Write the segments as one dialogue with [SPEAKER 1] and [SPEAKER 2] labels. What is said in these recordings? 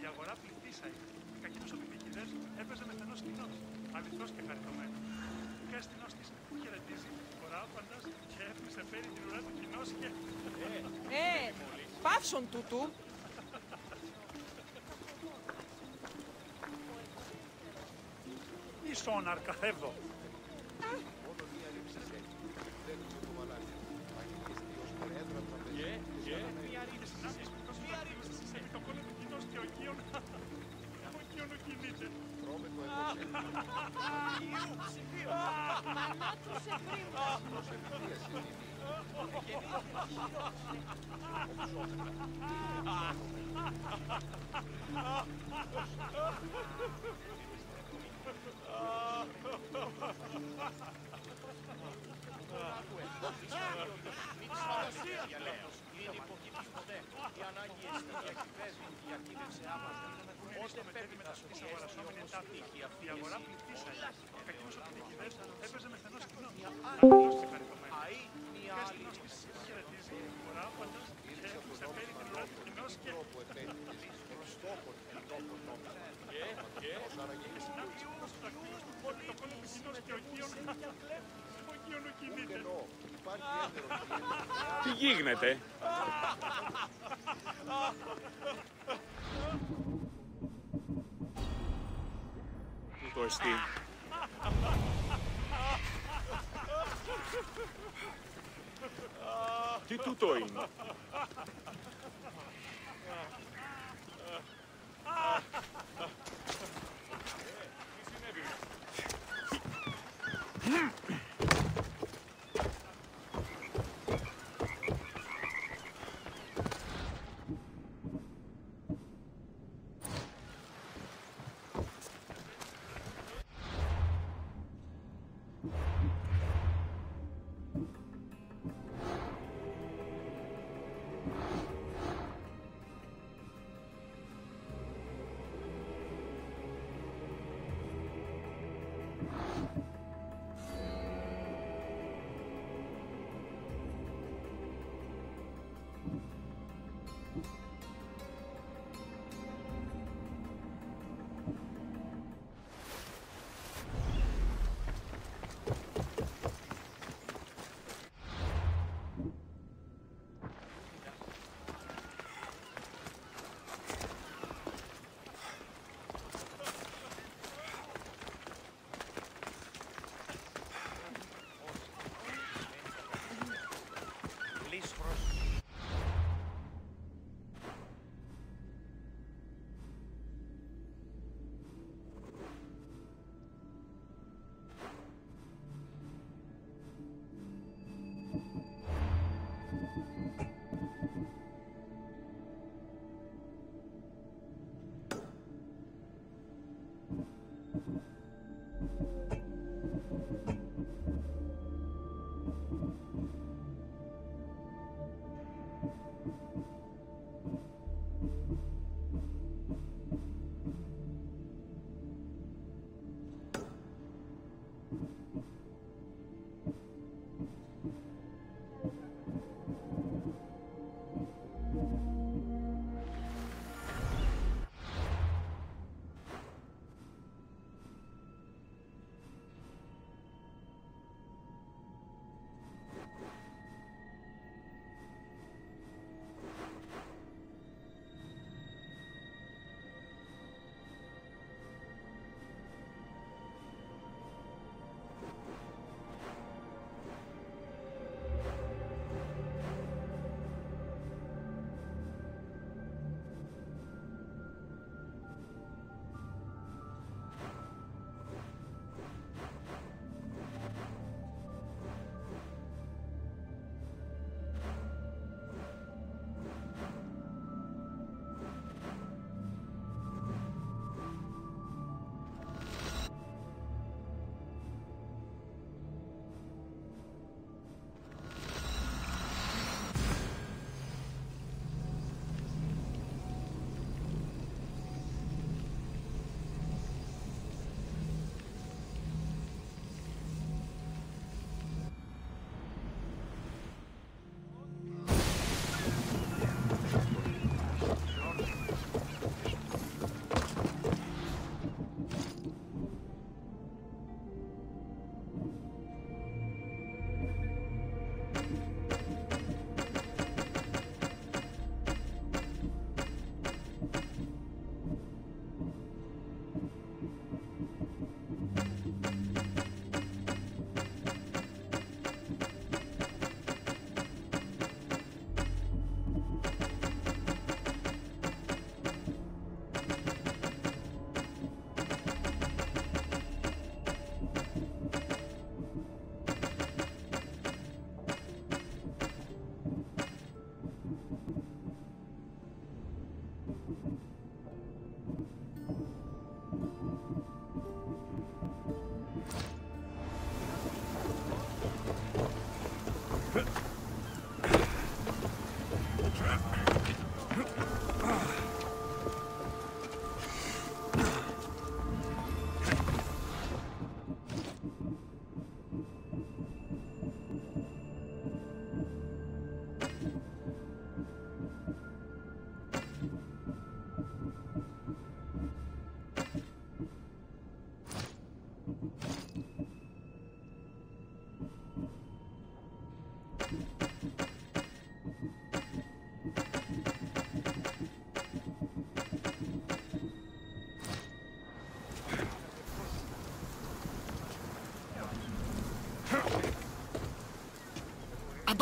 [SPEAKER 1] Η αγορά πληθύσαει. Κακίνος ο Πιτικιδές έπαιζε με στενός κοινός, αληθώς και χαριτωμένος. Και αστυνός της που χαιρετίζει, κοράπαντας και έφυγε φέρει την ουρά του κοινός και...
[SPEAKER 2] Παύσον τούτου.
[SPEAKER 1] Ίσον αρκαθεύδο. Το κόλλο του κοινός και ο Κίον κινείται.
[SPEAKER 3] Τρώμε το
[SPEAKER 4] Είναι υποκείμενος ποτέ. Η ανάγκη στη διακυβέρνηση διακύβευσε άμαζα. Ώστε πρέπει να σου πει αγορασόμενη εντάφη.
[SPEAKER 1] Η αγορά πληθύσαει. Κακίνος ο Πιτικιδές έπαιζε με στενός κοινός,
[SPEAKER 4] Μια
[SPEAKER 1] αληθώς και χαριτωμένος.
[SPEAKER 4] άλλη, μια
[SPEAKER 1] Και
[SPEAKER 4] άλλη.
[SPEAKER 1] αστυνός της που χαιρετίζει, κοράπαντας και έφυγε φέρει την ουρά του κοινός και... Συνάντηση του στρατιούς του πόλη, το κόλλο του κοινός και ο Κίον κινείται.
[SPEAKER 5] Τι γίνεται? Το εστί. Τι τούτο είναι?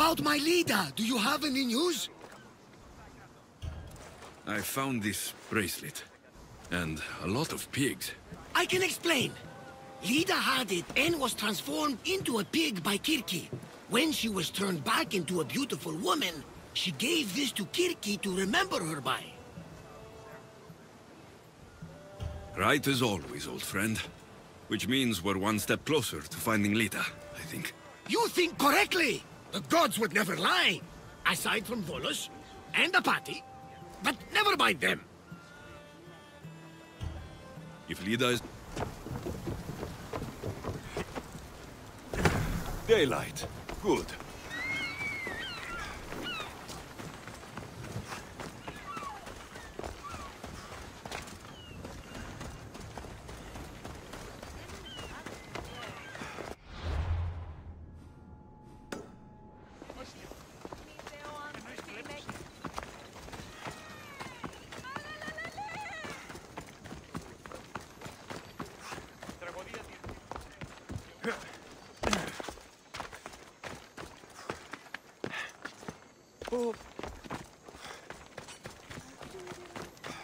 [SPEAKER 2] about my leader? Do you have any news?
[SPEAKER 3] I found this bracelet. And a lot of pigs.
[SPEAKER 2] I can explain. Lida had it and was transformed into a pig by Kirki. When she was turned back into a beautiful woman, she gave this to Kirki to remember her by.
[SPEAKER 3] Right as always, old friend. Which means we're one step closer to finding Lita, I think.
[SPEAKER 2] You think correctly! The gods would never lie! Aside from Volos and Apathy. But never mind them.
[SPEAKER 3] If Lida is...
[SPEAKER 5] Daylight. Good.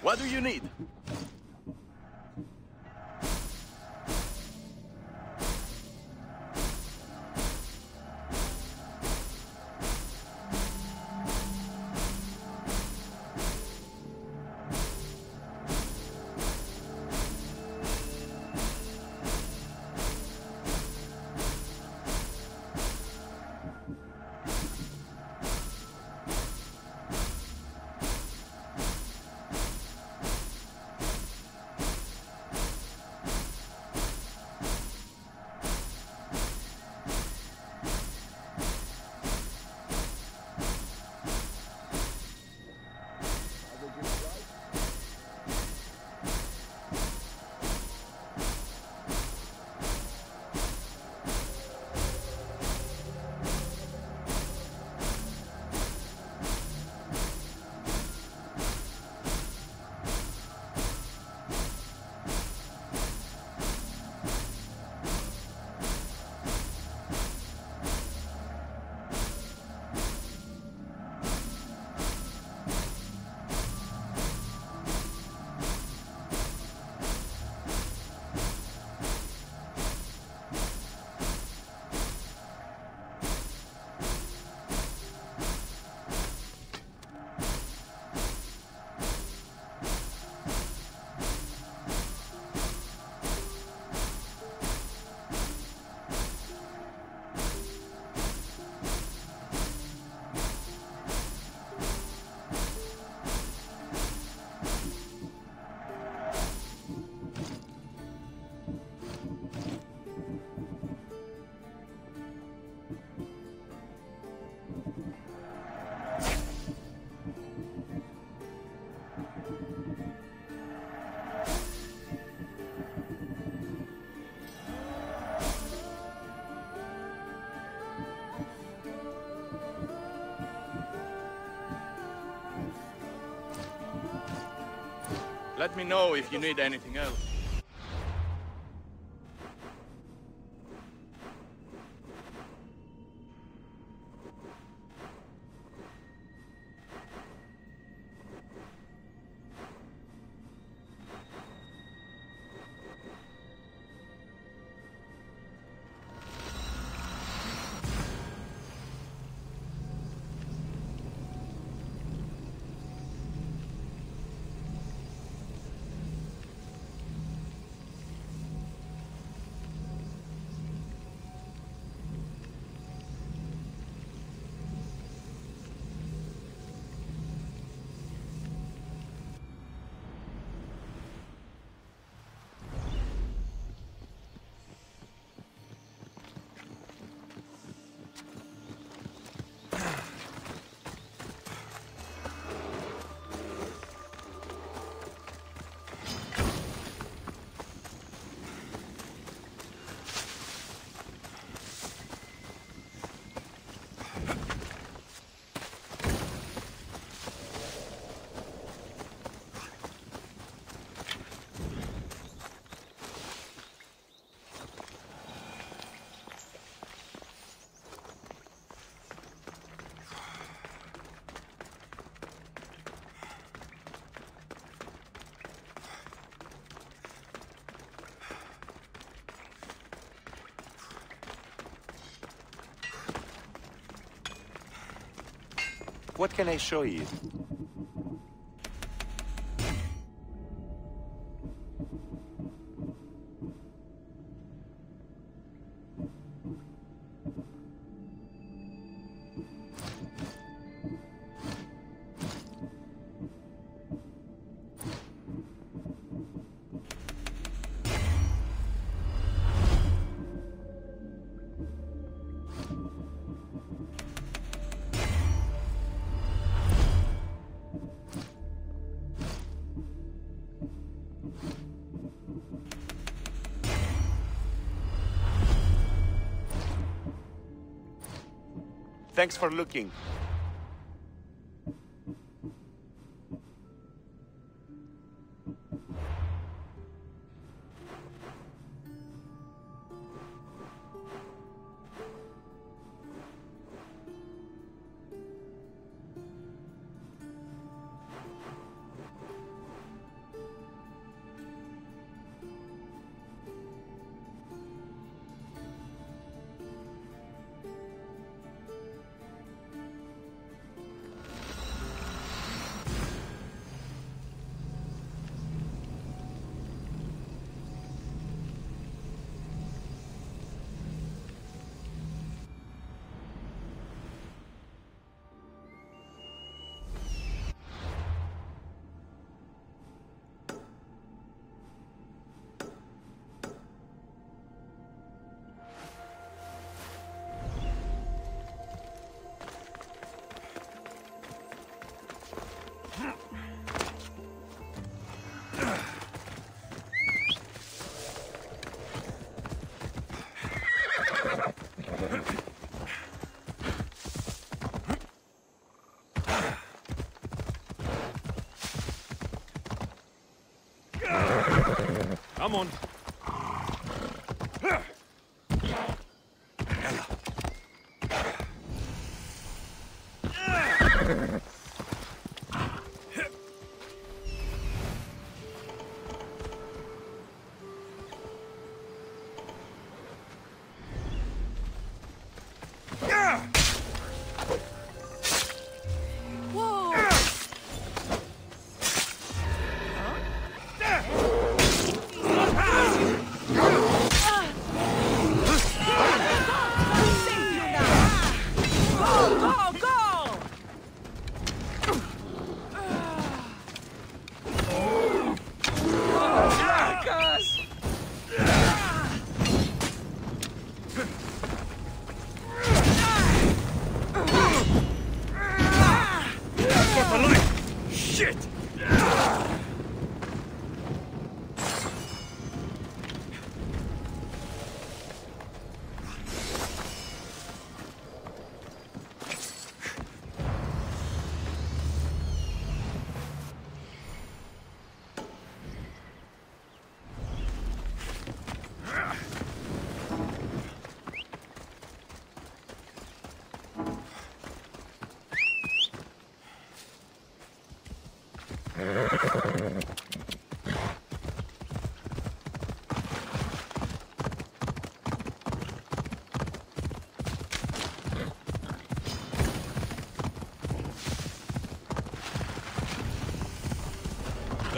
[SPEAKER 6] What do you need? Let me know if you need anything else.
[SPEAKER 5] What can I show you? Thanks for looking.
[SPEAKER 7] Come on.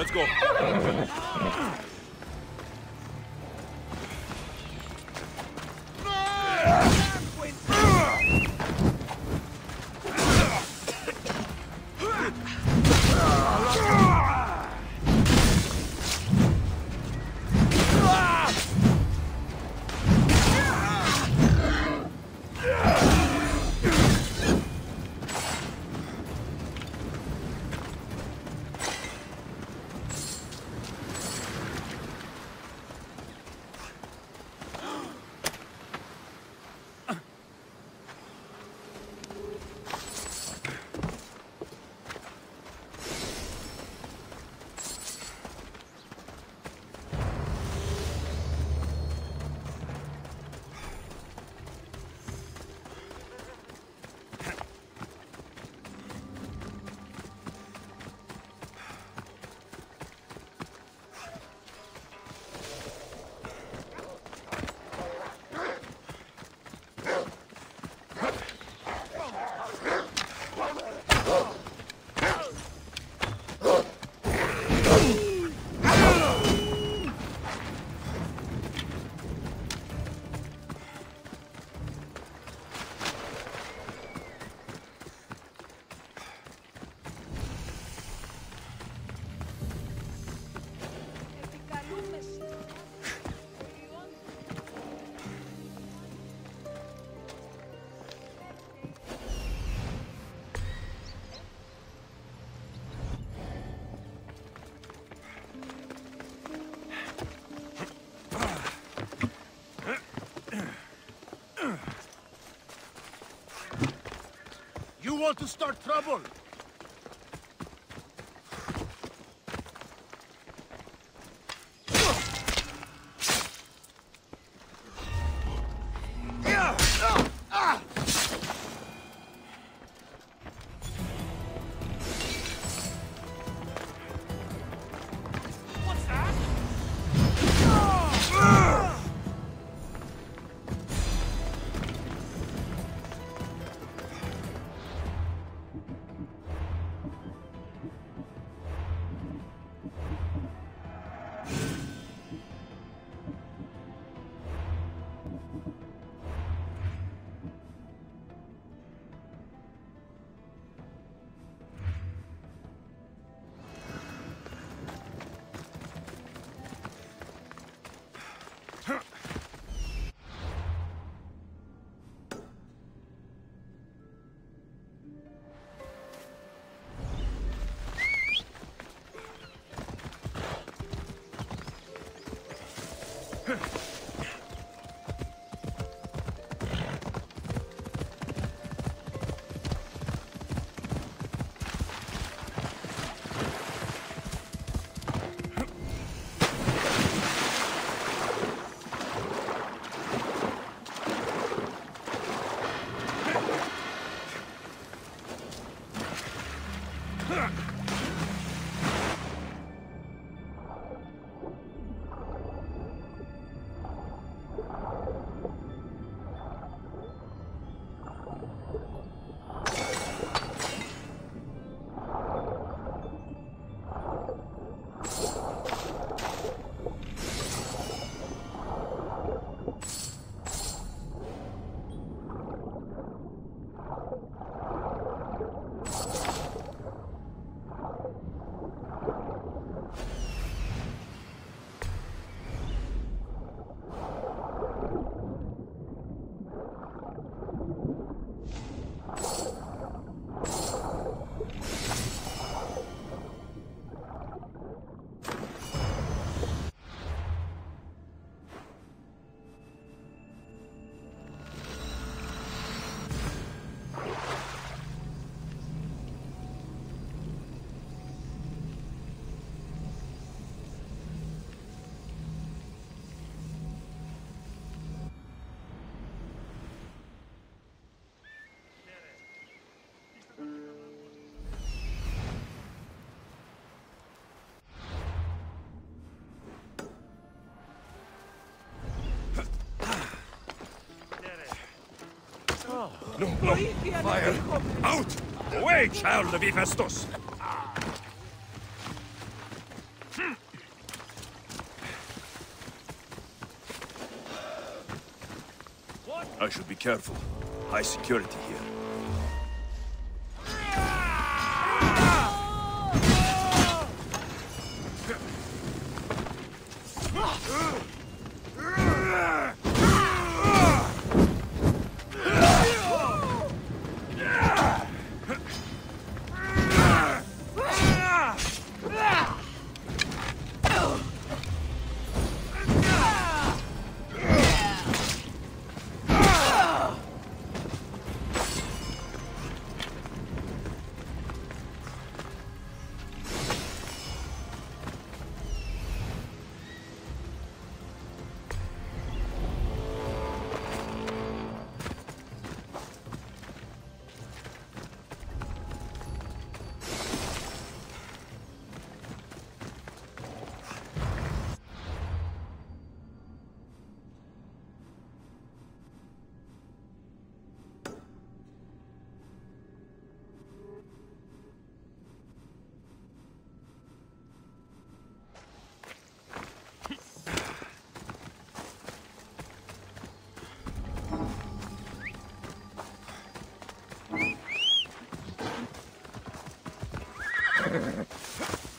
[SPEAKER 7] Let's go.
[SPEAKER 5] want to start trouble? No, no! Fire! Out! Away, child of Hephaestus! I should be careful. High security here.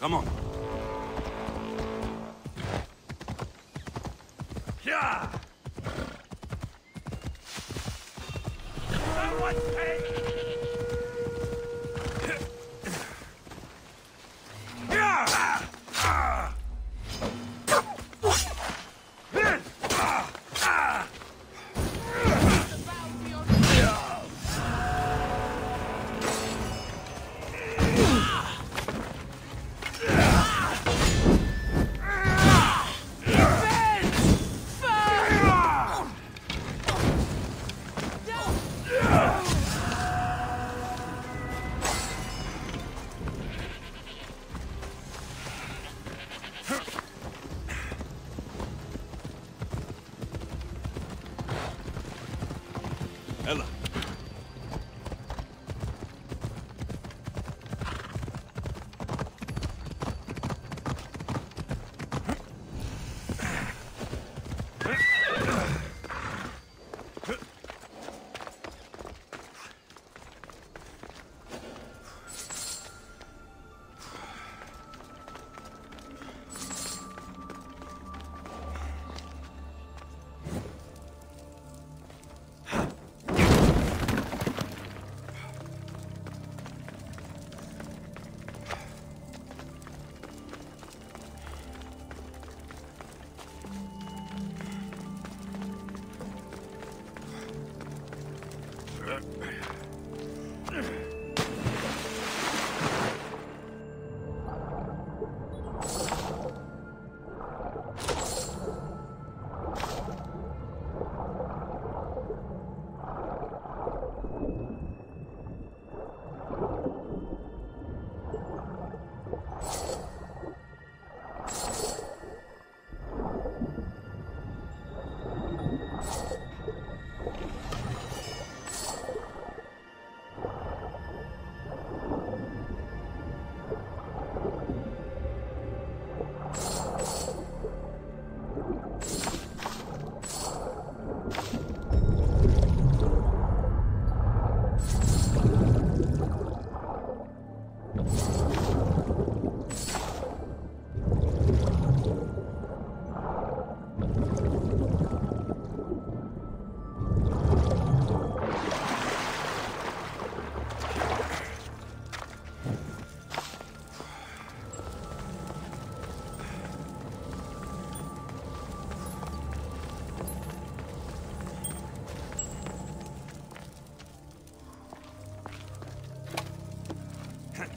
[SPEAKER 5] Come on. Yeah. Someone take.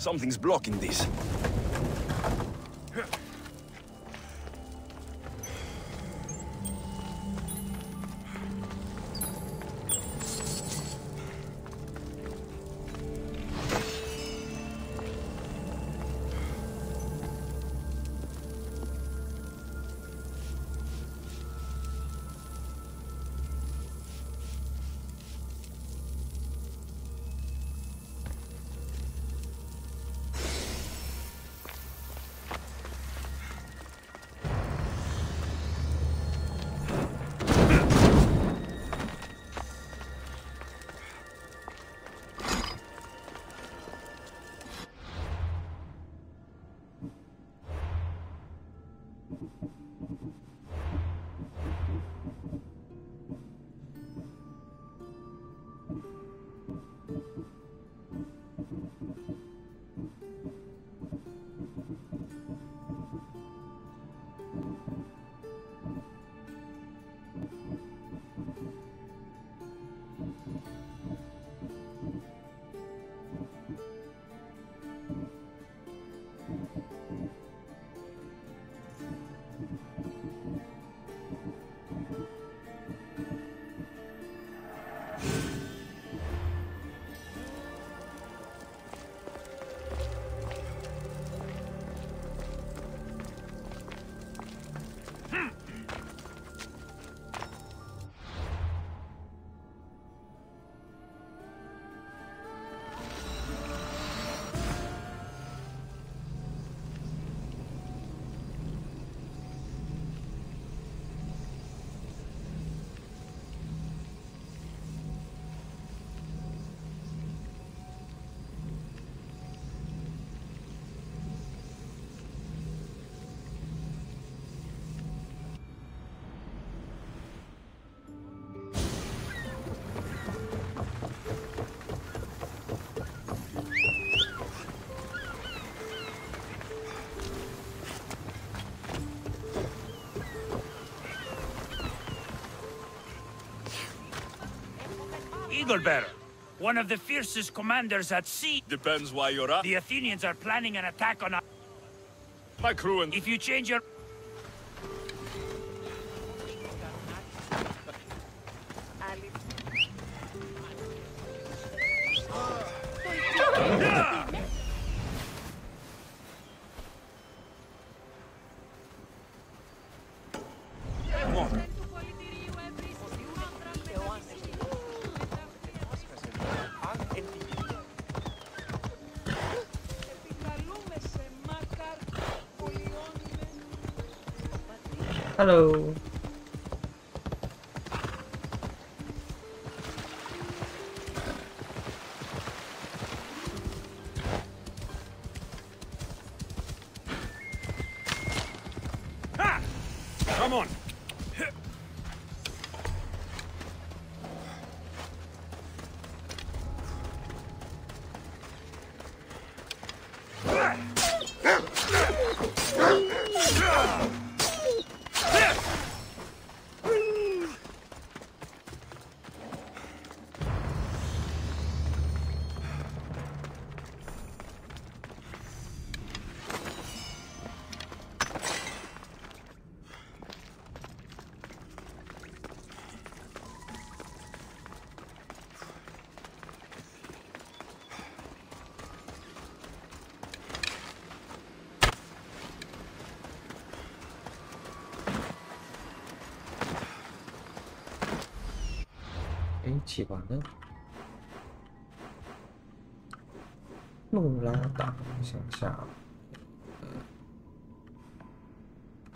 [SPEAKER 3] Something's blocking this.
[SPEAKER 7] Eaglebearer, one of the fiercest commanders at sea.
[SPEAKER 5] Depends why you're up.
[SPEAKER 7] The Athenians are planning an attack on us.
[SPEAKER 5] My crew and...
[SPEAKER 7] If you change your...
[SPEAKER 8] Hello.
[SPEAKER 5] Ha! Come on.
[SPEAKER 8] 起完了，路拉岛，想下，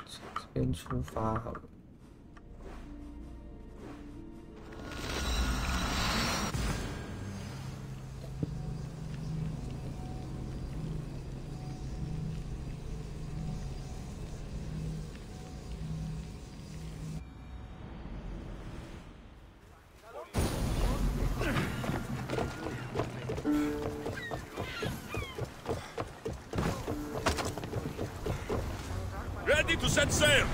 [SPEAKER 8] 这边出发好了。
[SPEAKER 5] Ready to set sail!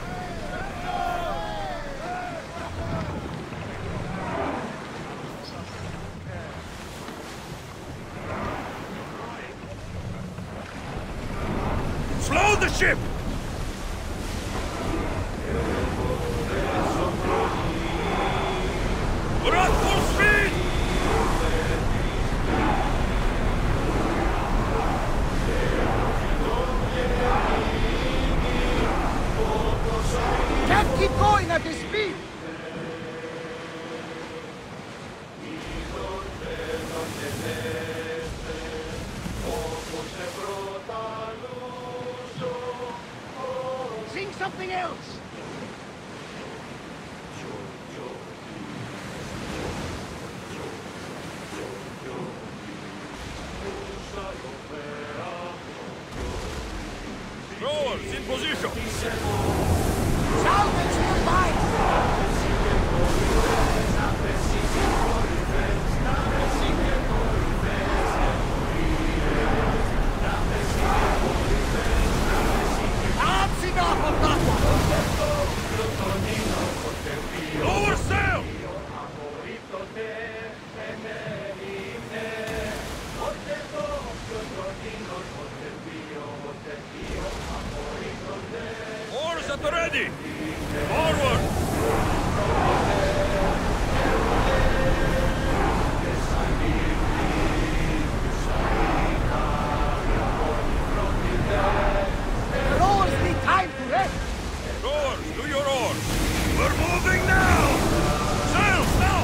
[SPEAKER 5] ship! We're at full speed!
[SPEAKER 4] Can't keep going at this speed! Sing something else!
[SPEAKER 5] Rowers, in position!
[SPEAKER 4] Salvage nearby! That's enough of that one!
[SPEAKER 5] Lower sail! Oars at the ready! Forward!
[SPEAKER 4] The rowers need time to rest!
[SPEAKER 5] Rowers, do your oars! We're moving now! Sails now!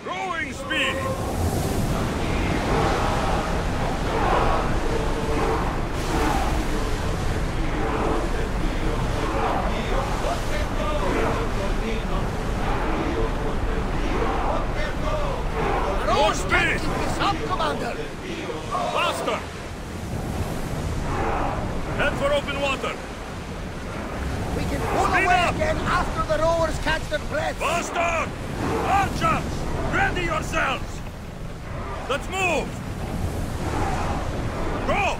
[SPEAKER 5] Rowing speed!
[SPEAKER 4] The rowers can't keep this up, Commander!
[SPEAKER 5] Faster! Head for open water!
[SPEAKER 4] We can pull
[SPEAKER 5] Speed
[SPEAKER 4] away
[SPEAKER 5] up!
[SPEAKER 4] again after the rowers catch their breath!
[SPEAKER 5] Faster! Archers! Ready yourselves! Let's move! Go!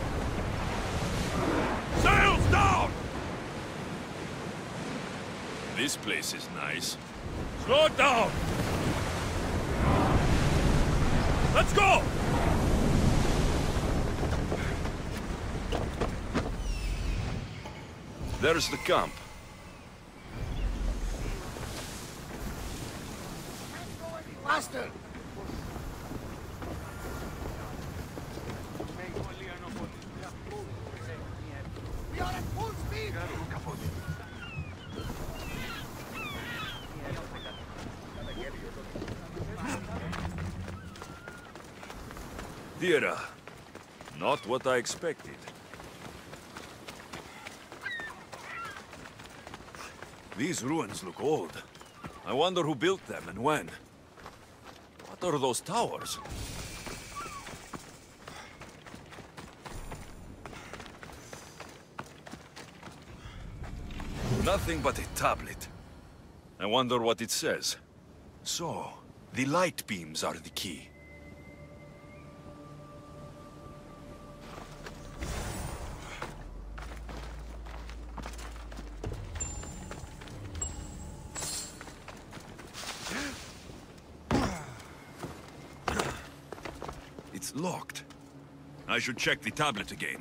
[SPEAKER 5] Sails down! This place is nice. Slow it down! Let's go! There's the camp.
[SPEAKER 4] Faster! We are at full speed!
[SPEAKER 5] Tira. Not what I expected. These ruins look old. I wonder who built them and when. What are those towers? Nothing but a tablet. I wonder what it says. So, the light beams are the key. It's locked. I should check the tablet again.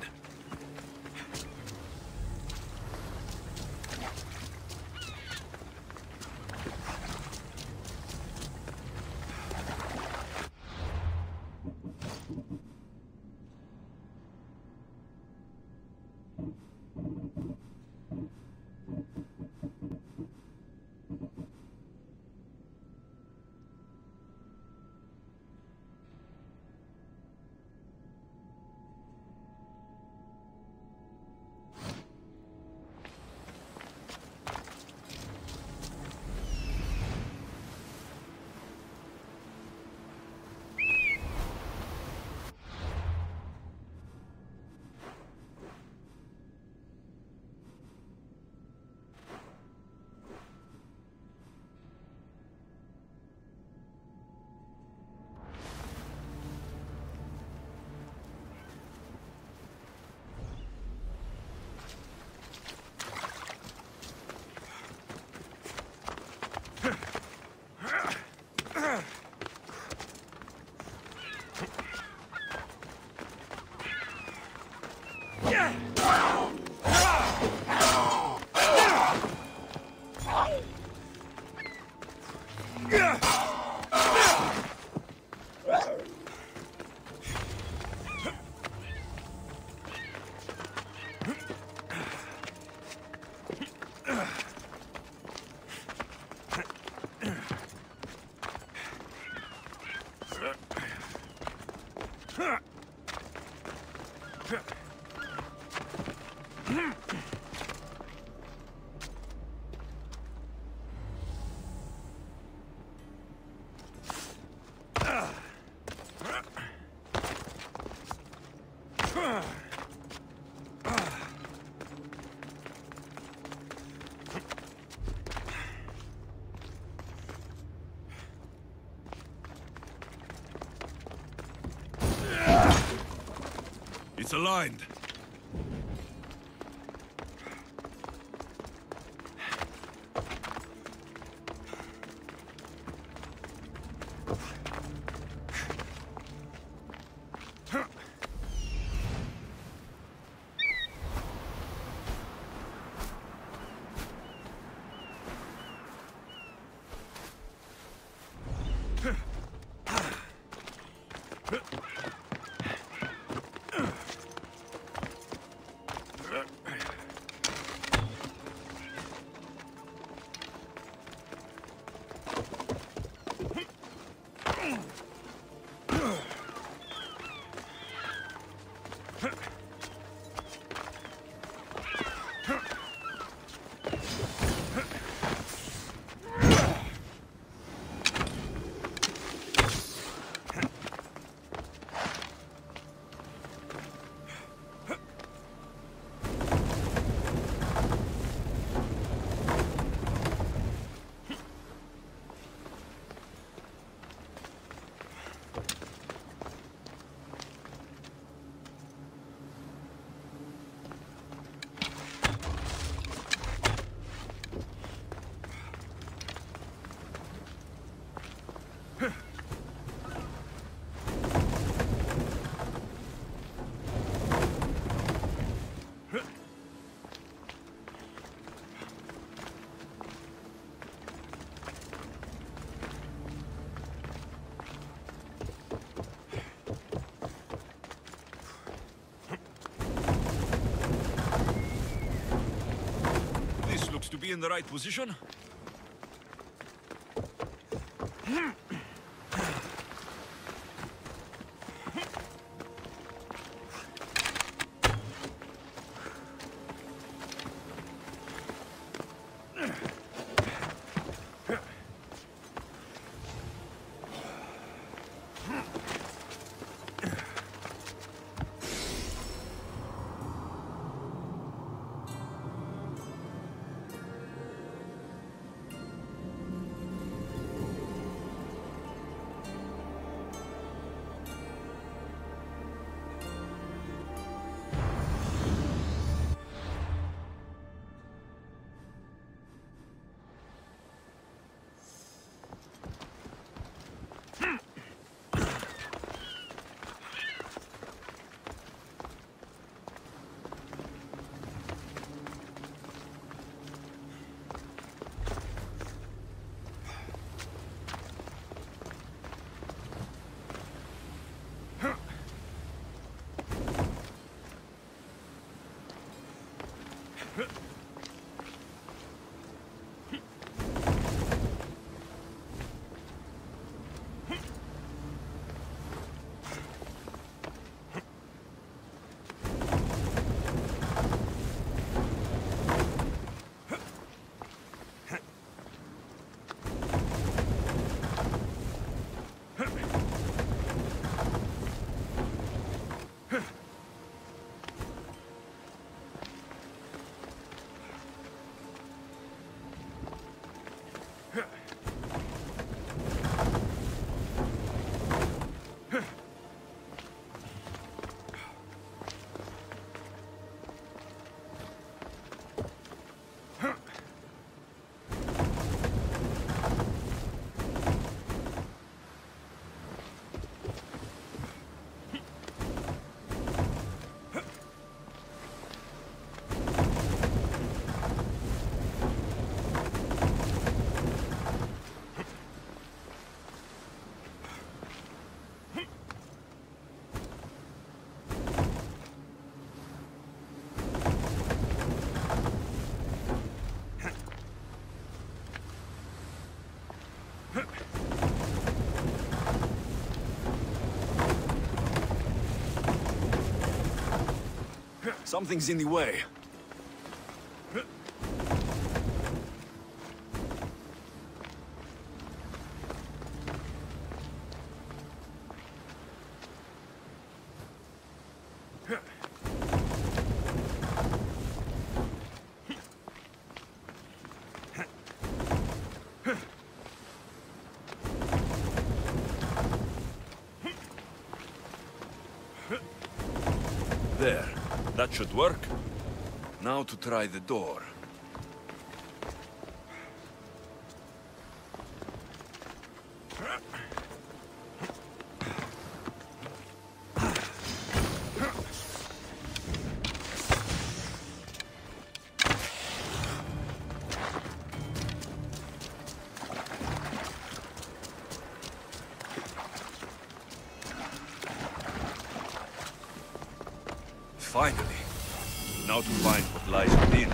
[SPEAKER 3] aligned. To be in the right position.
[SPEAKER 5] Something's in the way. There. That should work. Now to try the door. Finally. Now to find what lies within.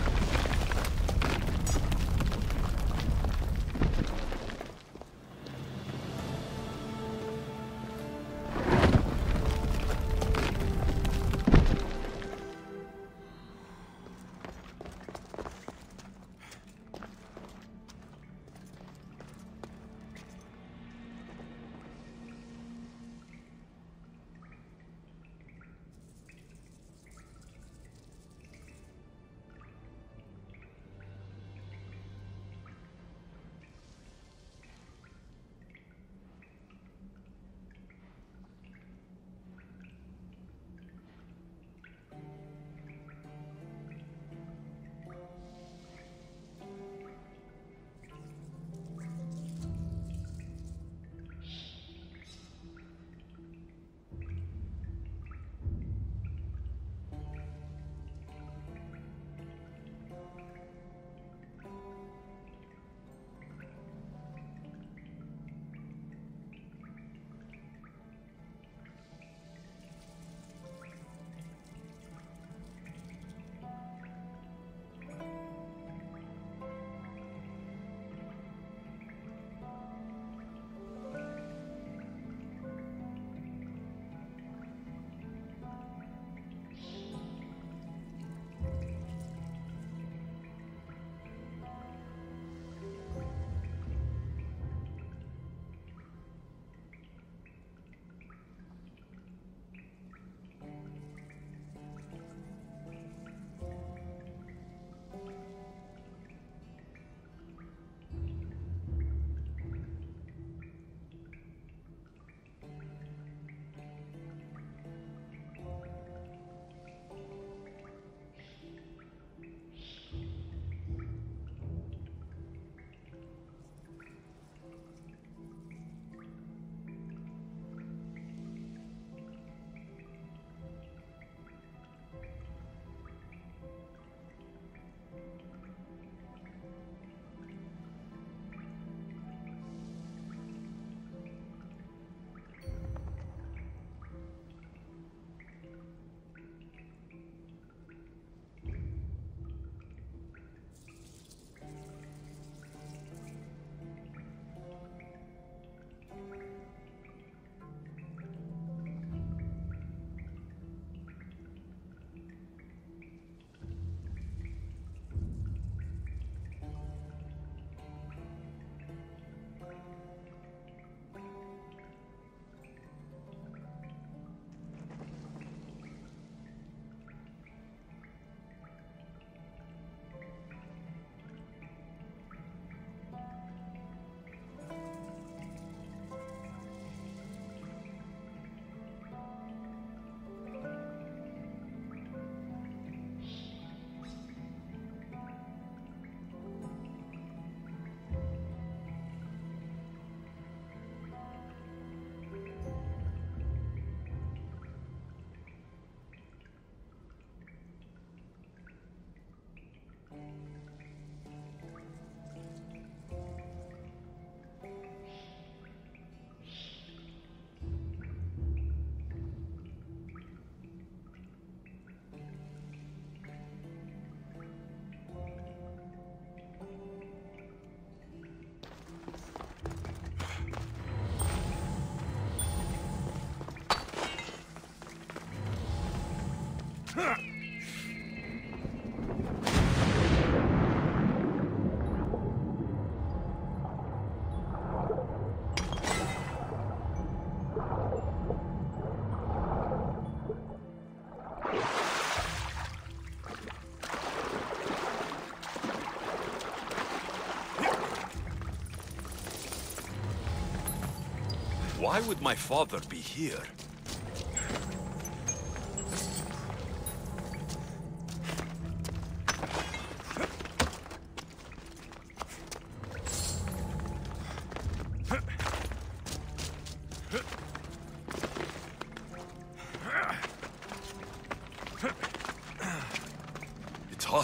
[SPEAKER 5] Why would my father be here?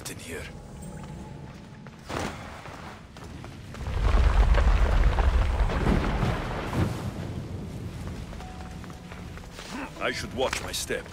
[SPEAKER 5] hot in here. I should watch my step.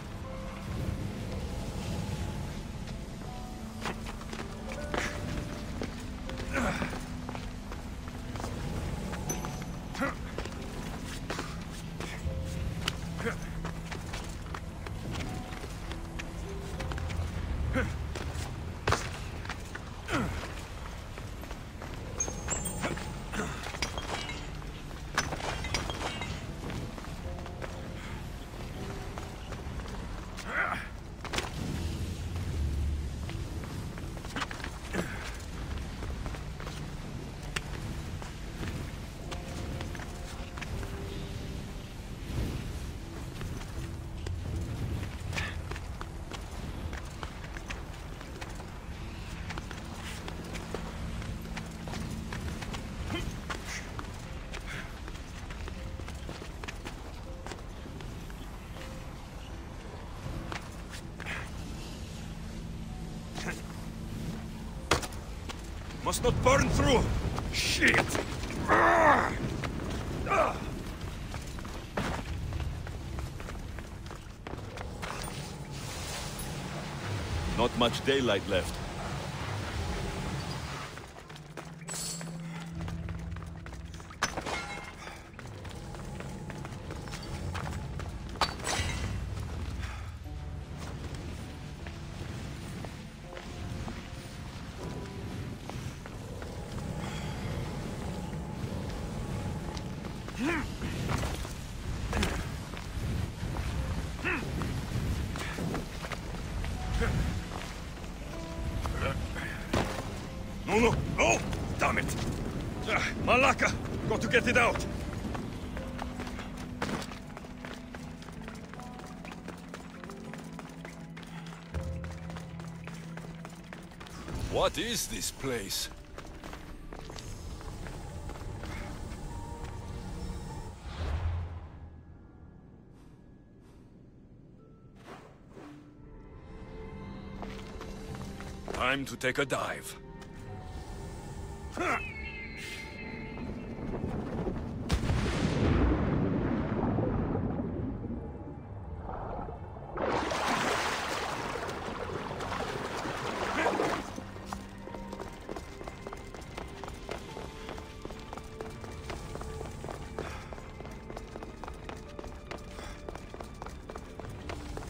[SPEAKER 5] Must not burn through! Shit! Not much daylight left. No! Damn it! Malaka! Got to get it out! What is this place? Time to take a dive.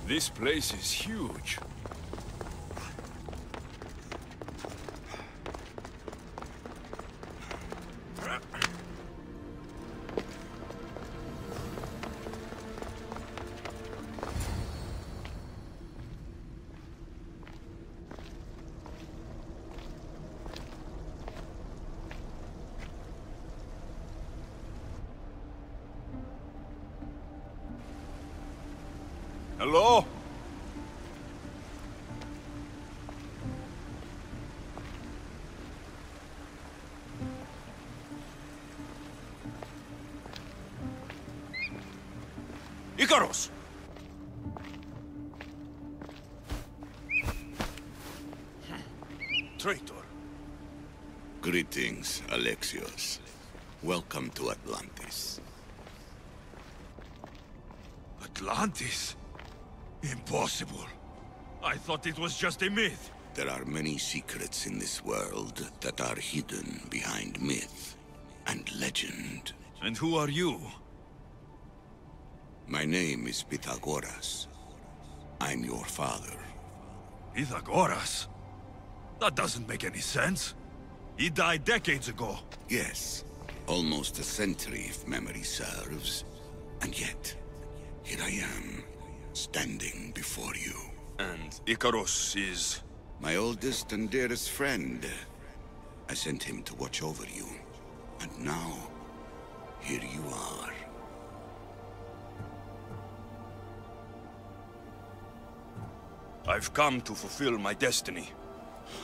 [SPEAKER 5] This place is huge. Hello? Icarus! Traitor.
[SPEAKER 9] Greetings, Alexios. Welcome to Atlantis.
[SPEAKER 5] Atlantis? Impossible. I thought it was just a myth.
[SPEAKER 9] There are many secrets in this world that are hidden behind myth and legend.
[SPEAKER 5] And who are you?
[SPEAKER 9] My name is Pythagoras. I'm your father.
[SPEAKER 5] Pythagoras? That doesn't make any sense. He died decades ago.
[SPEAKER 9] Yes, almost a century if memory serves. And yet, here I am, standing before you.
[SPEAKER 5] And Icarus is...
[SPEAKER 9] my oldest and dearest friend. I sent him to watch over you. And now, here you are.
[SPEAKER 5] I've come to fulfill my destiny.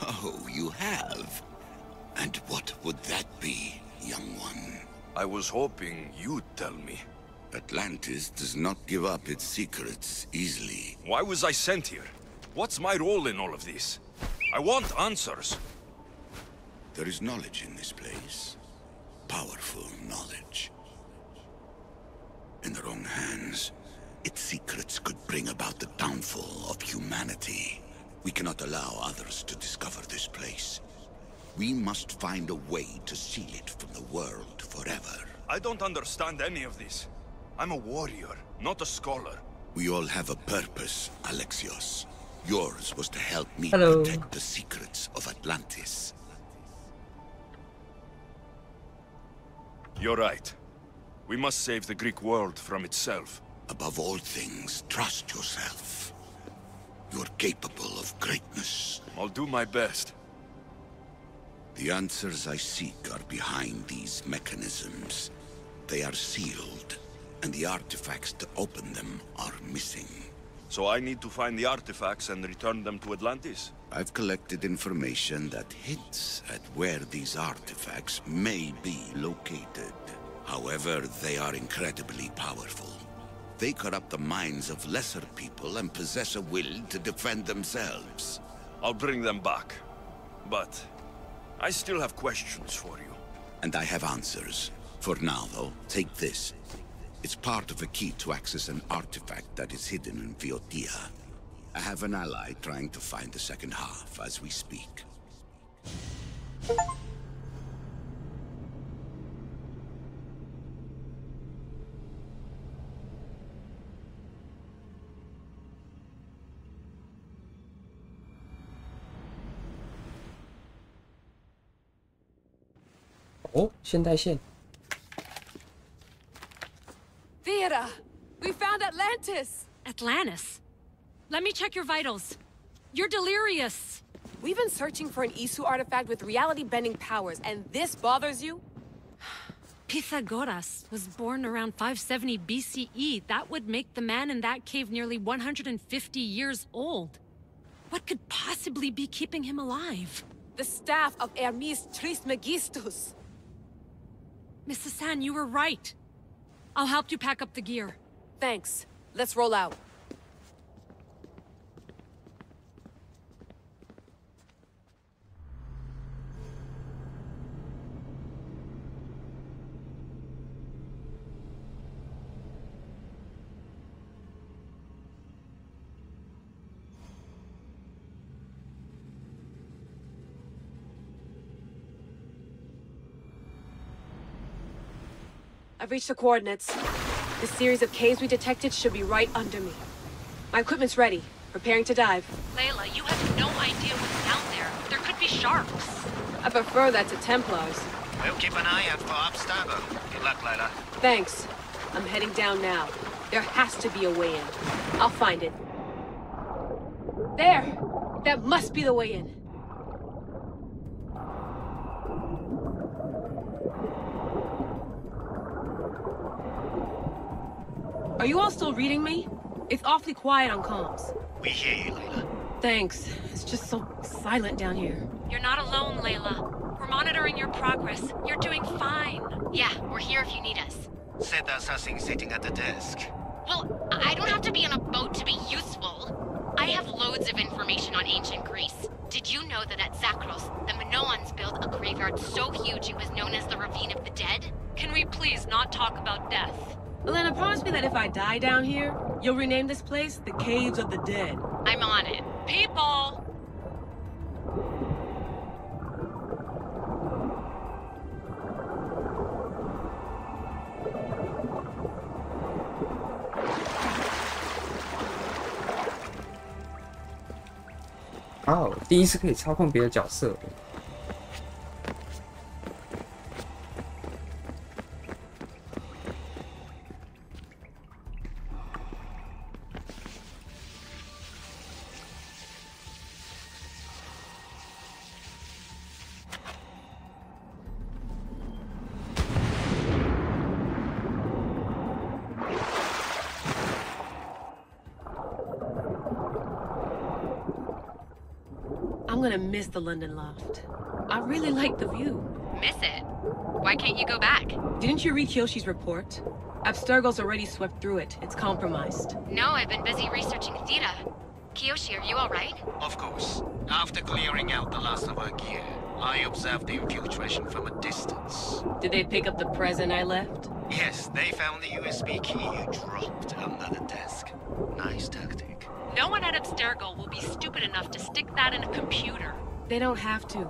[SPEAKER 9] Oh, you have? And what would that be, young one?
[SPEAKER 5] I was hoping you'd tell me.
[SPEAKER 9] Atlantis does not give up its secrets easily.
[SPEAKER 5] Why was I sent here? What's my role in all of this? I want answers.
[SPEAKER 9] There is knowledge in this place. Powerful knowledge. In the wrong hands, its secrets could bring about the downfall of humanity. We cannot allow others to discover this place. We must find a way to seal it from the world forever.
[SPEAKER 5] I don't understand any of this. I'm a warrior, not a scholar.
[SPEAKER 9] We all have a purpose, Alexios. Yours was to help me
[SPEAKER 8] Hello.
[SPEAKER 9] protect the secrets of Atlantis.
[SPEAKER 5] You're right. We must save the Greek world from itself.
[SPEAKER 9] Above all things, trust yourself. You're capable of greatness.
[SPEAKER 5] I'll do my best.
[SPEAKER 9] The answers I seek are behind these mechanisms. They are sealed, and the artifacts to open them are missing.
[SPEAKER 5] So I need to find the artifacts and return them to Atlantis?
[SPEAKER 9] I've collected information that hints at where these artifacts may be located. However, they are incredibly powerful. They corrupt the minds of lesser people and possess a will to defend themselves.
[SPEAKER 5] I'll bring them back. But I still have questions for you.
[SPEAKER 9] And I have answers. For now, though, take this. It's part of a key to access an artifact that is hidden in Viotia. I have an ally trying to find the second half as we speak.
[SPEAKER 8] Oh, 现代线。
[SPEAKER 10] Theata! We found Atlantis!
[SPEAKER 11] Atlantis? Let me check your vitals. You're delirious.
[SPEAKER 10] We've been searching for an Isu artifact with reality-bending powers, and this bothers you?
[SPEAKER 11] Pythagoras was born around 570 BCE. That would make the man in that cave nearly 150 years old. What could possibly be keeping him alive?
[SPEAKER 10] The staff of Hermes Trismegistus.
[SPEAKER 11] Mrs. San, you were right. I'll help you pack up the gear.
[SPEAKER 10] Thanks. Let's roll out. I've reached the coordinates. The series of caves we detected should be right under me. My equipment's ready. Preparing to dive.
[SPEAKER 11] Layla, you have no idea what's down there. There could be sharks.
[SPEAKER 10] I prefer that to Templars.
[SPEAKER 12] We'll keep an eye out for Obstacle. Good luck, Layla.
[SPEAKER 10] Thanks. I'm heading down now. There has to be a way in. I'll find it. There! That must be the way in. Are you all still reading me? It's awfully quiet on comms.
[SPEAKER 12] We hear you, Layla.
[SPEAKER 10] Thanks. It's just so silent down here.
[SPEAKER 11] You're not alone, Layla. We're monitoring your progress. You're doing fine.
[SPEAKER 13] Yeah, we're here if you need us.
[SPEAKER 12] Said there's nothing sitting at the desk.
[SPEAKER 13] Well, I don't have to be on a boat to be useful. I have loads of information on ancient Greece. Did you know that at Zakros, the Minoans built a graveyard so huge it was known as the Ravine of the Dead?
[SPEAKER 11] Can we please not talk about death?
[SPEAKER 10] Elena, promise me that if I die down here, you'll rename this place the Caves of the Dead.
[SPEAKER 13] I'm on it.
[SPEAKER 11] People!
[SPEAKER 8] 哦，第一次可以操控别的角色。
[SPEAKER 10] I'm gonna miss the London loft. I really like the view.
[SPEAKER 13] Miss it? Why can't you go back?
[SPEAKER 10] Didn't you read Kyoshi's report? Abstergo's already swept through it. It's compromised.
[SPEAKER 13] No, I've been busy researching Theta. Kiyoshi, are you alright?
[SPEAKER 12] Of course. After clearing out the last of our gear, I observed the infiltration from a distance.
[SPEAKER 10] Did they pick up the present I left?
[SPEAKER 12] Yes, they found the USB key you dropped under the desk. Nice tactic.
[SPEAKER 11] No one at Abstergo will be stupid enough to stick that in a computer.
[SPEAKER 10] They don't have to.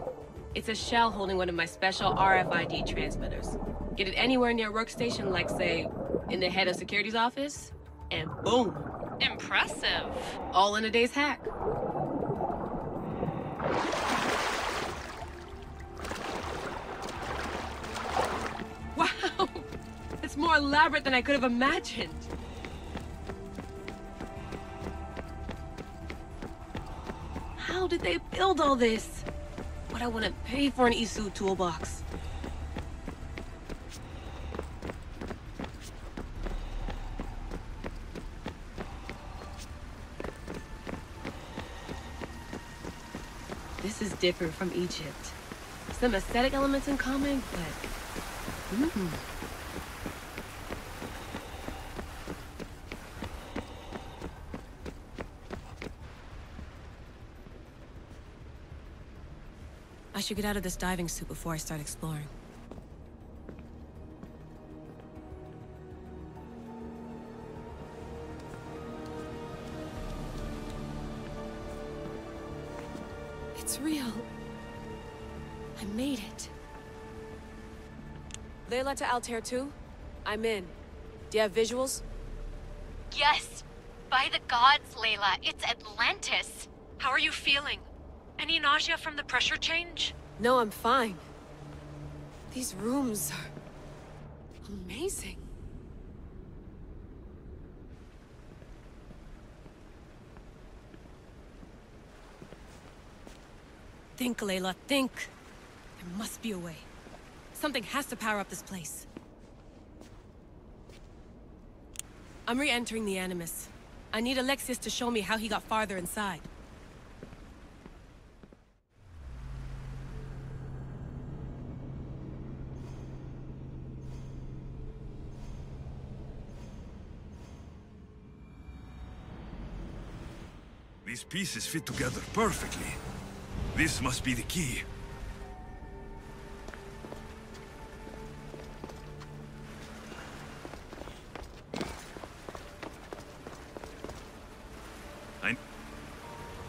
[SPEAKER 10] It's a shell holding one of my special RFID transmitters. Get it anywhere near a workstation, like, say, in the head of security's office, and boom.
[SPEAKER 11] Impressive.
[SPEAKER 10] All in a day's hack. Wow! It's more elaborate than I could have imagined. How did they build all this? But I wouldn't pay for an Isu toolbox. This is different from Egypt. Some aesthetic elements in common, but... I should get out of this diving suit before I start exploring. It's real. I made it. Layla to Altair 2? I'm in. Do you have visuals?
[SPEAKER 13] Yes! By the gods, Layla, it's Atlantis!
[SPEAKER 11] How are you feeling? Any nausea from the pressure change?
[SPEAKER 10] No, I'm fine. These rooms are... amazing. Think, Layla, think. There must be a way. Something has to power up this place. I'm re-entering the Animus. I need Alexius to show me how he got farther inside.
[SPEAKER 3] These pieces fit together perfectly. This must be the key.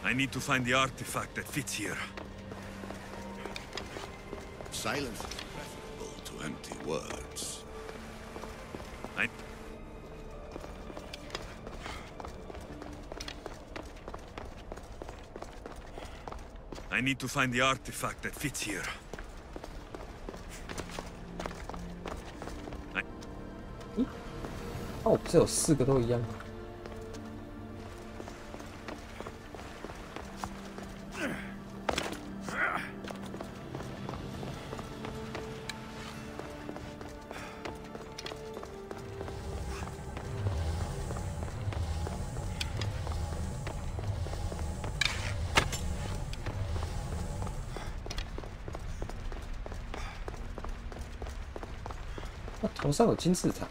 [SPEAKER 3] I need to find the artifact that fits here.
[SPEAKER 9] Silence is preferable to empty words.
[SPEAKER 3] I need to find the artifact that fits here.
[SPEAKER 8] 哦，不是有4个都一样。头上有金字塔。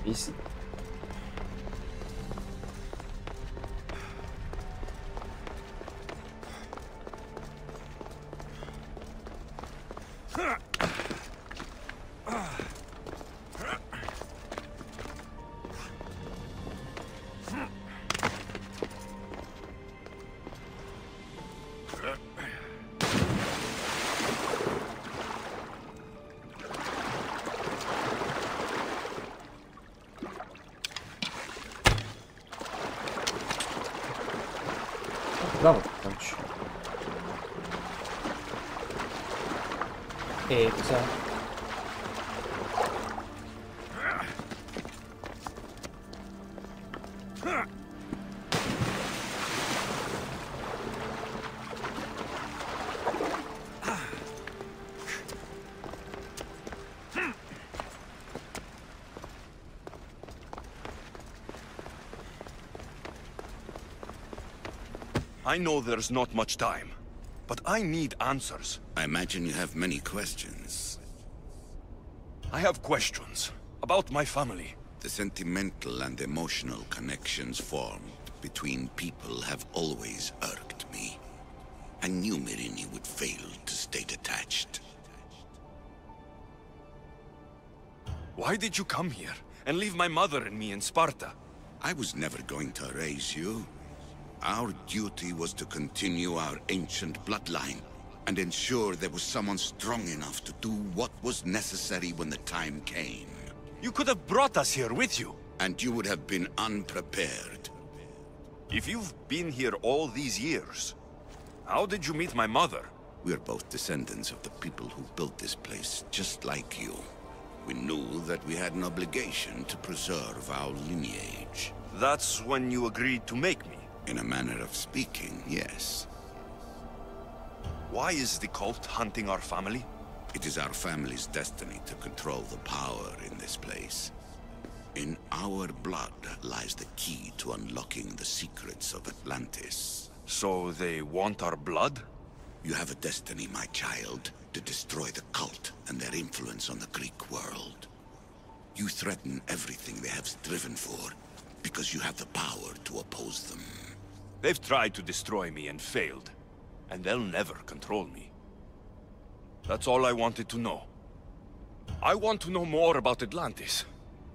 [SPEAKER 8] 没事。让我上去。哎，不是啊。
[SPEAKER 3] I know there's not much time, but I need answers.
[SPEAKER 9] I imagine you have many questions.
[SPEAKER 3] I have questions about my family.
[SPEAKER 9] The sentimental and emotional connections formed between people have always irked me. I knew Myrini would fail to stay detached.
[SPEAKER 3] Why did you come here and leave my mother and me in Sparta?
[SPEAKER 9] I was never going to raise you. Our duty was to continue our ancient bloodline and ensure there was someone strong enough to do what was necessary when the time came.
[SPEAKER 3] You could have brought us here with you.
[SPEAKER 9] And you would have been unprepared.
[SPEAKER 3] If you've been here all these years, how did you meet my mother?
[SPEAKER 9] We're both descendants of the people who built this place, just like you. We knew that we had an obligation to preserve our lineage.
[SPEAKER 3] That's when you agreed to make me?
[SPEAKER 9] In a manner of speaking, yes.
[SPEAKER 3] Why is the cult hunting our family?
[SPEAKER 9] It is our family's destiny to control the power in this place. In our blood lies the key to unlocking the secrets of Atlantis.
[SPEAKER 3] So they want our blood?
[SPEAKER 9] You have a destiny, my child, to destroy the cult and their influence on the Greek world. You threaten everything they have striven for, because you have the power to oppose them.
[SPEAKER 3] They've tried to destroy me and failed, and they'll never control me. That's all I wanted to know. I want to know more about Atlantis,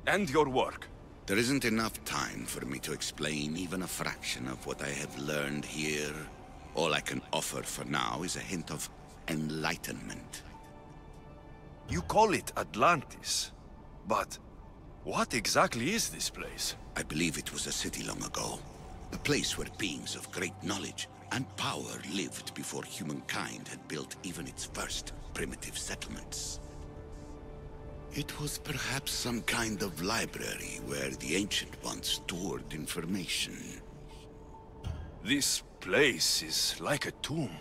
[SPEAKER 3] and your work.
[SPEAKER 9] There isn't enough time for me to explain even a fraction of what I have learned here. All I can offer for now is a hint of enlightenment.
[SPEAKER 3] You call it Atlantis, but what exactly is this place?
[SPEAKER 9] I believe it was a city long ago. A place where beings of great knowledge and power lived before humankind had built even its first primitive settlements. It was perhaps some kind of library where the Ancient Ones stored information.
[SPEAKER 3] This place is like a tomb.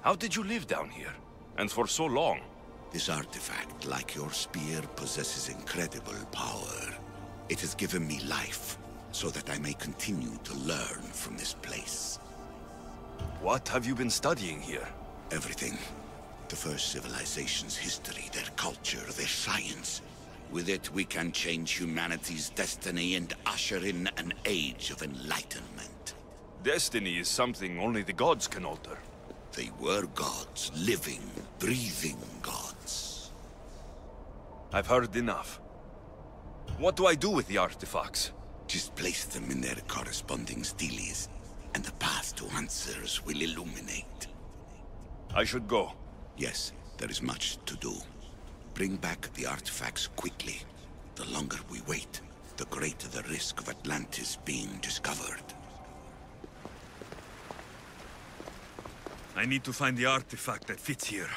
[SPEAKER 3] How did you live down here? And for so long?
[SPEAKER 9] This artifact, like your spear, possesses incredible power. It has given me life, so that I may continue to learn from this place.
[SPEAKER 3] What have you been studying here?
[SPEAKER 9] Everything. The first civilization's history, their culture, their science. With it, we can change humanity's destiny and usher in an age of enlightenment.
[SPEAKER 3] Destiny is something only the gods can alter.
[SPEAKER 9] They were gods, living, breathing gods.
[SPEAKER 3] I've heard enough. What do I do with the artifacts?
[SPEAKER 9] Just place them in their corresponding steles, and the path to answers will illuminate.
[SPEAKER 3] I should go.
[SPEAKER 9] Yes, there is much to do. Bring back the artifacts quickly. The longer we wait, the greater the risk of Atlantis being discovered.
[SPEAKER 3] I need to find the artifact that fits here.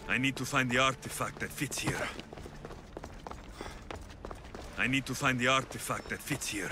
[SPEAKER 3] I need to find the artifact that fits here. I need to find the artifact that fits here.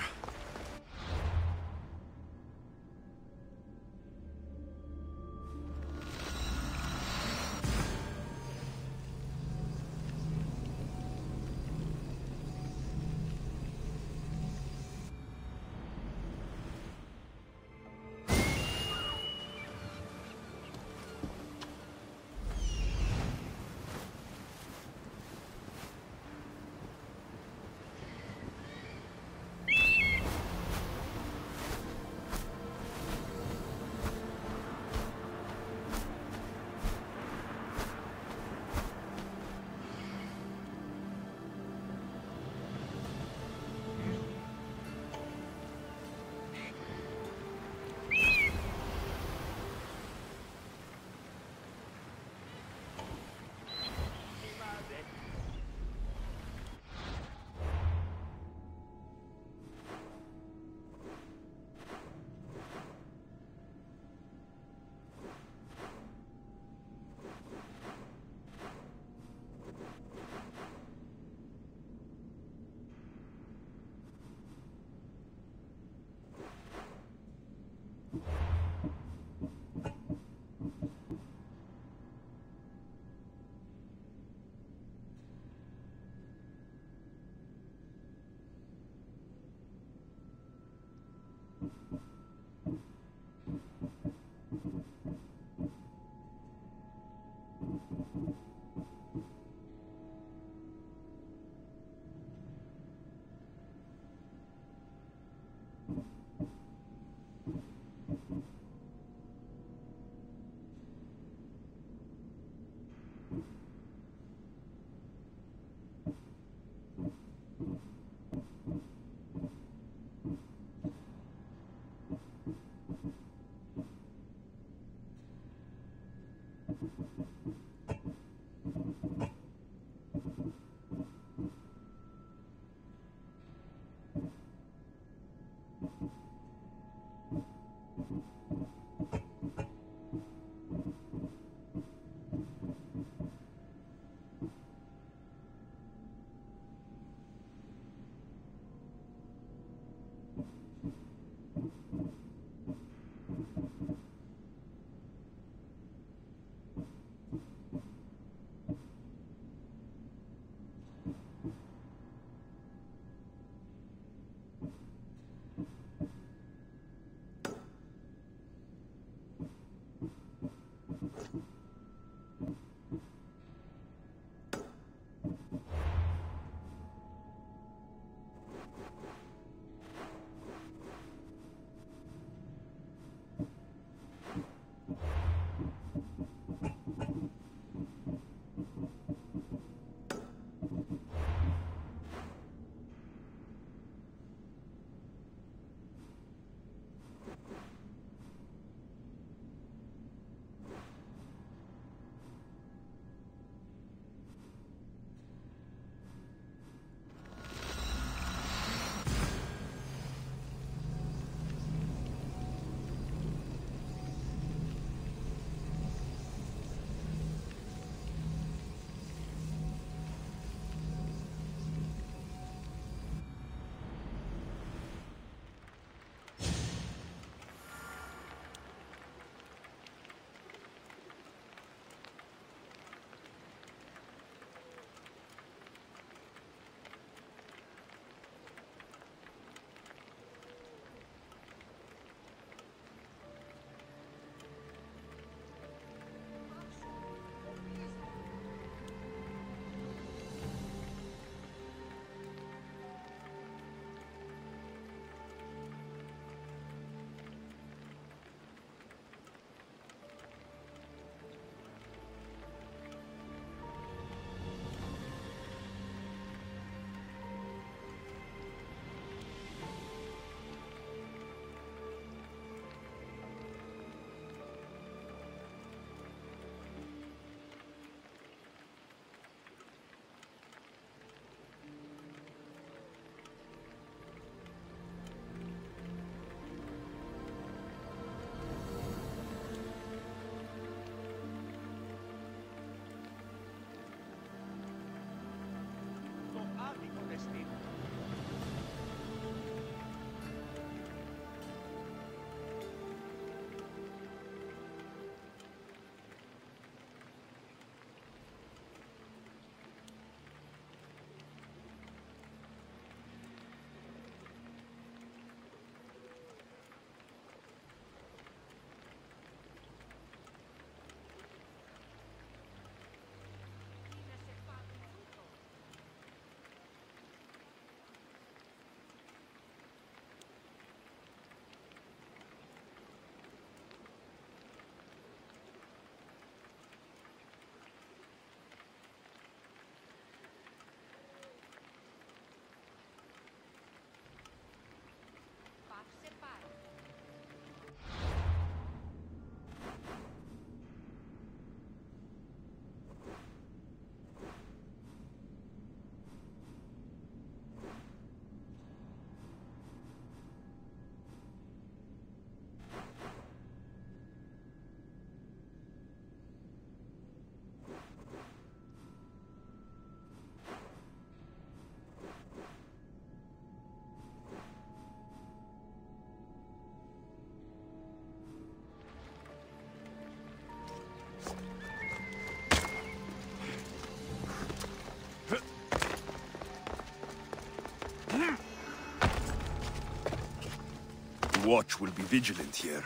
[SPEAKER 3] watch will be vigilant here.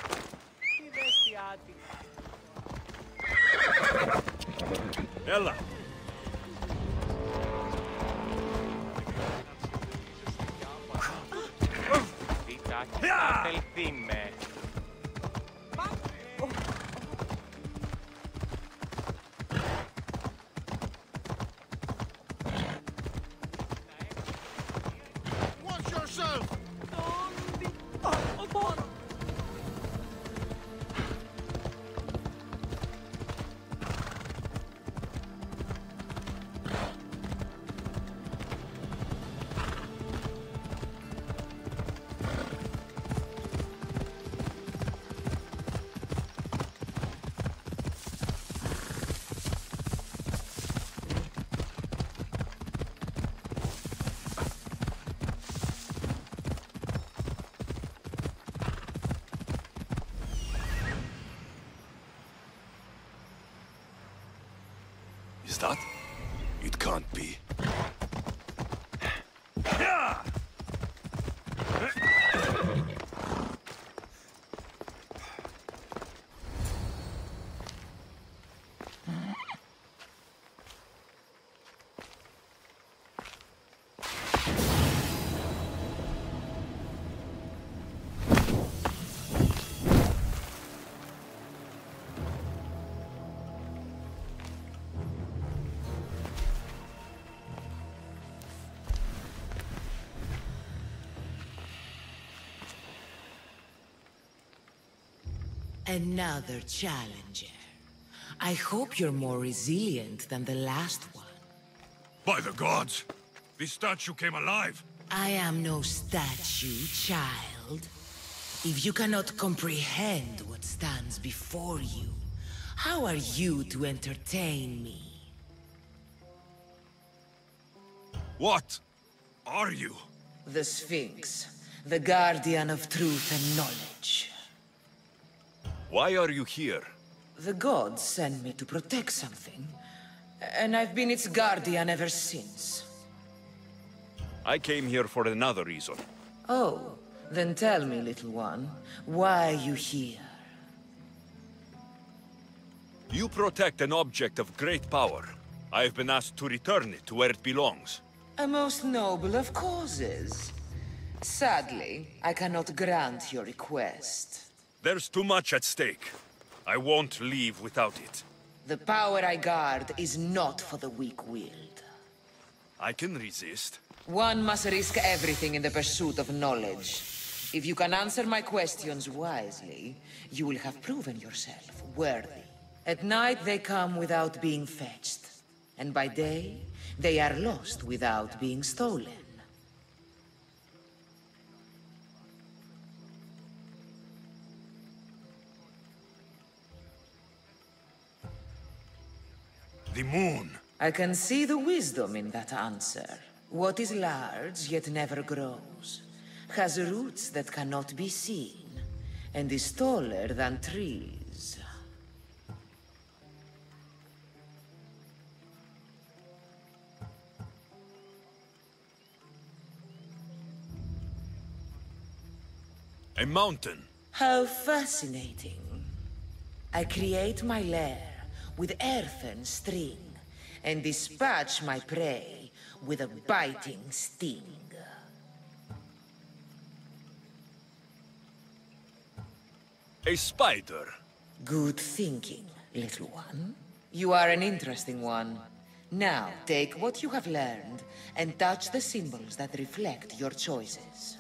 [SPEAKER 3] Ella!
[SPEAKER 9] Watch yourself!
[SPEAKER 3] Is that? It can't be.
[SPEAKER 14] Another challenger. I hope you're more resilient than the last one.
[SPEAKER 5] By the gods! This statue came alive!
[SPEAKER 14] I am no statue, child. If you cannot comprehend what stands before you, how are you to entertain me?
[SPEAKER 5] What are you?
[SPEAKER 14] The Sphinx, the guardian of truth and knowledge.
[SPEAKER 3] Why are you here?
[SPEAKER 14] The gods sent me to protect something, and I've been its guardian ever since.
[SPEAKER 3] I came here for another reason.
[SPEAKER 14] Oh, then tell me, little one, why are you here?
[SPEAKER 3] You protect an object of great power. I've been asked to return it to where it belongs.
[SPEAKER 14] A most noble of causes. Sadly, I cannot grant your request.
[SPEAKER 3] There's too much at stake. I won't leave without it.
[SPEAKER 14] The power I guard is not for the weak-willed.
[SPEAKER 3] I can resist.
[SPEAKER 14] One must risk everything in the pursuit of knowledge. If you can answer my questions wisely, you will have proven yourself worthy. At night they come without being fetched, and by day they are lost without being stolen.
[SPEAKER 5] The moon.
[SPEAKER 14] I can see the wisdom in that answer. What is large yet never grows, has roots that cannot be seen, and is taller than trees.
[SPEAKER 5] A mountain.
[SPEAKER 14] How fascinating. I create my lair with earthen string, and dispatch my prey with a biting sting.
[SPEAKER 3] A spider.
[SPEAKER 14] Good thinking, little one. You are an interesting one. Now, take what you have learned and touch the symbols that reflect your choices.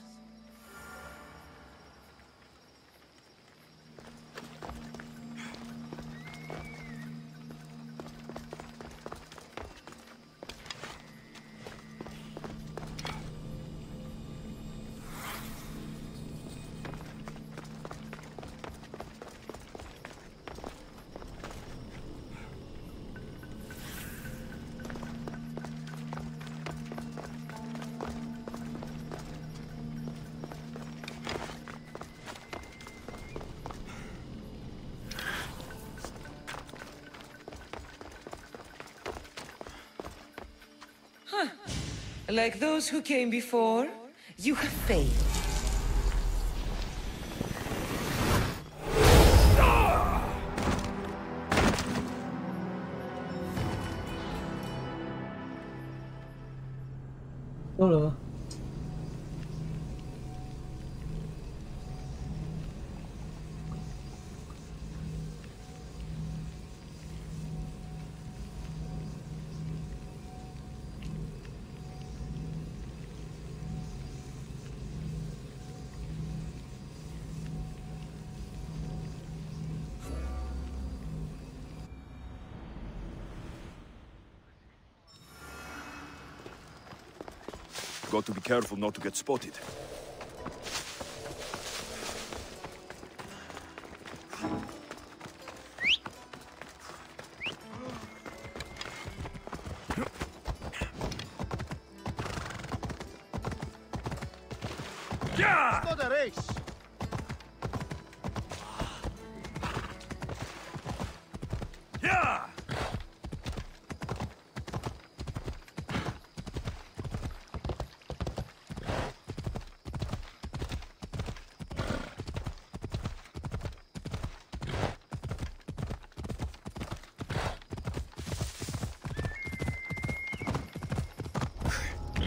[SPEAKER 14] Like those who came before, you have failed.
[SPEAKER 8] 够了吗？Got
[SPEAKER 3] to be careful not to get spotted.
[SPEAKER 4] Yeah! It's not a race.
[SPEAKER 3] Yeah!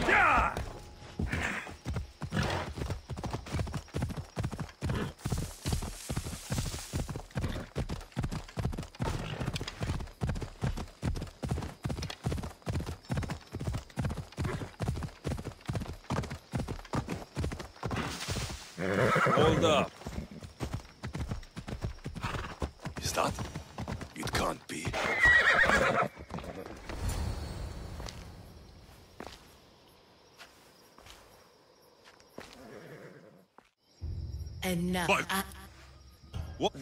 [SPEAKER 4] Yeah!
[SPEAKER 3] Hold up. Is that? It can't be.
[SPEAKER 14] And now,
[SPEAKER 3] But- What?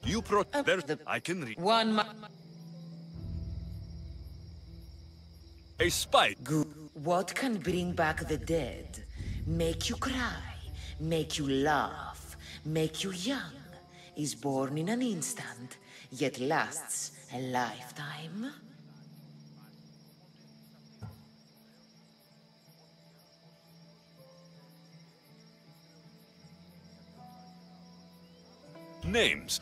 [SPEAKER 3] You I can read. A spy.
[SPEAKER 14] What can bring back the dead? Make you cry, make you laugh, make you young, is born in an instant, yet lasts a lifetime?
[SPEAKER 3] Names.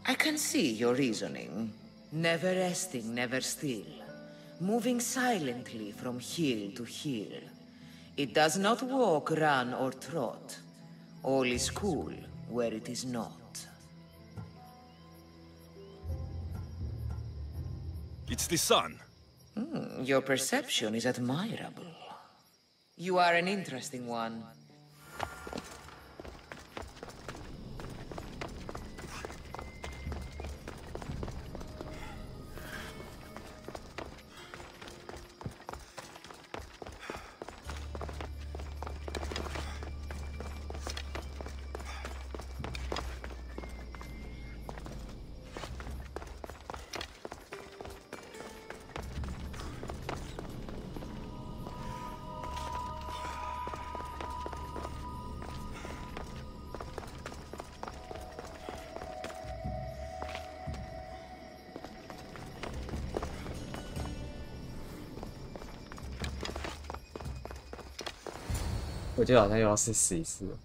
[SPEAKER 14] I can see your reasoning. Never resting, never still. Moving silently from hill to hill. It does not walk, run, or trot. All is cool where it is not.
[SPEAKER 3] It's the sun.
[SPEAKER 14] Your perception is admirable. You are an interesting one.
[SPEAKER 8] 我觉得好像又要试一次了。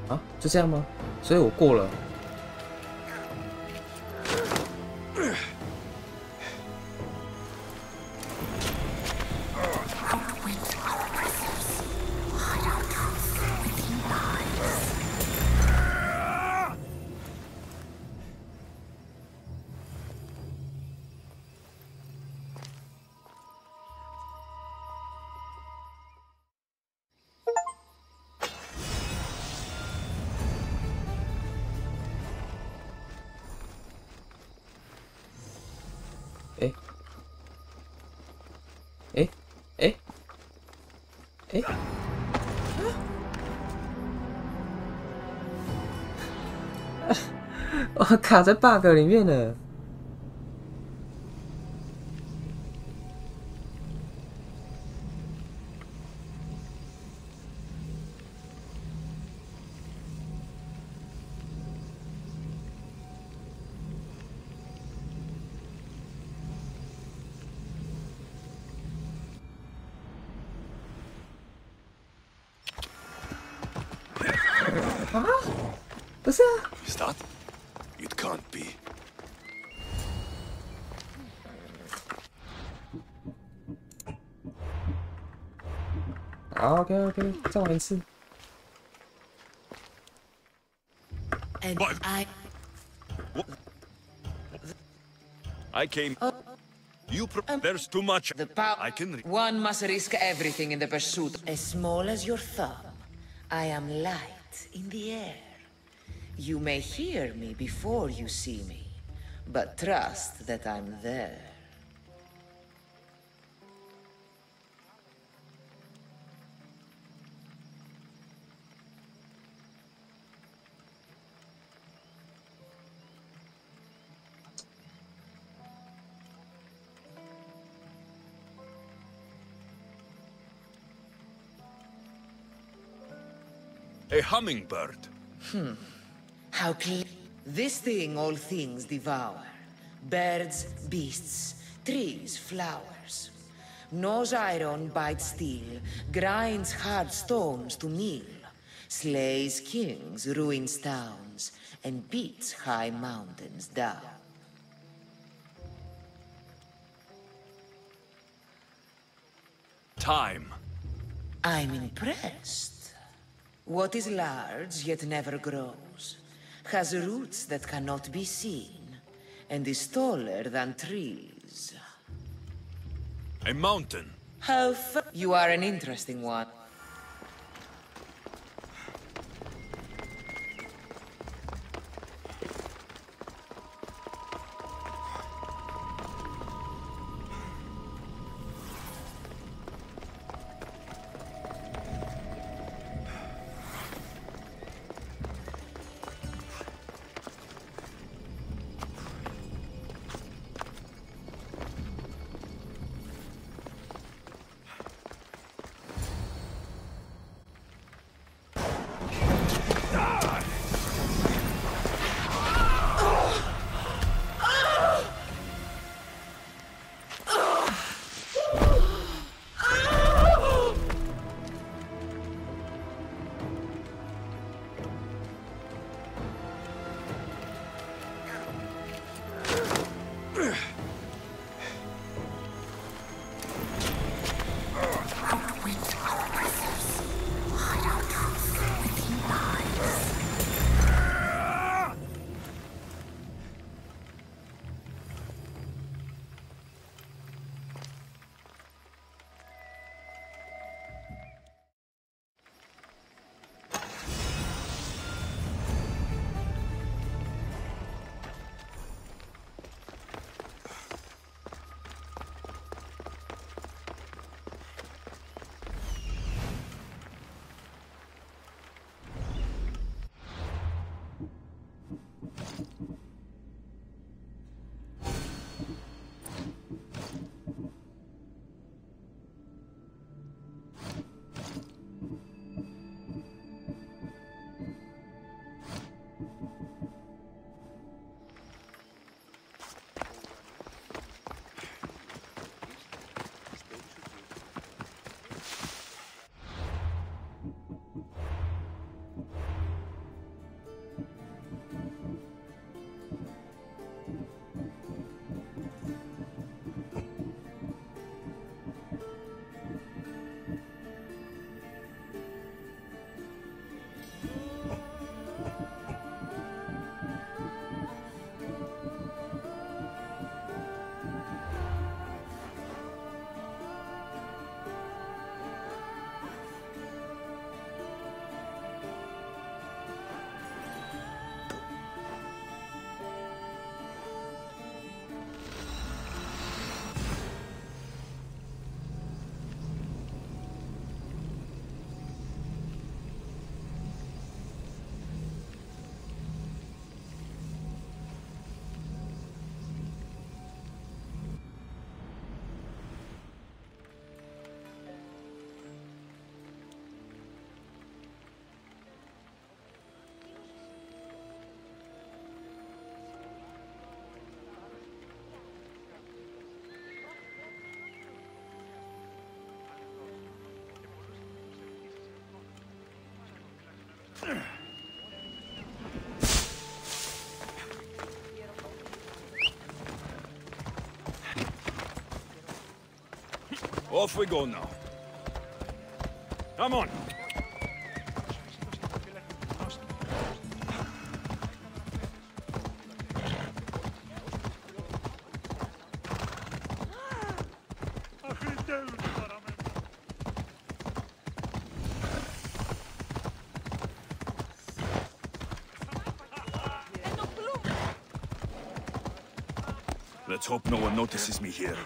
[SPEAKER 8] 啊，就这样吗？所以我过了。我卡在 bug 里面了。哈？不是啊。
[SPEAKER 3] Is that? It can't be.
[SPEAKER 8] OK， 再玩一次。
[SPEAKER 14] And
[SPEAKER 3] I came. You there's too much. I can.
[SPEAKER 14] One must risk everything in the pursuit. As small as your thumb, I am light in the air. You may hear me before you see me, but trust that I'm there.
[SPEAKER 3] A hummingbird.
[SPEAKER 14] How clean. This thing all things devour. Birds, beasts, trees, flowers. Gnaws iron, bites steel, grinds hard stones to meal, slays kings, ruins towns, and beats high mountains down.
[SPEAKER 3] Time.
[SPEAKER 14] I'm impressed. What is large yet never grows, has roots that cannot be seen, and is taller than trees.
[SPEAKER 3] A mountain.
[SPEAKER 14] You are an interesting one.
[SPEAKER 5] Off we go now. Come on. Let's hope no one notices me here.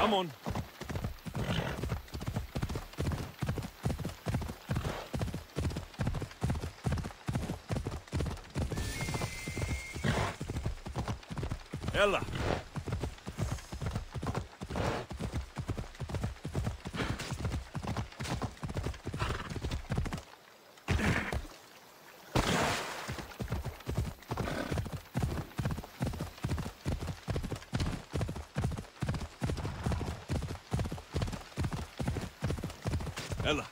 [SPEAKER 5] Come on. Ella. Ella.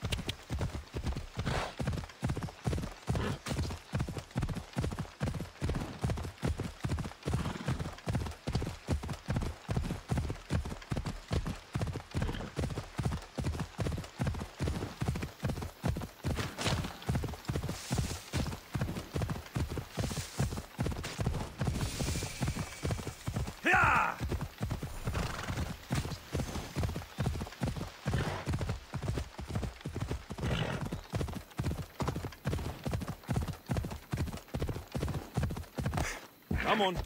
[SPEAKER 5] Come on.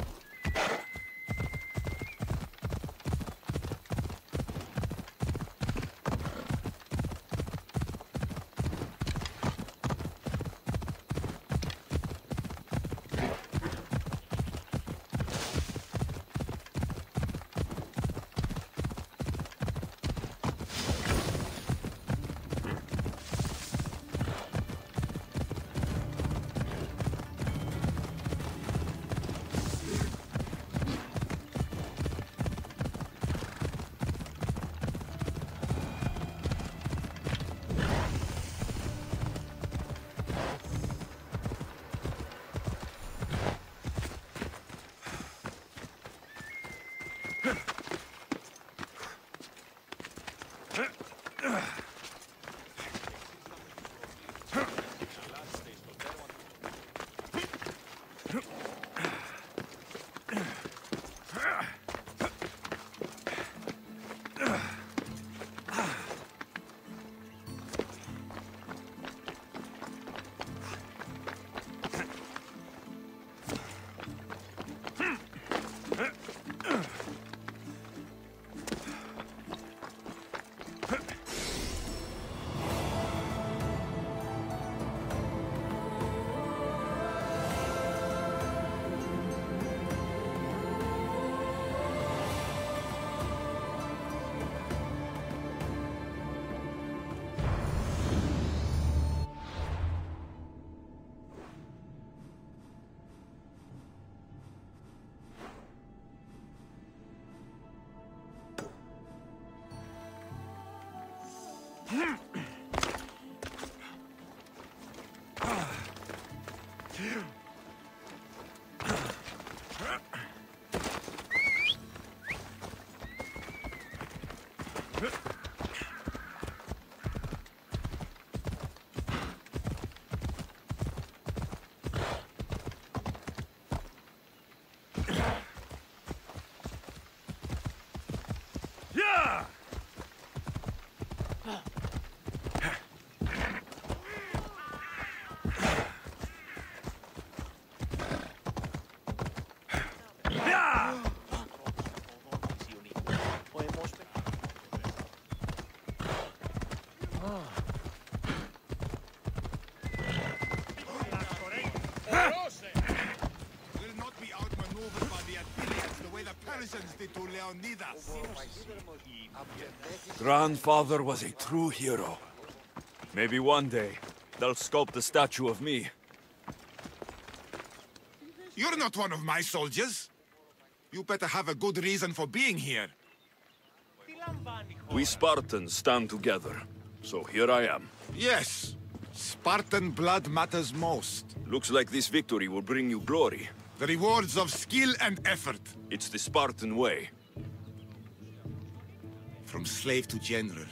[SPEAKER 9] versions to Leonidas.
[SPEAKER 5] Grandfather was a true hero. Maybe one day, they'll sculpt a statue of me.
[SPEAKER 9] You're not one of my soldiers. You better have a good reason for being here.
[SPEAKER 5] We Spartans stand together, so here I am.
[SPEAKER 9] Yes, Spartan blood matters most.
[SPEAKER 5] Looks like this victory will bring you glory.
[SPEAKER 9] The rewards of skill and effort.
[SPEAKER 5] It's the Spartan way.
[SPEAKER 9] From slave to general,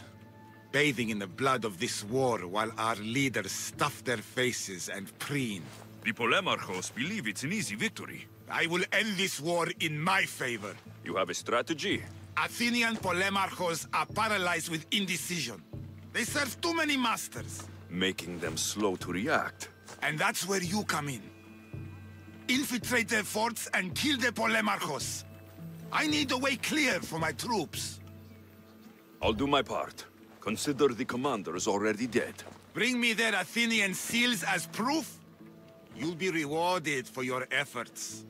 [SPEAKER 9] bathing in the blood of this war while our leaders stuff their faces and preen.
[SPEAKER 5] The Polemarchos believe it's an easy victory.
[SPEAKER 9] I will end this war in my favor.
[SPEAKER 5] You have a strategy?
[SPEAKER 9] Athenian Polemarchos are paralyzed with indecision. They serve too many masters.
[SPEAKER 5] Making them slow to react.
[SPEAKER 9] And that's where you come in. Infiltrate their forts and kill the Polemarchos. I need a way clear for my troops.
[SPEAKER 5] I'll do my part. Consider the commander is already dead.
[SPEAKER 9] Bring me their Athenian seals as proof. You'll be rewarded for your efforts.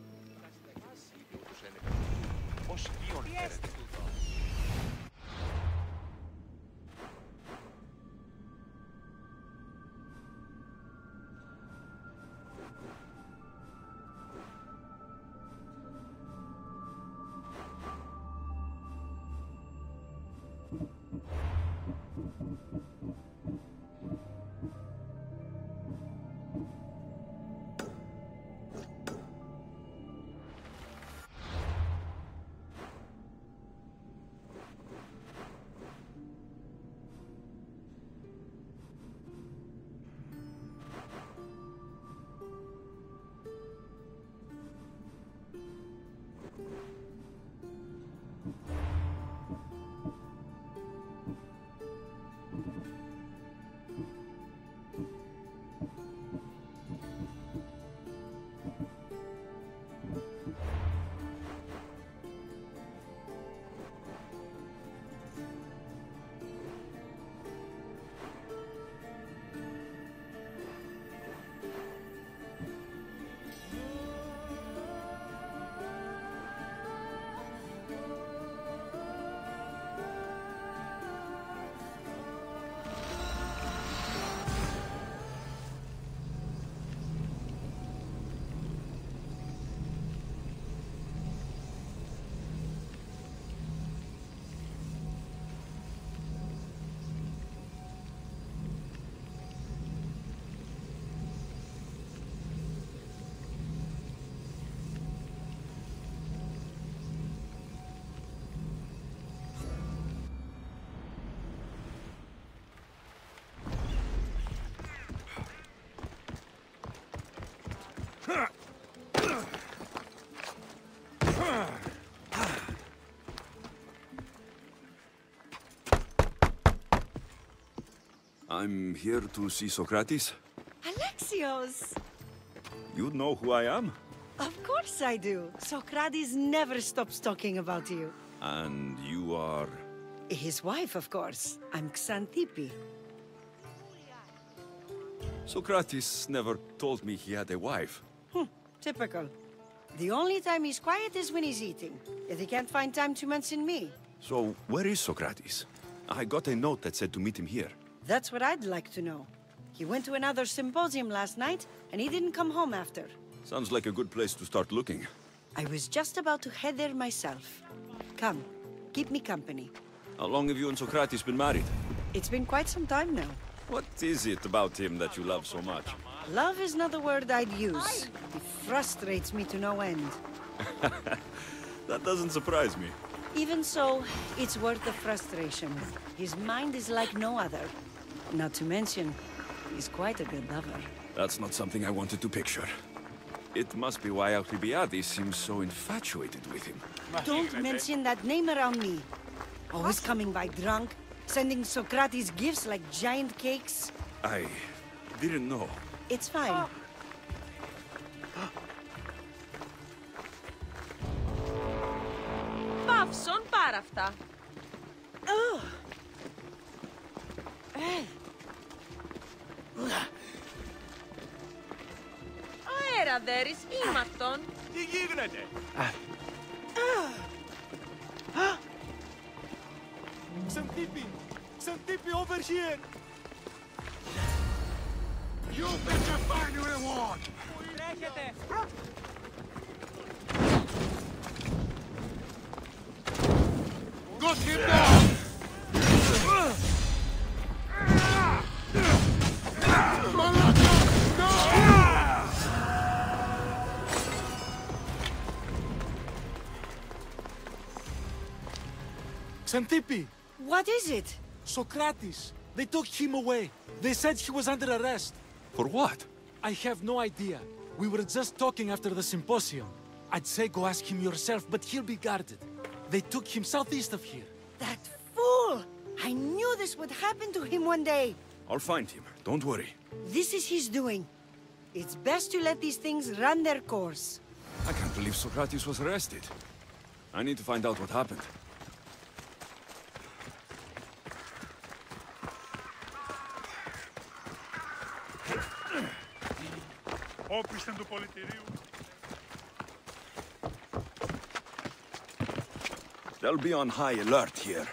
[SPEAKER 5] I'm here to see Socrates.
[SPEAKER 15] Alexios!
[SPEAKER 5] You know who I am?
[SPEAKER 15] Of course I do. Socrates never stops talking about you.
[SPEAKER 5] And you are...
[SPEAKER 15] His wife, of course. I'm Xantippe.
[SPEAKER 5] Socrates never told me he had a wife.
[SPEAKER 15] Typical. The only time he's quiet is when he's eating. Yet he can't find time to mention me.
[SPEAKER 5] So, where is Socrates? I got a note that said to meet him here.
[SPEAKER 15] That's what I'd like to know. He went to another symposium last night, and he didn't come home after.
[SPEAKER 5] Sounds like a good place to start looking.
[SPEAKER 15] I was just about to head there myself. Come, keep me company.
[SPEAKER 5] How long have you and Socrates been married?
[SPEAKER 15] It's been quite some time now.
[SPEAKER 5] What is it about him that you love so much?
[SPEAKER 15] Love is not the word I'd use. He frustrates me to no end.
[SPEAKER 5] That doesn't surprise me.
[SPEAKER 15] Even so, it's worth the frustration. His mind is like no other. Not to mention, he's quite a good lover.
[SPEAKER 5] That's not something I wanted to picture. It must be why Alcibiades seems so infatuated with him.
[SPEAKER 15] Don't mention that name around me. Always coming by drunk, sending Socrates gifts like giant cakes.
[SPEAKER 5] I didn't know.
[SPEAKER 15] It's fine.
[SPEAKER 16] Παύσον πάρα αυτά. Αέρα δέρεις ήμαρτον.
[SPEAKER 6] Τι γίνεται?
[SPEAKER 1] Xantippe over here!
[SPEAKER 16] You bet your fine reward! Got him down!
[SPEAKER 1] Xantippe!
[SPEAKER 15] What is it?
[SPEAKER 1] Socrates! They took him away. They said he was under arrest.
[SPEAKER 3] For what?
[SPEAKER 1] I have no idea. We were just talking after the symposium. I'd say go ask him yourself, but he'll be guarded. They took him southeast of here.
[SPEAKER 15] That fool! I knew this would happen to him one day.
[SPEAKER 3] I'll find him. Don't worry.
[SPEAKER 15] This is his doing. It's best to let these things run their course.
[SPEAKER 3] I can't believe Socrates was arrested. I need to find out what happened.
[SPEAKER 1] Όπισθεν του πολιτηρίου.
[SPEAKER 3] They'll be on high alert here.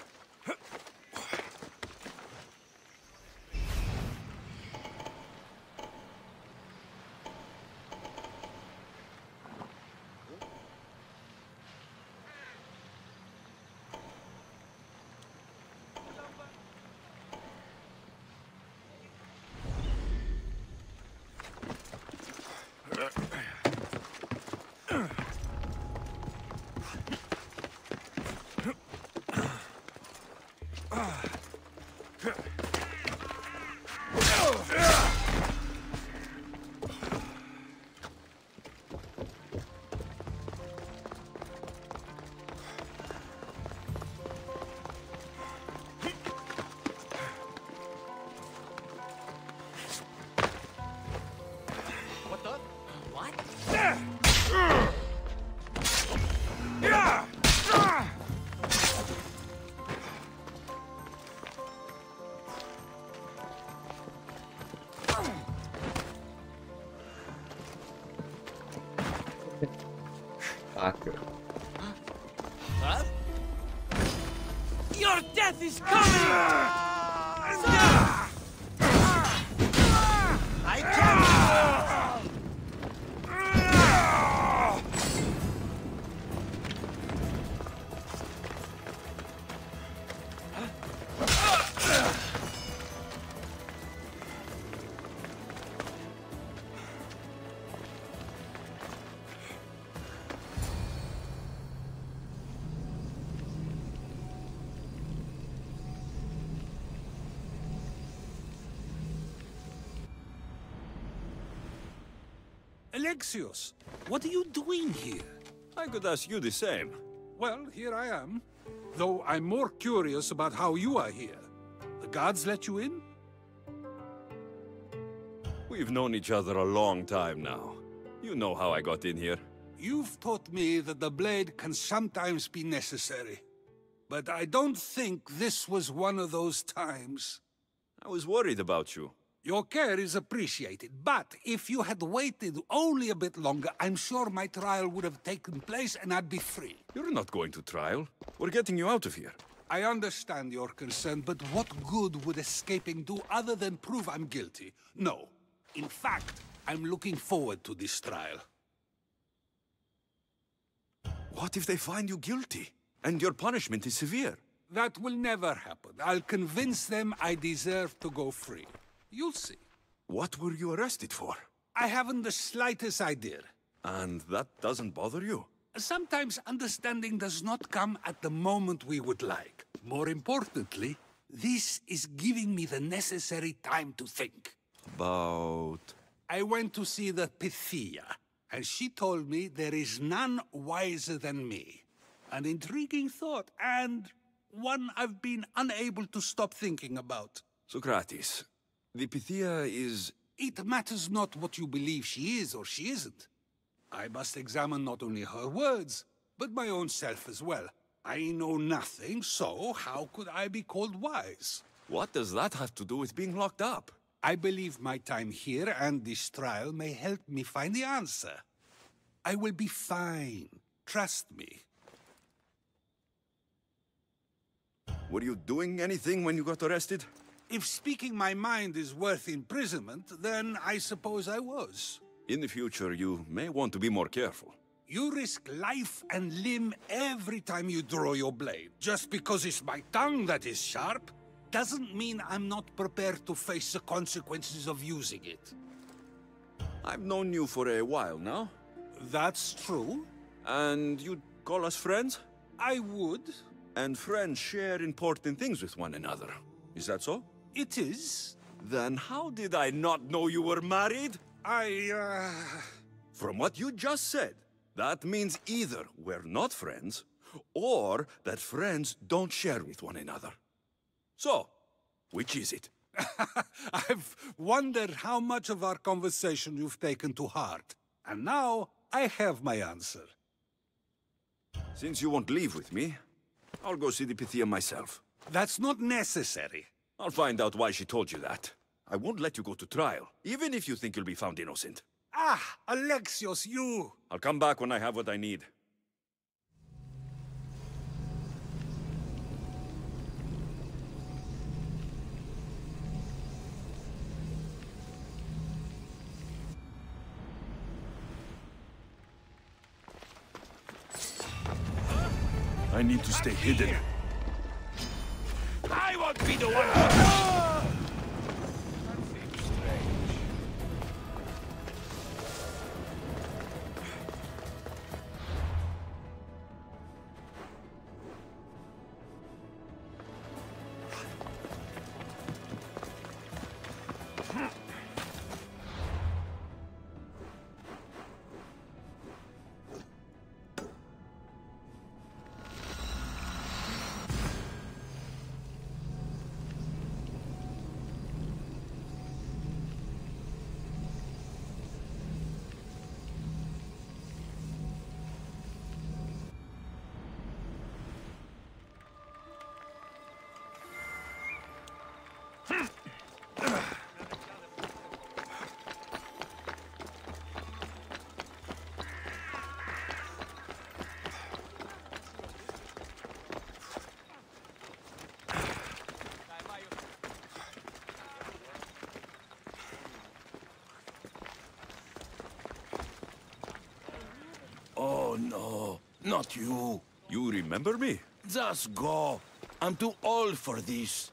[SPEAKER 7] Huh? Your death is coming! I can't!
[SPEAKER 17] Alexios, what are you doing here?
[SPEAKER 3] I could ask you the same.
[SPEAKER 17] Well, here I am. Though I'm more curious about how you are here. The guards let you in?
[SPEAKER 3] We've known each other a long time now. You know how I got in here.
[SPEAKER 17] You've taught me that the blade can sometimes be necessary. But I don't think this was one of those times.
[SPEAKER 3] I was worried about you.
[SPEAKER 17] Your care is appreciated, but if you had waited only a bit longer, I'm sure my trial would have taken place and I'd be free.
[SPEAKER 3] You're not going to trial. We're getting you out of here.
[SPEAKER 17] I understand your concern, but what good would escaping do other than prove I'm guilty? No. In fact, I'm looking forward to this trial.
[SPEAKER 3] What if they find you guilty? And your punishment is severe?
[SPEAKER 17] That will never happen. I'll convince them I deserve to go free. You'll see.
[SPEAKER 3] What were you arrested for?
[SPEAKER 17] I haven't the slightest idea.
[SPEAKER 3] And that doesn't bother you?
[SPEAKER 17] Sometimes understanding does not come at the moment we would like. More importantly, this is giving me the necessary time to think.
[SPEAKER 3] About...
[SPEAKER 17] I went to see the Pythia, and she told me there is none wiser than me. An intriguing thought, and one I've been unable to stop thinking about.
[SPEAKER 3] Socrates, the Pythia is...
[SPEAKER 17] It matters not what you believe she is or she isn't. I must examine not only her words, but my own self as well. I know nothing, so how could I be called wise?
[SPEAKER 3] What does that have to do with being locked up?
[SPEAKER 17] I believe my time here and this trial may help me find the answer. I will be fine. Trust me.
[SPEAKER 5] Were you doing anything when you got arrested?
[SPEAKER 17] If speaking my mind is worth imprisonment, then I suppose I was.
[SPEAKER 5] In the future, you may want to be more careful.
[SPEAKER 17] You risk life and limb every time you draw your blade. Just because it's my tongue that is sharp, doesn't mean I'm not prepared to face the consequences of using it.
[SPEAKER 5] I've known you for a while now.
[SPEAKER 17] That's true.
[SPEAKER 5] And you'd call us friends?
[SPEAKER 17] I would.
[SPEAKER 5] And friends share important things with one another. Is that so?
[SPEAKER 17] It is.
[SPEAKER 5] Then how did I not know you were married? From what you just said, that means either we're not friends, or that friends don't share with one another. So, which is it?
[SPEAKER 17] I've wondered how much of our conversation you've taken to heart. And now, I have my answer.
[SPEAKER 5] Since you won't leave with me, I'll go see the Pythia myself.
[SPEAKER 17] That's not necessary.
[SPEAKER 5] I'll find out why she told you that. I won't let you go to trial, even if you think you'll be found innocent.
[SPEAKER 17] Ah, Alexios, you!
[SPEAKER 5] I'll come back when I have what I need. I need to stay hidden.
[SPEAKER 7] I won't be the one.
[SPEAKER 5] Oh no, not you. You remember me?
[SPEAKER 18] Just go. I'm too old for this.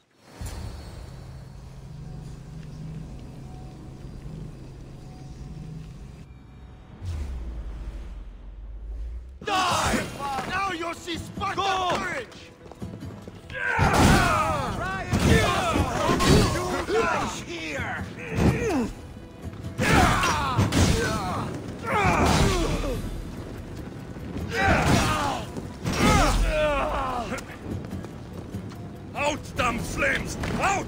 [SPEAKER 16] Die! Now you'll see Spartan courage!
[SPEAKER 18] Try it! You guys here!
[SPEAKER 5] Out, damn flames! Out!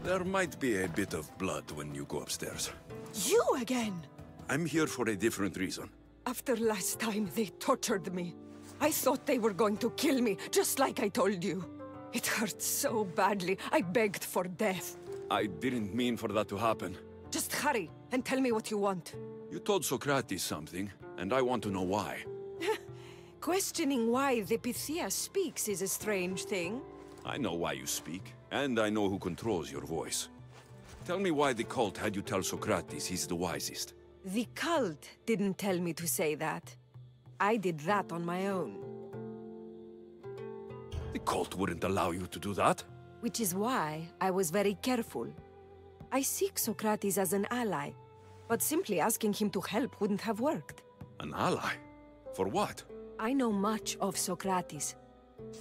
[SPEAKER 5] There might be a bit of blood when you go upstairs.
[SPEAKER 19] You again?
[SPEAKER 5] I'm here for a different reason.
[SPEAKER 19] After last time, they tortured me. I thought they were going to kill me, just like I told you. It hurt so badly, I begged for death.
[SPEAKER 5] I didn't mean for that to happen.
[SPEAKER 19] Just hurry, and tell me what you want.
[SPEAKER 5] You told Socrates something, and I want to know why.
[SPEAKER 19] Questioning why the Pythia speaks is a strange thing.
[SPEAKER 5] I know why you speak, and I know who controls your voice. Tell me why the cult had you tell Socrates he's the wisest.
[SPEAKER 19] The cult didn't tell me to say that. I did that on my own.
[SPEAKER 5] The cult wouldn't allow you to do that.
[SPEAKER 19] Which is why I was very careful. I seek Socrates as an ally, but simply asking him to help wouldn't have worked.
[SPEAKER 5] An ally? For what?
[SPEAKER 19] I know much of Socrates.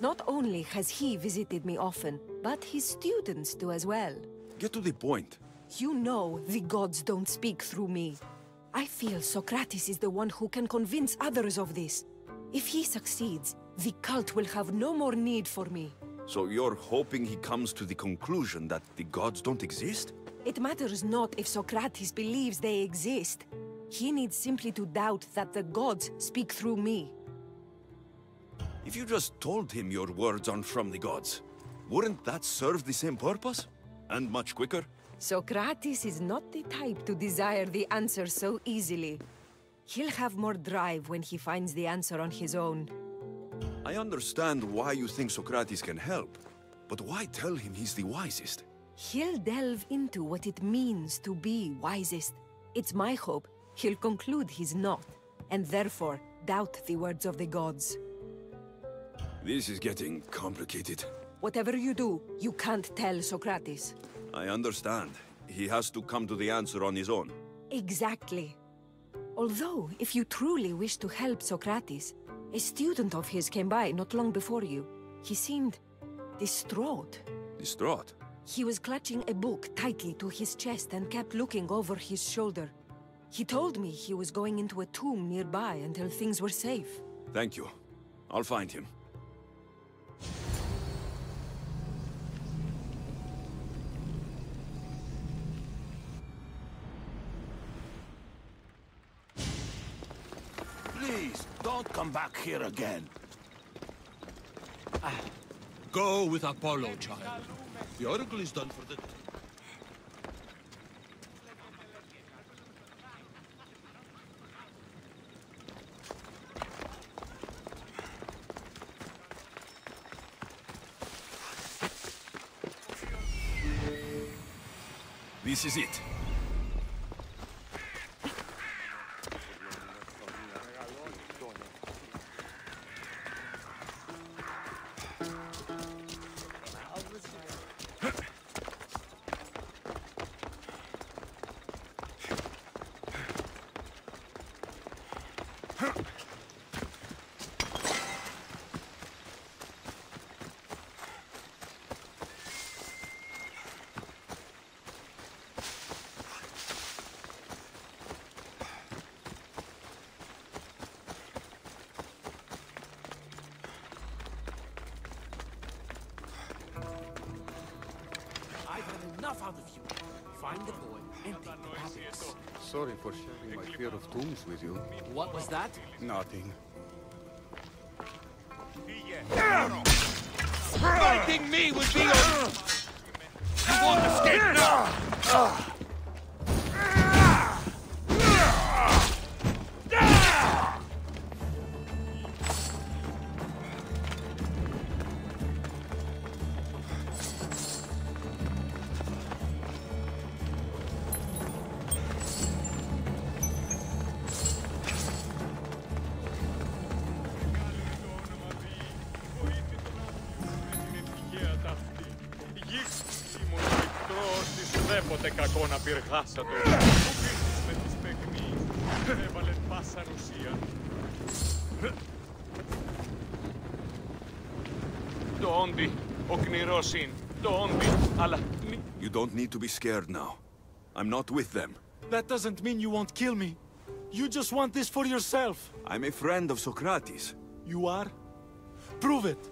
[SPEAKER 19] Not only has he visited me often, but his students do as well.
[SPEAKER 5] Get to the point.
[SPEAKER 19] You know the gods don't speak through me. I feel Socrates is the one who can convince others of this. If he succeeds, the cult will have no more need for me.
[SPEAKER 5] So you're hoping he comes to the conclusion that the gods don't exist?
[SPEAKER 19] It matters not if Socrates believes they exist. He needs simply to doubt that the gods speak through me.
[SPEAKER 5] If you just told him your words aren't from the gods, wouldn't that serve the same purpose? And much quicker?
[SPEAKER 19] Socrates is not the type to desire the answer so easily. He'll have more drive when he finds the answer on his own.
[SPEAKER 5] I understand why you think Socrates can help, but why tell him he's the wisest?
[SPEAKER 19] He'll delve into what it means to be wisest. It's my hope he'll conclude he's not, and therefore doubt the words of the gods.
[SPEAKER 5] This is getting complicated.
[SPEAKER 19] Whatever you do, you can't tell Socrates.
[SPEAKER 5] I understand. He has to come to the answer on his own.
[SPEAKER 19] Exactly. Although, if you truly wish to help Socrates, a student of his came by not long before you. He seemed distraught.
[SPEAKER 5] Distraught?
[SPEAKER 19] He was clutching a book tightly to his chest and kept looking over his shoulder. He told me he was going into a tomb nearby until things were safe.
[SPEAKER 5] Thank you. I'll find him.
[SPEAKER 18] Please, don't come back here again.
[SPEAKER 17] Go with Apollo, child. The oracle is done for the day.
[SPEAKER 5] This is it.
[SPEAKER 2] Enough out of you. Find the boy and take the topics.
[SPEAKER 17] Sorry for sharing my fear of tombs with you.
[SPEAKER 2] What was that?
[SPEAKER 17] Nothing.
[SPEAKER 4] Fighting me would be your... You won't escape now! Ποτέ κακό να πυργάσατε. Μου πήρθες με τις παιγμείς. Έβαλε πάσα ρουσία. Το όντι. Ο κνηρός είναι. Το όντι. Αλλά...
[SPEAKER 5] You don't need to be scared now. I'm not with them.
[SPEAKER 20] That doesn't mean you won't kill me. You just want this for yourself.
[SPEAKER 5] I'm a friend of Socrates.
[SPEAKER 20] You are? Prove it.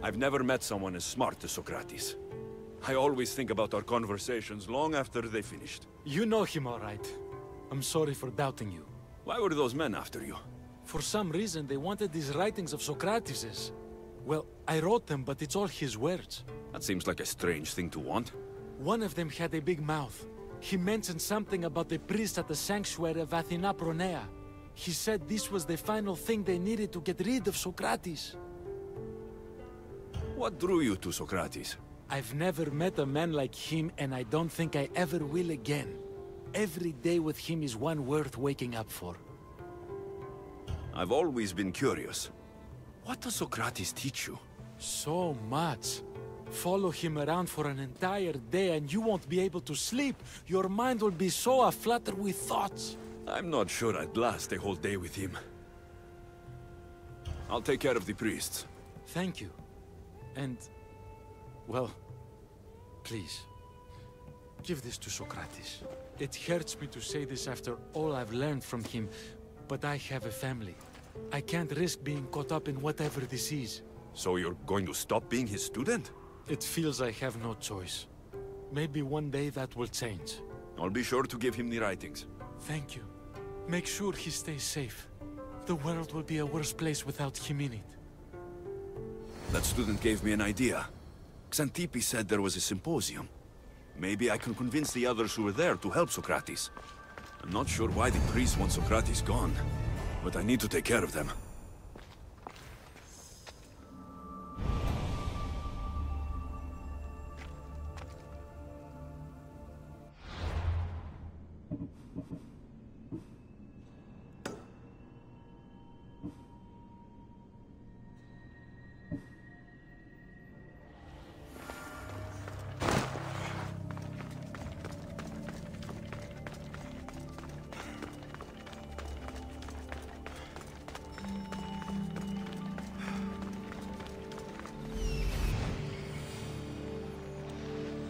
[SPEAKER 5] I've never met someone as smart as Socrates. I always think about our conversations long after they finished.
[SPEAKER 20] You know him all right. I'm sorry for doubting you.
[SPEAKER 5] Why were those men after you?
[SPEAKER 20] For some reason, they wanted these writings of Socrates's. Well, I wrote them, but it's all his words.
[SPEAKER 5] That seems like a strange thing to want.
[SPEAKER 20] One of them had a big mouth. He mentioned something about the priest at the sanctuary of Athena Pronea. He said this was the final thing they needed to get rid of Socrates.
[SPEAKER 5] What drew you to Socrates?
[SPEAKER 20] I've never met a man like him, and I don't think I ever will again. Every day with him is one worth waking up for.
[SPEAKER 5] I've always been curious. What does Socrates teach you?
[SPEAKER 20] So much. Follow him around for an entire day and you won't be able to sleep. Your mind will be so aflutter with thoughts.
[SPEAKER 5] I'm not sure I'd last a whole day with him. I'll take care of the priests.
[SPEAKER 20] Thank you. And, well, please, give this to Socrates. It hurts me to say this after all I've learned from him, but I have a family. I can't risk being caught up in whatever this is.
[SPEAKER 5] So you're going to stop being his student?
[SPEAKER 20] It feels I have no choice. Maybe one day that will change.
[SPEAKER 3] I'll be sure to give him the writings.
[SPEAKER 20] Thank you. Make sure he stays safe. The world will be a worse place without him in it.
[SPEAKER 3] That student gave me an idea. Xantippe said there was a symposium. Maybe I can convince the others who were there to help Socrates. I'm not sure why the priests want Socrates gone, but I need to take care of them.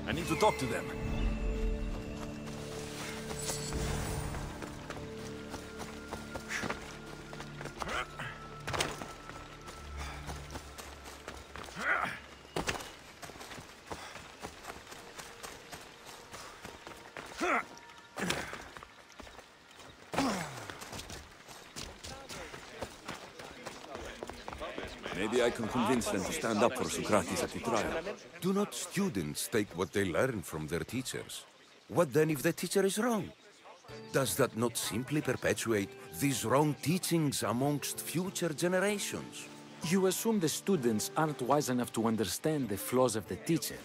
[SPEAKER 3] I need to talk to them. Maybe I can convince them to stand up for Socrates at the trial.
[SPEAKER 18] Do not students take what they learn from their teachers? What then if the teacher is wrong? Does that not simply perpetuate these wrong teachings amongst future generations?
[SPEAKER 20] You assume the students aren't wise enough to understand the flaws of the teacher.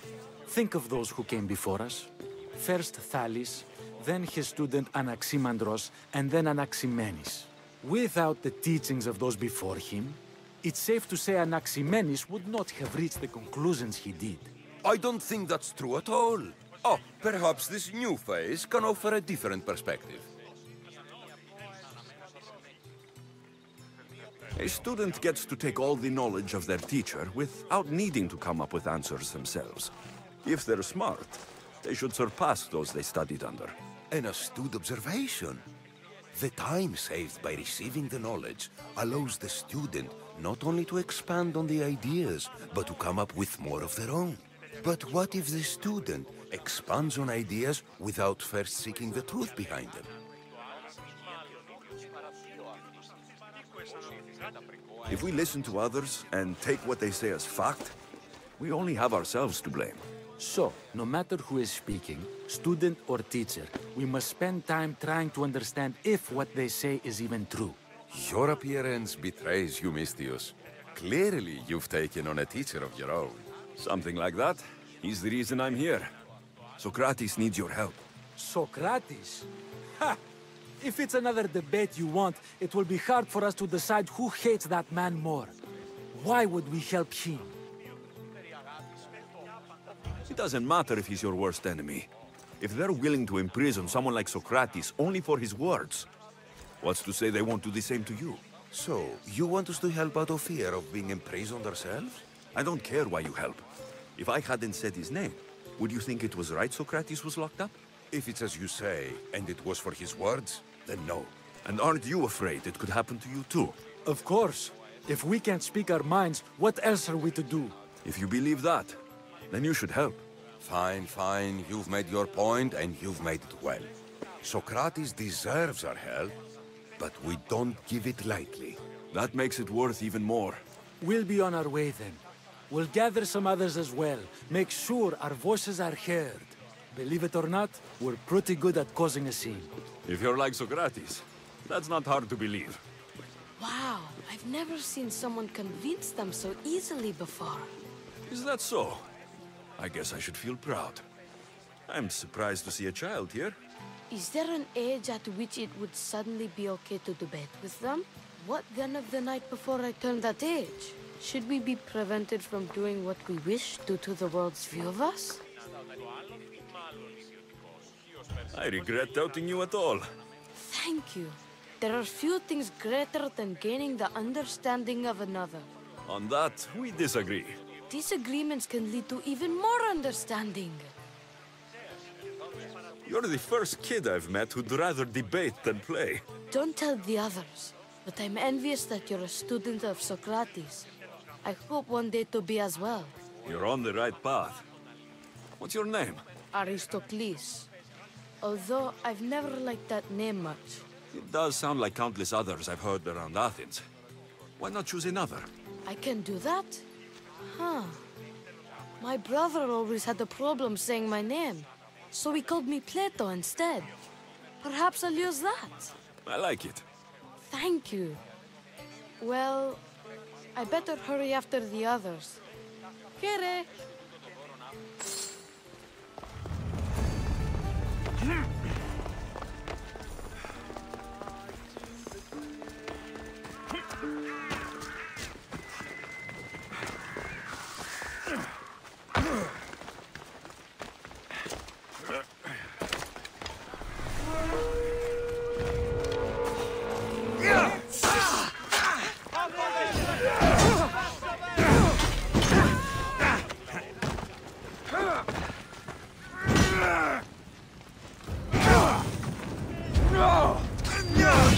[SPEAKER 20] Think of those who came before us. First Thales, then his student Anaximandros, and then Anaximenes. Without the teachings of those before him, it's safe to say Anaximenes would not have reached the conclusions he did.
[SPEAKER 18] I don't think that's true at all. Oh, perhaps this new phase can offer a different perspective.
[SPEAKER 3] A student gets to take all the knowledge of their teacher without needing to come up with answers themselves. If they're smart, they should surpass those they studied under.
[SPEAKER 18] An astute observation. The time saved by receiving the knowledge allows the student not only to expand on the ideas, but to come up with more of their own. But what if the student expands on ideas without first seeking the truth behind them?
[SPEAKER 3] If we listen to others and take what they say as fact, we only have ourselves to blame.
[SPEAKER 20] So, no matter who is speaking, student or teacher, we must spend time trying to understand if what they say is even true.
[SPEAKER 18] Your appearance betrays you, Mystius. Clearly, you've taken on a teacher of your own.
[SPEAKER 3] Something like that. He's the reason I'm here. Socrates needs your help.
[SPEAKER 20] Socrates? Ha! If it's another debate you want, it will be hard for us to decide who hates that man more. Why would we help him?
[SPEAKER 3] It doesn't matter if he's your worst enemy. If they're willing to imprison someone like Socrates only for his words, what's to say they won't do the same to you?
[SPEAKER 18] So, you want us to help out of fear of being imprisoned ourselves?
[SPEAKER 3] I don't care why you help. If I hadn't said his name, would you think it was right Socrates was locked up?
[SPEAKER 18] If it's as you say, and it was for his words, then no.
[SPEAKER 3] And aren't you afraid it could happen to you too?
[SPEAKER 20] Of course. If we can't speak our minds, what else are we to do?
[SPEAKER 3] If you believe that, then you should help.
[SPEAKER 18] Fine, fine. You've made your point, and you've made it well. Socrates deserves our help, but we don't give it lightly.
[SPEAKER 3] That makes it worth even more.
[SPEAKER 20] We'll be on our way then. We'll gather some others as well. Make sure our voices are heard. Believe it or not, we're pretty good at causing a scene.
[SPEAKER 3] If you're like Socrates, that's not hard to believe.
[SPEAKER 21] Wow, I've never seen someone convince them so easily before.
[SPEAKER 3] Is that so? I guess I should feel proud. I'm surprised to see a child here.
[SPEAKER 21] Is there an age at which it would suddenly be okay to debate with them? What then of the night before I turned that age? Should we be prevented from doing what we wish due to the world's view of us?
[SPEAKER 3] I regret doubting you at all.
[SPEAKER 21] Thank you. There are few things greater than gaining the understanding of another.
[SPEAKER 3] On that, we disagree.
[SPEAKER 21] Disagreements can lead to even more understanding.
[SPEAKER 3] You're the first kid I've met who'd rather debate than play.
[SPEAKER 21] Don't tell the others, but I'm envious that you're a student of Socrates. I hope one day to be as well.
[SPEAKER 3] You're on the right path. What's your name?
[SPEAKER 21] Aristocles. Although I've never liked that name much.
[SPEAKER 5] It does sound like countless others I've heard around Athens. Why not choose another?
[SPEAKER 21] I can do that? Huh. My brother always had a problem saying my name, so he called me Plato instead. Perhaps I'll use that.
[SPEAKER 5] I like it.
[SPEAKER 21] Thank you. Well, I better hurry after the others. Here.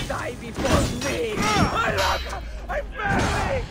[SPEAKER 2] Die before me! I love her! I'm married!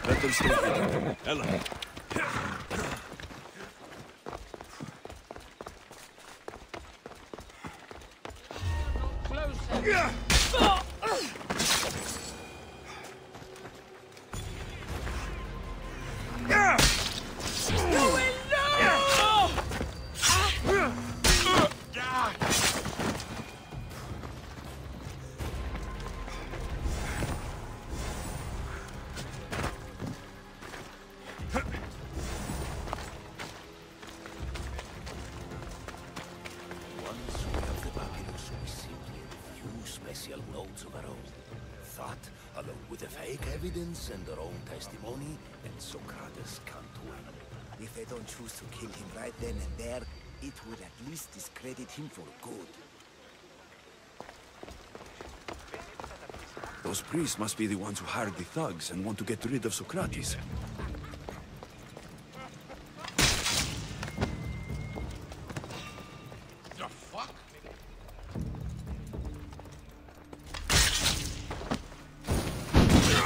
[SPEAKER 5] Let them stay hidden. Ella.
[SPEAKER 18] And their own testimony, and Socrates can't win.
[SPEAKER 2] If they don't choose to kill him right then and there, it would at least discredit him for good.
[SPEAKER 5] Those priests must be the ones who hired the thugs and want to get rid of Socrates.
[SPEAKER 16] The fuck?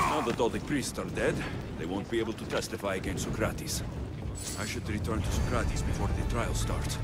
[SPEAKER 5] Now that all the priests are dead, they won't be able to testify against Socrates. I should return to Socrates before the trial starts.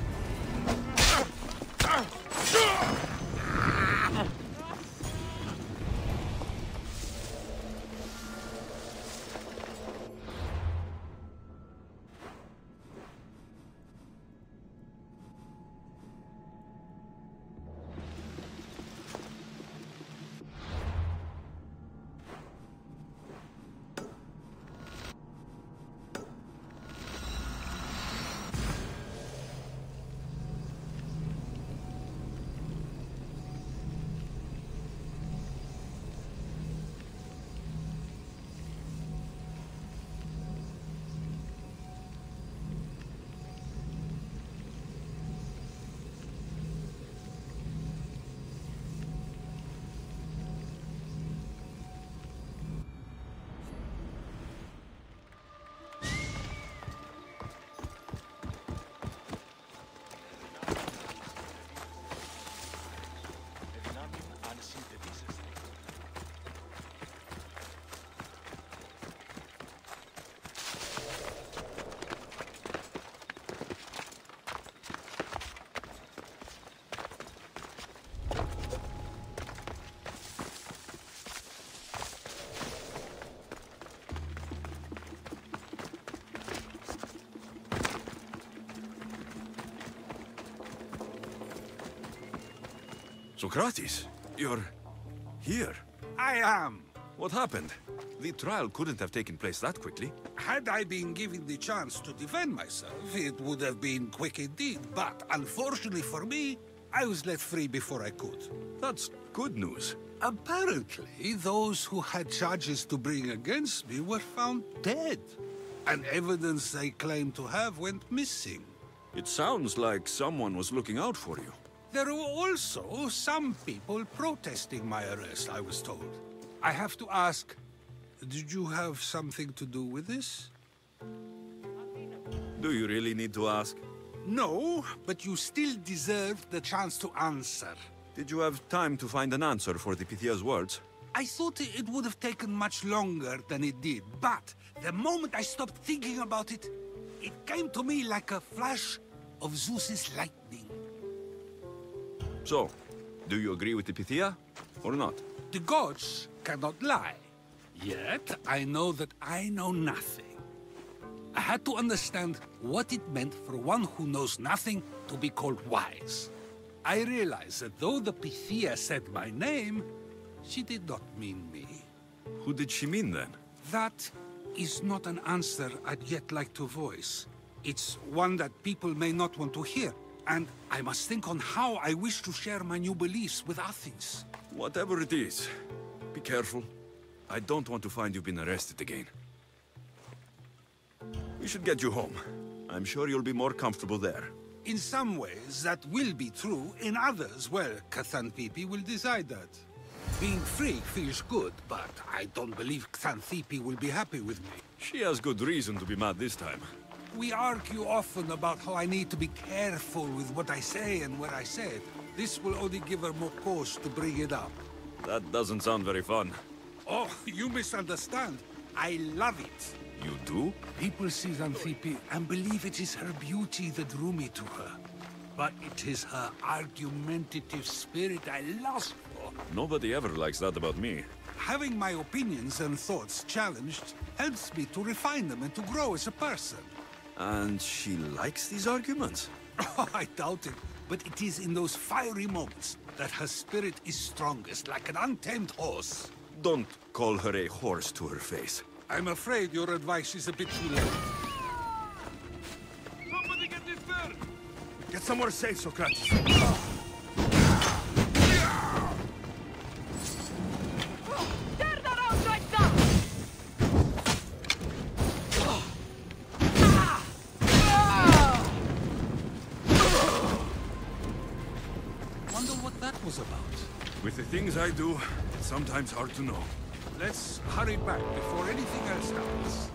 [SPEAKER 5] Socrates, you're here.
[SPEAKER 17] I am.
[SPEAKER 5] What happened? The trial couldn't have taken place that quickly.
[SPEAKER 17] Had I been given the chance to defend myself, it would have been quick indeed. But unfortunately for me, I was let free before I could.
[SPEAKER 5] That's good news.
[SPEAKER 17] Apparently, those who had charges to bring against me were found dead. And evidence they claimed to have went missing.
[SPEAKER 5] It sounds like someone was looking out for you.
[SPEAKER 17] There were also some people protesting my arrest, I was told. I have to ask, did you have something to do with this?
[SPEAKER 5] Do you really need to ask?
[SPEAKER 17] No, but you still deserve the chance to answer.
[SPEAKER 5] Did you have time to find an answer for the Pythia's words?
[SPEAKER 17] I thought it would have taken much longer than it did, but the moment I stopped thinking about it, it came to me like a flash of Zeus's lightning.
[SPEAKER 5] So, do you agree with the Pythia, or not?
[SPEAKER 17] The gods cannot lie. Yet, I know that I know nothing. I had to understand what it meant for one who knows nothing to be called wise. I realized that though the Pythia said my name, she did not mean me.
[SPEAKER 5] Who did she mean then?
[SPEAKER 17] That is not an answer I'd yet like to voice. It's one that people may not want to hear, and I must think on how I wish to share my new beliefs with Athens.
[SPEAKER 5] Whatever it is, be careful. I don't want to find you've been arrested again. We should get you home. I'm sure you'll be more comfortable there.
[SPEAKER 17] In some ways, that will be true. In others, well, Xanthippe will decide that. Being free feels good, but I don't believe Xanthippe will be happy with me.
[SPEAKER 5] She has good reason to be mad this time.
[SPEAKER 17] We argue often about how I need to be careful with what I say and where I say it. This will only give her more cause to bring it up.
[SPEAKER 5] That doesn't sound very fun.
[SPEAKER 17] Oh, you misunderstand. I love it.
[SPEAKER 5] You do?
[SPEAKER 17] People see Xanthippe and believe it is her beauty that drew me to her. But it is her argumentative spirit I lust for.
[SPEAKER 5] Nobody ever likes that about me.
[SPEAKER 17] Having my opinions and thoughts challenged helps me to refine them and to grow as a person.
[SPEAKER 5] And she likes these arguments?
[SPEAKER 17] Oh, I doubt it. But it is in those fiery moments that her spirit is strongest, like an untamed horse.
[SPEAKER 5] Don't call her a horse to her face.
[SPEAKER 17] I'm afraid your advice is a bit too late.
[SPEAKER 5] Somebody get this bird! Get somewhere safe, Socrates.
[SPEAKER 17] Wonder what that was about.
[SPEAKER 5] With the things I do, it's sometimes hard to know.
[SPEAKER 17] Let's hurry back before anything else happens.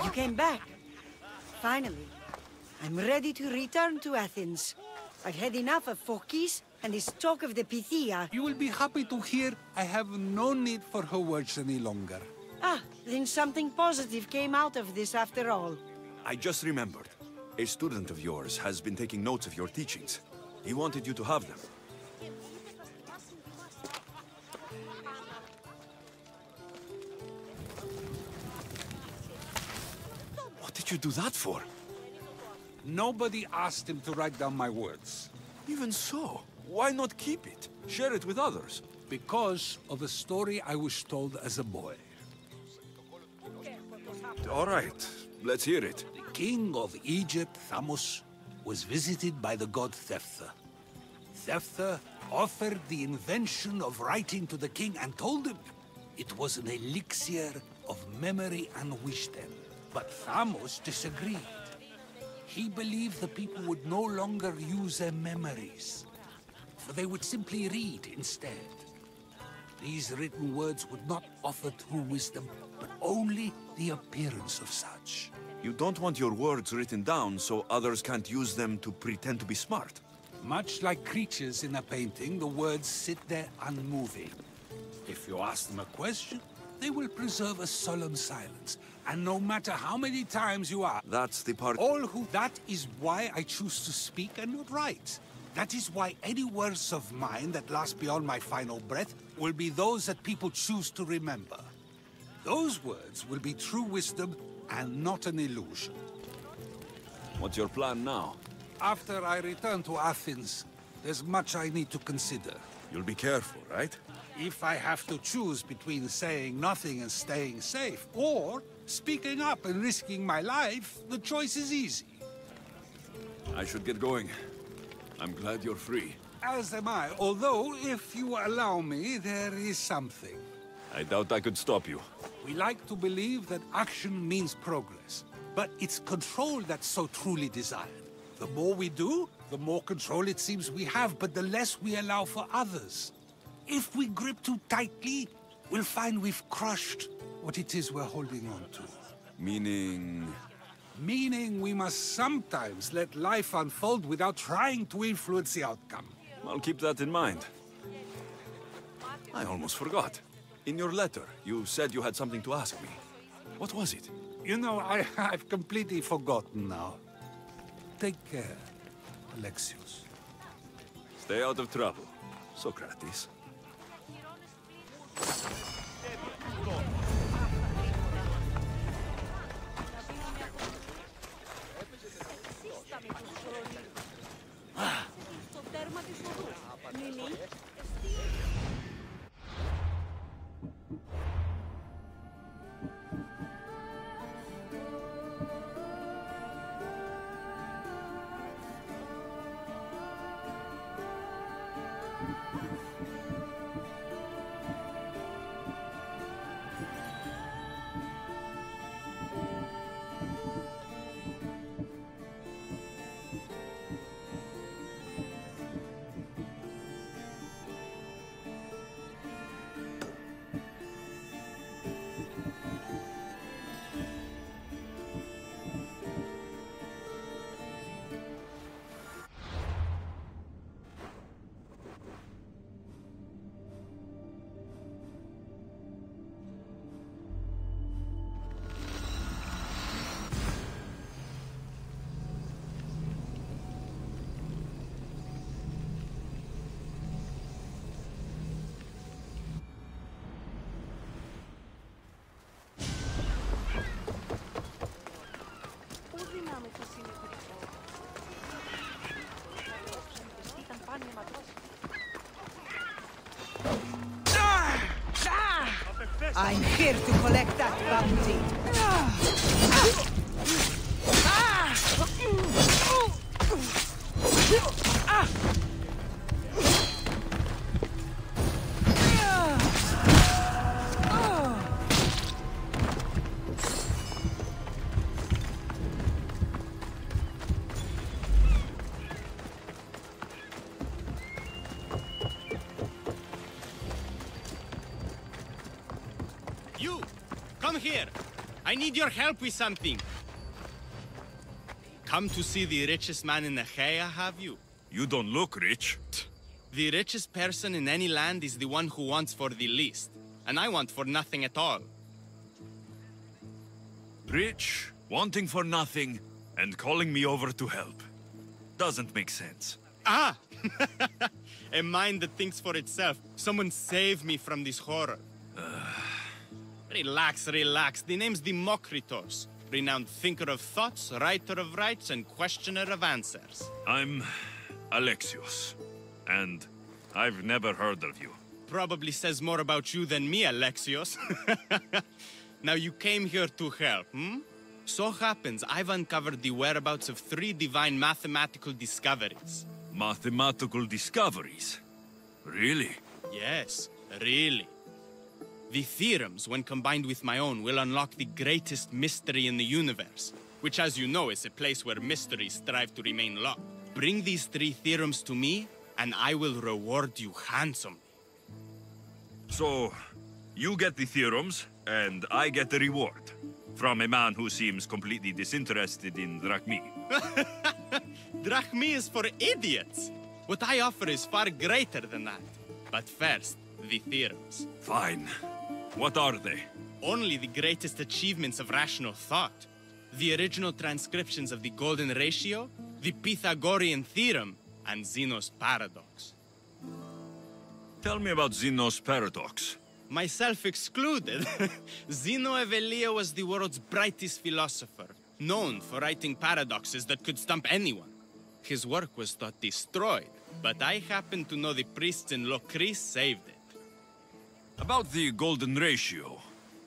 [SPEAKER 15] You came back. Finally. I'm ready to return to Athens. I've had enough of Phokis and this talk of the Pythia.
[SPEAKER 17] You will be happy to hear I have no need for her words any longer.
[SPEAKER 15] Ah, then something positive came out of this after all.
[SPEAKER 5] I just remembered. A student of yours has been taking notes of your teachings. He wanted you to have them. What did you do that for?
[SPEAKER 17] Nobody asked him to write down my words.
[SPEAKER 5] Even so, why not keep it? Share it with others.
[SPEAKER 17] Because of a story I was told as a boy.
[SPEAKER 5] All right, let's hear it.
[SPEAKER 17] The king of Egypt, Thamos, was visited by the god Thephtha. Zephyr offered the invention of writing to the king and told him it was an elixir of memory and wisdom. But Thamos disagreed. He believed the people would no longer use their memories, for they would simply read instead. These written words would not offer true wisdom, but only the appearance of such.
[SPEAKER 5] You don't want your words written down so others can't use them to pretend to be smart.
[SPEAKER 17] Much like creatures in a painting, the words sit there unmoving. If you ask them a question, they will preserve a solemn silence. And no matter how many times you ask...
[SPEAKER 5] That's the part...
[SPEAKER 17] That is why I choose to speak and not write. That is why any words of mine that last beyond my final breath will be those that people choose to remember. Those words will be true wisdom and not an illusion.
[SPEAKER 5] What's your plan now?
[SPEAKER 17] After I return to Athens, there's much I need to consider.
[SPEAKER 5] You'll be careful, right?
[SPEAKER 17] If I have to choose between saying nothing and staying safe, or speaking up and risking my life, the choice is easy.
[SPEAKER 5] I should get going. I'm glad you're free.
[SPEAKER 17] As am I, although, if you allow me, there is something.
[SPEAKER 5] I doubt I could stop you.
[SPEAKER 17] We like to believe that action means progress, but it's control that's so truly desired. The more we do, the more control it seems we have, but the less we allow for others. If we grip too tightly, we'll find we've crushed what it is we're holding on to.
[SPEAKER 5] Meaning...
[SPEAKER 17] Meaning we must sometimes let life unfold without trying to influence the outcome.
[SPEAKER 5] I'll keep that in mind. I almost forgot. In your letter, you said you had something to ask me. What was it?
[SPEAKER 17] You know, I've completely forgotten now. Take care, Alexios.
[SPEAKER 5] Stay out of trouble, Socrates.
[SPEAKER 15] I'm here to collect that bounty.
[SPEAKER 12] You! Come here! I need your help with something! Come to see the richest man in Achaia, have you?
[SPEAKER 3] You don't look rich.
[SPEAKER 12] The richest person in any land is the one who wants for the least. And I want for nothing at all.
[SPEAKER 3] Rich, wanting for nothing, and calling me over to help. Doesn't make sense.
[SPEAKER 12] Ah! A mind that thinks for itself. Someone save me from this horror. Relax, relax. The name's Democritus. Renowned thinker of thoughts, writer of rights, and questioner of answers.
[SPEAKER 3] I'm Alexios, and I've never heard of you.
[SPEAKER 12] Probably says more about you than me, Alexios. Now you came here to help, hmm? So happens I've uncovered the whereabouts of 3 divine mathematical discoveries.
[SPEAKER 3] Mathematical discoveries? Really?
[SPEAKER 12] Yes, really. The theorems, when combined with my own, will unlock the greatest mystery in the universe, which, as you know, is a place where mysteries strive to remain locked. Bring these 3 theorems to me, and I will reward you handsomely.
[SPEAKER 3] So, you get the theorems, and I get the reward. From a man who seems completely disinterested in drachmi.
[SPEAKER 12] Drachmi is for idiots! What I offer is far greater than that. But first, the theorems.
[SPEAKER 3] Fine. What are they?
[SPEAKER 12] Only the greatest achievements of rational thought. The original transcriptions of the Golden Ratio, the Pythagorean Theorem, and Zeno's Paradox.
[SPEAKER 3] Tell me about Zeno's Paradox.
[SPEAKER 12] Myself excluded. Zeno of Elea was the world's brightest philosopher, known for writing paradoxes that could stump anyone. His work was thought destroyed, but I happen to know the priests in Locris saved it.
[SPEAKER 3] About the Golden Ratio.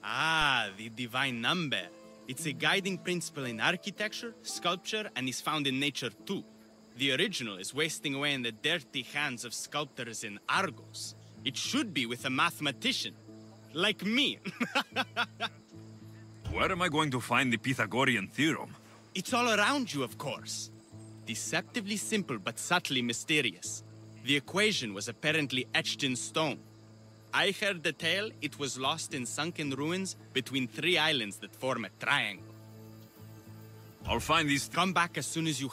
[SPEAKER 12] Ah, the divine number. It's a guiding principle in architecture, sculpture, and is found in nature too. The original is wasting away in the dirty hands of sculptors in Argos. It should be with a mathematician. Like me.
[SPEAKER 3] Where am I going to find the Pythagorean Theorem?
[SPEAKER 12] It's all around you, of course. Deceptively simple, but subtly mysterious. The equation was apparently etched in stone. I heard the tale it was lost in sunken ruins between 3 islands that form a triangle.
[SPEAKER 3] I'll find these...
[SPEAKER 12] Come back as soon as you...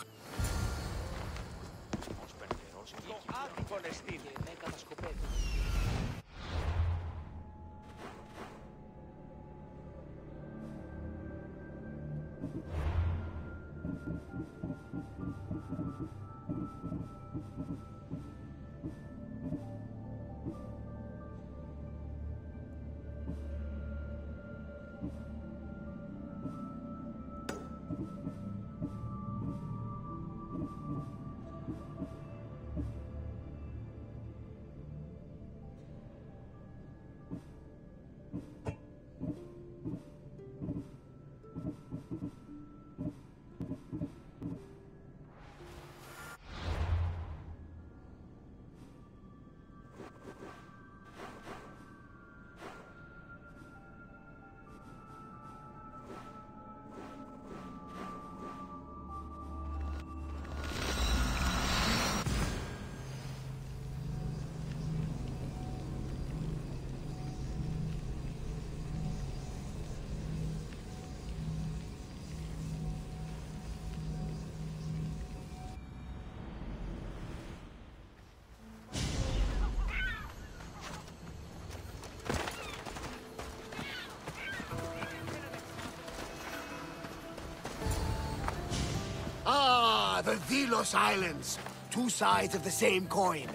[SPEAKER 2] The Delos Islands, 2 sides of the same coin.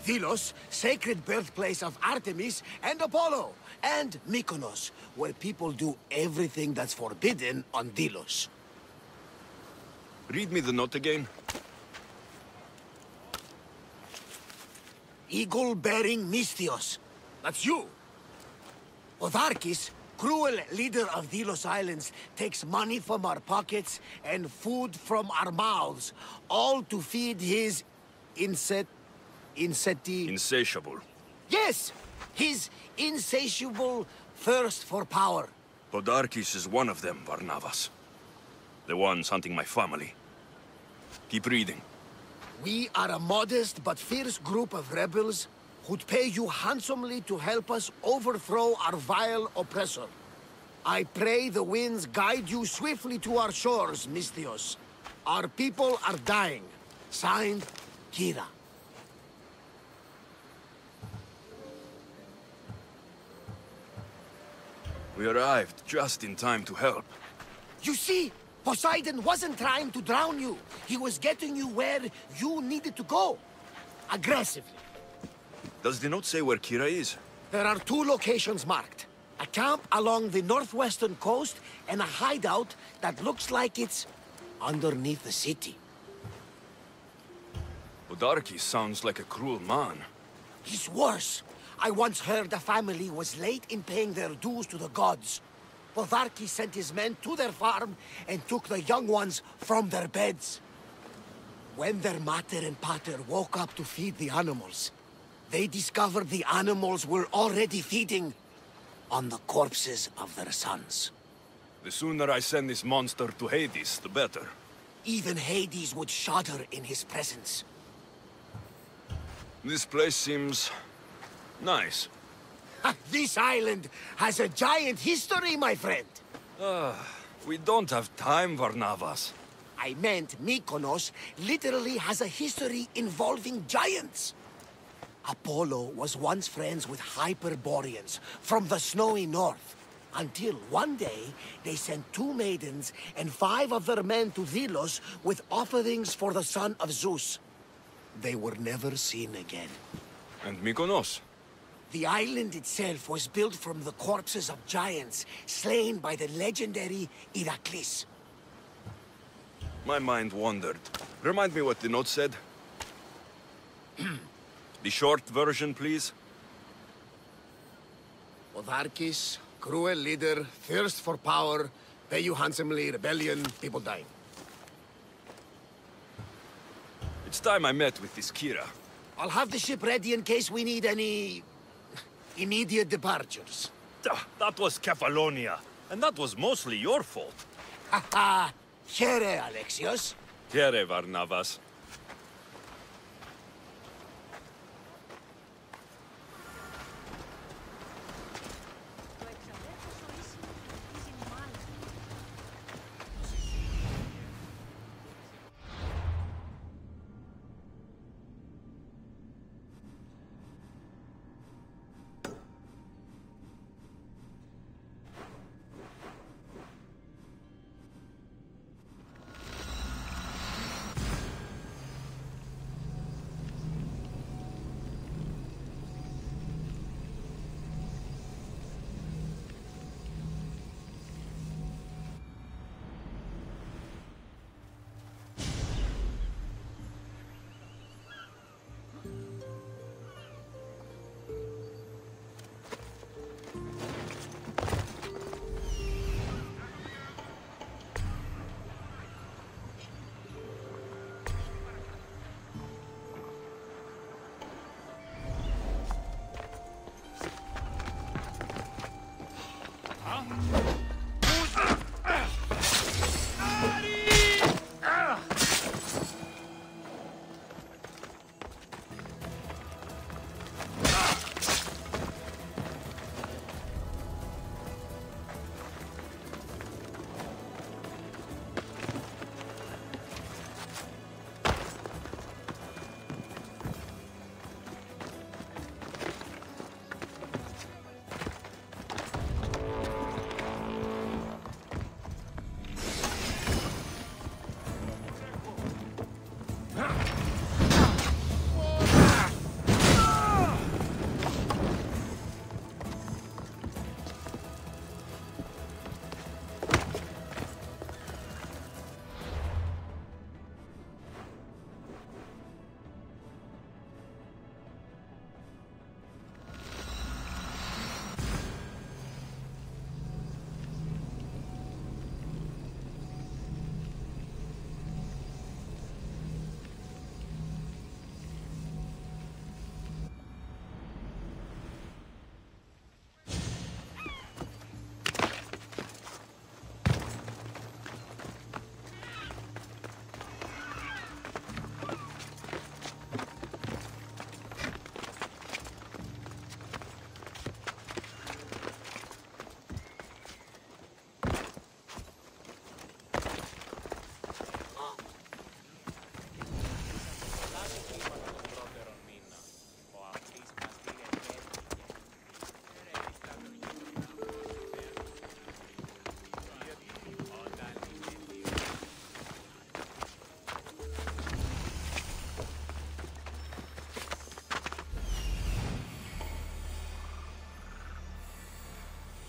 [SPEAKER 2] Delos, sacred birthplace of Artemis and Apollo, and Mykonos, where people do everything that's forbidden on Delos.
[SPEAKER 3] Read me the note again.
[SPEAKER 2] Eagle-bearing Mystios. That's you. Otharkis, cruel leader of Delos Islands, takes money from our pockets and food from our mouths, all to feed his
[SPEAKER 3] Insatiable.
[SPEAKER 2] Yes! His insatiable thirst for power.
[SPEAKER 3] Podarkis is one of them, Varnavas. The ones hunting my family. Keep reading.
[SPEAKER 2] We are a modest but fierce group of rebels who'd pay you handsomely to help us overthrow our vile oppressor. I pray the winds guide you swiftly to our shores, Mystios. Our people are dying. Signed, Kira.
[SPEAKER 3] We arrived just in time to help.
[SPEAKER 2] You see, Poseidon wasn't trying to drown you. He was getting you where you needed to go. Aggressively.
[SPEAKER 3] Does the note say where Kira is?
[SPEAKER 2] There are 2 locations marked. A camp along the northwestern coast and a hideout that looks like it's underneath the city.
[SPEAKER 3] Podarkis sounds like a cruel man.
[SPEAKER 2] He's worse. I once heard a family was late in paying their dues to the gods. Podarkis sent his men to their farm and took the young ones from their beds. When their mater and pater woke up to feed the animals, they discovered the animals were already feeding on the corpses of their sons.
[SPEAKER 3] The sooner I send this monster to Hades, the better.
[SPEAKER 2] Even Hades would shudder in his presence.
[SPEAKER 3] This place seems nice.
[SPEAKER 2] This island has a giant history, my friend.
[SPEAKER 3] We don't have time, Varnavas.
[SPEAKER 2] I meant Mykonos literally has a history involving giants. Apollo was once friends with Hyperboreans from the snowy north, until one day they sent 2 maidens and 5 of their men to Delos with offerings for the son of Zeus. They were never seen again.
[SPEAKER 3] And Mykonos?
[SPEAKER 2] The island itself was built from the corpses of giants slain by the legendary Iraklis.
[SPEAKER 3] My mind wandered. Remind me what the note said. The short version, please.
[SPEAKER 2] Otharkis, cruel leader, thirst for power, pay you handsomely, rebellion, people dying.
[SPEAKER 3] It's time I met with this Kira.
[SPEAKER 2] I'll have the ship ready in case we need any immediate departures.
[SPEAKER 3] That was Kefalonia, and that was mostly your fault.
[SPEAKER 2] Ha ha! Here, Alexios.
[SPEAKER 3] Here, Varnavas.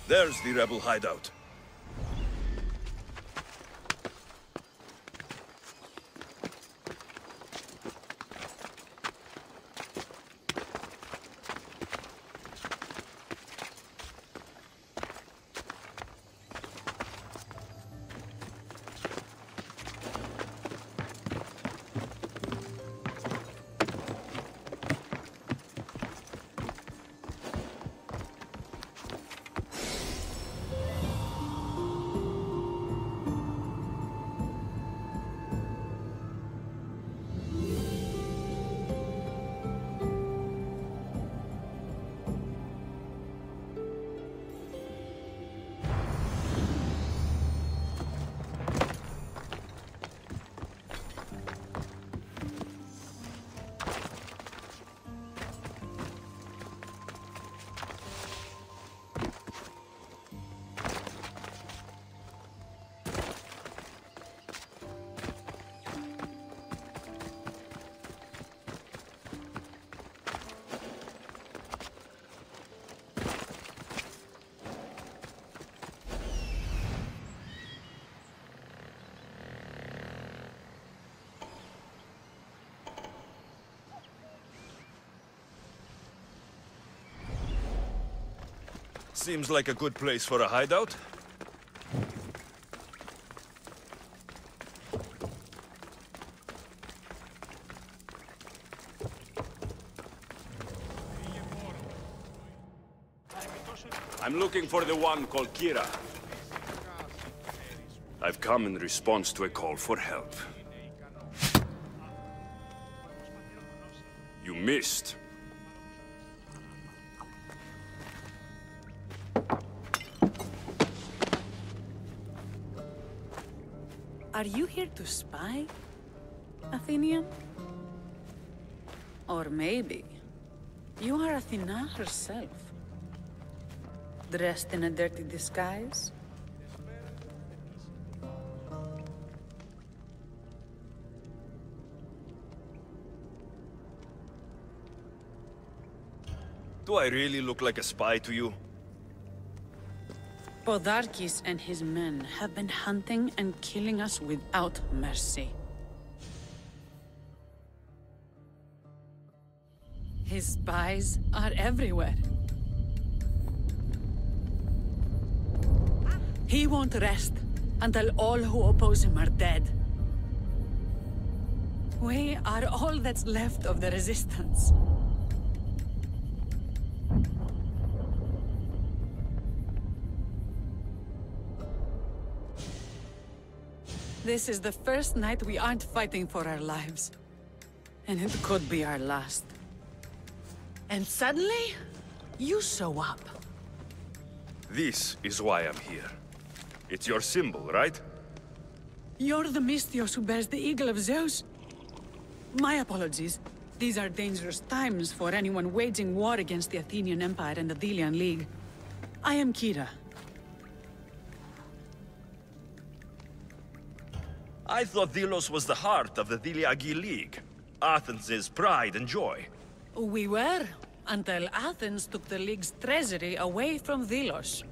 [SPEAKER 3] There's the rebel hideout. Seems like a good place for a hideout. I'm looking for the one called Kira. I've come in response to a call for help. You missed.
[SPEAKER 13] Are you here to spy, Athenian? Or maybe you are Athena herself, dressed in a dirty disguise?
[SPEAKER 3] Do I really look like a spy to you?
[SPEAKER 13] Podarkis and his men have been hunting and killing us without mercy. His spies are everywhere. He won't rest until all who oppose him are dead. We are all that's left of the resistance. This is the first night we aren't fighting for our lives. And it could be our last. And suddenly, you show up.
[SPEAKER 3] This is why I'm here. It's your symbol, right?
[SPEAKER 13] You're the Mystios who bears the eagle of Zeus? My apologies. These are dangerous times for anyone waging war against the Athenian Empire and the Delian League. I am Kira.
[SPEAKER 3] I thought Delos was the heart of the Deliagi League. Athens' pride and joy.
[SPEAKER 13] We were, until Athens took the League's treasury away from Delos.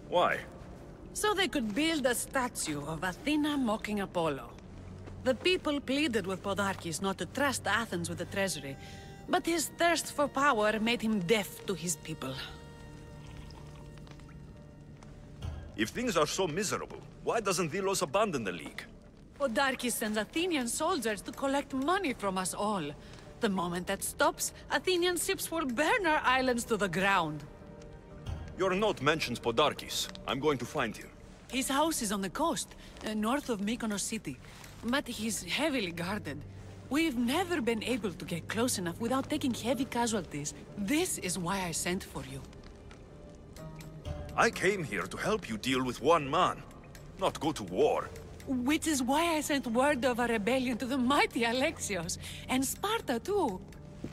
[SPEAKER 3] Why?
[SPEAKER 13] So they could build a statue of Athena mocking Apollo. The people pleaded with Podarkis not to trust Athens with the treasury, but his thirst for power made him deaf to his people.
[SPEAKER 3] If things are so miserable, why doesn't Delos abandon the League?
[SPEAKER 13] Podarkis sends Athenian soldiers to collect money from us all. The moment that stops, Athenian ships will burn our islands to the ground.
[SPEAKER 3] Your note mentions Podarkis. I'm going to find him.
[SPEAKER 13] His house is on the coast, north of Mykonos city. But he's heavily guarded. We've never been able to get close enough without taking heavy casualties. This is why I sent for you.
[SPEAKER 3] I came here to help you deal with one man, not go to war.
[SPEAKER 13] Which is why I sent word of a rebellion to the mighty Alexios, and Sparta too.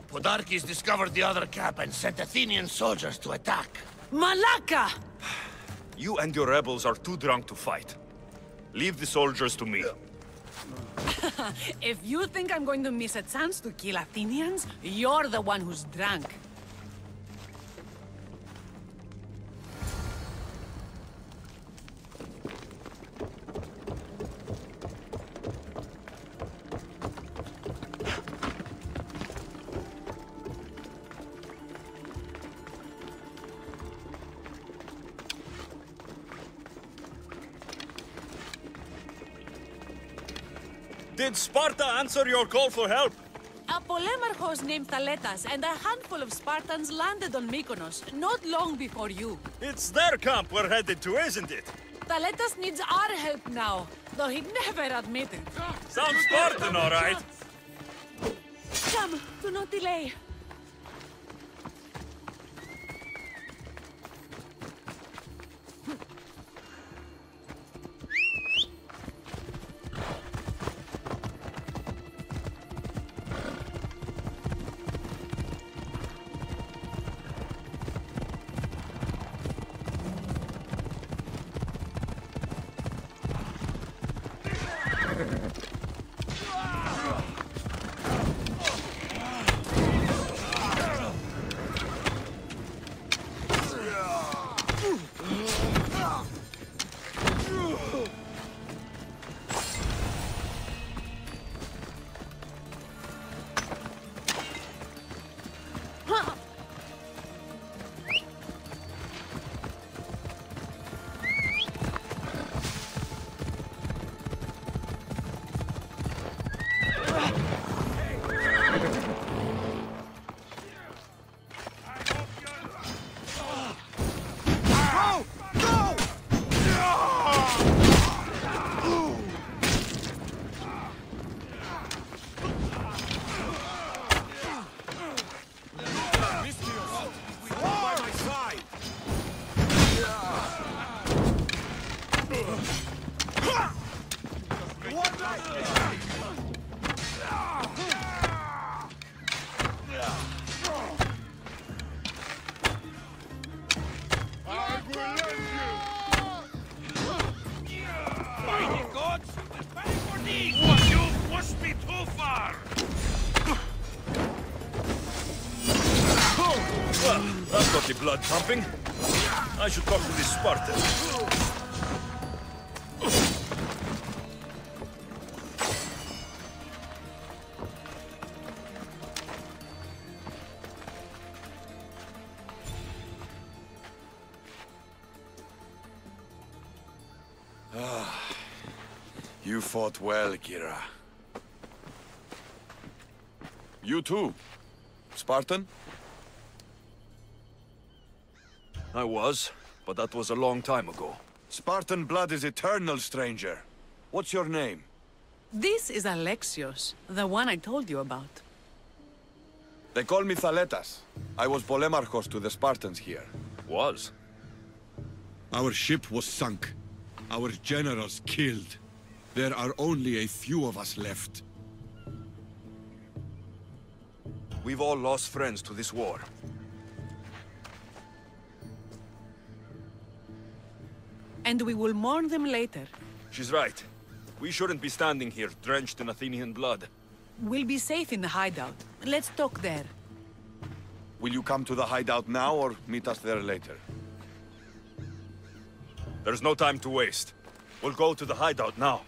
[SPEAKER 7] Podarkis discovered the other camp and sent Athenian soldiers to attack.
[SPEAKER 13] Malaka!
[SPEAKER 3] You and your rebels are too drunk to fight. Leave the soldiers to me.
[SPEAKER 13] If you think I'm going to miss a chance to kill Athenians, you're the one who's drunk.
[SPEAKER 3] Did Sparta answer your call for help?
[SPEAKER 13] A polemarchos named Thaletas and a handful of Spartans landed on Mykonos, not long before you.
[SPEAKER 3] It's their camp we're headed to, isn't it?
[SPEAKER 13] Thaletas needs our help now, though he'd never admit it.
[SPEAKER 3] Sounds Spartan, all right.
[SPEAKER 13] Come, do not delay.
[SPEAKER 3] too far! Well, that's got the blood pumping. I should talk to this Spartan.
[SPEAKER 5] You fought well, Kira. You too, Spartan?
[SPEAKER 3] I was, but that was a long time ago.
[SPEAKER 5] Spartan blood is eternal, stranger. What's your name?
[SPEAKER 13] This is Alexios, the one I told you about.
[SPEAKER 5] They call me Thaletas. I was Polemarchos to the Spartans here.
[SPEAKER 3] Was?
[SPEAKER 9] Our ship was sunk. Our generals killed. There are only a few of us left.
[SPEAKER 3] We've all lost friends to this war.
[SPEAKER 13] And we will mourn them later.
[SPEAKER 3] She's right. We shouldn't be standing here, drenched in Athenian blood.
[SPEAKER 13] We'll be safe in the hideout. Let's talk there.
[SPEAKER 5] Will you come to the hideout now, or meet us there later?
[SPEAKER 3] There's no time to waste. We'll go to the hideout now.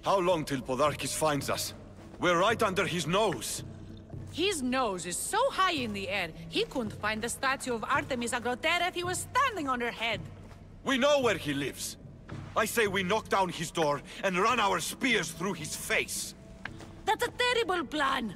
[SPEAKER 5] How long till Podarkis finds us? We're right under his nose.
[SPEAKER 13] His nose is so high in the air, he couldn't find the statue of Artemis Agrotera if he was standing on her head.
[SPEAKER 5] We know where he lives. I say we knock down his door and run our spears through his face.
[SPEAKER 13] That's a terrible plan.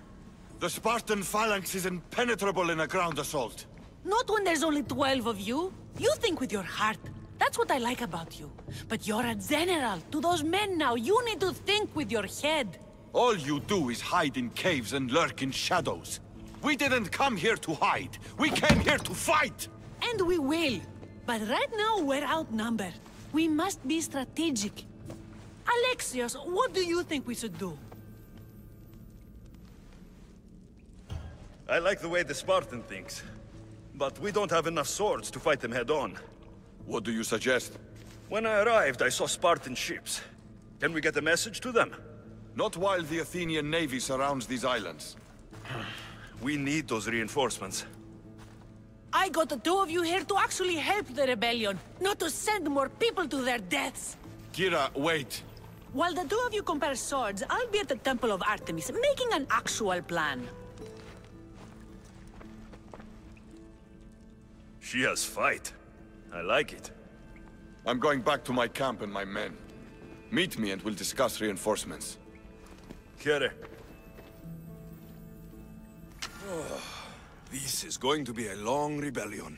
[SPEAKER 5] The Spartan phalanx is impenetrable in a ground assault.
[SPEAKER 13] Not when there's only 12 of you. You think with your heart. That's what I like about you. But you're a general. To those men now, you need to think with your head.
[SPEAKER 5] All you do is hide in caves and lurk in shadows. We didn't come here to hide. We came here to fight!
[SPEAKER 13] And we will. But right now, we're outnumbered. We must be strategic. Alexios, what do you think we should do?
[SPEAKER 3] I like the way the Spartan thinks. But we don't have enough swords to fight them head-on.
[SPEAKER 5] What do you suggest?
[SPEAKER 3] When I arrived, I saw Spartan ships. Can we get a message to them?
[SPEAKER 5] Not while the Athenian navy surrounds these islands.
[SPEAKER 3] We need those reinforcements.
[SPEAKER 13] I got the two of you here to actually help the rebellion, not to send more people to their deaths.
[SPEAKER 5] Kira, wait.
[SPEAKER 13] While the two of you compare swords, I'll be at the Temple of Artemis, making an actual plan.
[SPEAKER 3] She has fight. I like it.
[SPEAKER 5] I'm going back to my camp and my men. Meet me and we'll discuss reinforcements.
[SPEAKER 3] Here. This is going to be a long rebellion.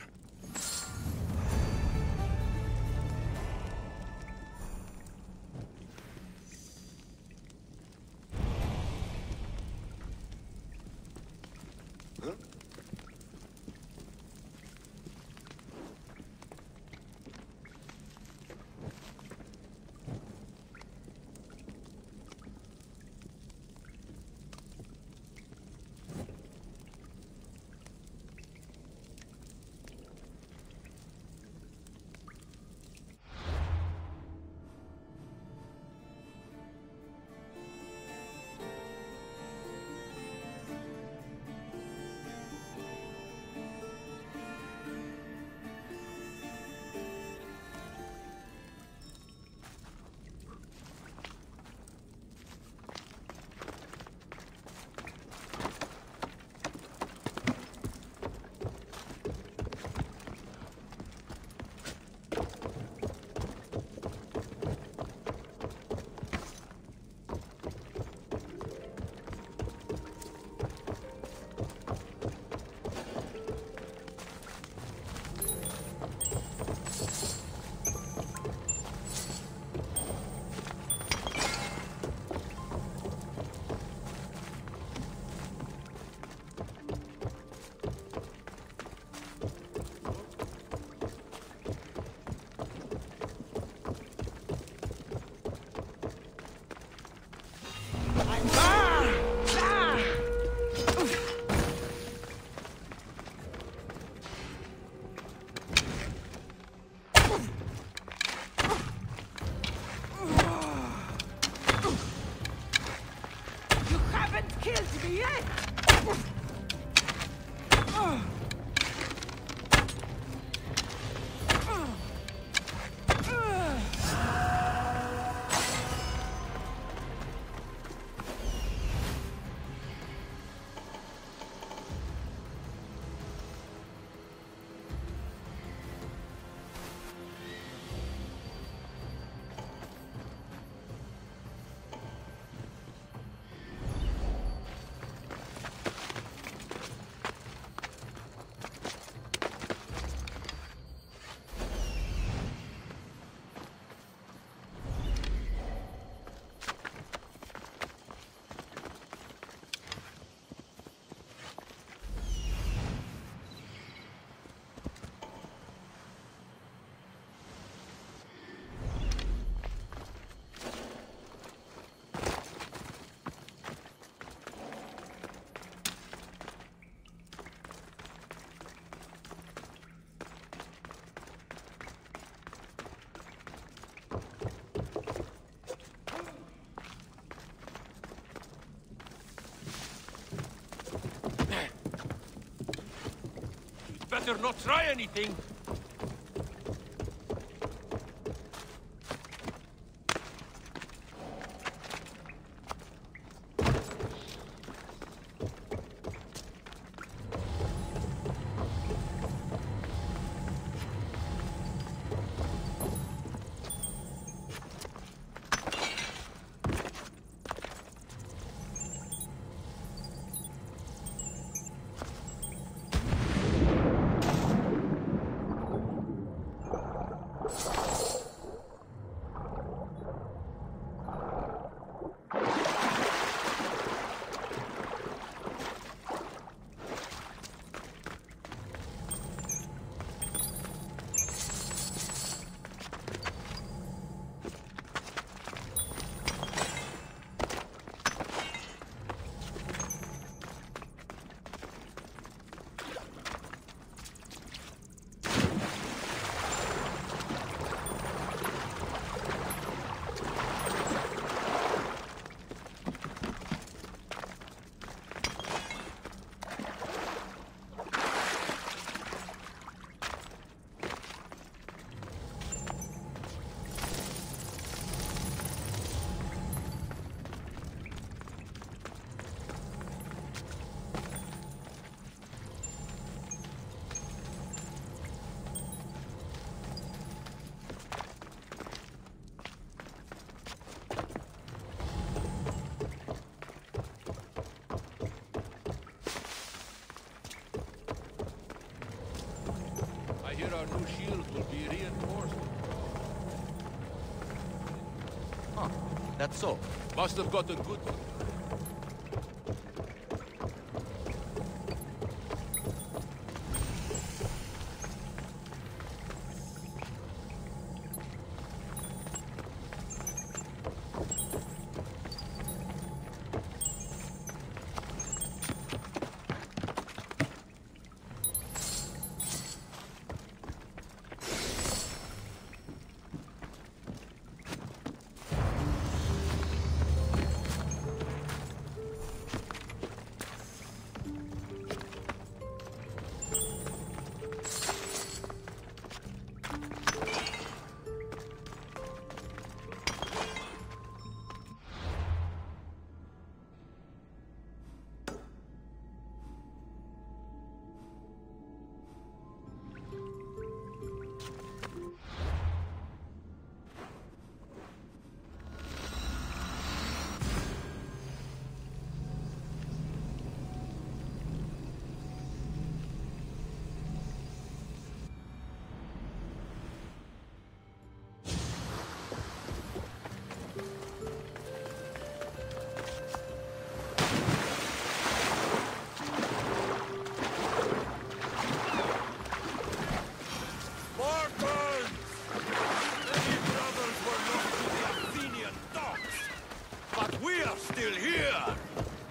[SPEAKER 13] killed me yet!
[SPEAKER 6] Better not try anything. Our new shield will be reinforced. Huh, that's so. Must have gotten good.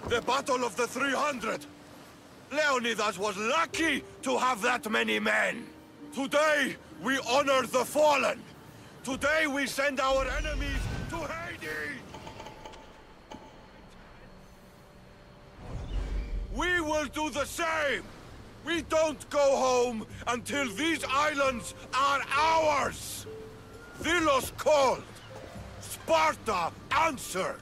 [SPEAKER 3] The Battle of the 300! Leonidas was lucky to have that many men! Today, we honor the fallen! Today, we send our enemies to Hades!
[SPEAKER 5] will do the same! We don't go home until these islands are ours! Delos called! Sparta answered!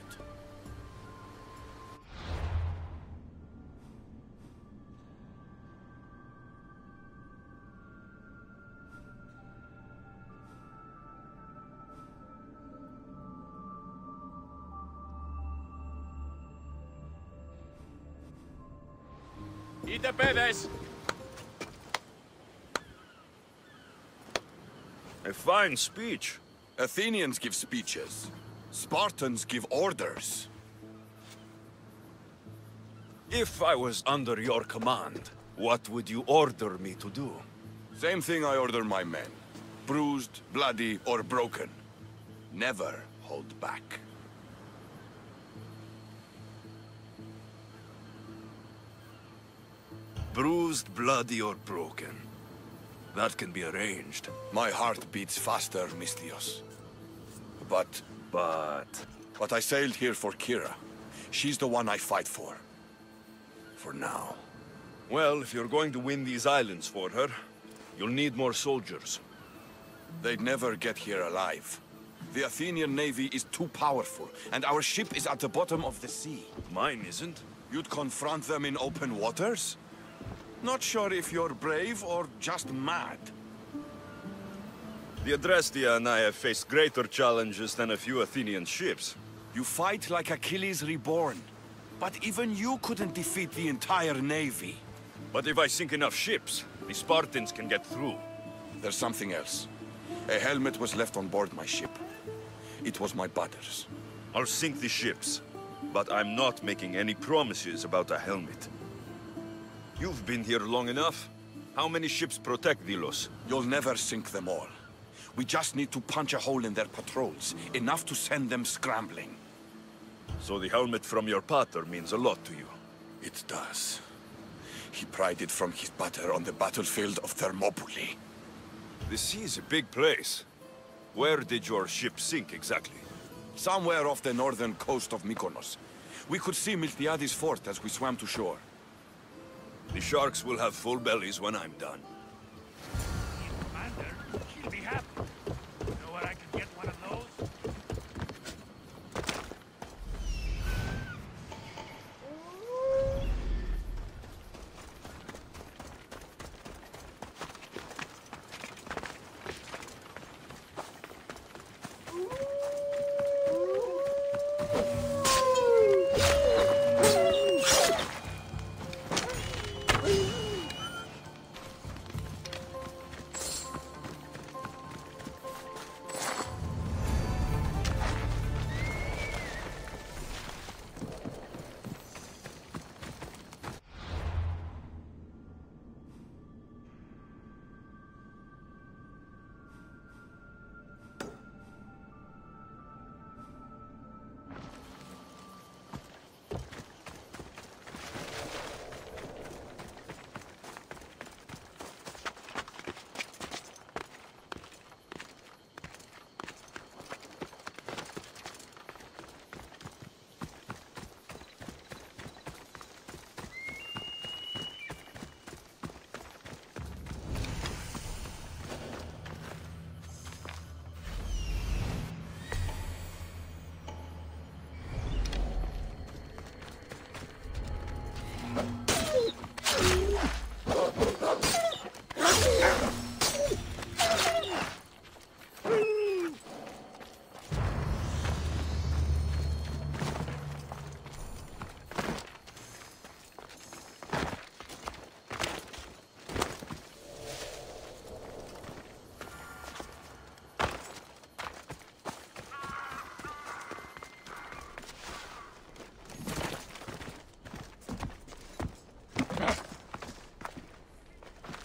[SPEAKER 6] Είτε παιδες!
[SPEAKER 3] A fine speech.
[SPEAKER 5] Athenians give speeches. Spartans give orders.
[SPEAKER 3] If I was under your command, what would you order me to do?
[SPEAKER 5] Same thing I order my men. Bruised, bloody, or broken. Never hold back.
[SPEAKER 3] Bruised, bloody, or broken. That can be arranged.
[SPEAKER 5] My heart beats faster, Mystios. But I sailed here for Kira. She's the one I fight for. For now.
[SPEAKER 3] Well, if you're going to win these islands for her, you'll need more soldiers.
[SPEAKER 5] They'd never get here alive. The Athenian navy is too powerful, and our ship is at the bottom of the sea.
[SPEAKER 3] Mine isn't.
[SPEAKER 5] You'd confront them in open waters? Not sure if you're brave or just mad.
[SPEAKER 3] The Adrestia and I have faced greater challenges than a few Athenian ships.
[SPEAKER 5] You fight like Achilles reborn. But even you couldn't defeat the entire navy.
[SPEAKER 3] But if I sink enough ships, the Spartans can get through.
[SPEAKER 5] There's something else. A helmet was left on board my ship. It was my brother's.
[SPEAKER 3] I'll sink the ships, but I'm not making any promises about a helmet. You've been here long enough. How many ships protect Delos?
[SPEAKER 5] You'll never sink them all. We just need to punch a hole in their patrols, enough to send them scrambling.
[SPEAKER 3] So the helmet from your pater means a lot to you?
[SPEAKER 5] It does. He pried it from his pater on the battlefield of Thermopylae.
[SPEAKER 3] The sea's a big place. Where did your ship sink exactly?
[SPEAKER 5] Somewhere off the northern coast of Mykonos. We could see Miltiades fort as we swam to shore.
[SPEAKER 3] The sharks will have full bellies when I'm done.
[SPEAKER 1] Commander, she'll be happy. You know where I can get one of those?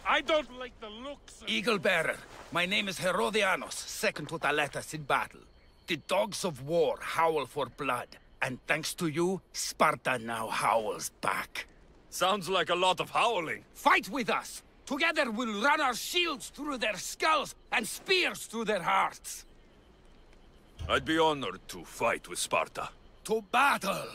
[SPEAKER 16] I don't like the looks of...
[SPEAKER 11] Eagle Bearer, my name is Herodianos, second to Thaletas in battle. The dogs of war howl for blood, and thanks to you, Sparta now howls back.
[SPEAKER 3] Sounds like a lot of howling.
[SPEAKER 11] Fight with us! Together we'll run our shields through their skulls and spears through their hearts.
[SPEAKER 3] I'd be honored to fight with Sparta.
[SPEAKER 11] To battle!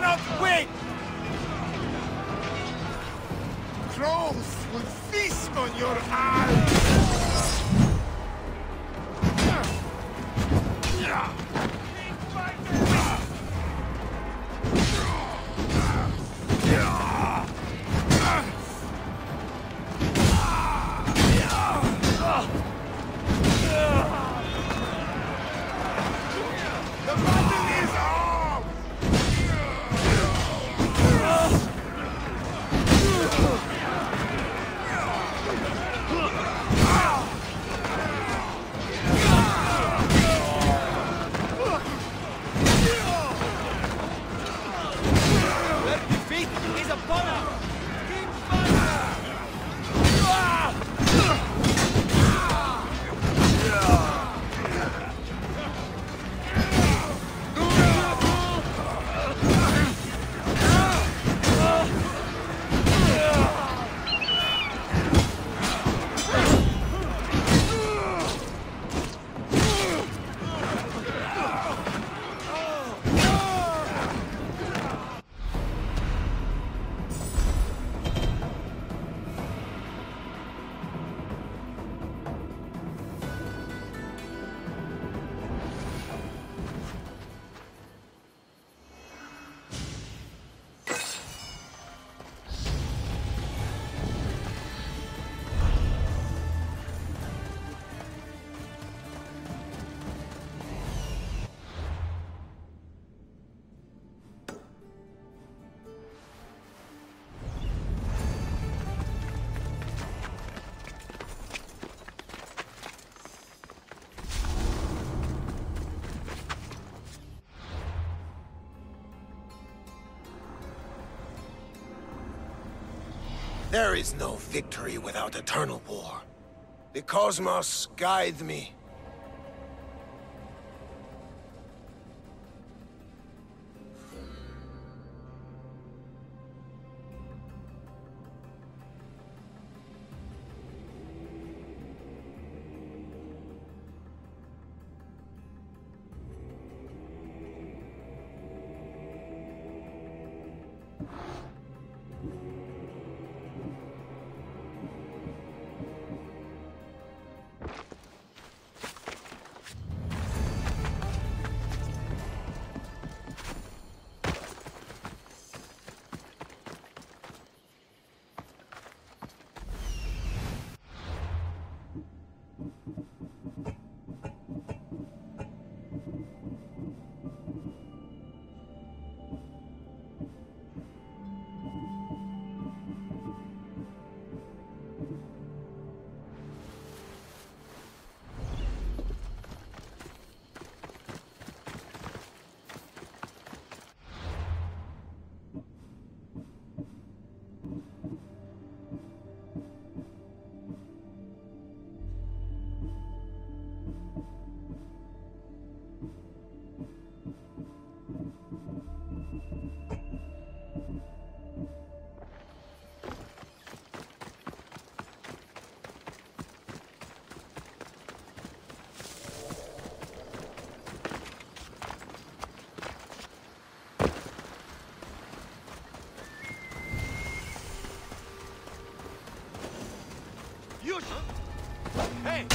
[SPEAKER 5] cannot win! Trolls will feast on your eyes!
[SPEAKER 2] There is no victory without eternal war. The cosmos guide me.
[SPEAKER 5] Hey!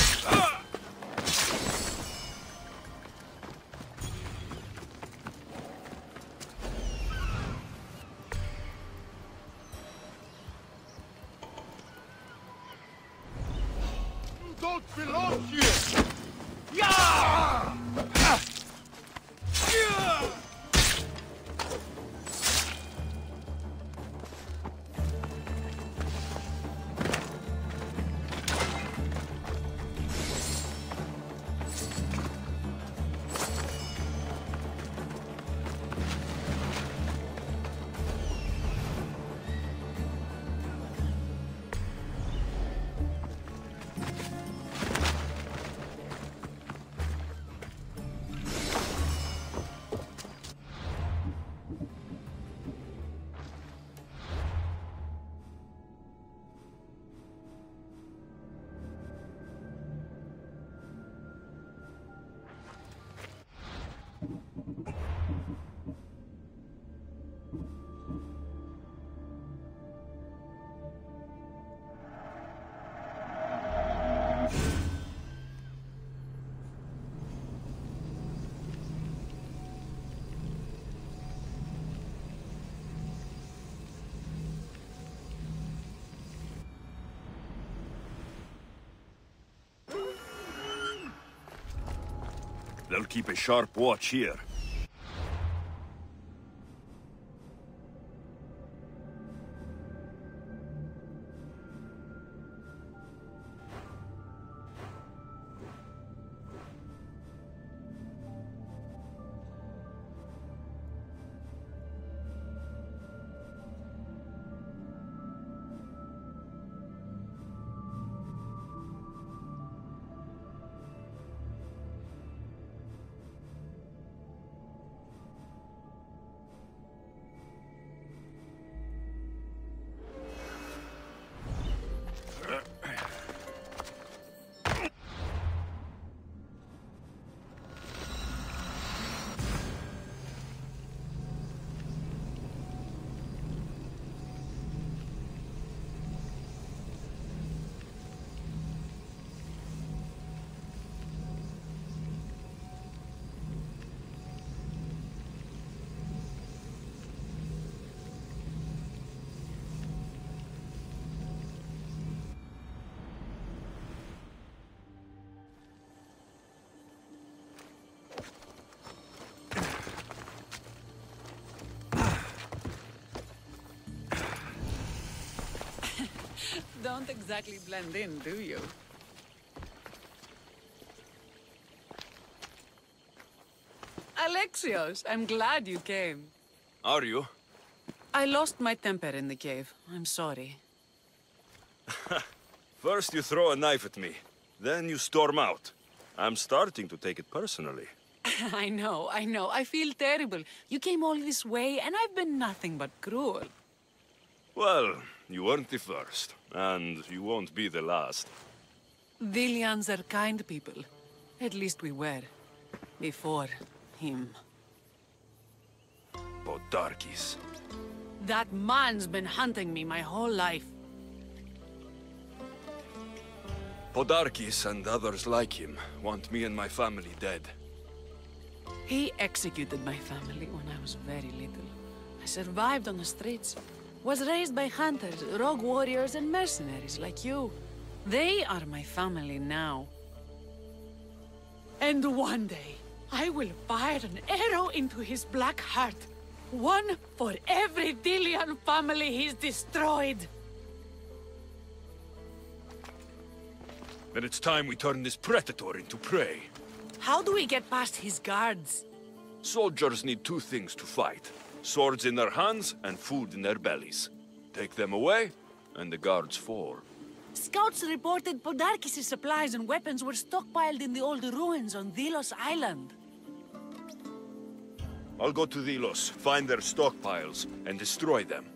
[SPEAKER 5] You don't belong here! Yeah!
[SPEAKER 3] They'll keep a sharp watch here.
[SPEAKER 13] Don't exactly blend in, do you? Alexios, I'm glad you came.
[SPEAKER 3] Are you?
[SPEAKER 13] I lost my temper in the cave. I'm sorry.
[SPEAKER 3] First you throw a knife at me, then you storm out. I'm starting to take it personally.
[SPEAKER 13] I know. I feel terrible. You came all this way, and I've been nothing but cruel.
[SPEAKER 3] Well, you weren't the first, and you won't be the last.
[SPEAKER 13] Vilians are kind people. At least we were. Before him.
[SPEAKER 3] Podarkis.
[SPEAKER 13] That man's been hunting me my whole life.
[SPEAKER 3] Podarkis and others like him want me and my family dead.
[SPEAKER 13] He executed my family when I was very little. I survived on the streets. Was raised by hunters, rogue warriors, and mercenaries like you. They are my family now. And one day, I will fire an arrow into his black heart. One for every Dilian family he's destroyed.
[SPEAKER 3] Then it's time we turn this predator into prey.
[SPEAKER 13] How do we get past his guards?
[SPEAKER 3] Soldiers need two things to fight. Swords in their hands and food in their bellies. Take them away, and the guards fall.
[SPEAKER 13] Scouts reported Podarkis' supplies and weapons were stockpiled in the old ruins on Delos Island.
[SPEAKER 3] I'll go to Delos, find their stockpiles, and destroy them.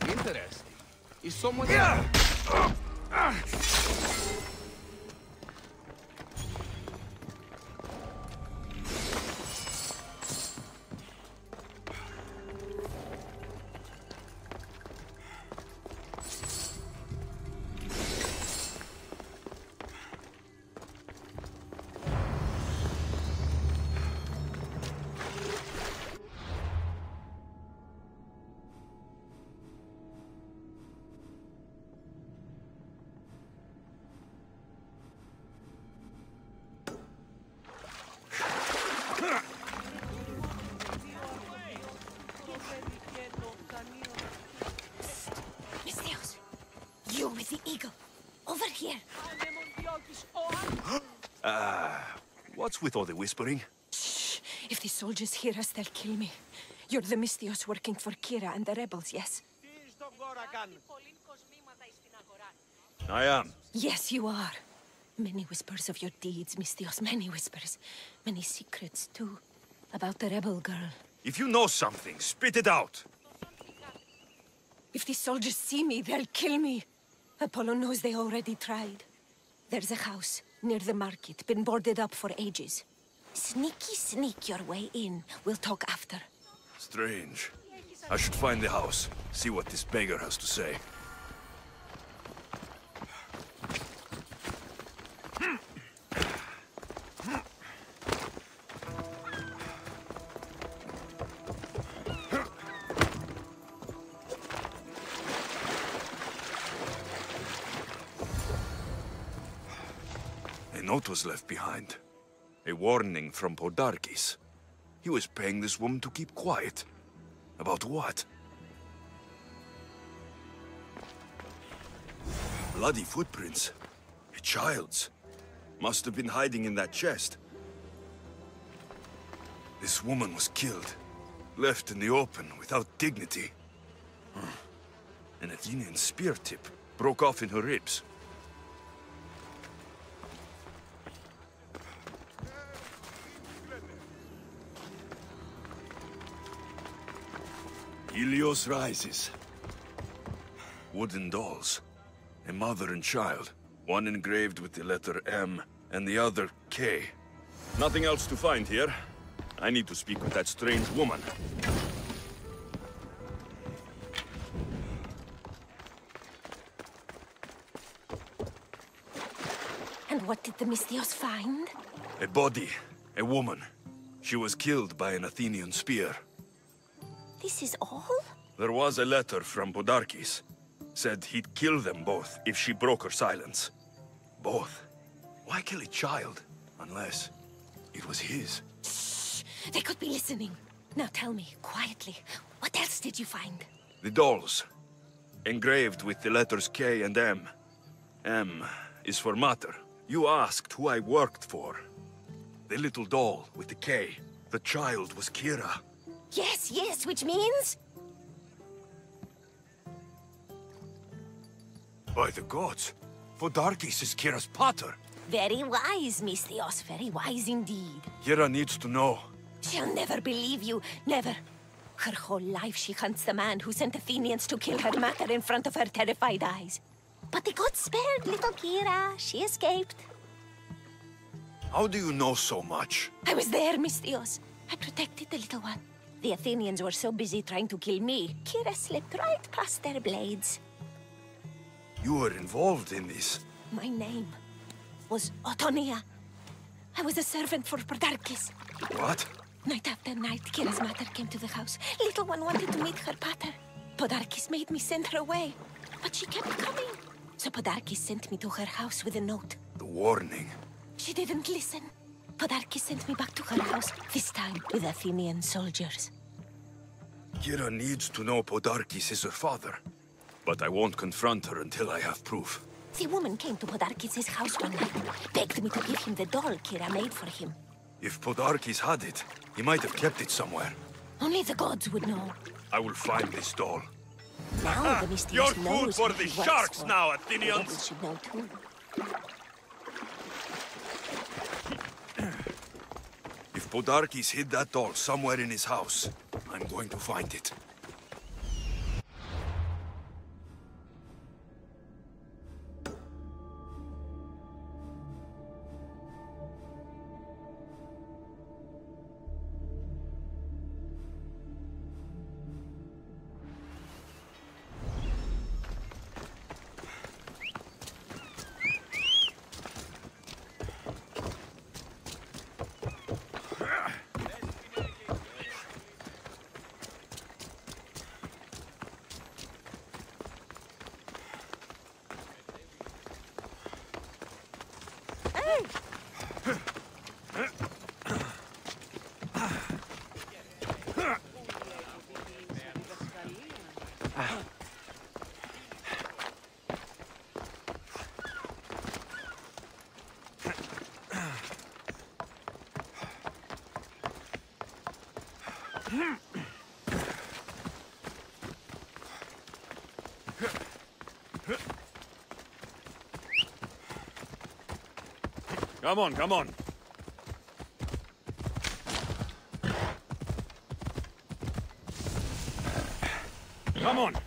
[SPEAKER 6] Interesting. Is someone...
[SPEAKER 19] You with the eagle. Over here.
[SPEAKER 3] What's with all the whispering?
[SPEAKER 19] Shh. If the soldiers hear us, they'll kill me. You're the Mystios working for Kira and the rebels, yes?
[SPEAKER 3] I am.
[SPEAKER 19] Yes, you are. Many whispers of your deeds, Mystios. Many whispers. Many secrets, too. About the rebel girl.
[SPEAKER 3] If you know something, spit it out.
[SPEAKER 19] If the soldiers see me, they'll kill me. Apollo knows they already tried. There's a house near the market, been boarded up for ages. Sneak your way in. We'll talk after.
[SPEAKER 3] Strange. I should find the house, see what this beggar has to say. A note was left behind. A warning from Podarkis. He was paying this woman to keep quiet. About what? Bloody footprints. A child's. Must have been hiding in that chest. This woman was killed. Left in the open without dignity. An Athenian spear tip broke off in her ribs. Helios rises. Wooden dolls. A mother and child. One engraved with the letter M, and the other K. Nothing else to find here. I need to speak with that strange woman.
[SPEAKER 19] And what did the Mystios find?
[SPEAKER 3] A body. A woman. She was killed by an Athenian spear.
[SPEAKER 19] This is all?
[SPEAKER 3] There was a letter from Podarkis. Said he'd kill them both if she broke her silence. Both. Why kill a child? Unless it was his.
[SPEAKER 19] Shh! They could be listening. Now tell me, quietly, what else did you find?
[SPEAKER 3] The dolls. Engraved with the letters K and M. M is for mater. You asked who I worked for. The little doll with the K. The child was Kira.
[SPEAKER 19] Yes, which means?
[SPEAKER 3] By the gods, Podarkis is Kira's pater.
[SPEAKER 19] Very wise, Mystios, very wise indeed.
[SPEAKER 3] Kira needs to know.
[SPEAKER 19] She'll never believe you, never. Her whole life she hunts the man who sent Athenians to kill her mater in front of her terrified eyes. But the gods spared little Kira. She escaped.
[SPEAKER 3] How do you know so much?
[SPEAKER 19] I was there, Mystios. I protected the little one. The Athenians were so busy trying to kill me, Kira slipped right past their blades.
[SPEAKER 3] You were involved in this.
[SPEAKER 19] My name was Otonia. I was a servant for Podarkis.
[SPEAKER 3] What?
[SPEAKER 19] Night after night, Kira's mater came to the house. Little one wanted to meet her pater. Podarkis made me send her away, but she kept coming. So Podarkis sent me to her house with a note.
[SPEAKER 3] The warning.
[SPEAKER 19] She didn't listen. Podarkis sent me back to her house, this time with Athenian soldiers.
[SPEAKER 3] Kira needs to know Podarkis is her father. But I won't confront her until I have proof.
[SPEAKER 19] The woman came to Podarkis' house one night, begged me to give him the doll Kira made for him.
[SPEAKER 3] If Podarkis had it, he might have kept it somewhere.
[SPEAKER 19] Only the gods would know.
[SPEAKER 3] I will find this doll.
[SPEAKER 19] Now the Mystios
[SPEAKER 3] You're food
[SPEAKER 19] knows
[SPEAKER 3] for
[SPEAKER 19] what
[SPEAKER 3] the
[SPEAKER 19] he
[SPEAKER 3] sharks
[SPEAKER 19] works for.
[SPEAKER 3] now,
[SPEAKER 19] The
[SPEAKER 3] Athenians!
[SPEAKER 19] rebels should know too.
[SPEAKER 3] If Podarkis hid that doll somewhere in his house, I'm going to find it. Come on, come on. Come on.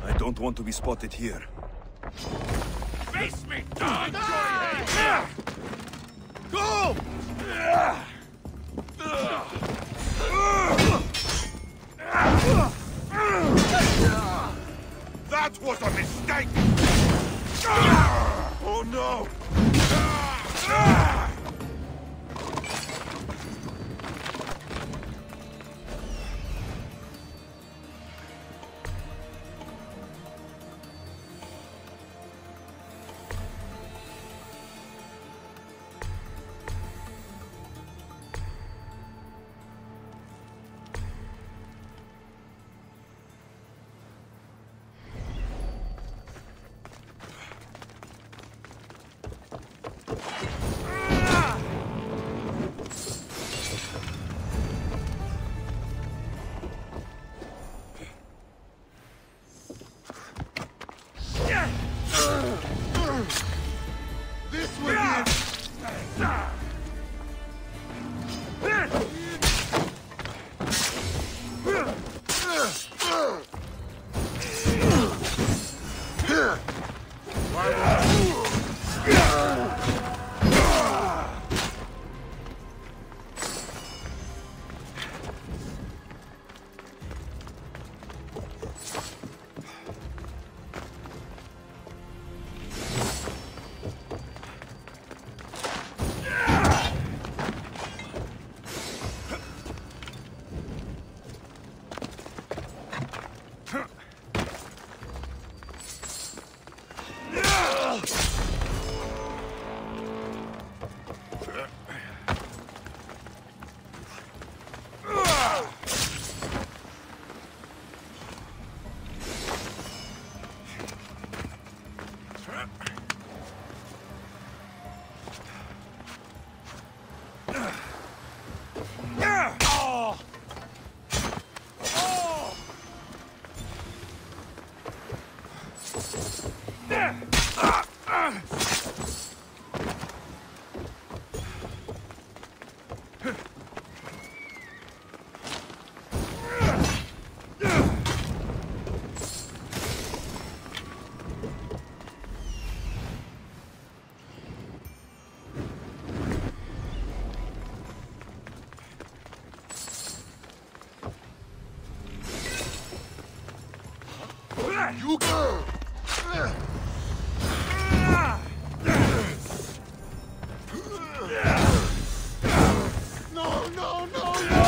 [SPEAKER 3] I don't want to be spotted here.
[SPEAKER 5] Face me, dog!
[SPEAKER 3] Go!
[SPEAKER 5] That was a mistake! Oh no! This will be You go! No, no, no, no!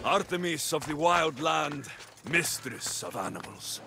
[SPEAKER 3] Artemis of the wild land, mistress of animals.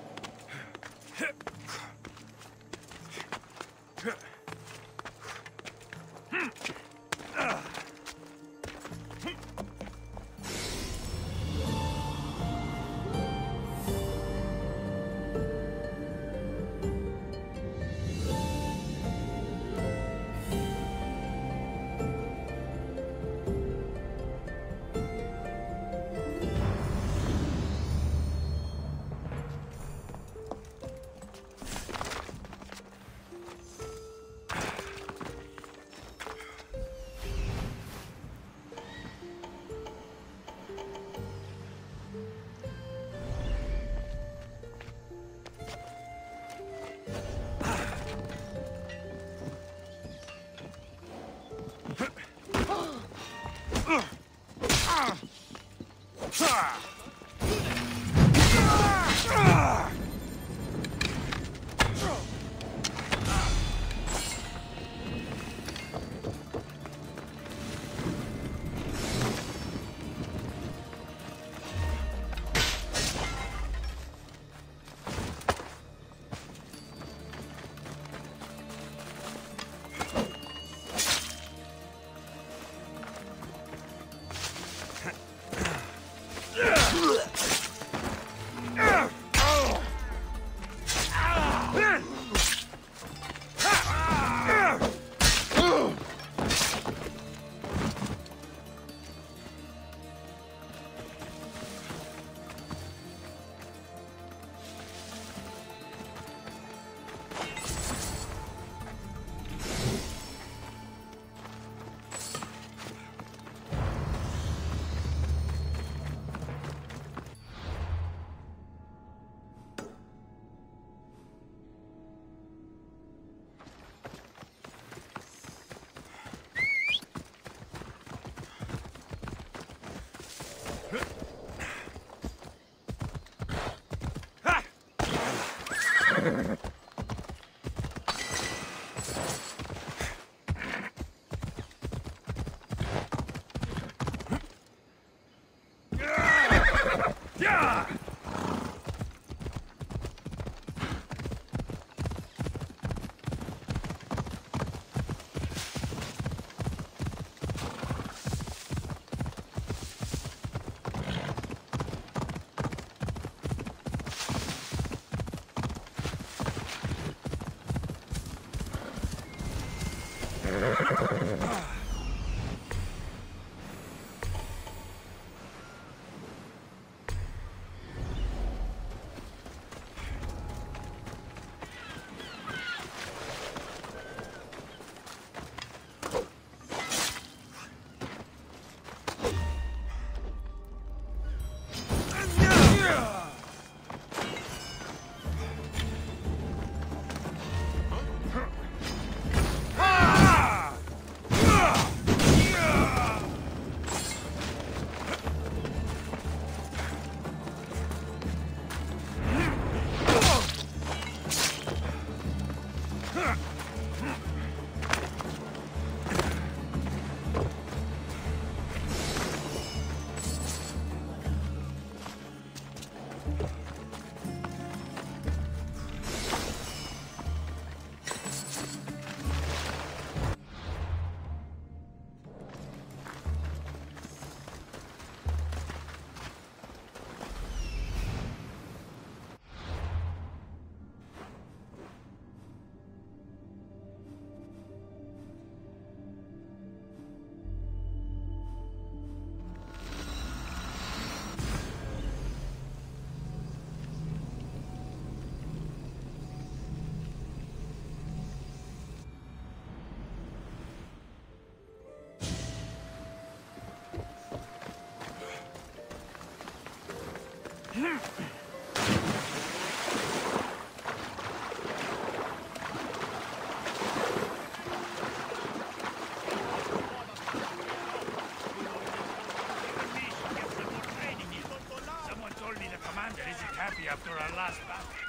[SPEAKER 1] After our last battle.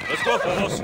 [SPEAKER 3] Let's go, fellas.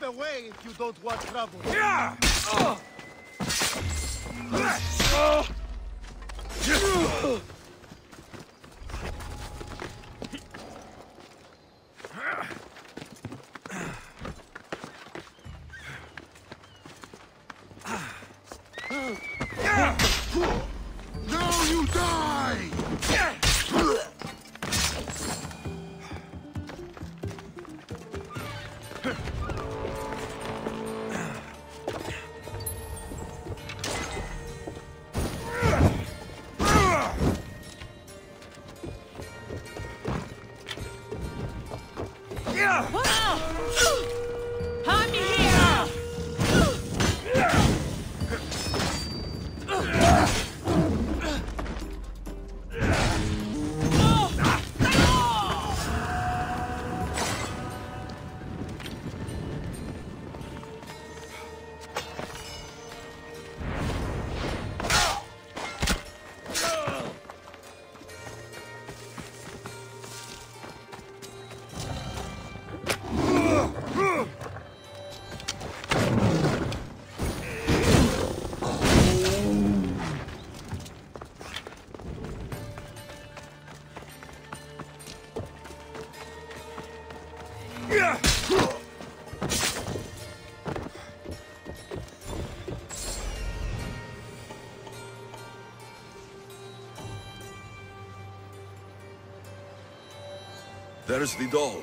[SPEAKER 4] Step away if you don't want trouble.
[SPEAKER 5] Yeah!
[SPEAKER 9] Now you die!
[SPEAKER 13] I'm here!
[SPEAKER 3] There's the doll.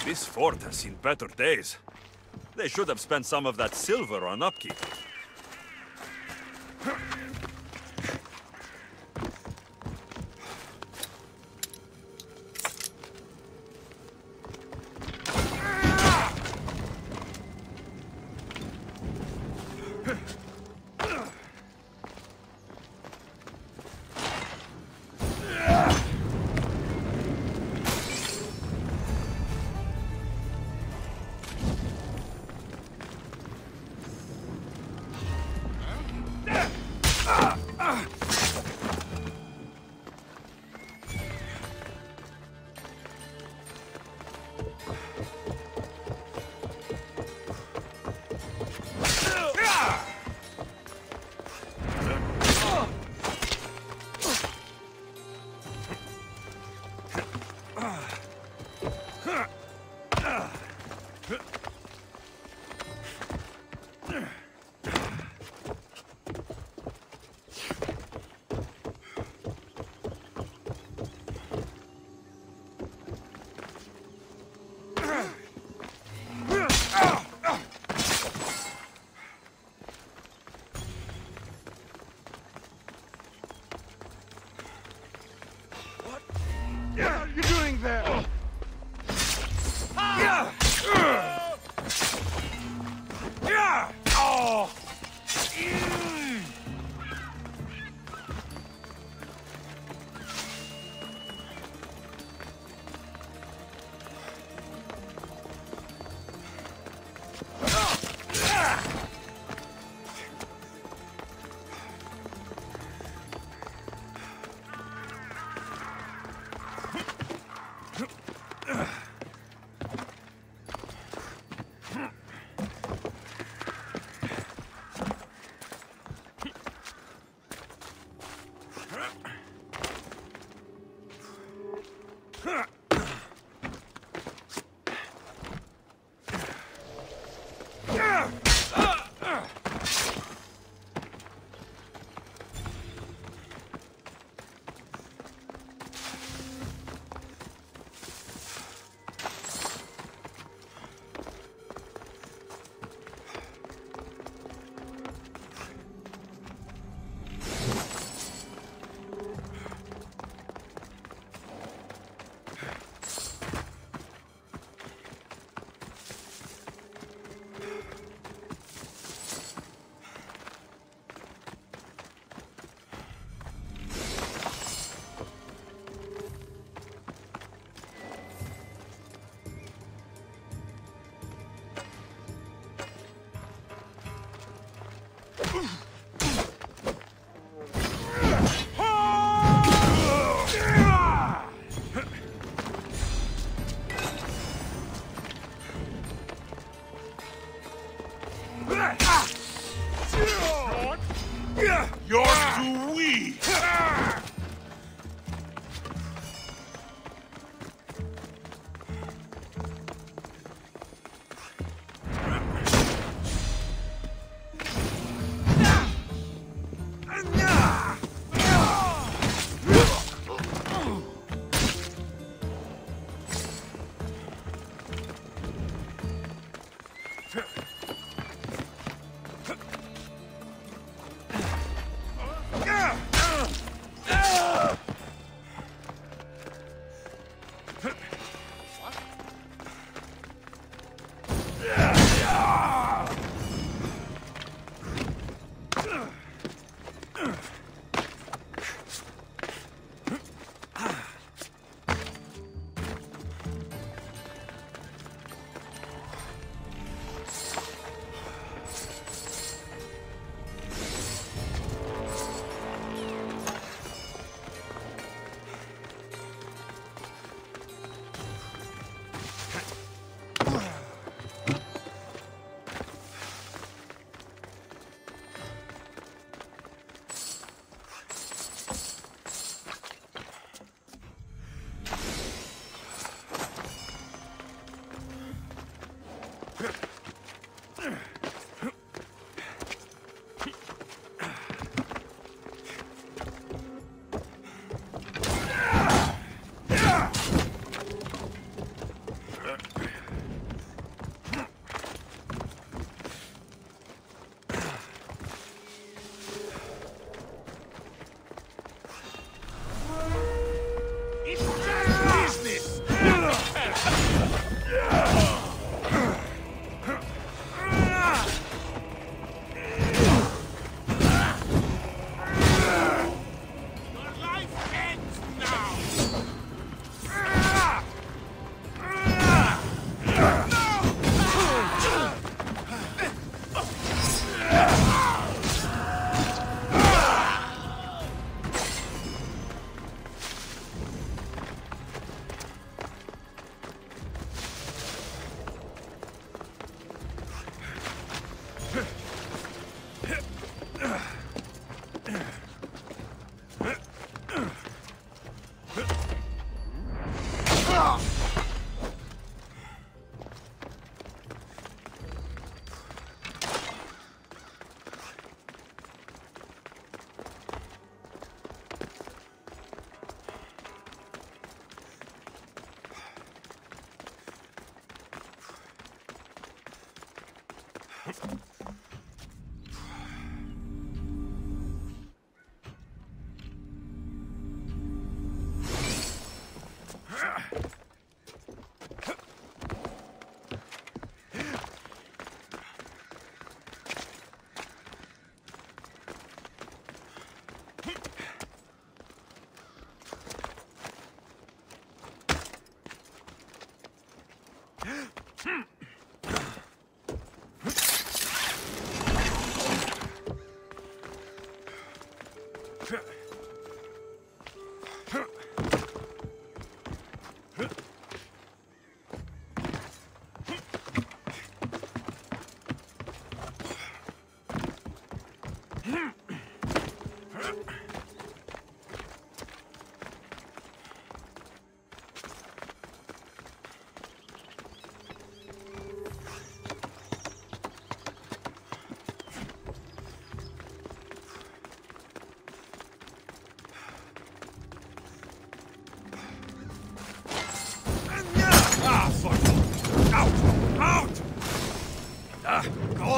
[SPEAKER 3] This fort has seen better days. They should have spent some of that silver on upkeep.
[SPEAKER 4] What are you doing there?
[SPEAKER 5] we!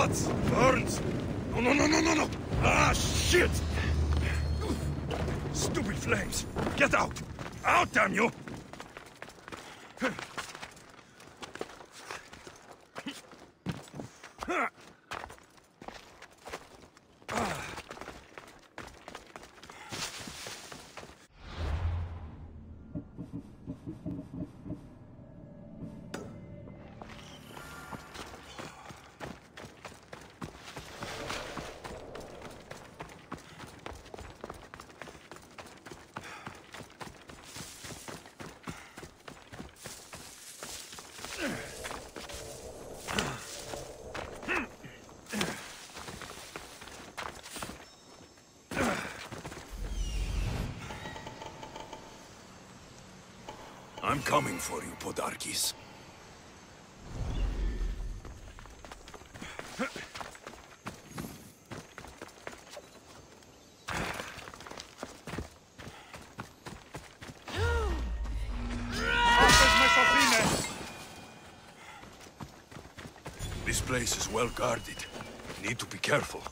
[SPEAKER 3] Gods! Burns! No! Ah, shit! Stupid flames! Get out! Out, damn you! I'm coming for you, Podarkis. This place is well guarded. Need to be careful.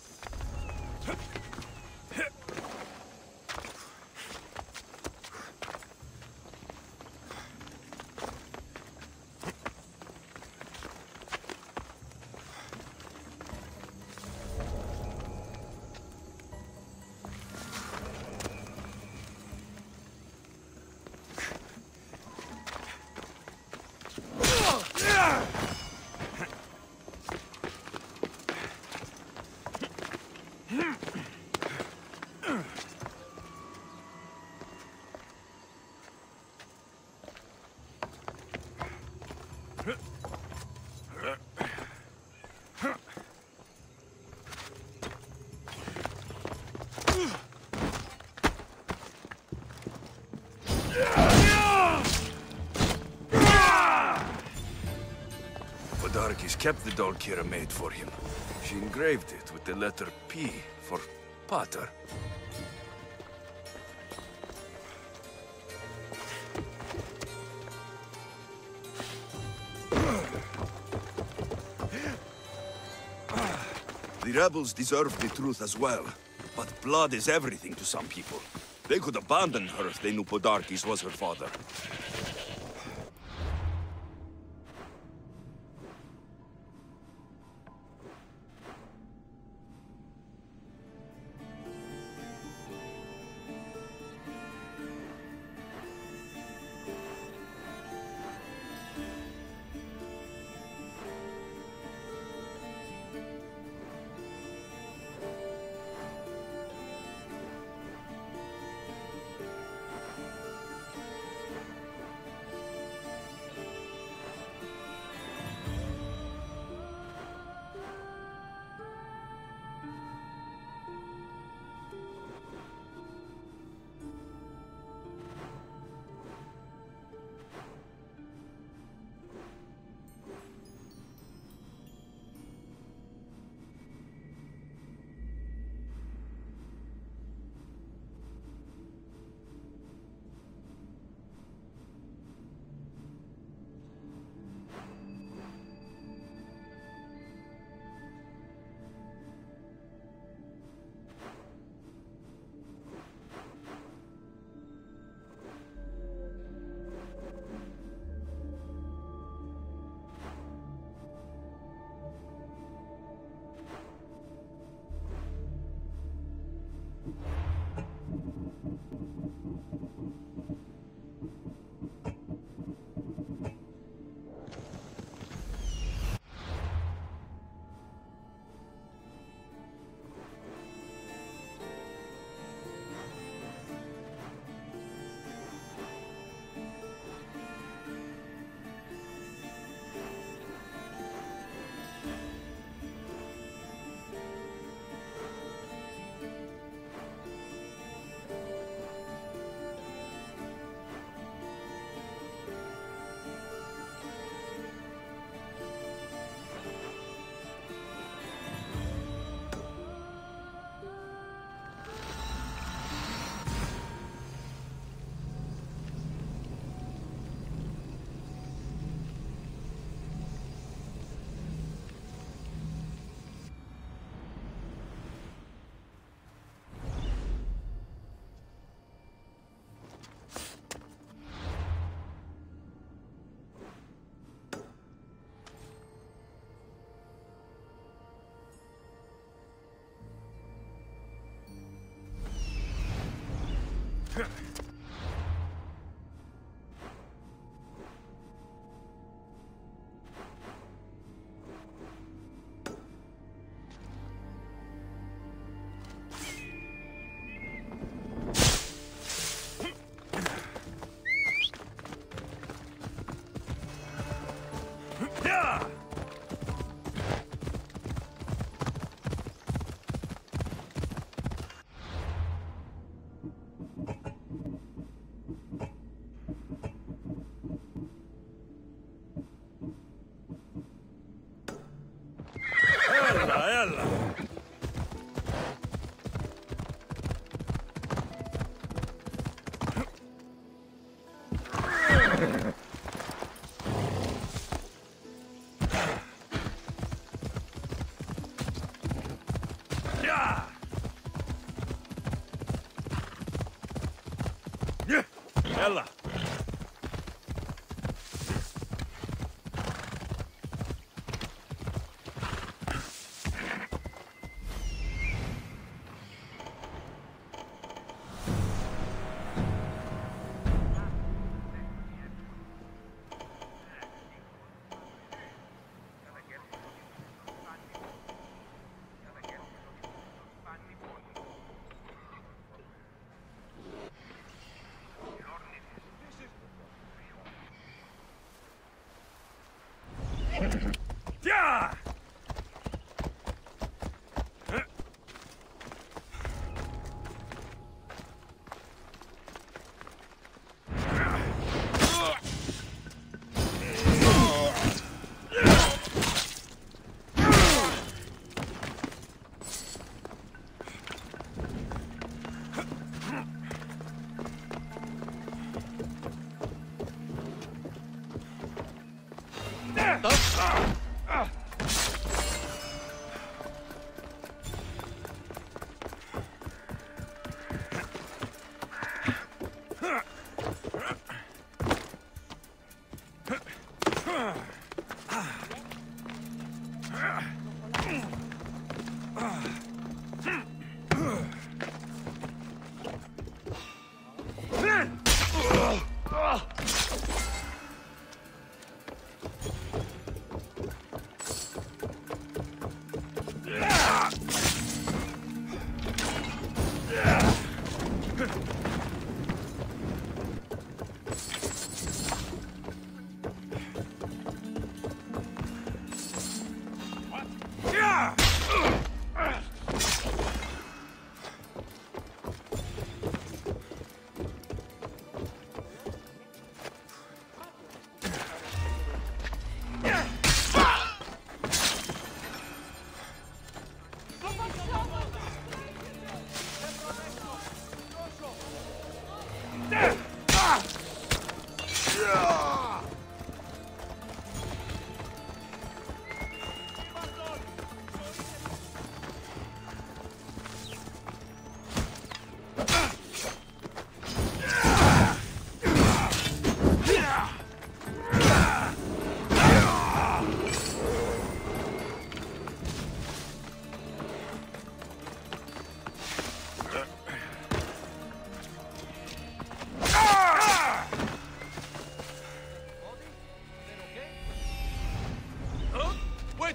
[SPEAKER 3] Podarkis kept the doll Kira made for him. She engraved it with the letter P for Pater. The rebels deserve the truth as well, but blood is everything to some people. They could abandon her if they knew Podarkis was her father. Ella. Yeah!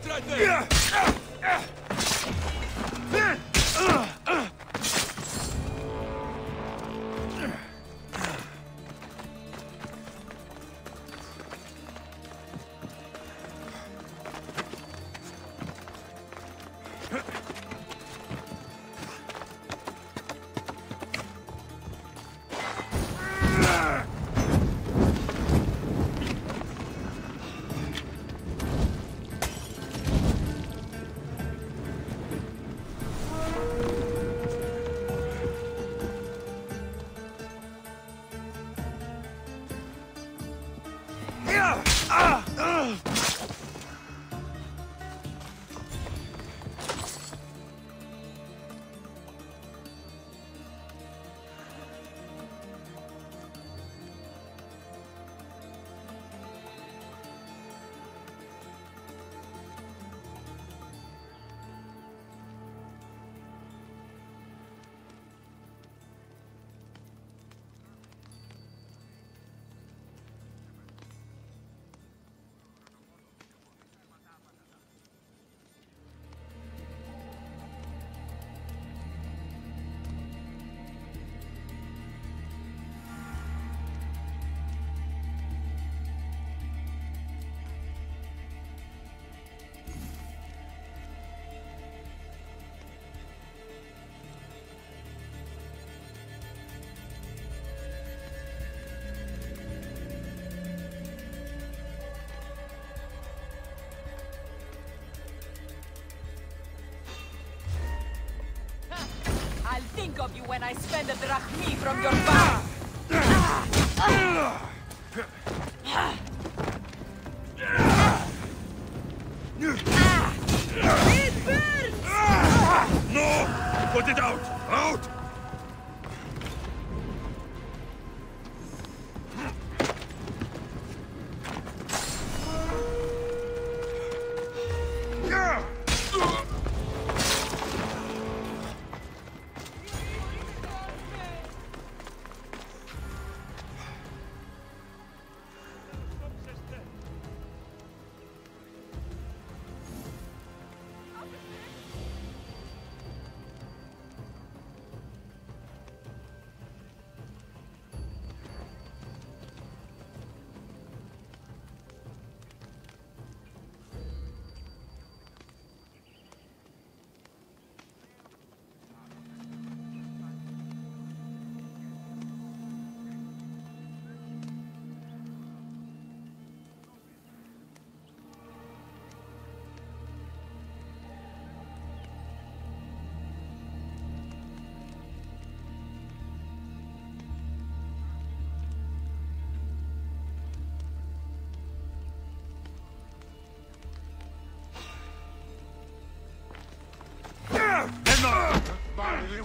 [SPEAKER 3] Right there!
[SPEAKER 10] I'll think of you when I spend a drachmi from your back!
[SPEAKER 5] It burns! No! Put it out! Out!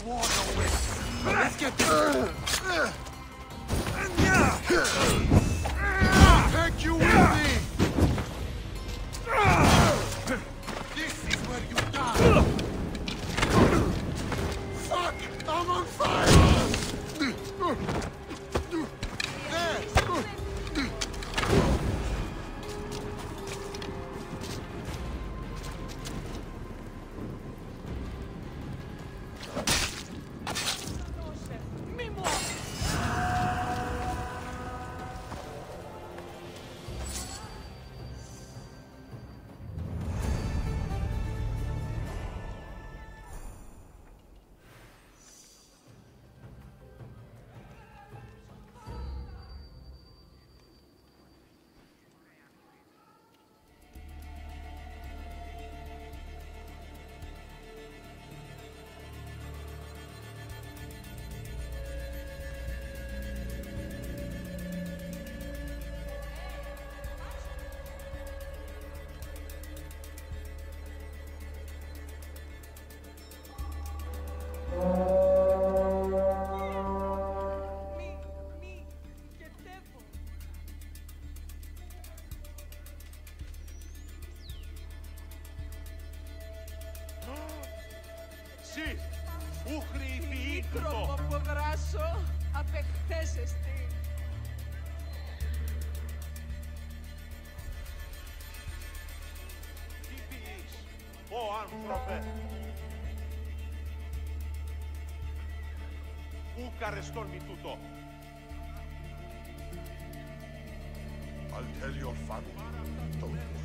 [SPEAKER 5] want to win. Let's get this. Take you with me. This is where you die. Fuck! I'm on fire.
[SPEAKER 4] Sì, uhriti troppo grasso, apeteceste. Τι ποιείς, ο άνθρωπε. Ου καρεστόν μη τούτο.
[SPEAKER 5] I'll tell your family. Don't worry.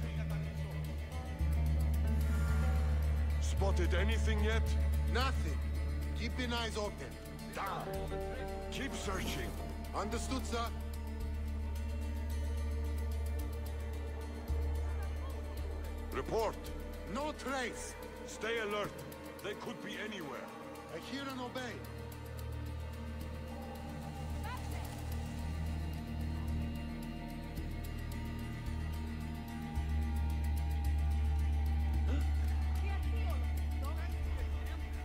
[SPEAKER 5] Spotted anything yet?
[SPEAKER 8] Nothing. Keeping eyes open.
[SPEAKER 5] Damn. Keep searching.
[SPEAKER 8] Understood, sir.
[SPEAKER 5] Report.
[SPEAKER 8] No trace.
[SPEAKER 5] Stay alert. They could be anywhere.
[SPEAKER 8] I hear and obey.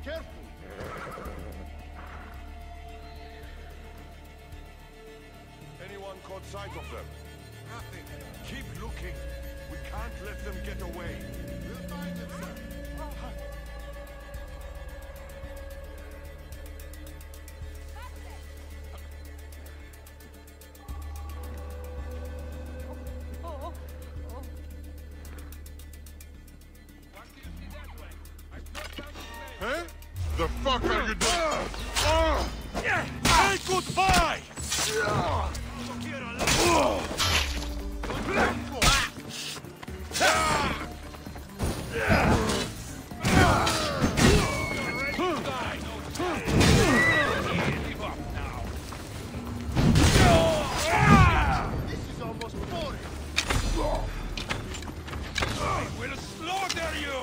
[SPEAKER 5] Careful. Anyone caught sight of them?
[SPEAKER 8] Nothing.
[SPEAKER 5] Keep looking. We can't let them get away.
[SPEAKER 8] We'll find them, sir.
[SPEAKER 5] Huh? The fuck are you doing? Say goodbye!
[SPEAKER 4] This is almost boring. I will slaughter you!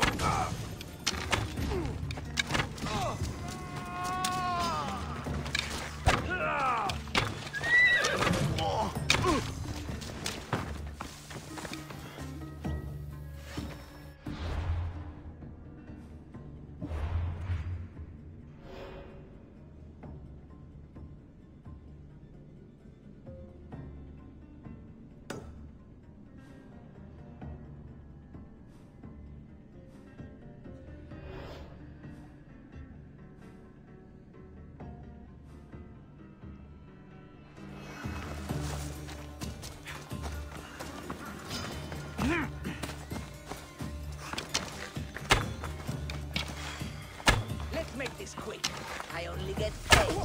[SPEAKER 14] Let's make this quick. I only get paid.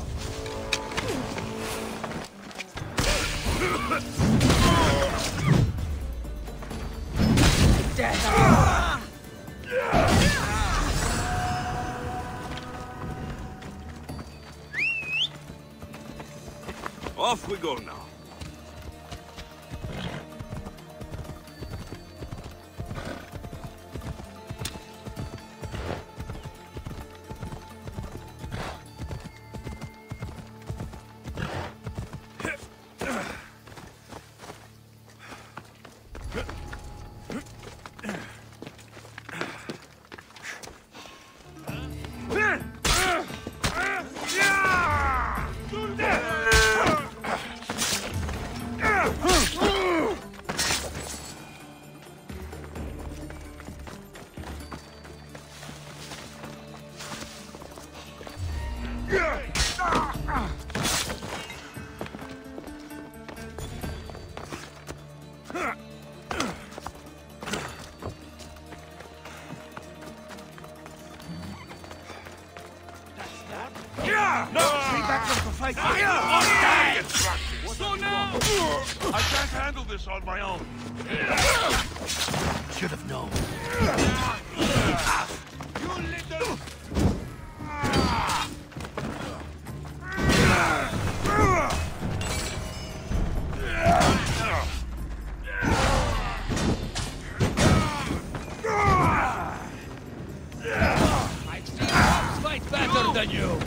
[SPEAKER 3] Off we go now.
[SPEAKER 5] expect them to fight fire! So now! I can't handle this on my own.
[SPEAKER 2] Should have known.
[SPEAKER 5] You little...
[SPEAKER 11] I've seen dogs fight better than you.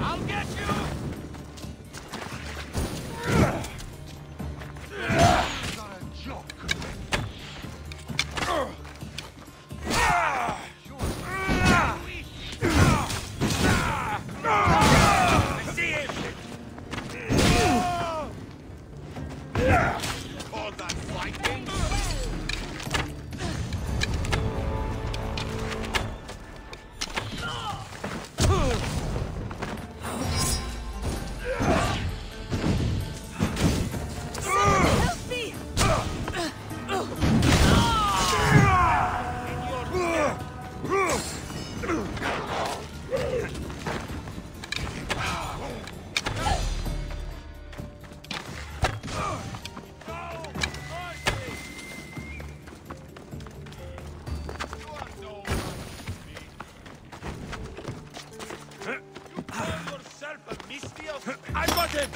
[SPEAKER 11] I'll get you.
[SPEAKER 5] Not a joke.
[SPEAKER 11] I see him.
[SPEAKER 5] Call that fighting?
[SPEAKER 10] Help me!
[SPEAKER 11] I got him.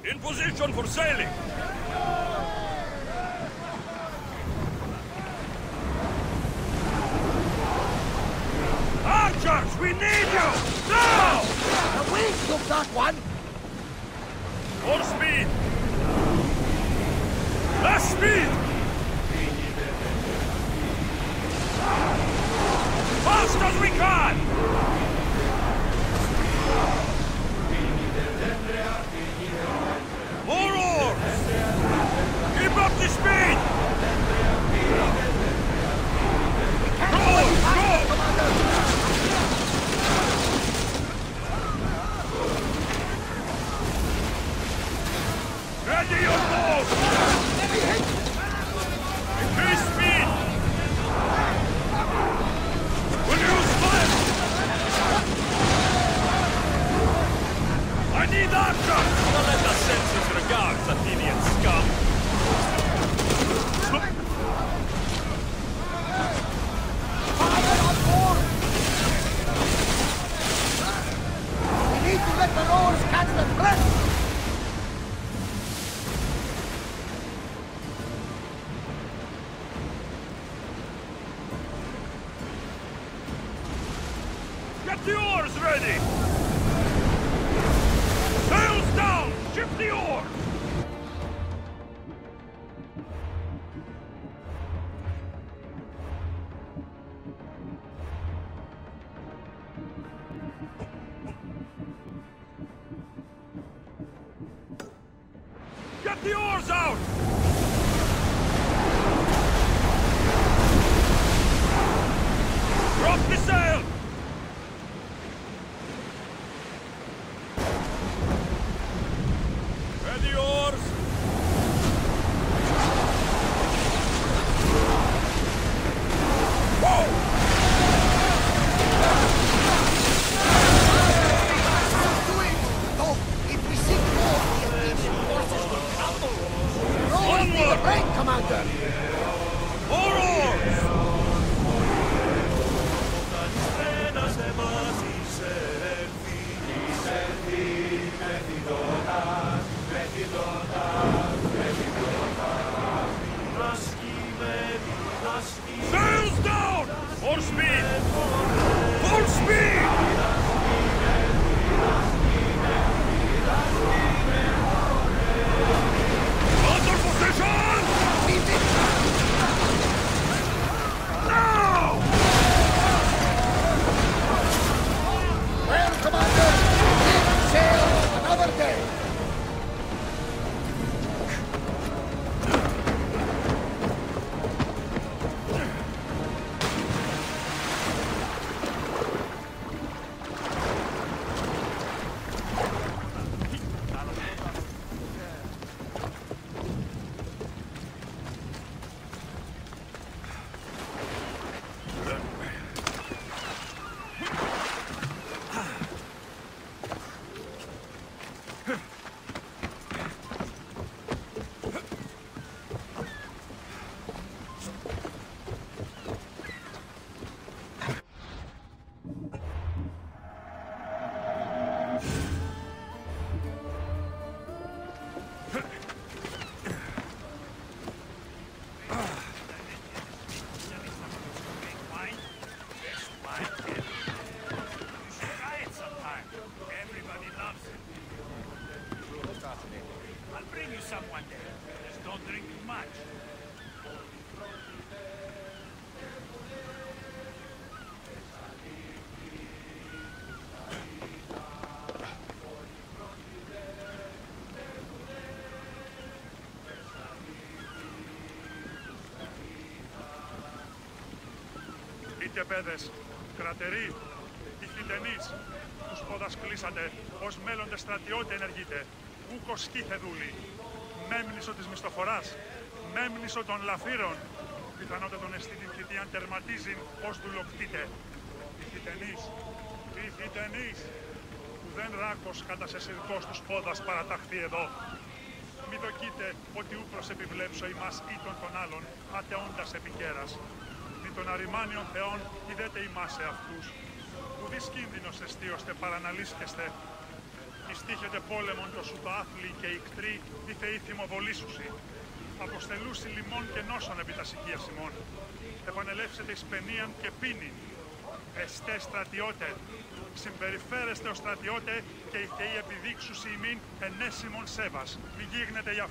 [SPEAKER 3] In position for sailing! Archers, we need you! Now!
[SPEAKER 2] The wind took that one!
[SPEAKER 3] More speed! Less speed! Fast as we can!
[SPEAKER 5] Ready your bow! Increase speed! Will you fire? I need action!
[SPEAKER 3] Don't let us send his regards, Athenian scum.
[SPEAKER 2] We need to let the rowers catch the breath!
[SPEAKER 5] Get the oars ready! Sails down! Shift the oar! Get the oars out! Drop the sail! Ready oars!
[SPEAKER 2] If we sink more, the Athenian forces will crumble. Roll me the break, Commander!
[SPEAKER 5] More oars! Sails down! Full speed! Full speed! Under position! Now!
[SPEAKER 2] Well, Commander, live sail another day.
[SPEAKER 1] Είτε παιδες, κρατεροί, ηχητενείς, τους πόδας κλείσατε, ως μέλλοντες στρατιώτε ενεργείτε, ούκος σκήθε δούλοι, μέμνησο της μισθοφοράς, μέμνησο των λαφύρων, πιθανότατον εστί την θητείαν τερματίζειν, ως δουλοκτείτε. Ηχητενείς, που δεν ράκος κατά σε συρκός τους πόδας παραταχθεί εδώ. Μη δοκείτε ότι ούπρος επιβλέψω ημάς ήτων των άλλων, ατεώντας επικέρας. Μη των αριμάνιων θεών είδετε ημάς σε αυτούς. Ουδής κίνδυνος εστί ώστε παραναλύσκεστε. Ιστήχετε πόλεμον το σου το άθλοι και ικτροί, δι θεοί θυμοβολήσουσι. Αποστελούσι λιμών και νόσων επί τα σικίας ημών. Επανελεύσετε εις παινίαν και πίνην. Εστέ στρατιώτε, συμπεριφέρεστε ως στρατιώτε και οι θεοί επιδείξουσι ημίν ενέσιμον σέβας. Μη γίγνετε για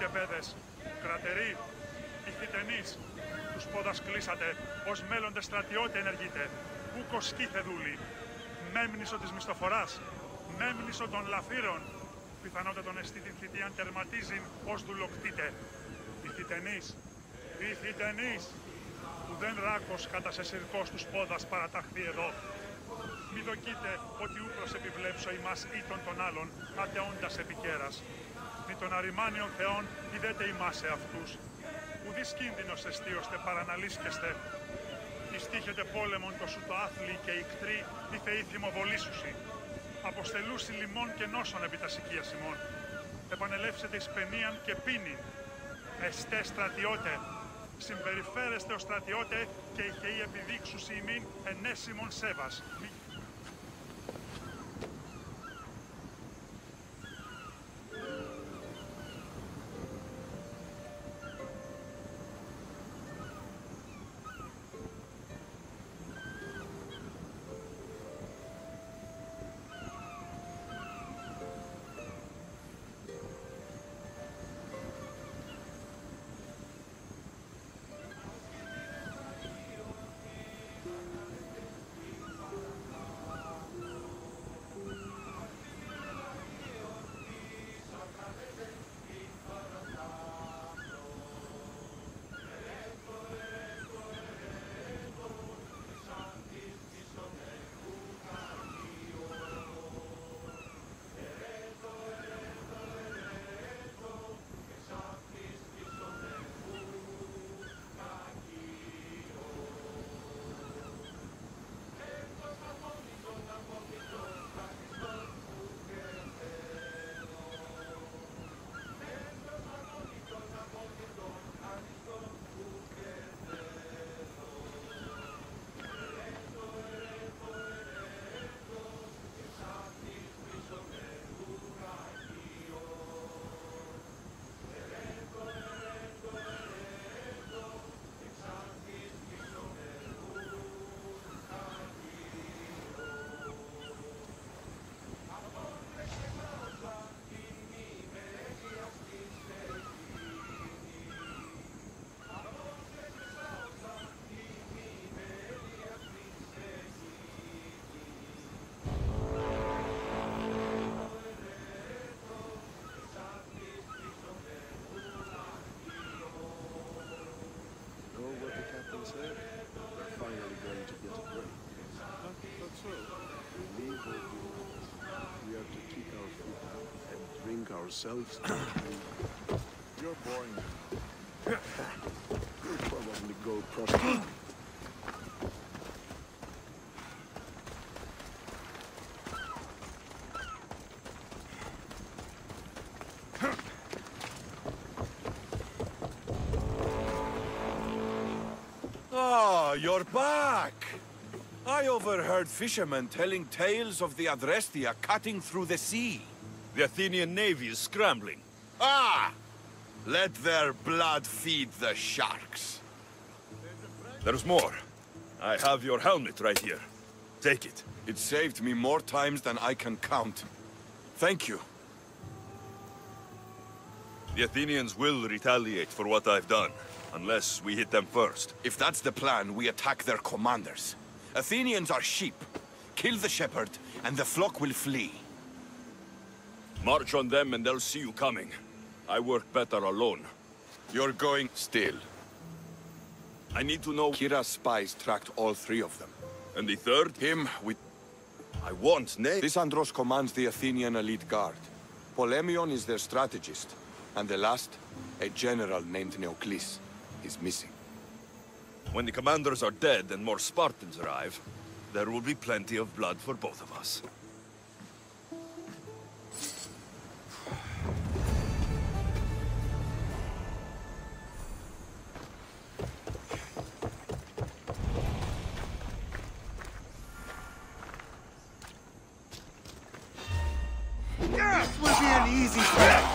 [SPEAKER 1] και παιδες, κρατεροί, ηχθητενείς, τους πόδας κλείσατε, ως μέλλοντες στρατιώτε ενεργείτε, ούκος σκήθε δούλοι, μέμνησο της μισθοφοράς, μέμνησο των λαφύρων, πιθανότατα τον εστί την θητείαν τερματίζειν ως δουλοκτήτε. Ηχθητενείς, που δεν ράκος κατά σε συρκός τους πόδας παραταχθεί εδώ. Μη δοκείτε ότι ούκρος επιβλέψω ημάς ή των άλλων, ατεώντας επικέρας. Μη των αριμάνιων θεών ειδέτε ημάς σε αυτούς. Ουδής κίνδυνος εστί ώστε παραναλύσκεστε. Ιστύχετε πόλεμον το σου το άθλοι και ικτροί, οι θεοί θυμοβολήσουσι. Αποστελούσι λιμών και νόσων επί τα σικίας ημών. Επανελεύσετε εις παινίαν και πίνην. Εστέ στρατιώτε. Συμπεριφέρεστε ως στρατιώτε και οι θεοί επιδείξουσι ημίν ενέσιμον σέβας.
[SPEAKER 20] Ourselves. You're boring. You'll probably go prostitute.
[SPEAKER 5] Ah, you're back! I overheard fishermen telling tales of the Adrestia cutting through the sea.
[SPEAKER 3] The Athenian navy is scrambling.
[SPEAKER 5] Ah! Let their blood feed the sharks.
[SPEAKER 3] There's more. I have your helmet right here. Take it.
[SPEAKER 5] It saved me more times than I can count. Thank you.
[SPEAKER 3] The Athenians will retaliate for what I've done, unless we hit them first.
[SPEAKER 5] If that's the plan, we attack their commanders. Athenians are sheep. Kill the shepherd, and the flock will flee.
[SPEAKER 3] March on them and they'll see you coming. I work better alone.
[SPEAKER 5] You're going still.
[SPEAKER 3] I need to know...
[SPEAKER 5] Kira's spies tracked all three of them.
[SPEAKER 3] And the third?
[SPEAKER 5] Him with...
[SPEAKER 3] I want name.
[SPEAKER 5] This Andros commands the Athenian elite guard. Polemion is their strategist. And the last, a general named Neoclis, is missing.
[SPEAKER 3] When the commanders are dead and more Spartans arrive, there will be plenty of blood for both of us.
[SPEAKER 8] This will be an easy fight.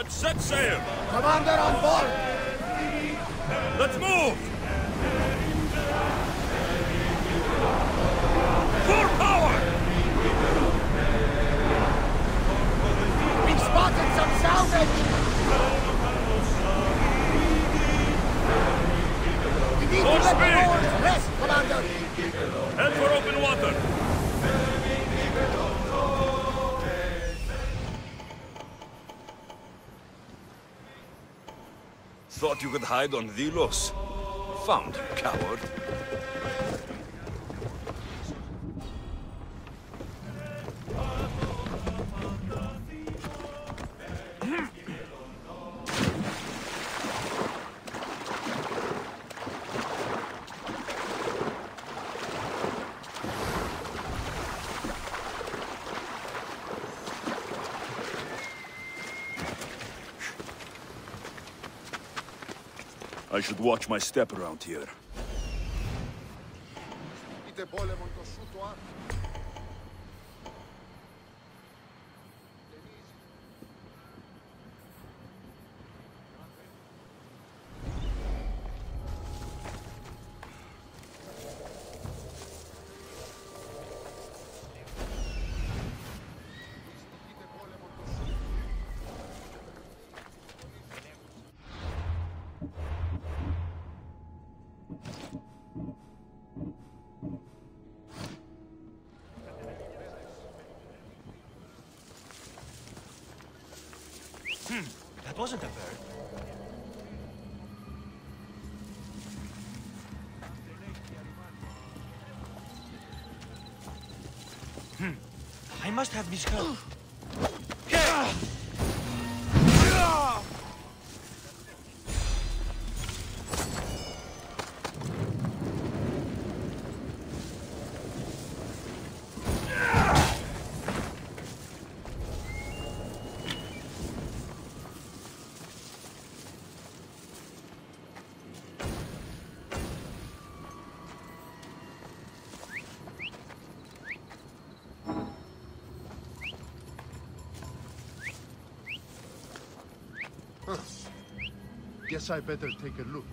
[SPEAKER 3] Let's set sail!
[SPEAKER 7] Commander on board!
[SPEAKER 3] Let's move! For power!
[SPEAKER 7] We've spotted some salvage! We need
[SPEAKER 3] More
[SPEAKER 7] to let the
[SPEAKER 3] speed!
[SPEAKER 7] oars rest, Commander!
[SPEAKER 3] Head for open water! Thought you could hide on Delos? Found, coward. I should watch my step around here.
[SPEAKER 21] That wasn't a bird. I must have misheard.
[SPEAKER 20] Guess I better take a look.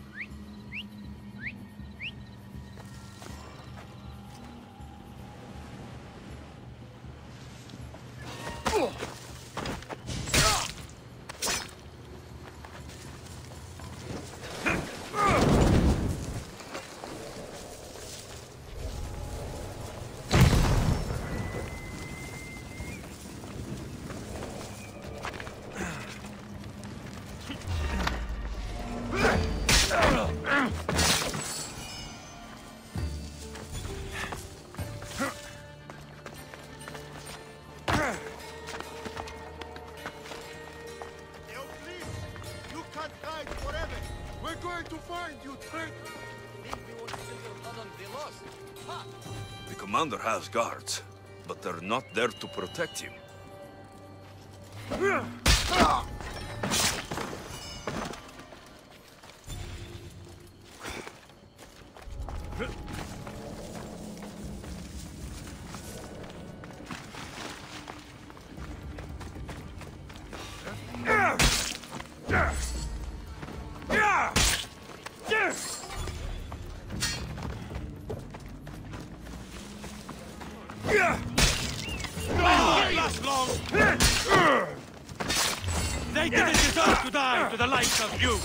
[SPEAKER 3] The commander has guards, but they're not there to protect him.
[SPEAKER 21] They didn't deserve to die to the likes of you!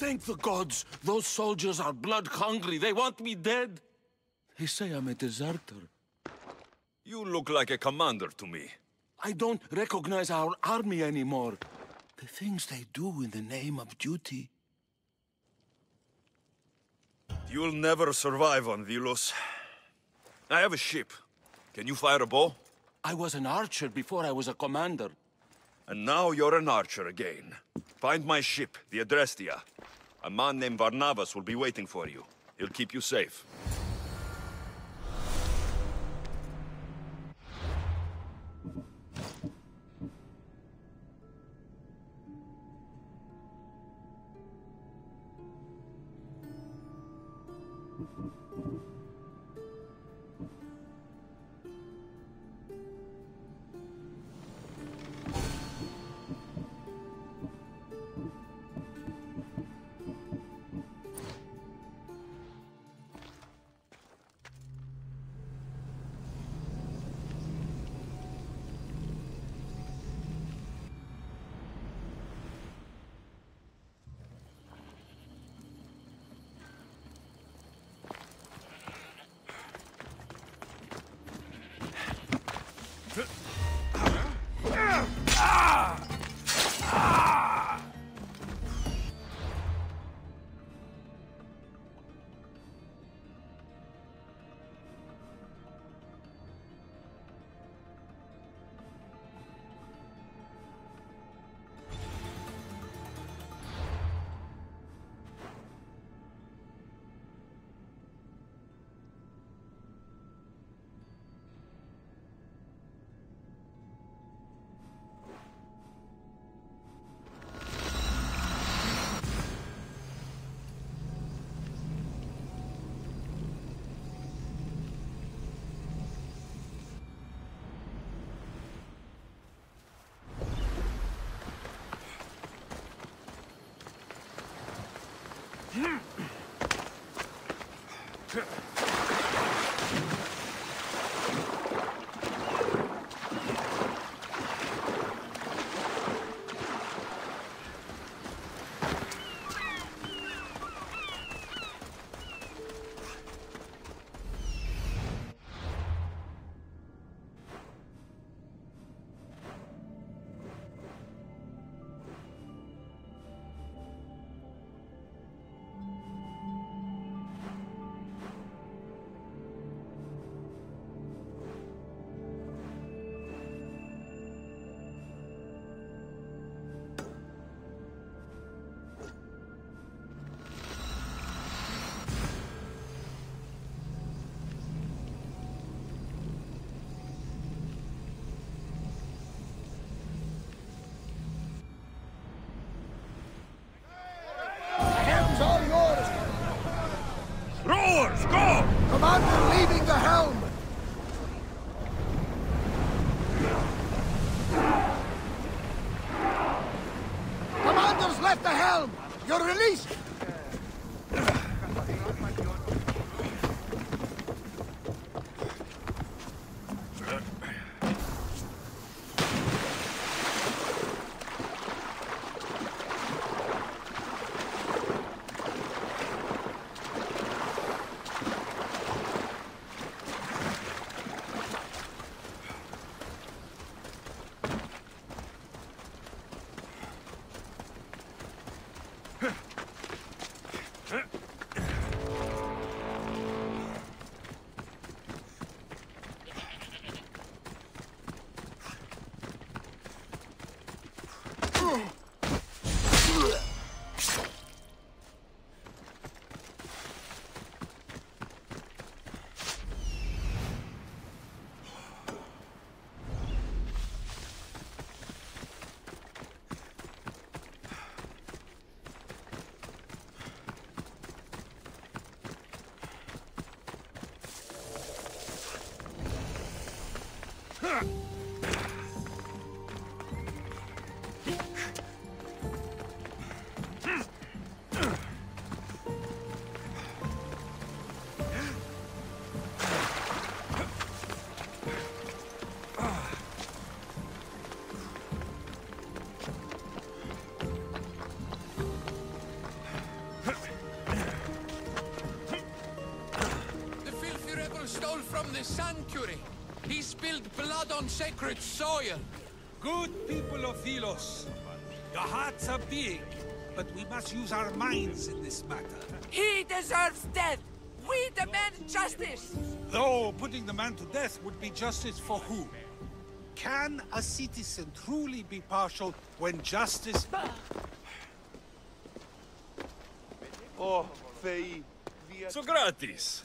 [SPEAKER 5] Thank the gods! Those soldiers are blood-hungry. They want me dead. They say I'm a deserter.
[SPEAKER 3] You look like a commander to me.
[SPEAKER 5] I don't recognize our army anymore. The things they do in the name of duty.
[SPEAKER 3] You'll never survive on Vilos. I have a ship. Can you fire a bow?
[SPEAKER 5] I was an archer before I was a commander.
[SPEAKER 3] And now you're an archer again. Find my ship, the Adrestia. A man named Barnabas will be waiting for you. He'll keep you safe.
[SPEAKER 18] All yours!
[SPEAKER 5] Rowers, go!
[SPEAKER 18] Commander leaving the helm! Commander's left the helm! You're released!
[SPEAKER 6] spilled blood on sacred soil.
[SPEAKER 17] Good people of Thelos, your hearts are big, but we must use our minds in this matter.
[SPEAKER 22] He deserves death! We demand justice!
[SPEAKER 17] Though putting the man to death would be justice for whom? Can a citizen truly be partial when justice...
[SPEAKER 5] Oh, Fei.
[SPEAKER 3] Socrates,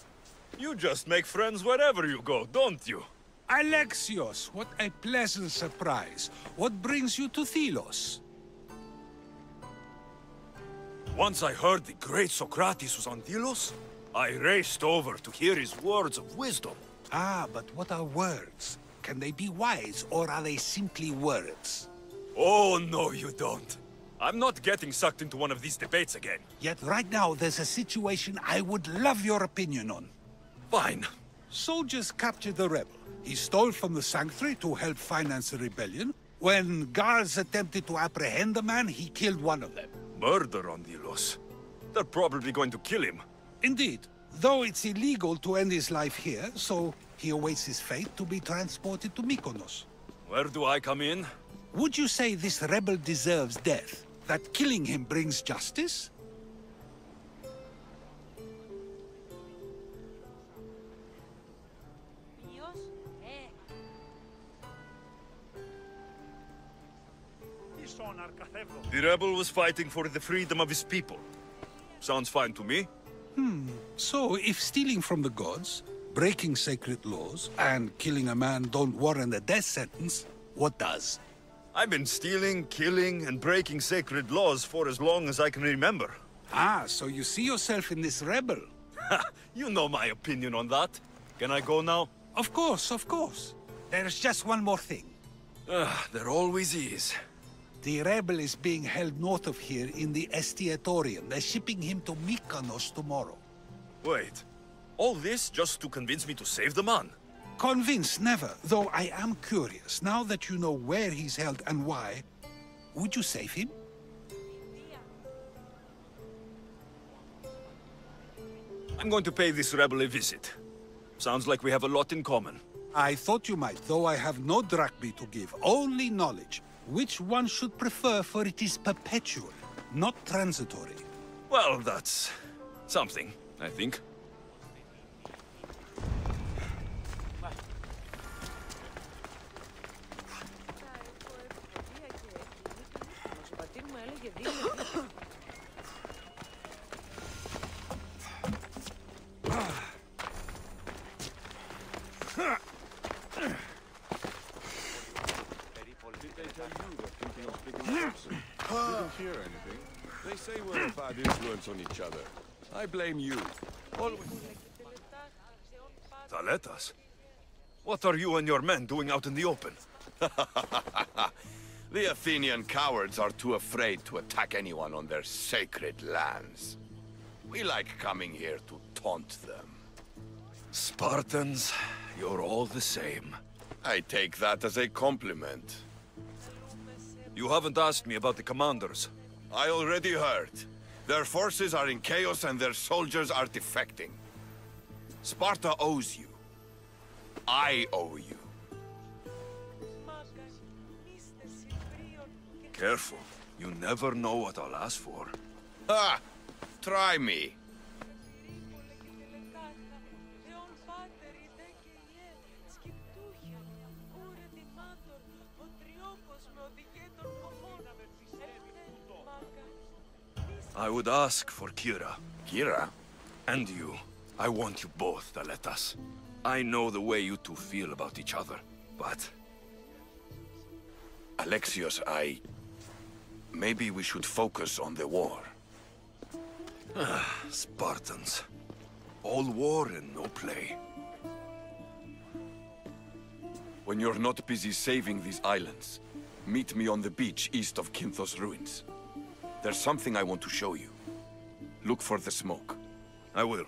[SPEAKER 3] you just make friends wherever you go, don't you?
[SPEAKER 17] Alexios, what a pleasant surprise. What brings you to Thelos?
[SPEAKER 3] Once I heard the great Socrates was on Delos, I raced over to hear his words of wisdom.
[SPEAKER 17] Ah, but what are words? Can they be wise, or are they simply words?
[SPEAKER 3] Oh, no, you don't. I'm not getting sucked into one of these debates again.
[SPEAKER 17] Yet right now, there's a situation I would love your opinion on.
[SPEAKER 3] Fine.
[SPEAKER 17] Soldiers captured the rebel. He stole from the sanctuary to help finance the rebellion. When guards attempted to apprehend the man, he killed one of them.
[SPEAKER 3] Murder on Delos. They're probably going to kill him.
[SPEAKER 17] Indeed. Though it's illegal to end his life here, so he awaits his fate to be transported to Mykonos.
[SPEAKER 3] Where do I come in?
[SPEAKER 17] Would you say this rebel deserves death? That killing him brings justice?
[SPEAKER 3] The rebel was fighting for the freedom of his people. Sounds fine to me.
[SPEAKER 17] So if stealing from the gods, breaking sacred laws, and killing a man don't warrant a death sentence, what does?
[SPEAKER 3] I've been stealing, killing, and breaking sacred laws for as long as I can remember.
[SPEAKER 17] Ah, so you see yourself in this rebel?
[SPEAKER 3] You know my opinion on that. Can I go now?
[SPEAKER 17] Of course, of course. There's just one more thing.
[SPEAKER 3] There always is.
[SPEAKER 17] The rebel is being held north of here in the Estiatorium. They're shipping him to Mykonos tomorrow.
[SPEAKER 3] Wait. All this just to convince me to save the man?
[SPEAKER 17] Convinced, never. Though I am curious. Now that you know where he's held and why, would you save him?
[SPEAKER 3] I'm going to pay this rebel a visit. Sounds like we have a lot in common.
[SPEAKER 17] I thought you might, though I have no drachmae to give, only knowledge. Which one should prefer, for it is perpetual, not transitory.
[SPEAKER 3] Well, that's something, I think.
[SPEAKER 5] Didn't hear anything. They say we're a bad influence on each other. I blame you. Always.
[SPEAKER 3] Taletas? What are you and your men doing out in the open?
[SPEAKER 5] The Athenian cowards are too afraid to attack anyone on their sacred lands. We like coming here to taunt them.
[SPEAKER 3] Spartans, you're all the same.
[SPEAKER 5] I take that as a compliment.
[SPEAKER 3] You haven't asked me about the commanders.
[SPEAKER 5] I already heard. Their forces are in chaos and their soldiers are defecting. Sparta owes you. I owe you.
[SPEAKER 3] Careful. You never know what I'll ask for.
[SPEAKER 5] Ah! Try me.
[SPEAKER 3] I would ask for Kira.
[SPEAKER 5] Kira?
[SPEAKER 3] And you. I want you both, Taletas. I know the way you two feel about each other, but...
[SPEAKER 5] Alexios, maybe we should focus on the war.
[SPEAKER 3] Spartans. All war and no play.
[SPEAKER 5] When you're not busy saving these islands, meet me on the beach east of Kinthos ruins. There's something I want to show you. Look for the smoke.
[SPEAKER 3] I will.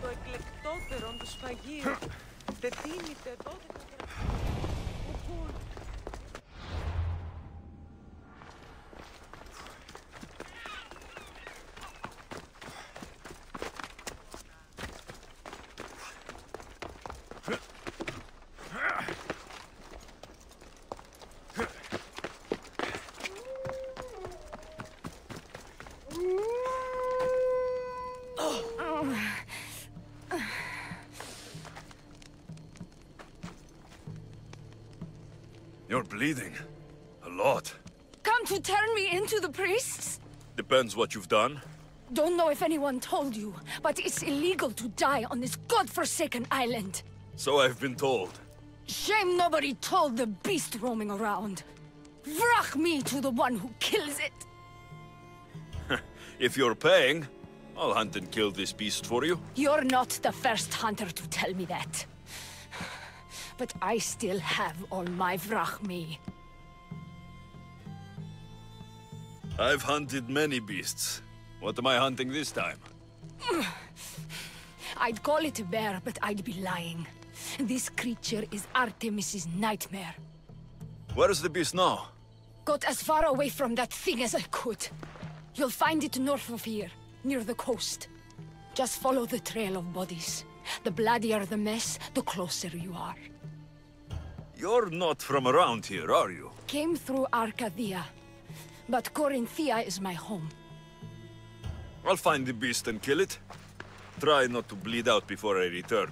[SPEAKER 22] Το εκλεκτότερον του σφαγείου. Τετίνητε τότε.
[SPEAKER 3] You're bleeding. A lot.
[SPEAKER 19] Come to turn me into the priests?
[SPEAKER 3] Depends what you've done.
[SPEAKER 19] Don't know if anyone told you, but it's illegal to die on this godforsaken island.
[SPEAKER 3] So I've been told.
[SPEAKER 19] Shame nobody told the beast roaming around. Vrach me to the one who kills it.
[SPEAKER 3] If you're paying, I'll hunt and kill this beast for you.
[SPEAKER 19] You're not the first hunter to tell me that. But I still have all my vrach me.
[SPEAKER 3] I've hunted many beasts. What am I hunting this time?
[SPEAKER 19] I'd call it a bear, but I'd be lying. This creature is Artemis's nightmare.
[SPEAKER 3] Where is the beast now?
[SPEAKER 19] Got as far away from that thing as I could. You'll find it north of here, near the coast. Just follow the trail of bodies. The bloodier the mess, the closer you are.
[SPEAKER 3] You're not from around here, are you?
[SPEAKER 19] Came through Arcadia, but Corinthia is my home.
[SPEAKER 3] I'll find the beast and kill it. Try not to bleed out before I return.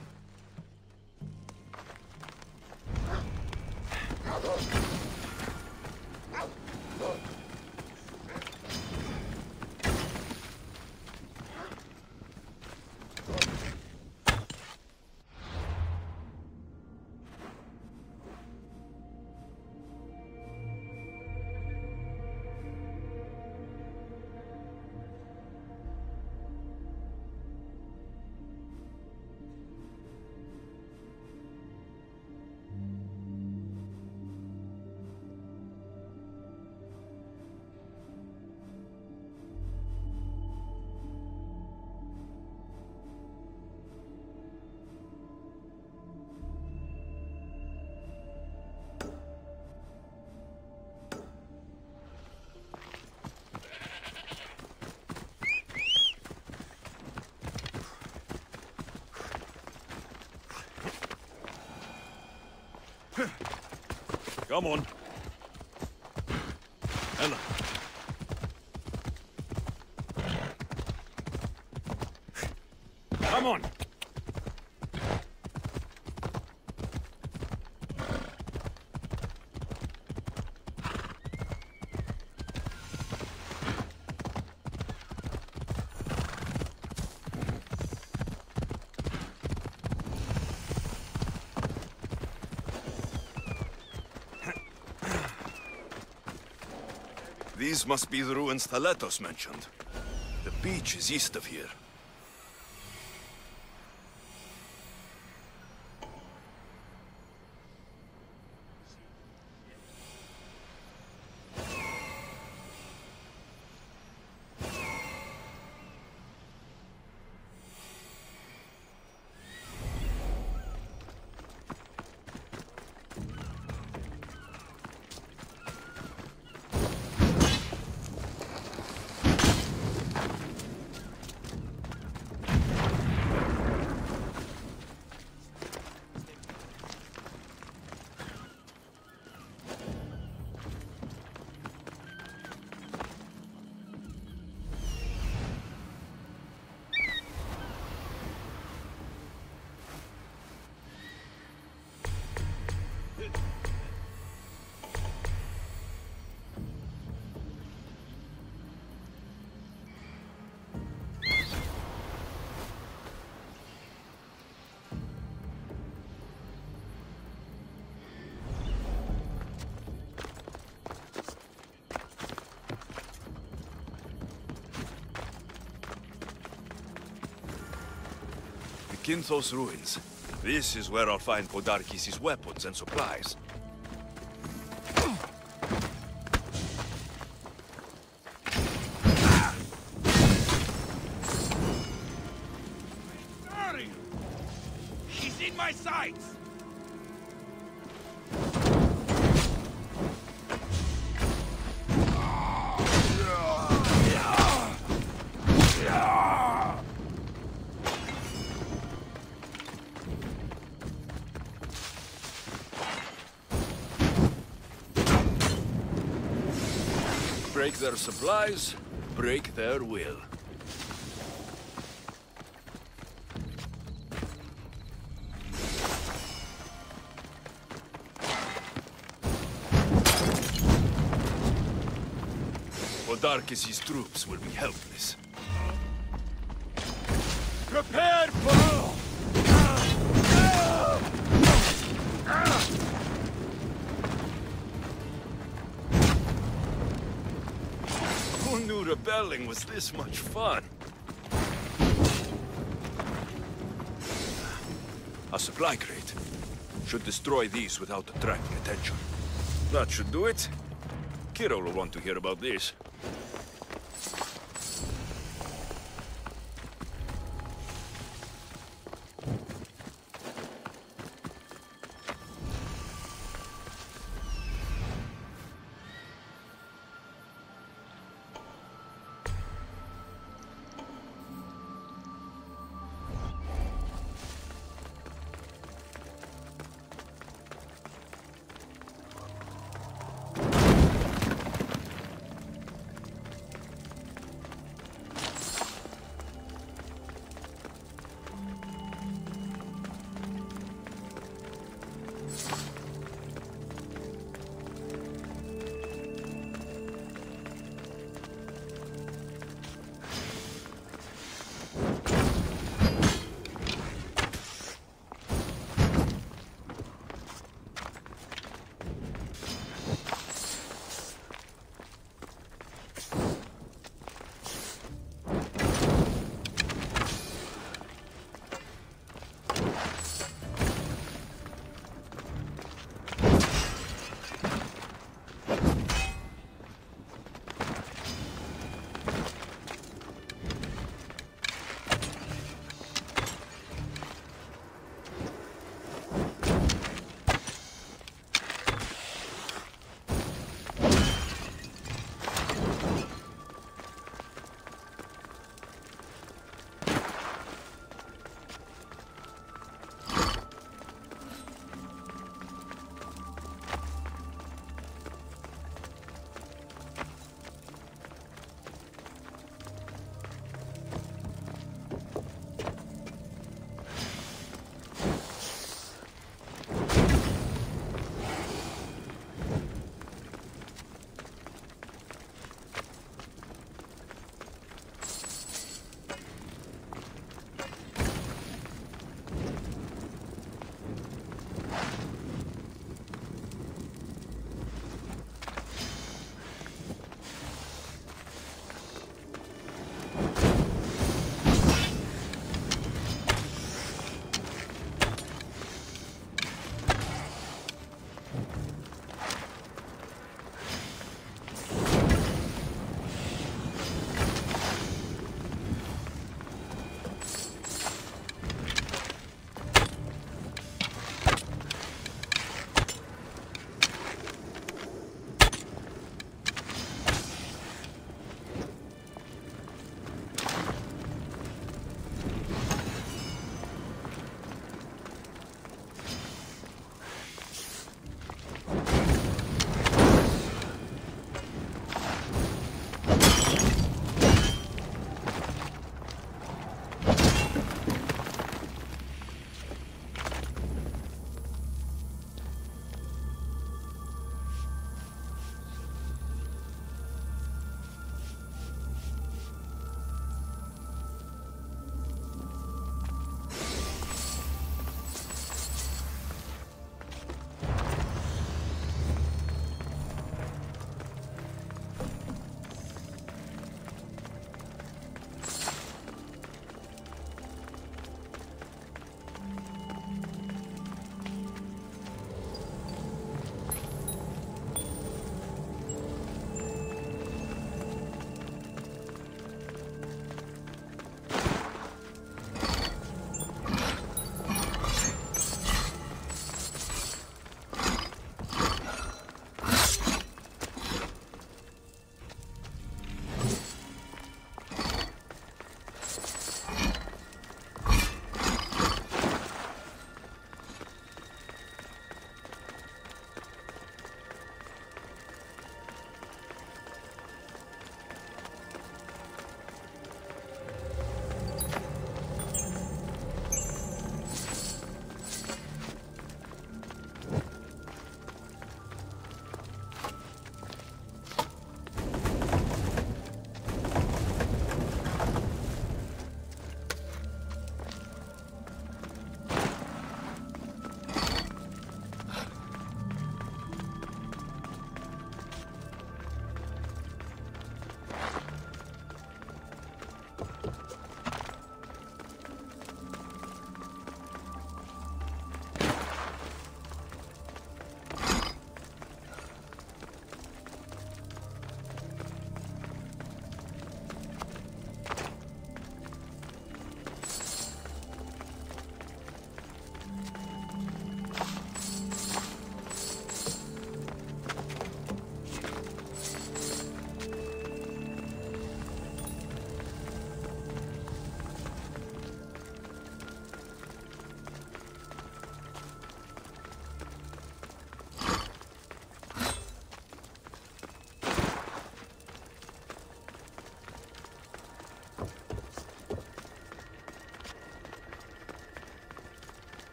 [SPEAKER 3] Come on. Ella. Come on. These must be the ruins Thaletos mentioned. The beach is east of here. Kinthos ruins. This is where I'll find Podarkis' weapons and supplies.
[SPEAKER 11] Sorry! He's in my sights!
[SPEAKER 3] Break their supplies, break their will. Podarkes' troops will be helpless.
[SPEAKER 5] Prepare for...
[SPEAKER 3] Who knew rebelling was this much fun? A supply crate. Should destroy these without attracting attention. That should do it. Kiro will want to hear about this.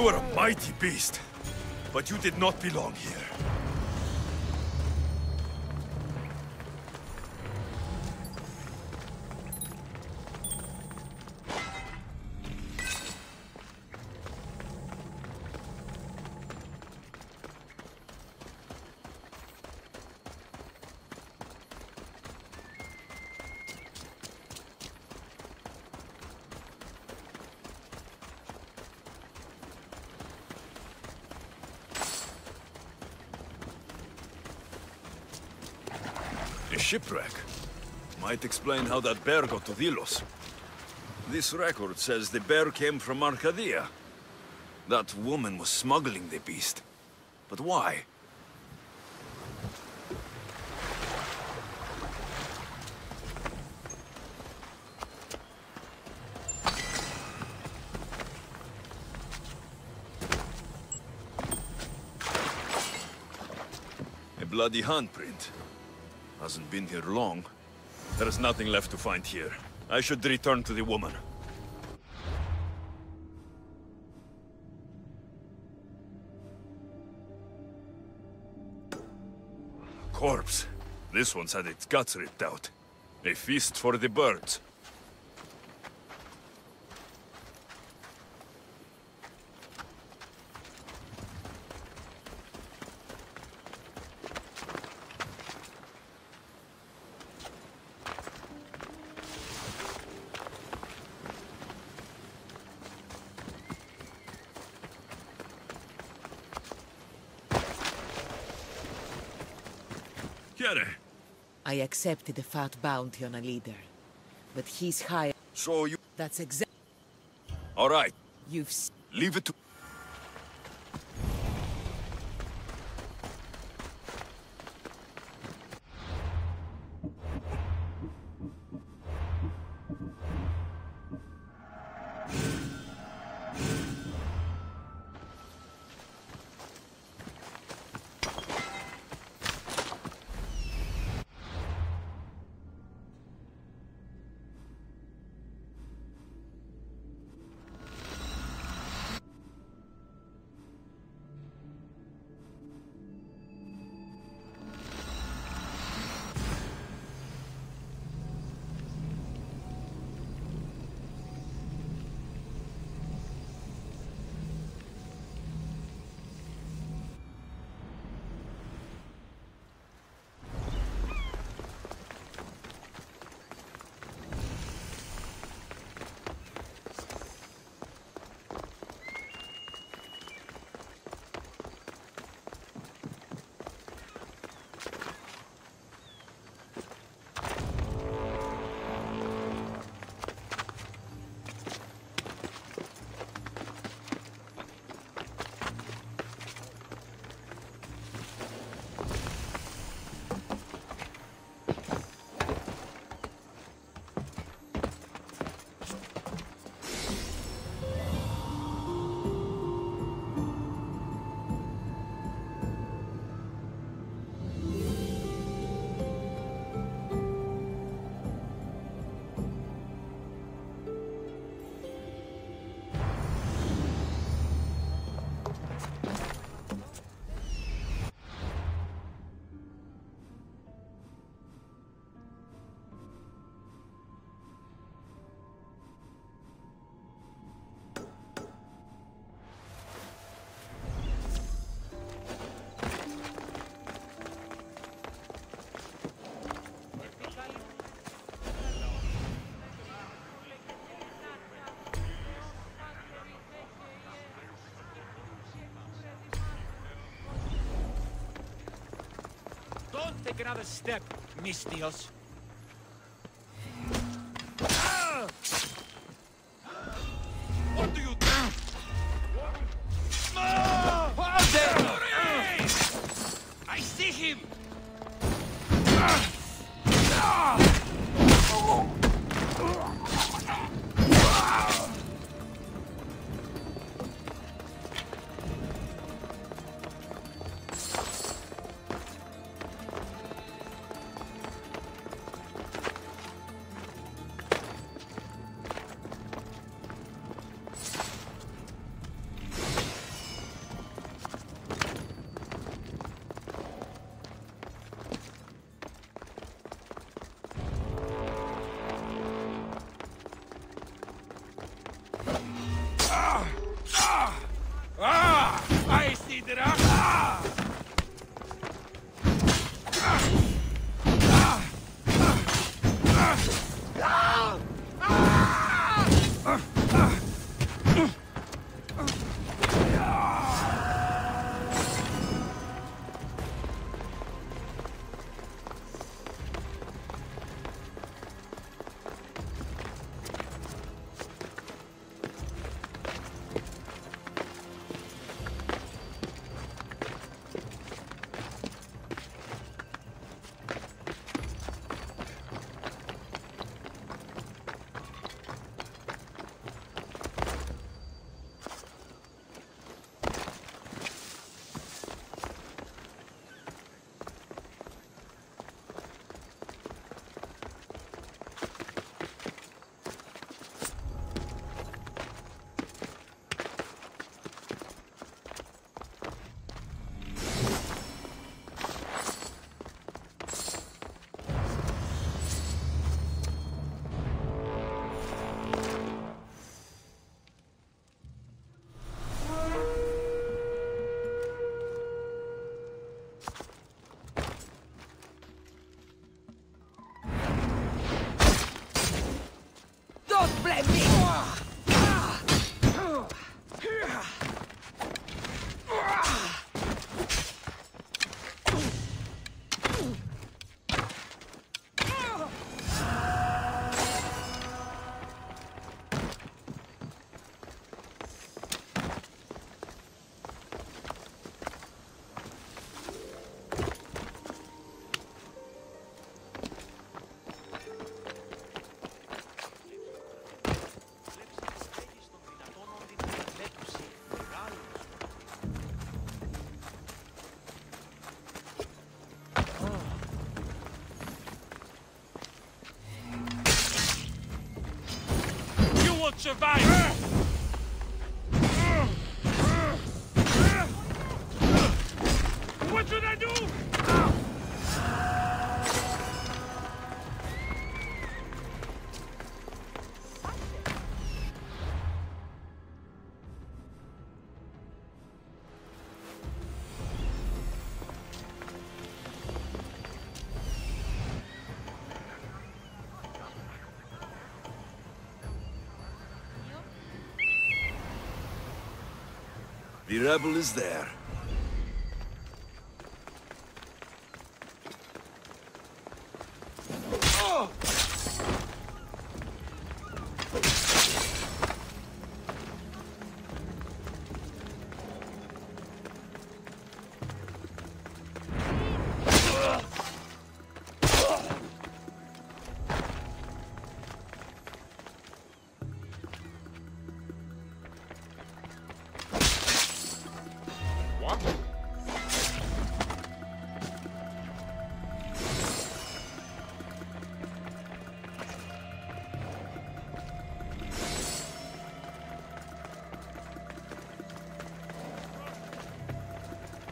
[SPEAKER 3] were a mighty beast, but you did not belong here. A shipwreck. Might explain how that bear got to Delos. This record says the bear came from Arcadia. That woman was smuggling the beast. But why? A bloody handprint. Hasn't been here long. There is nothing left to find here. I should return to the woman. Corpse. This one's had its guts ripped out. A feast for the birds.
[SPEAKER 14] I accepted a fat bounty on a leader, but he's higher.
[SPEAKER 3] So you...
[SPEAKER 14] That's exact.
[SPEAKER 3] All right.
[SPEAKER 14] You've...
[SPEAKER 3] Leave it to...
[SPEAKER 21] Don't take another step, Mistios. What do you do? I see him!
[SPEAKER 16] survive! What should I do?
[SPEAKER 3] The rebel is there.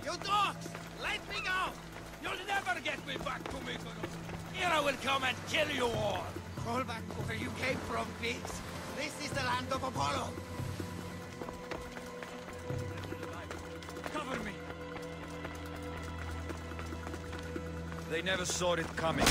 [SPEAKER 11] You dogs! Let me go! You'll never get me back to me. Here I will come and kill you all. Roll back to where you came from, pigs. This is the land of Apollo.
[SPEAKER 16] Cover me!
[SPEAKER 6] They never saw it coming.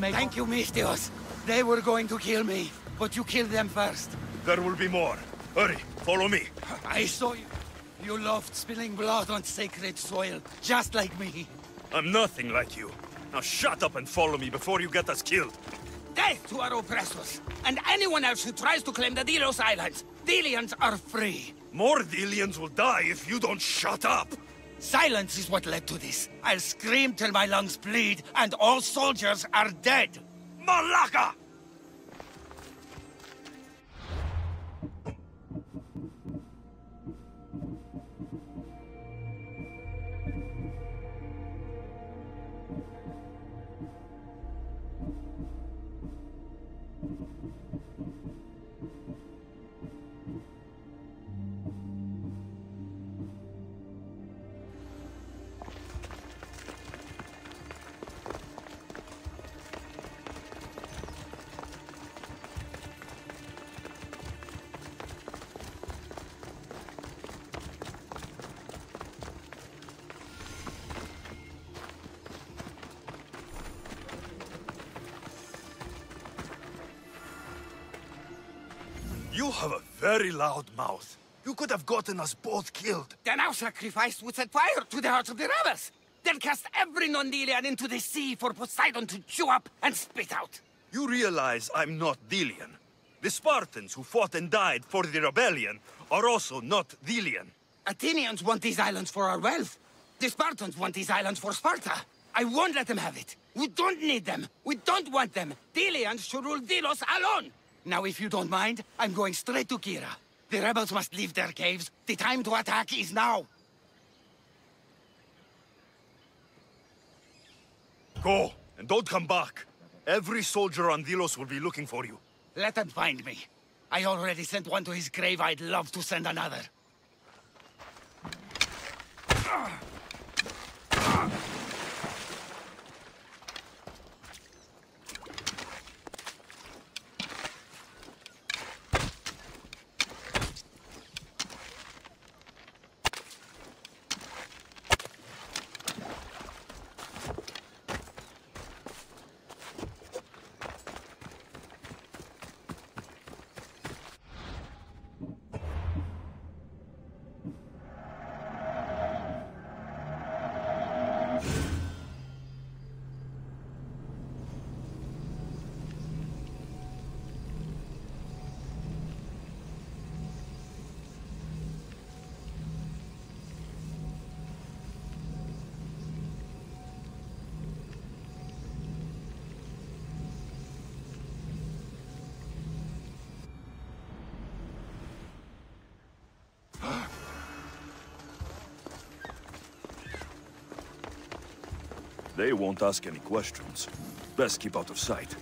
[SPEAKER 11] Thank you, Mistios. They were going to kill me, but you killed them first.
[SPEAKER 3] There will be more. Hurry, follow me.
[SPEAKER 11] I saw you. You loved spilling blood on sacred soil, just like me.
[SPEAKER 3] I'm nothing like you. Now shut up and follow me before you get us killed.
[SPEAKER 11] Death to our oppressors, and anyone else who tries to claim the Delos Islands. Delians are free.
[SPEAKER 3] More Delians will die if you don't shut up.
[SPEAKER 11] Silence is what led to this. I'll scream till my lungs bleed, and all soldiers are dead.
[SPEAKER 3] Malaka! You have a very loud mouth. You could have gotten us both killed.
[SPEAKER 11] Then our sacrifice would set fire to the hearts of the rebels. Then cast every non-Delian into the sea for Poseidon to chew up and spit out.
[SPEAKER 3] You realize I'm not Delian. The Spartans who fought and died for the rebellion are also not Delian.
[SPEAKER 11] Athenians want these islands for our wealth. The Spartans want these islands for Sparta. I won't let them have it. We don't need them. We don't want them. Delians should rule Delos alone. Now, if you don't mind, I'm going straight to Kira. The rebels must leave their caves. The time to attack is now.
[SPEAKER 3] Go, and don't come back. Every soldier on Delos will be looking for you.
[SPEAKER 11] Let them find me. I already sent one to his grave. I'd love to send another.
[SPEAKER 3] They won't ask any questions. Best keep out of sight.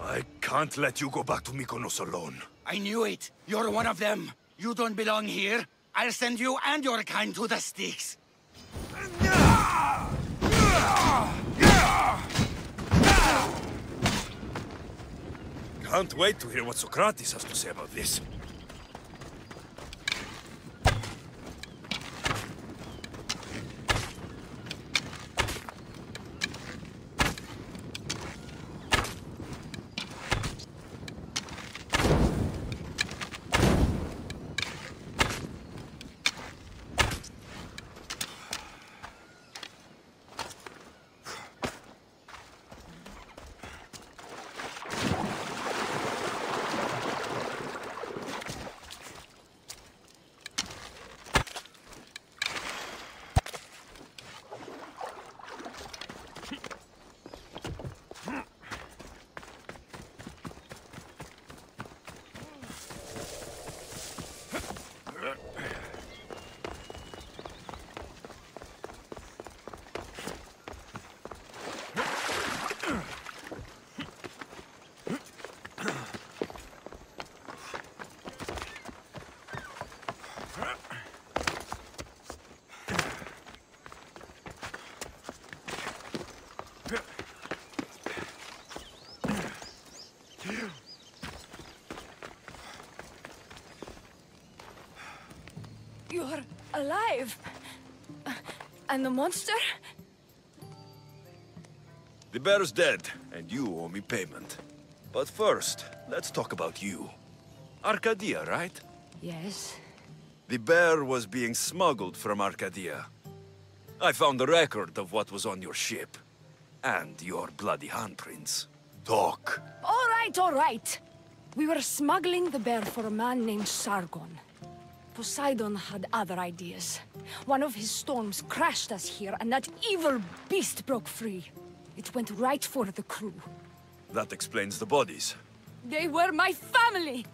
[SPEAKER 3] I can't let you go back to Mykonos alone.
[SPEAKER 11] I knew it. You're one of them. You don't belong here. I'll send you and your kind to the sticks.
[SPEAKER 3] Can't wait to hear what Socrates has to say about this.
[SPEAKER 19] You're alive? And the monster?
[SPEAKER 3] The bear's dead, and you owe me payment. But first, let's talk about you. Arcadia, right?
[SPEAKER 19] Yes.
[SPEAKER 3] The bear was being smuggled from Arcadia. I found a record of what was on your ship. And your bloody handprints. Talk.
[SPEAKER 19] All right. We were smuggling the bear for a man named Sargon. Poseidon had other ideas. One of his storms crashed us here, and that evil beast broke free. It went right for the crew.
[SPEAKER 3] That explains the bodies.
[SPEAKER 19] They were my family!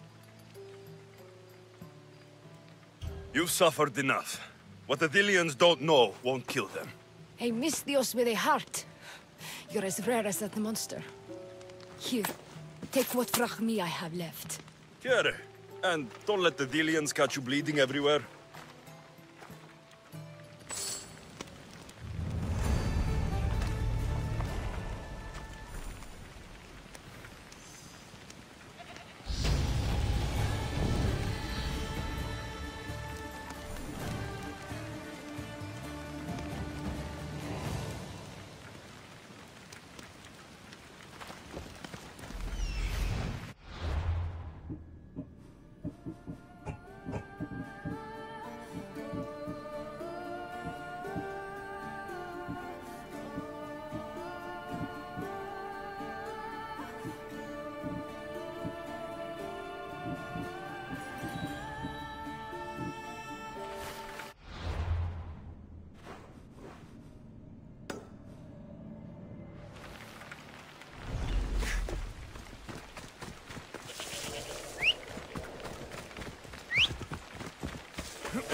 [SPEAKER 3] You've suffered enough. What the Dilians don't know won't kill them.
[SPEAKER 19] A Misthios with a heart. You're as rare as that monster. Here, take what drachmi I have left.
[SPEAKER 3] Here. And don't let the Dilians catch you bleeding everywhere.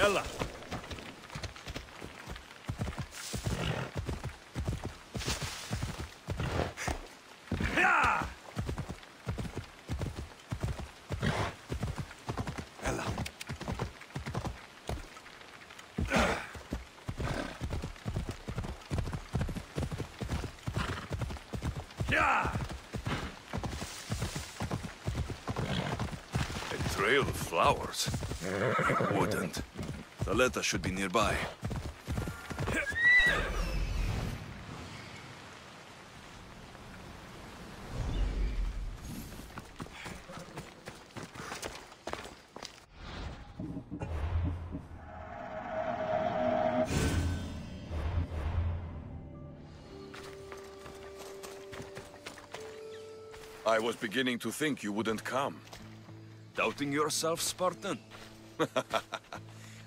[SPEAKER 3] Ella. Ella. A trail of flowers. Wouldn't. Aleta should be nearby.
[SPEAKER 5] I was beginning to think you wouldn't come.
[SPEAKER 3] Doubting yourself, Spartan?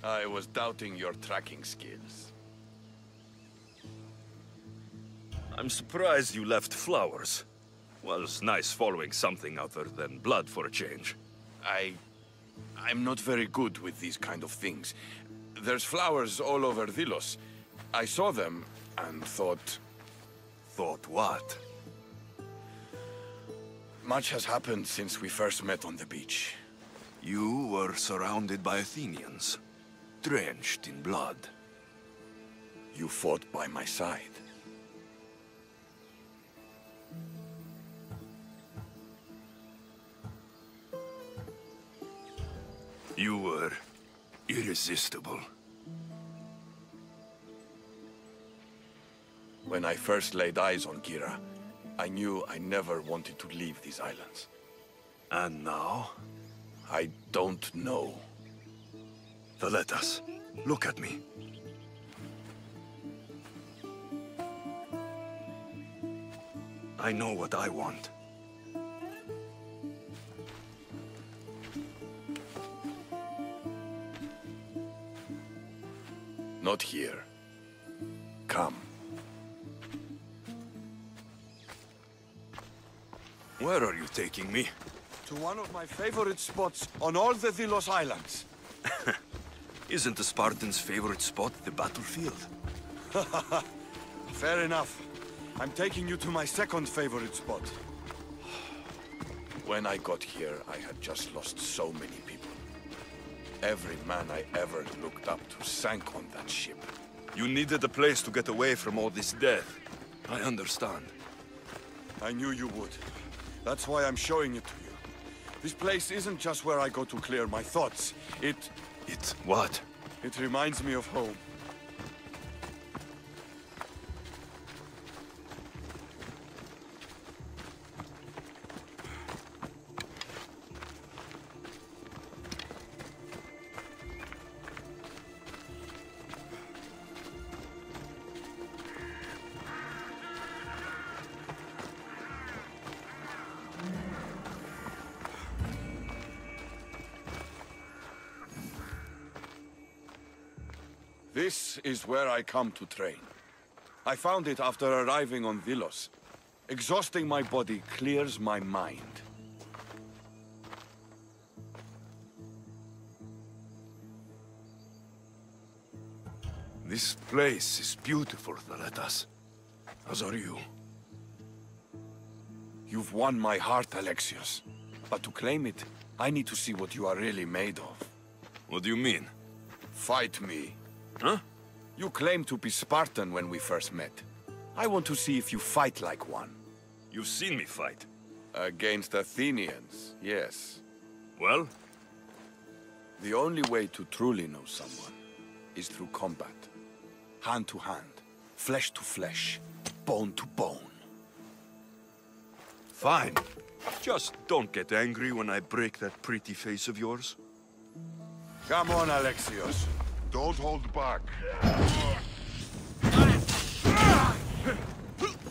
[SPEAKER 5] I was doubting your tracking skills.
[SPEAKER 3] I'm surprised you left flowers. Well, it's nice following something other than blood for a change.
[SPEAKER 5] I'm not very good with these kind of things. There's flowers all over Delos. I saw them and thought...
[SPEAKER 3] Thought what?
[SPEAKER 5] Much has happened since we first met on the beach.
[SPEAKER 3] You were surrounded by Athenians, drenched in blood.
[SPEAKER 5] You fought by my side.
[SPEAKER 3] You were irresistible.
[SPEAKER 5] When I first laid eyes on Kira, I knew I never wanted to leave these islands.
[SPEAKER 3] And now?
[SPEAKER 5] I don't know.
[SPEAKER 3] Valetas, look at me. I know what I want.
[SPEAKER 5] Not here. Come.
[SPEAKER 3] Where are you taking me?
[SPEAKER 5] To one of my favorite spots on all the Delos Islands.
[SPEAKER 3] Isn't the Spartans' favorite spot the battlefield?
[SPEAKER 5] Fair enough. I'm taking you to my second favorite spot. When I got here, I had just lost so many people. Every man I ever looked up to sank on that ship.
[SPEAKER 3] You needed a place to get away from all this death. I understand.
[SPEAKER 5] I knew you would. That's why I'm showing it to you. This place isn't just where I go to clear my thoughts.
[SPEAKER 3] It's what?
[SPEAKER 5] It reminds me of home. This is where I come to train. I found it after arriving on Delos. Exhausting my body clears my mind.
[SPEAKER 3] This place is beautiful, Valetas. As are you.
[SPEAKER 5] You've won my heart, Alexios. But to claim it, I need to see what you are really made of.
[SPEAKER 3] What do you mean?
[SPEAKER 5] Fight me.
[SPEAKER 3] Huh?
[SPEAKER 5] You claimed to be Spartan when we first met. I want to see if you fight like one.
[SPEAKER 3] You've seen me fight.
[SPEAKER 5] Against Athenians, yes.
[SPEAKER 3] Well?
[SPEAKER 5] The only way to truly know someone is through combat. Hand to hand, flesh to flesh, bone to bone.
[SPEAKER 3] Fine. Just don't get angry when I break that pretty face of yours.
[SPEAKER 5] Come on, Alexios.
[SPEAKER 20] Don't hold back.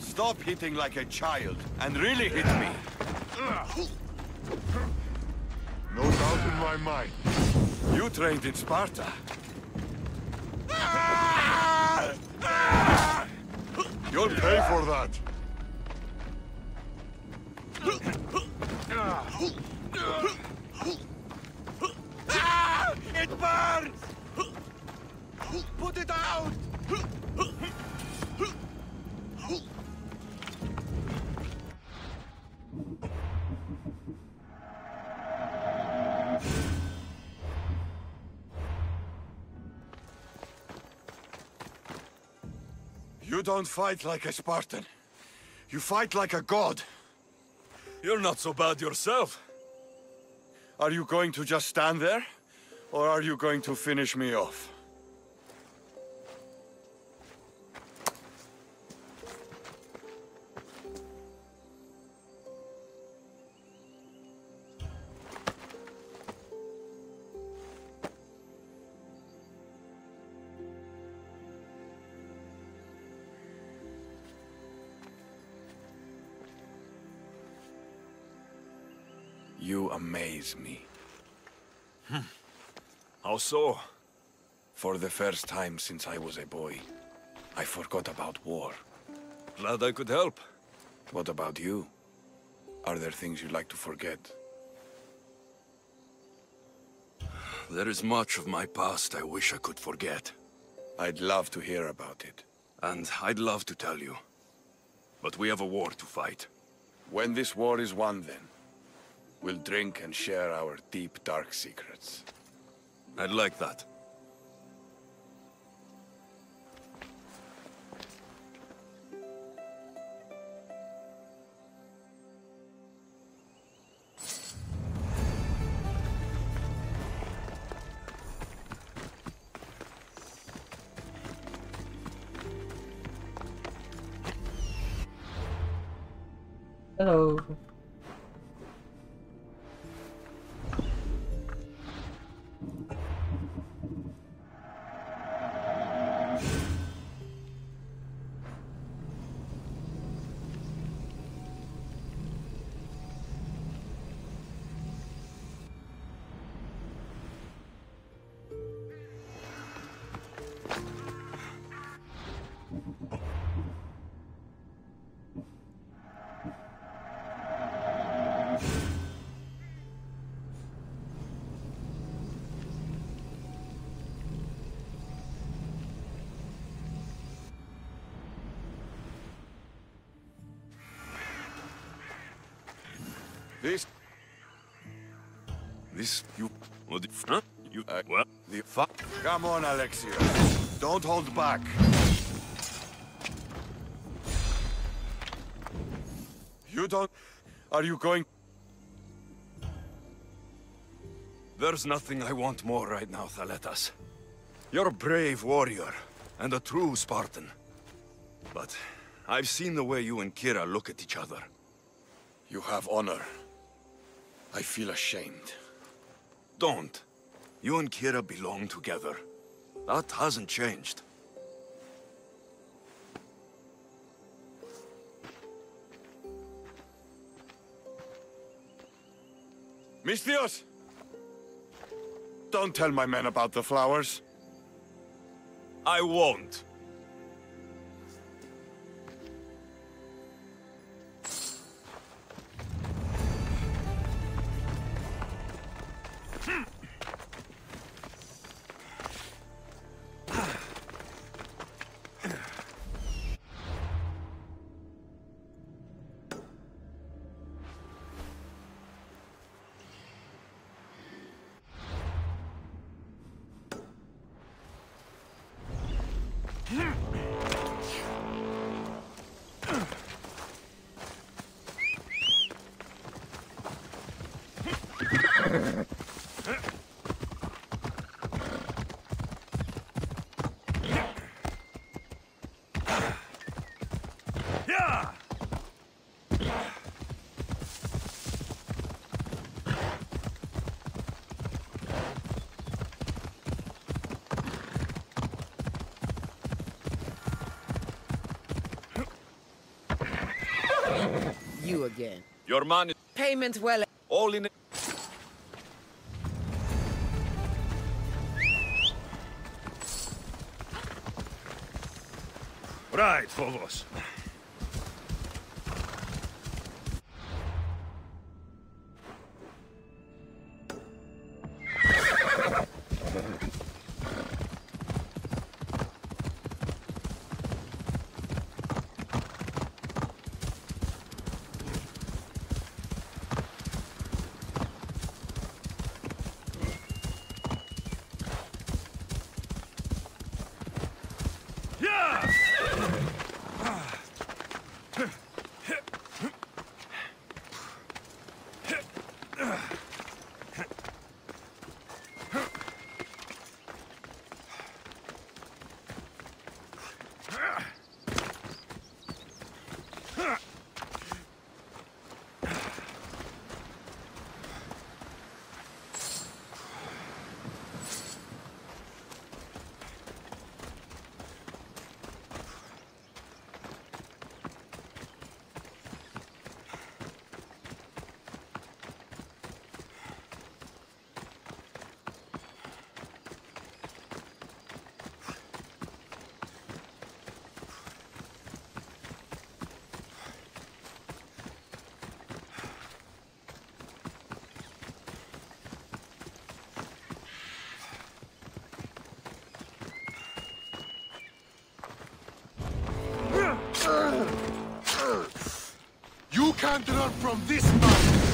[SPEAKER 5] Stop hitting like a child and really hit me.
[SPEAKER 20] No doubt in my mind.
[SPEAKER 5] You trained in Sparta.
[SPEAKER 20] You'll pay for that.
[SPEAKER 5] It burns! Put it out! You don't fight like a Spartan. You fight like a god.
[SPEAKER 3] You're not so bad yourself.
[SPEAKER 5] Are you going to just stand there? Or are you going to finish me off? You amaze me.
[SPEAKER 3] How so?
[SPEAKER 5] For the first time since I was a boy, I forgot about war.
[SPEAKER 3] Glad I could help.
[SPEAKER 5] What about you? Are there things you'd like to forget?
[SPEAKER 3] There is much of my past I wish I could forget.
[SPEAKER 5] I'd love to hear about it.
[SPEAKER 3] And I'd love to tell you. But we have a war to fight.
[SPEAKER 5] When this war is won, then, we'll drink and share our deep, dark secrets.
[SPEAKER 3] I'd like that.
[SPEAKER 12] Hello.
[SPEAKER 3] You... Huh? You... What?
[SPEAKER 5] The fuck? Come on, Alexios. Don't hold back. You don't... Are you going...
[SPEAKER 3] There's nothing I want more right now, Thaletas. You're a brave warrior, and a true Spartan. But I've seen the way you and Kira look at each other.
[SPEAKER 5] You have honor. I feel ashamed.
[SPEAKER 3] Don't. You and Kira belong together. That hasn't changed.
[SPEAKER 5] Misthios! Don't tell my men about the flowers.
[SPEAKER 3] I won't.
[SPEAKER 14] You again.
[SPEAKER 3] Your man is...
[SPEAKER 14] Payment well...
[SPEAKER 3] All in... Right, Phobos.
[SPEAKER 18] can't run from this man!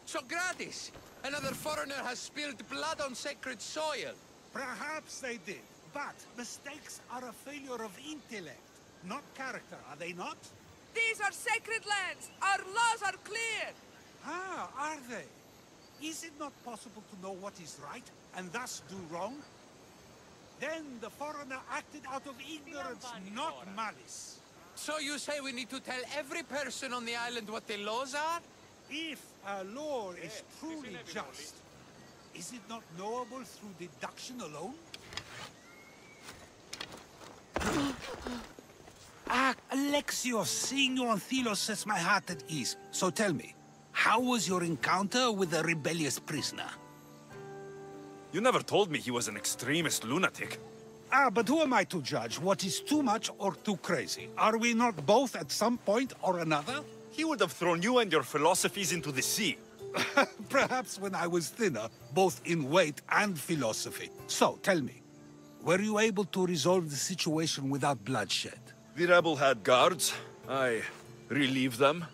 [SPEAKER 6] Socrates! Another foreigner has spilled blood on sacred soil.
[SPEAKER 17] Perhaps they did, but mistakes are a failure of intellect, not character, are they not?
[SPEAKER 22] These are sacred lands! Our laws are clear!
[SPEAKER 17] Ah, are they? Is it not possible to know what is right, and thus do wrong? Then the foreigner acted out of ignorance, not malice.
[SPEAKER 6] So you say we need to tell every person on the island what the laws are?
[SPEAKER 17] If a law is truly just, is it not knowable through deduction alone? Alexios, seeing you on Thelos sets my heart at ease. So tell me, how was your encounter with the rebellious prisoner?
[SPEAKER 3] You never told me he was an extremist lunatic.
[SPEAKER 17] But who am I to judge what is too much or too crazy? Are we not both at some point or another?
[SPEAKER 3] He would have thrown you and your philosophies into the sea.
[SPEAKER 17] Perhaps when I was thinner, both in weight and philosophy. So, tell me, were you able to resolve the situation without bloodshed?
[SPEAKER 3] The rebel had guards. I relieved them.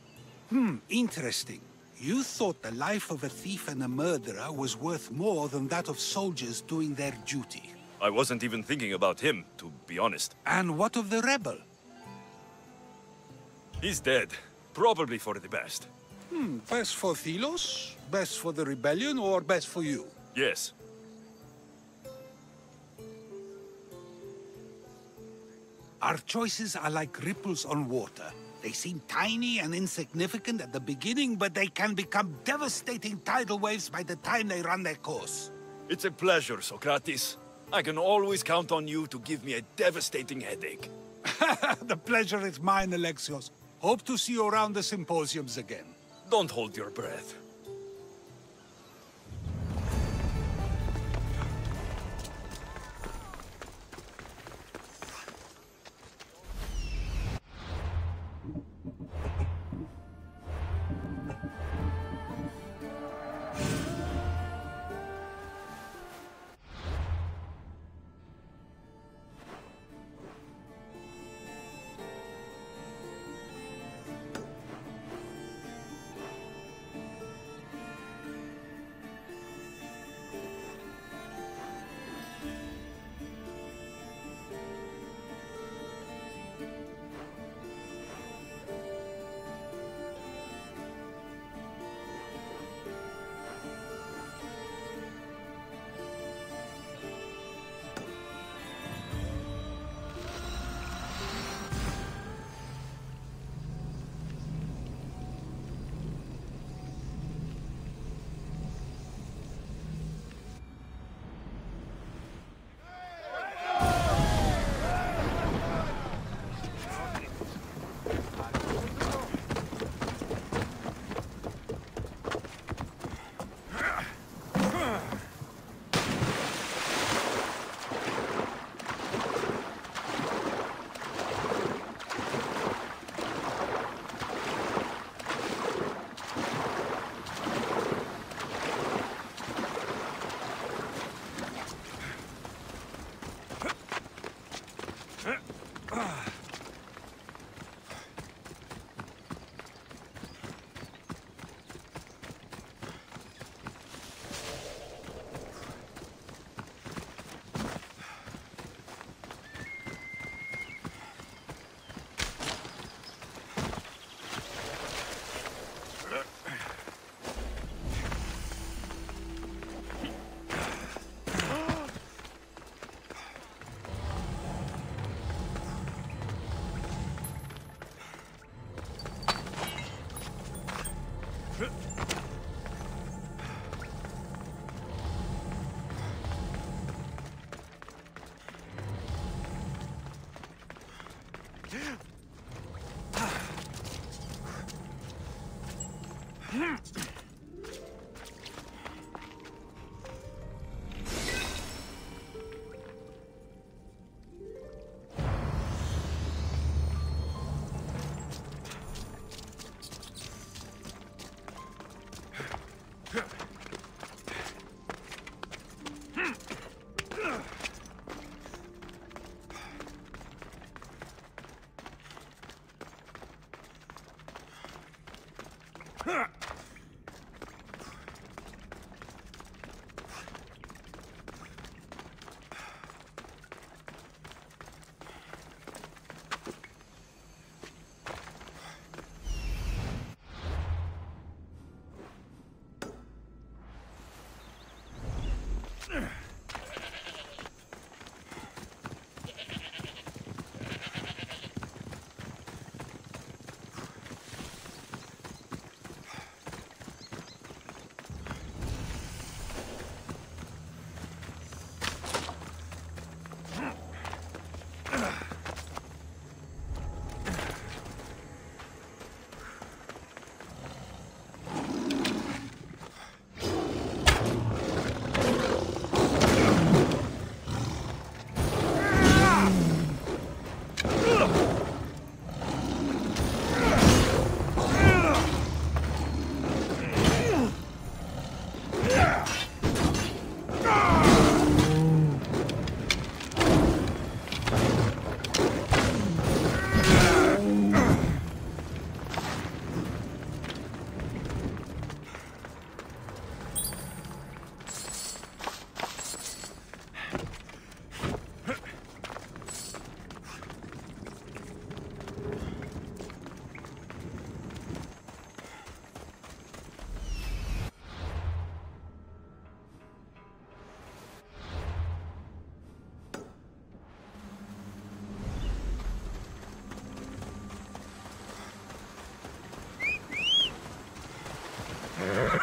[SPEAKER 17] Interesting. You thought the life of a thief and a murderer was worth more than that of soldiers doing their duty.
[SPEAKER 3] I wasn't even thinking about him, to be honest.
[SPEAKER 17] And what of the rebel?
[SPEAKER 3] He's dead. Probably for the best.
[SPEAKER 17] Best for Thelos? Best for the rebellion, or best for you?
[SPEAKER 3] Yes.
[SPEAKER 17] Our choices are like ripples on water. They seem tiny and insignificant at the beginning, but they can become devastating tidal waves by the time they run their course.
[SPEAKER 3] It's a pleasure, Socrates. I can always count on you to give me a devastating headache.
[SPEAKER 17] The pleasure is mine, Alexios. Hope to see you around the symposiums again.
[SPEAKER 3] Don't hold your breath.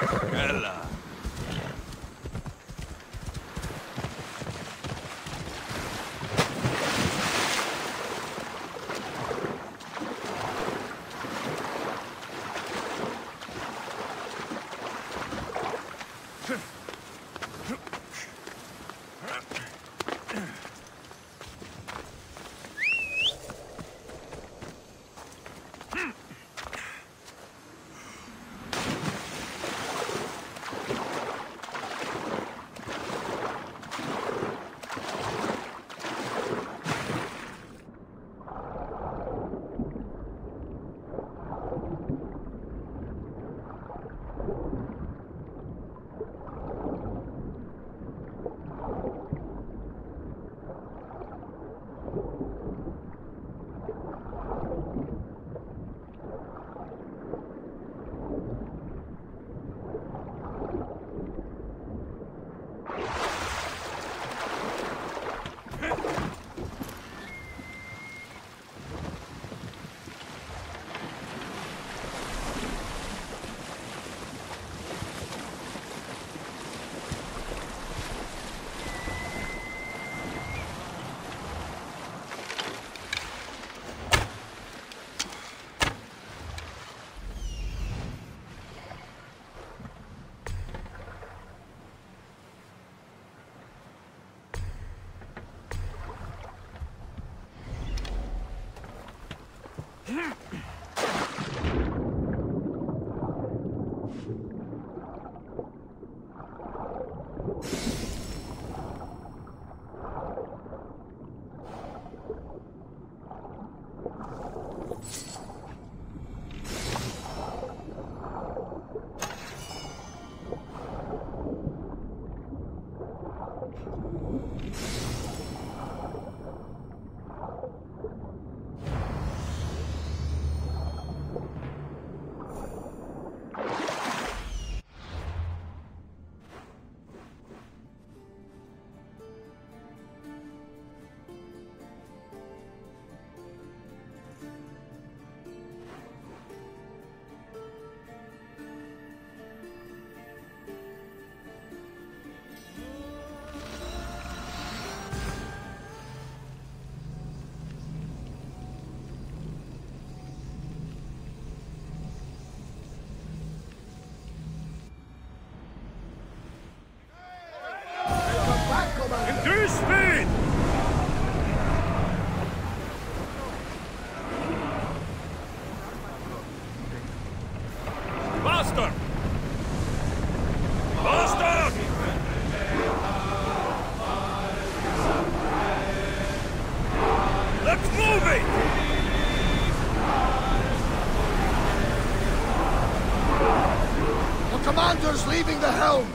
[SPEAKER 3] Ella.
[SPEAKER 1] Increase speed! Faster! Faster! Let's move it!
[SPEAKER 18] The commander's leaving the helm!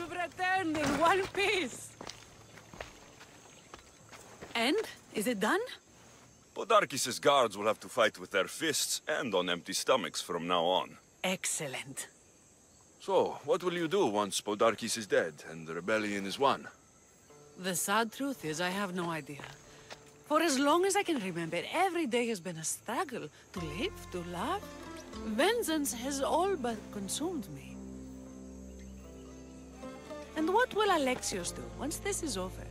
[SPEAKER 13] You've returned in one piece. And? Is it done?
[SPEAKER 3] Podarkis' guards will have to fight with their fists and on empty stomachs from now on.
[SPEAKER 13] Excellent.
[SPEAKER 3] So, what will you do once Podarkis is dead and the rebellion is won?
[SPEAKER 13] The sad truth is I have no idea. For as long as I can remember, every day has been a struggle to live, to love. Vengeance has all but consumed me. And what will Alexios do once this is over?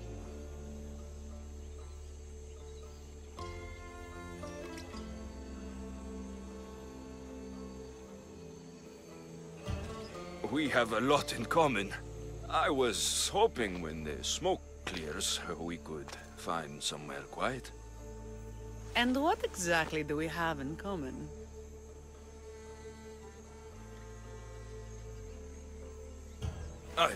[SPEAKER 3] We have a lot in common. I was hoping when the smoke clears, we could find somewhere quiet.
[SPEAKER 13] And what exactly do we have in common?
[SPEAKER 3] I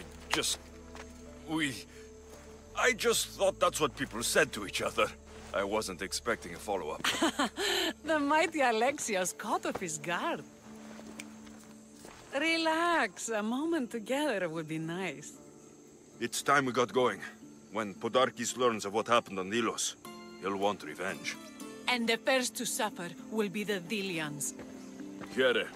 [SPEAKER 3] just thought that's what people said to each other. I wasn't expecting a follow-up.
[SPEAKER 13] The mighty Alexios caught off his guard. Relax, a moment together would be nice.
[SPEAKER 3] It's time we got going. When Podarkis learns of what happened on Delos, he'll want revenge.
[SPEAKER 13] And the first to suffer will be the Dilians.
[SPEAKER 3] Here.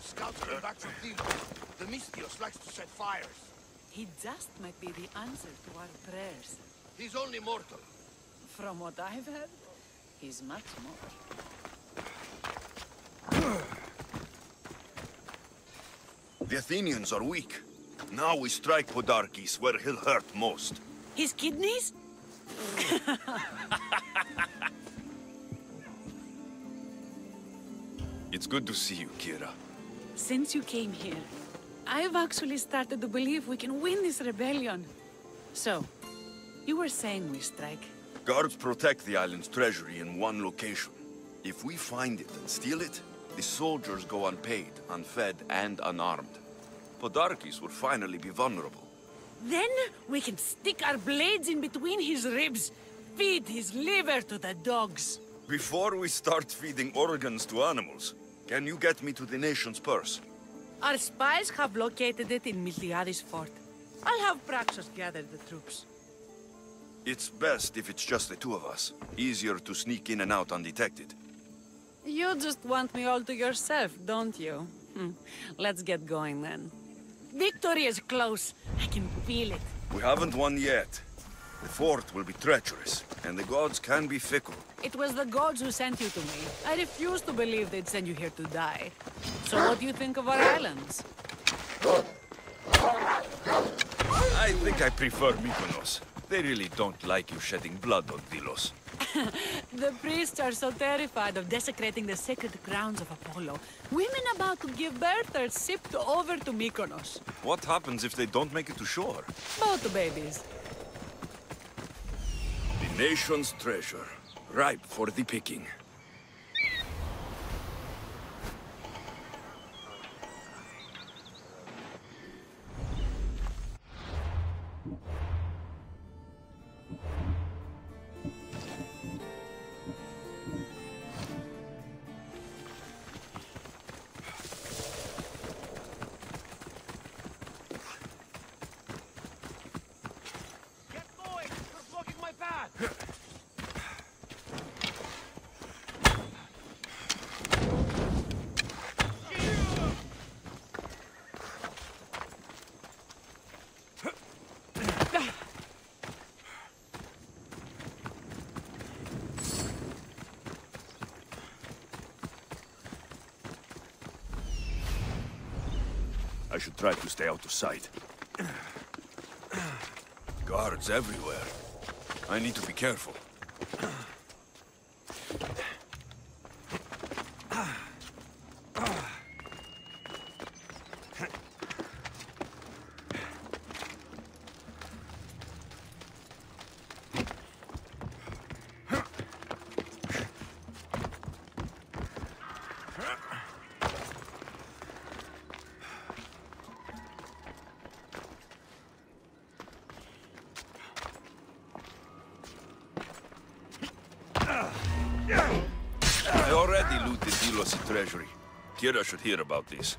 [SPEAKER 7] Scouts are back from Delos. The Mystios likes to set fires.
[SPEAKER 13] He just might be the answer to our prayers.
[SPEAKER 7] He's only mortal.
[SPEAKER 13] From what I've heard, he's much more.
[SPEAKER 3] The Athenians are weak. Now we strike Podarkis where he'll hurt most.
[SPEAKER 13] His kidneys?
[SPEAKER 3] It's good to see you, Kira.
[SPEAKER 13] Since you came here, I've actually started to believe we can win this rebellion. So, you were saying we strike?
[SPEAKER 3] Guards protect the island's treasury in one location. If we find it and steal it, the soldiers go unpaid, unfed, and unarmed. Podarkis will finally be vulnerable.
[SPEAKER 13] Then we can stick our blades in between his ribs, feed his liver to the dogs.
[SPEAKER 3] Before we start feeding organs to animals, can you get me to the nation's purse?
[SPEAKER 13] Our spies have located it in Miltiades fort. I'll have Praxos gather the troops.
[SPEAKER 3] It's best if it's just the two of us. Easier to sneak in and out undetected.
[SPEAKER 13] You just want me all to yourself, don't you? Let's get going then. Victory is close. I can feel it.
[SPEAKER 3] We haven't won yet. The fort will be treacherous, and the gods can be fickle.
[SPEAKER 13] It was the gods who sent you to me. I refuse to believe they'd send you here to die. So what do you think of our islands?
[SPEAKER 3] I think I prefer Mykonos. They really don't like you shedding blood on Delos.
[SPEAKER 13] The priests are so terrified of desecrating the sacred grounds of Apollo. Women about to give birth are shipped over to Mykonos.
[SPEAKER 3] What happens if they don't make it to shore?
[SPEAKER 13] Both babies.
[SPEAKER 3] The nation's treasure, ripe for the picking. I should try to stay out of sight. Guards everywhere. I need to be careful. I already looted Delos' treasury. Kira should hear about this.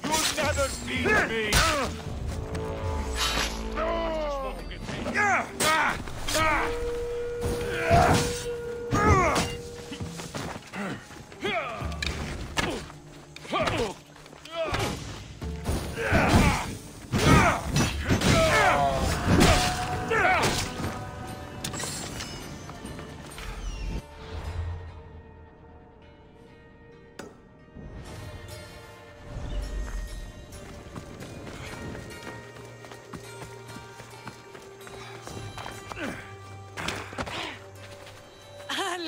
[SPEAKER 5] You'll never beat me!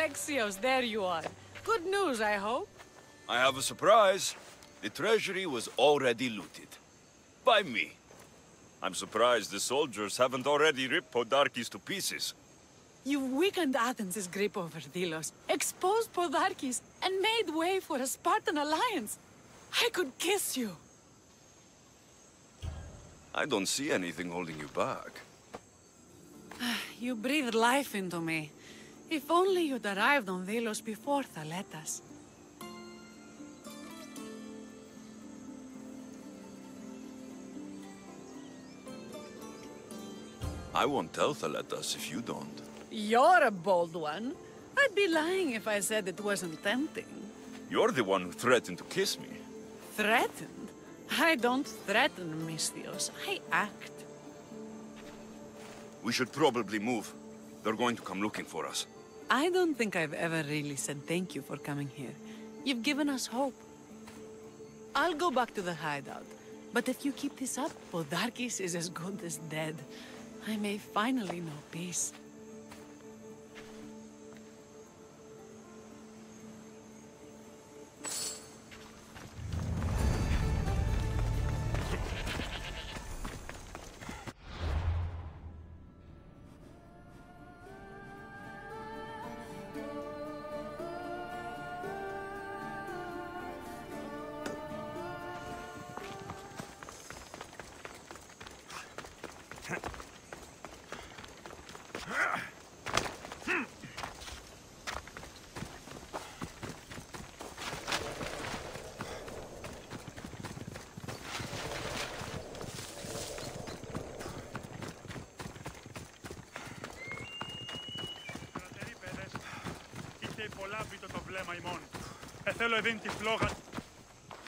[SPEAKER 13] Alexios, there you are. Good news, I hope.
[SPEAKER 3] I have a surprise. The treasury was already looted. By me. I'm surprised the soldiers haven't already ripped Podarkes to pieces.
[SPEAKER 13] You've weakened Athens' grip over Delos, exposed Podarkes, and made way for a Spartan alliance. I could kiss you.
[SPEAKER 3] I don't see anything holding you back.
[SPEAKER 13] You breathed life into me. If only you'd arrived on Delos before Thaletas.
[SPEAKER 3] I won't tell Thaletas if you don't.
[SPEAKER 13] You're a bold one. I'd be lying if I said it wasn't tempting.
[SPEAKER 3] You're the one who threatened to kiss me.
[SPEAKER 13] Threatened? I don't threaten, Misthios. I act.
[SPEAKER 3] We should probably move. They're going to come looking for us.
[SPEAKER 13] I don't think I've ever really said thank you for coming here. You've given us hope. I'll go back to the hideout. But if you keep this up, Podarkes is as good as dead. I may finally know peace.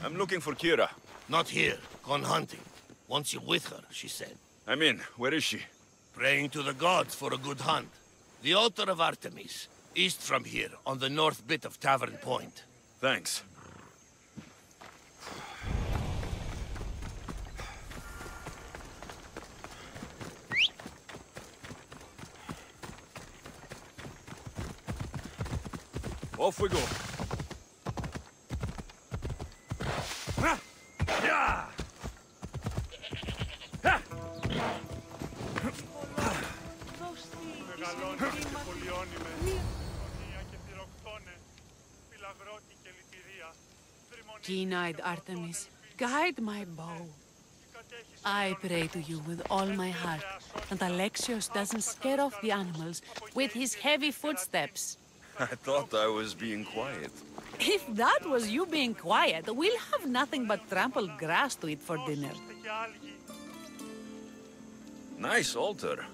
[SPEAKER 3] I'm looking for Kira.
[SPEAKER 7] Not here. Gone hunting. Want you with her, she said.
[SPEAKER 3] I'm in. Where is she?
[SPEAKER 7] Praying to the gods for a good hunt. The altar of Artemis. East from here, on the north bit of Tavern Point.
[SPEAKER 3] Thanks. Off we go.
[SPEAKER 1] Yeah!
[SPEAKER 13] Keen-eyed Artemis, guide my bow. I pray to you with all my heart that Alexios doesn't scare off the animals with his heavy footsteps.
[SPEAKER 3] I thought I was being quiet.
[SPEAKER 13] If that was you being quiet, we'll have nothing but trampled grass to eat for dinner.
[SPEAKER 3] Nice altar.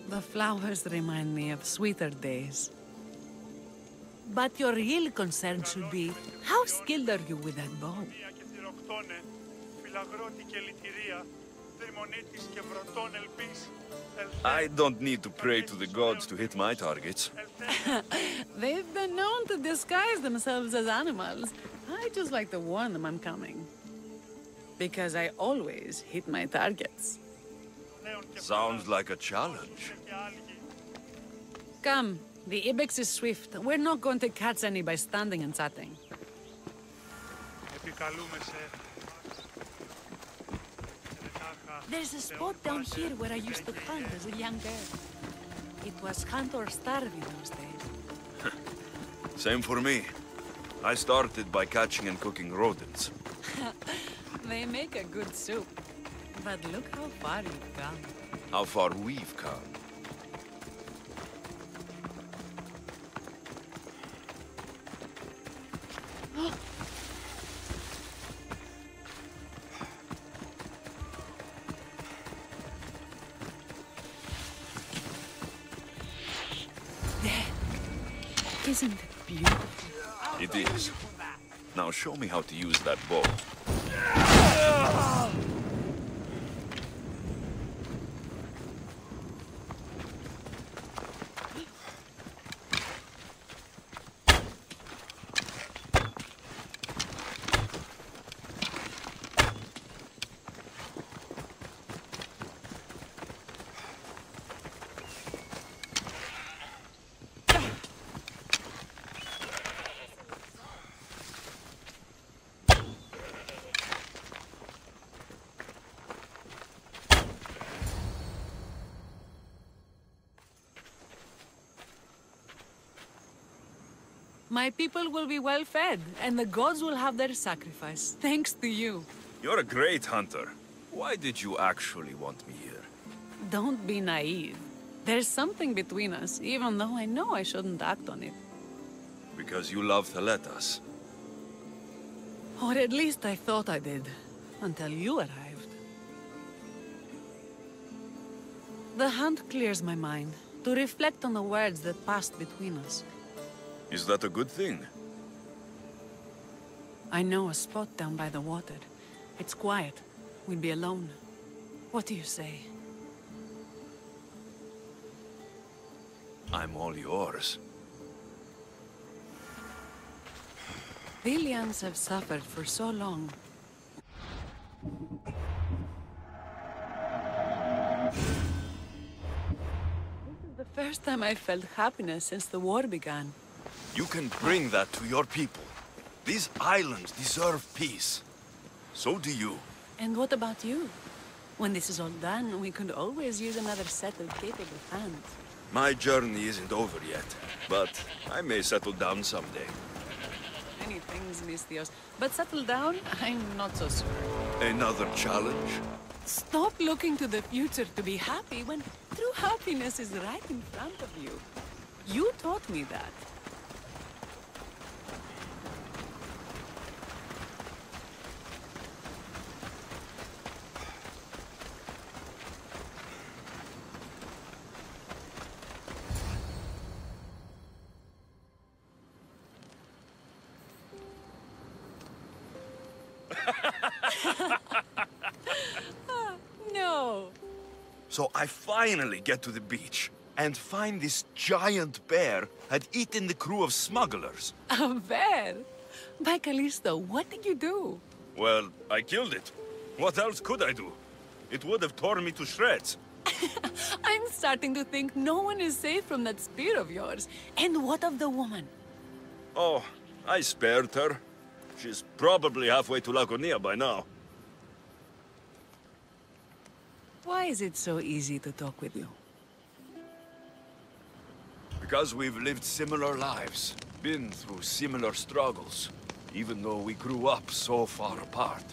[SPEAKER 13] The flowers remind me of sweeter days. But your real concern should be, how skilled are you with that bow?
[SPEAKER 3] I don't need to pray to the gods to hit my targets.
[SPEAKER 13] They've been known to disguise themselves as animals. I just like to warn them I'm coming. Because I always hit my targets.
[SPEAKER 3] Sounds like a challenge.
[SPEAKER 13] Come, the ibex is swift. We're not going to catch any by standing and chatting. There's a spot down here where I used to hunt as a young girl. It was hunt or starve in those days.
[SPEAKER 3] Same for me. I started by catching and cooking rodents.
[SPEAKER 13] They make a good soup. But look how far you've come.
[SPEAKER 3] How far we've come.
[SPEAKER 13] Isn't it beautiful?
[SPEAKER 3] It is. Now show me how to use that bow.
[SPEAKER 13] My people will be well fed, and the gods will have their sacrifice, thanks to you.
[SPEAKER 3] You're a great hunter. Why did you actually want me here?
[SPEAKER 13] Don't be naive. There's something between us, even though I know I shouldn't act on it.
[SPEAKER 3] Because you love Theletas.
[SPEAKER 13] Or at least I thought I did, until you arrived. The hunt clears my mind, to reflect on the words that passed between us.
[SPEAKER 3] Is that a good thing?
[SPEAKER 13] I know a spot down by the water. It's quiet. We'll be alone. What do you say?
[SPEAKER 3] I'm all yours.
[SPEAKER 13] The Ilians have suffered for so long. This is the first time I've felt happiness since the war began.
[SPEAKER 3] You can bring that to your people. These islands deserve peace. So do you.
[SPEAKER 13] And what about you? When this is all done, we could always use another set of capable hands.
[SPEAKER 3] My journey isn't over yet, but I may settle down someday.
[SPEAKER 13] Many things, Mystios. But settle down, I'm not so sure.
[SPEAKER 3] Another challenge?
[SPEAKER 13] Stop looking to the future to be happy when true happiness is right in front of you. You taught me that. No.
[SPEAKER 3] So I finally get to the beach and find this giant bear had eaten the crew of smugglers.
[SPEAKER 13] A bear? By Callisto, what did you do?
[SPEAKER 3] Well, I killed it. What else could I do? It would have torn me to shreds.
[SPEAKER 13] I'm starting to think no one is safe from that spear of yours. And what of the woman?
[SPEAKER 3] Oh, I spared her. She's probably halfway to Laconia by now.
[SPEAKER 13] Why is it so easy to talk with you?
[SPEAKER 3] Because we've lived similar lives, been through similar struggles, even though we grew up so far apart.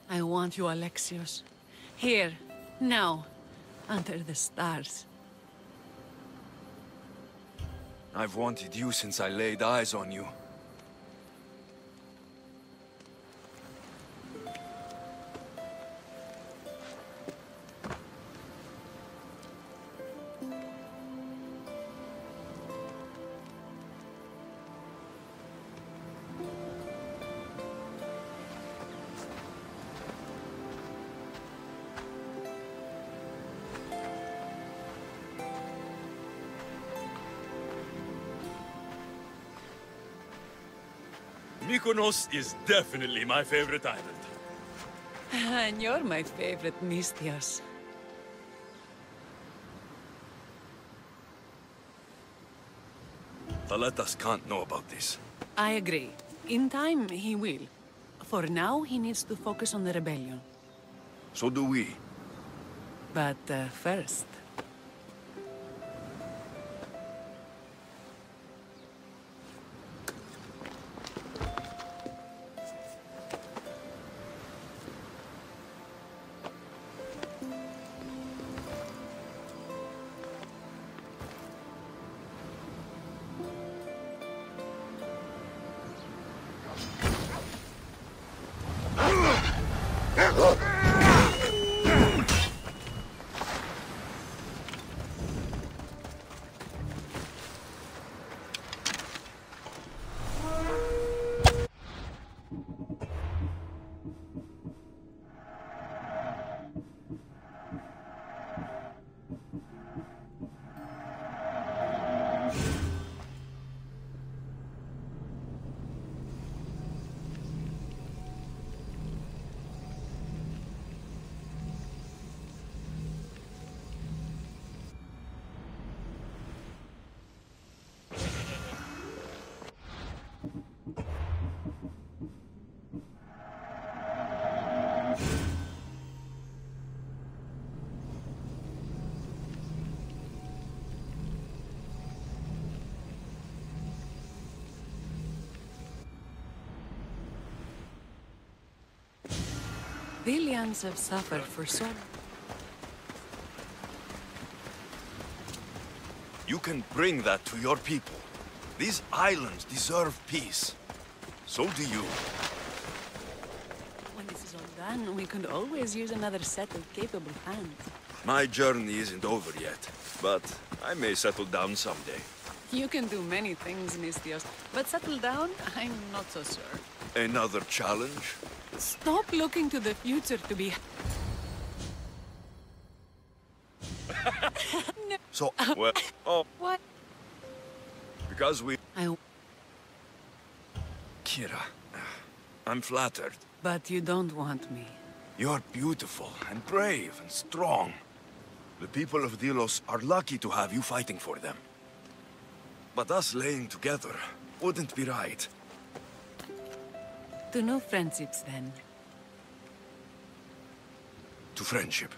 [SPEAKER 13] I want you, Alexios. Here, now, under the stars.
[SPEAKER 3] I've wanted you since I laid eyes on you. Mykonos is definitely my favorite island.
[SPEAKER 13] And you're my favorite, Mystios.
[SPEAKER 3] Thaletas can't know about this.
[SPEAKER 13] I agree. In time, he will. For now, he needs to focus on the rebellion.
[SPEAKER 3] So do we.
[SPEAKER 13] But first... Billions have suffered for so...
[SPEAKER 3] You can bring that to your people. These islands deserve peace. So do you.
[SPEAKER 13] When this is all done, we could always use another set of capable hands.
[SPEAKER 3] My journey isn't over yet, but I may settle down someday.
[SPEAKER 13] You can do many things, Mystios, but settle down, I'm not so sure.
[SPEAKER 3] Another challenge?
[SPEAKER 13] Stop looking to the future to be... No.
[SPEAKER 3] So, well, oh,
[SPEAKER 13] What?
[SPEAKER 3] because we...
[SPEAKER 13] I...
[SPEAKER 3] Kira, I'm flattered.
[SPEAKER 13] But you don't want me.
[SPEAKER 3] You're beautiful and brave and strong. The people of Delos are lucky to have you fighting for them. But us laying together wouldn't be right.
[SPEAKER 13] To no friendships, then.
[SPEAKER 3] To friendship.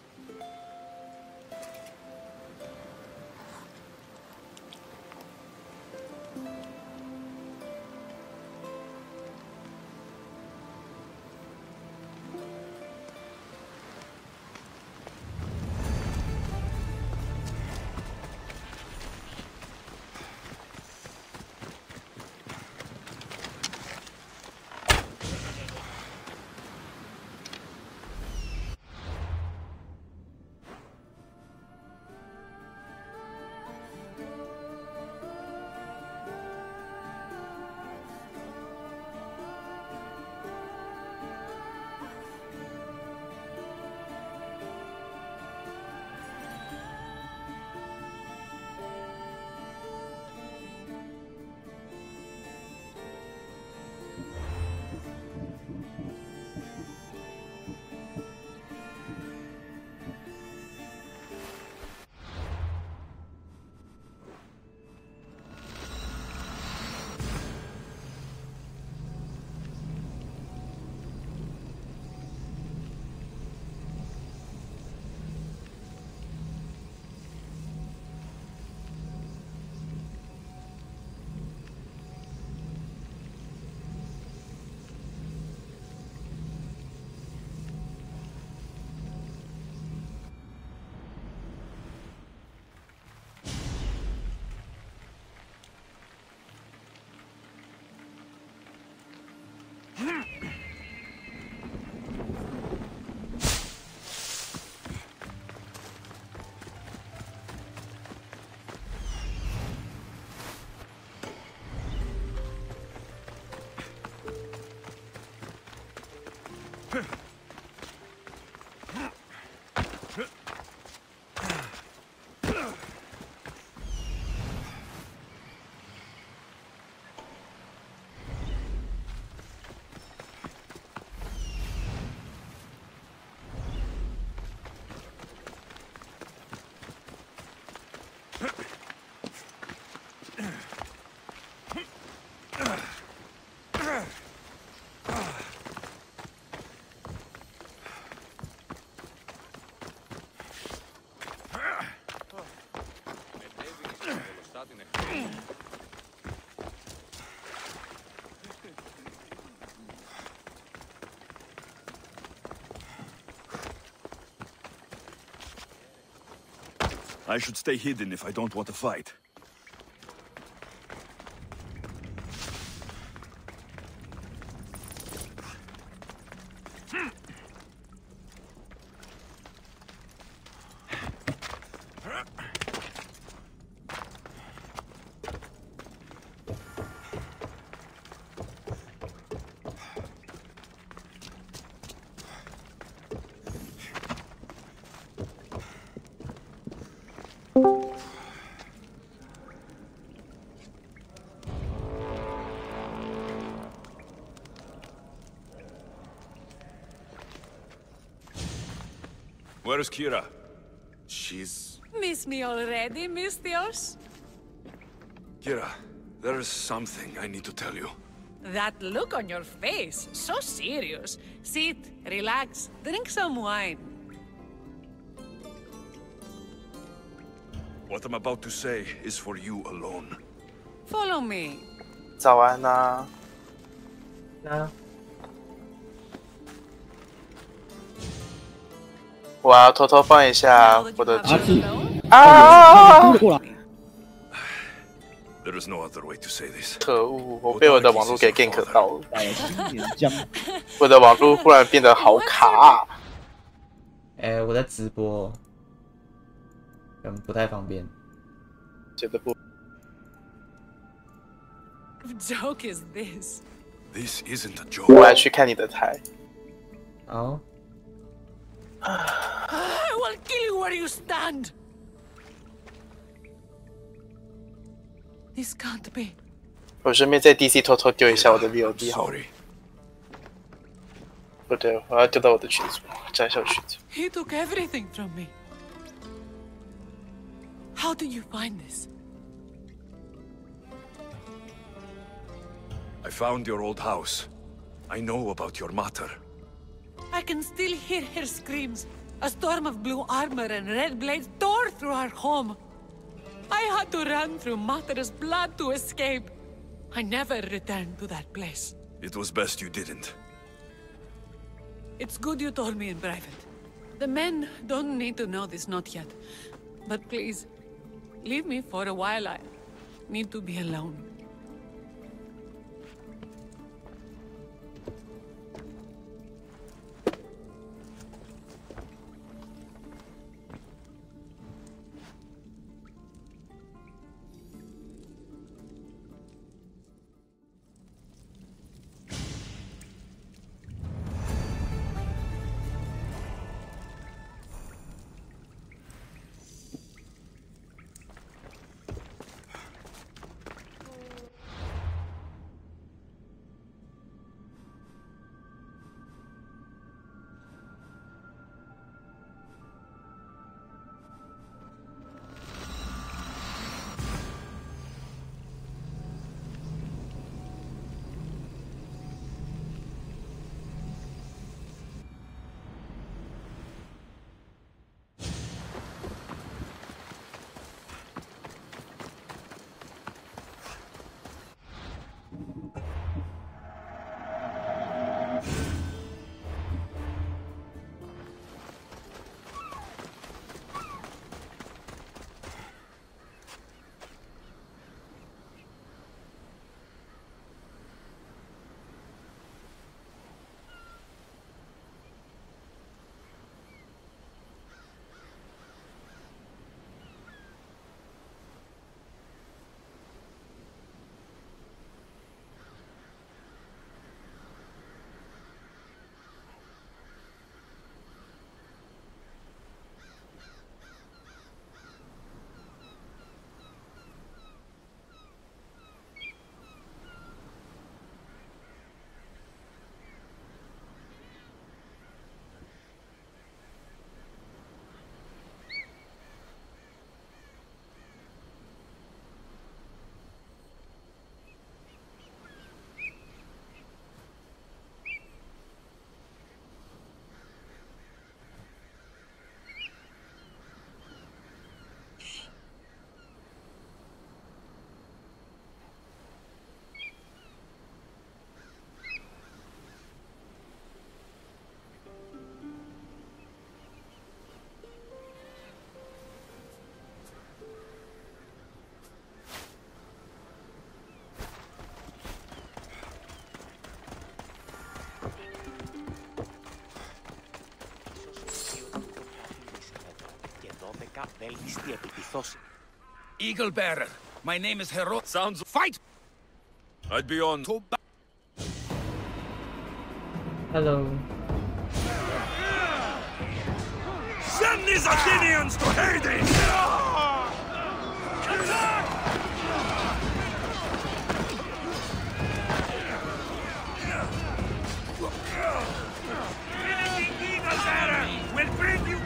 [SPEAKER 3] I should stay hidden if I don't want to fight. Where's Kira? She's...
[SPEAKER 13] Miss me already, Mistios?
[SPEAKER 3] Kira, there's something I need to tell you.
[SPEAKER 13] That look on your face, so serious. Sit, relax, drink some wine.
[SPEAKER 3] What I'm about to say is for you alone.
[SPEAKER 13] Follow me.
[SPEAKER 9] 早安啊。我要偷偷放一下我的啊！
[SPEAKER 3] There is no other way to say this.
[SPEAKER 9] 可恶！我被我的网络给 gank 到了。我的网络忽然变得好卡。
[SPEAKER 12] 我在直播，不太方便。
[SPEAKER 9] 觉得不。
[SPEAKER 13] What joke is this?
[SPEAKER 3] This isn't a joke.
[SPEAKER 9] 我来去看你的台。
[SPEAKER 12] 好。
[SPEAKER 13] I will kill you where you stand. This can't be.
[SPEAKER 9] 我顺便在 DC 偷偷丢一下我的 VOD 好了。不对，我要丢到我的群组，加一下群组。
[SPEAKER 13] He took everything from me. How did you find this?
[SPEAKER 3] I found your old house. I know about your mater.
[SPEAKER 13] I can still hear her screams. A storm of blue armor and red blades tore through our home. I had to run through Mater's blood to escape. I never returned to that place.
[SPEAKER 3] It was best you didn't.
[SPEAKER 13] It's good you told me in private. The men don't need to know this, not yet. But please, leave me for a while. I need to be alone.
[SPEAKER 11] Eagle Bearer, my name is Hero.
[SPEAKER 3] Sounds...
[SPEAKER 11] Fight!
[SPEAKER 3] I'd be on...
[SPEAKER 12] Hello.
[SPEAKER 21] Send these Athenians to Hades!
[SPEAKER 16] Eagle Bearer will bring you...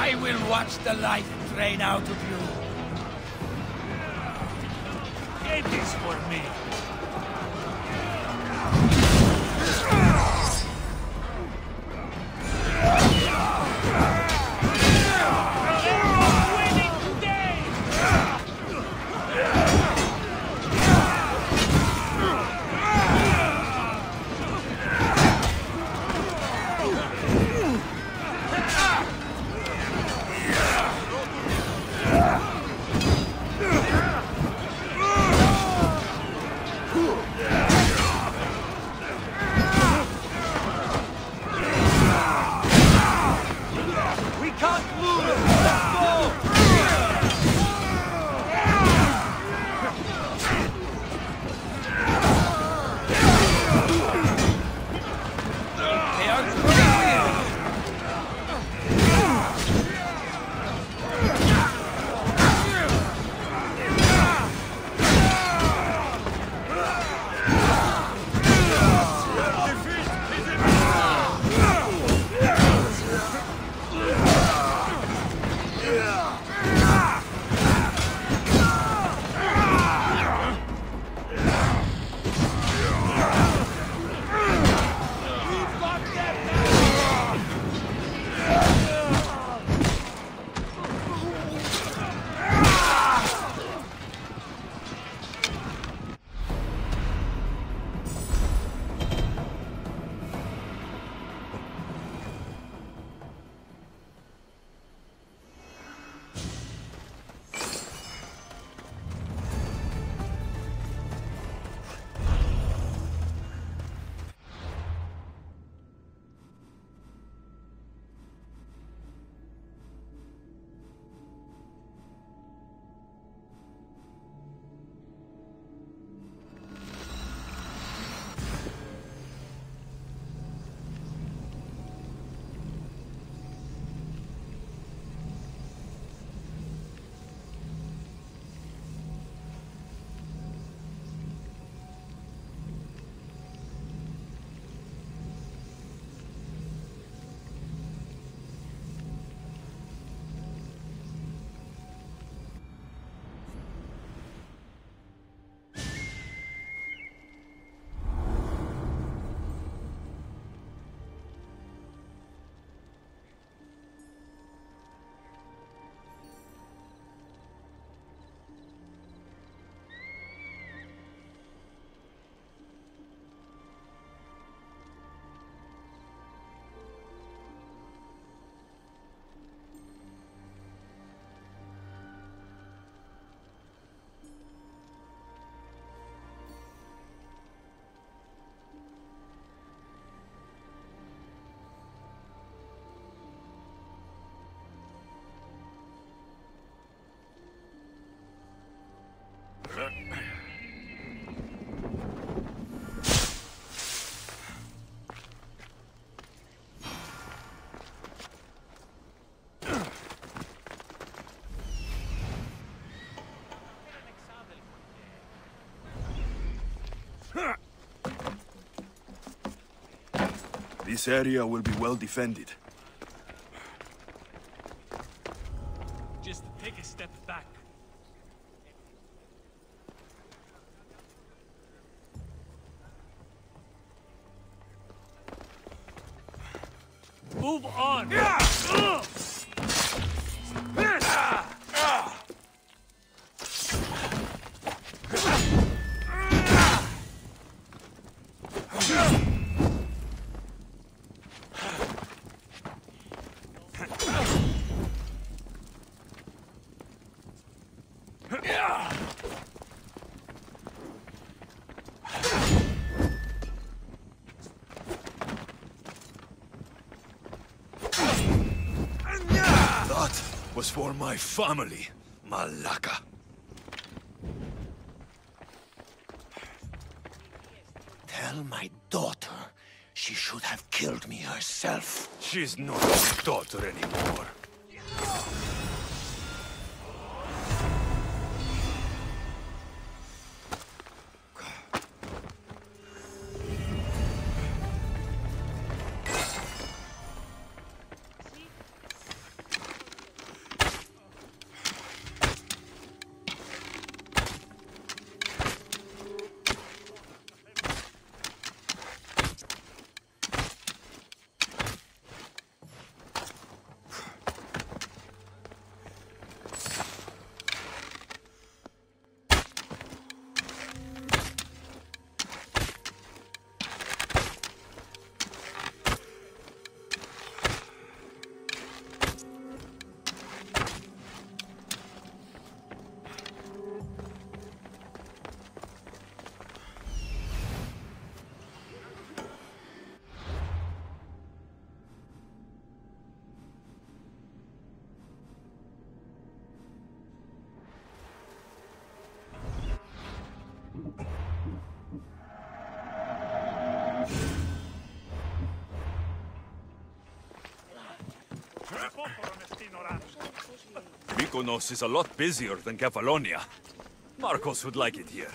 [SPEAKER 11] I will watch the life drain out of you.
[SPEAKER 16] It is for me.
[SPEAKER 3] This area will be well defended.
[SPEAKER 16] Just take a step back. Move on!
[SPEAKER 3] That was for my family, Malaka.
[SPEAKER 2] Tell my daughter she should have killed me herself.
[SPEAKER 3] She's not my daughter anymore. Mykonos is a lot busier than Kefalonia. Marcos would like it here.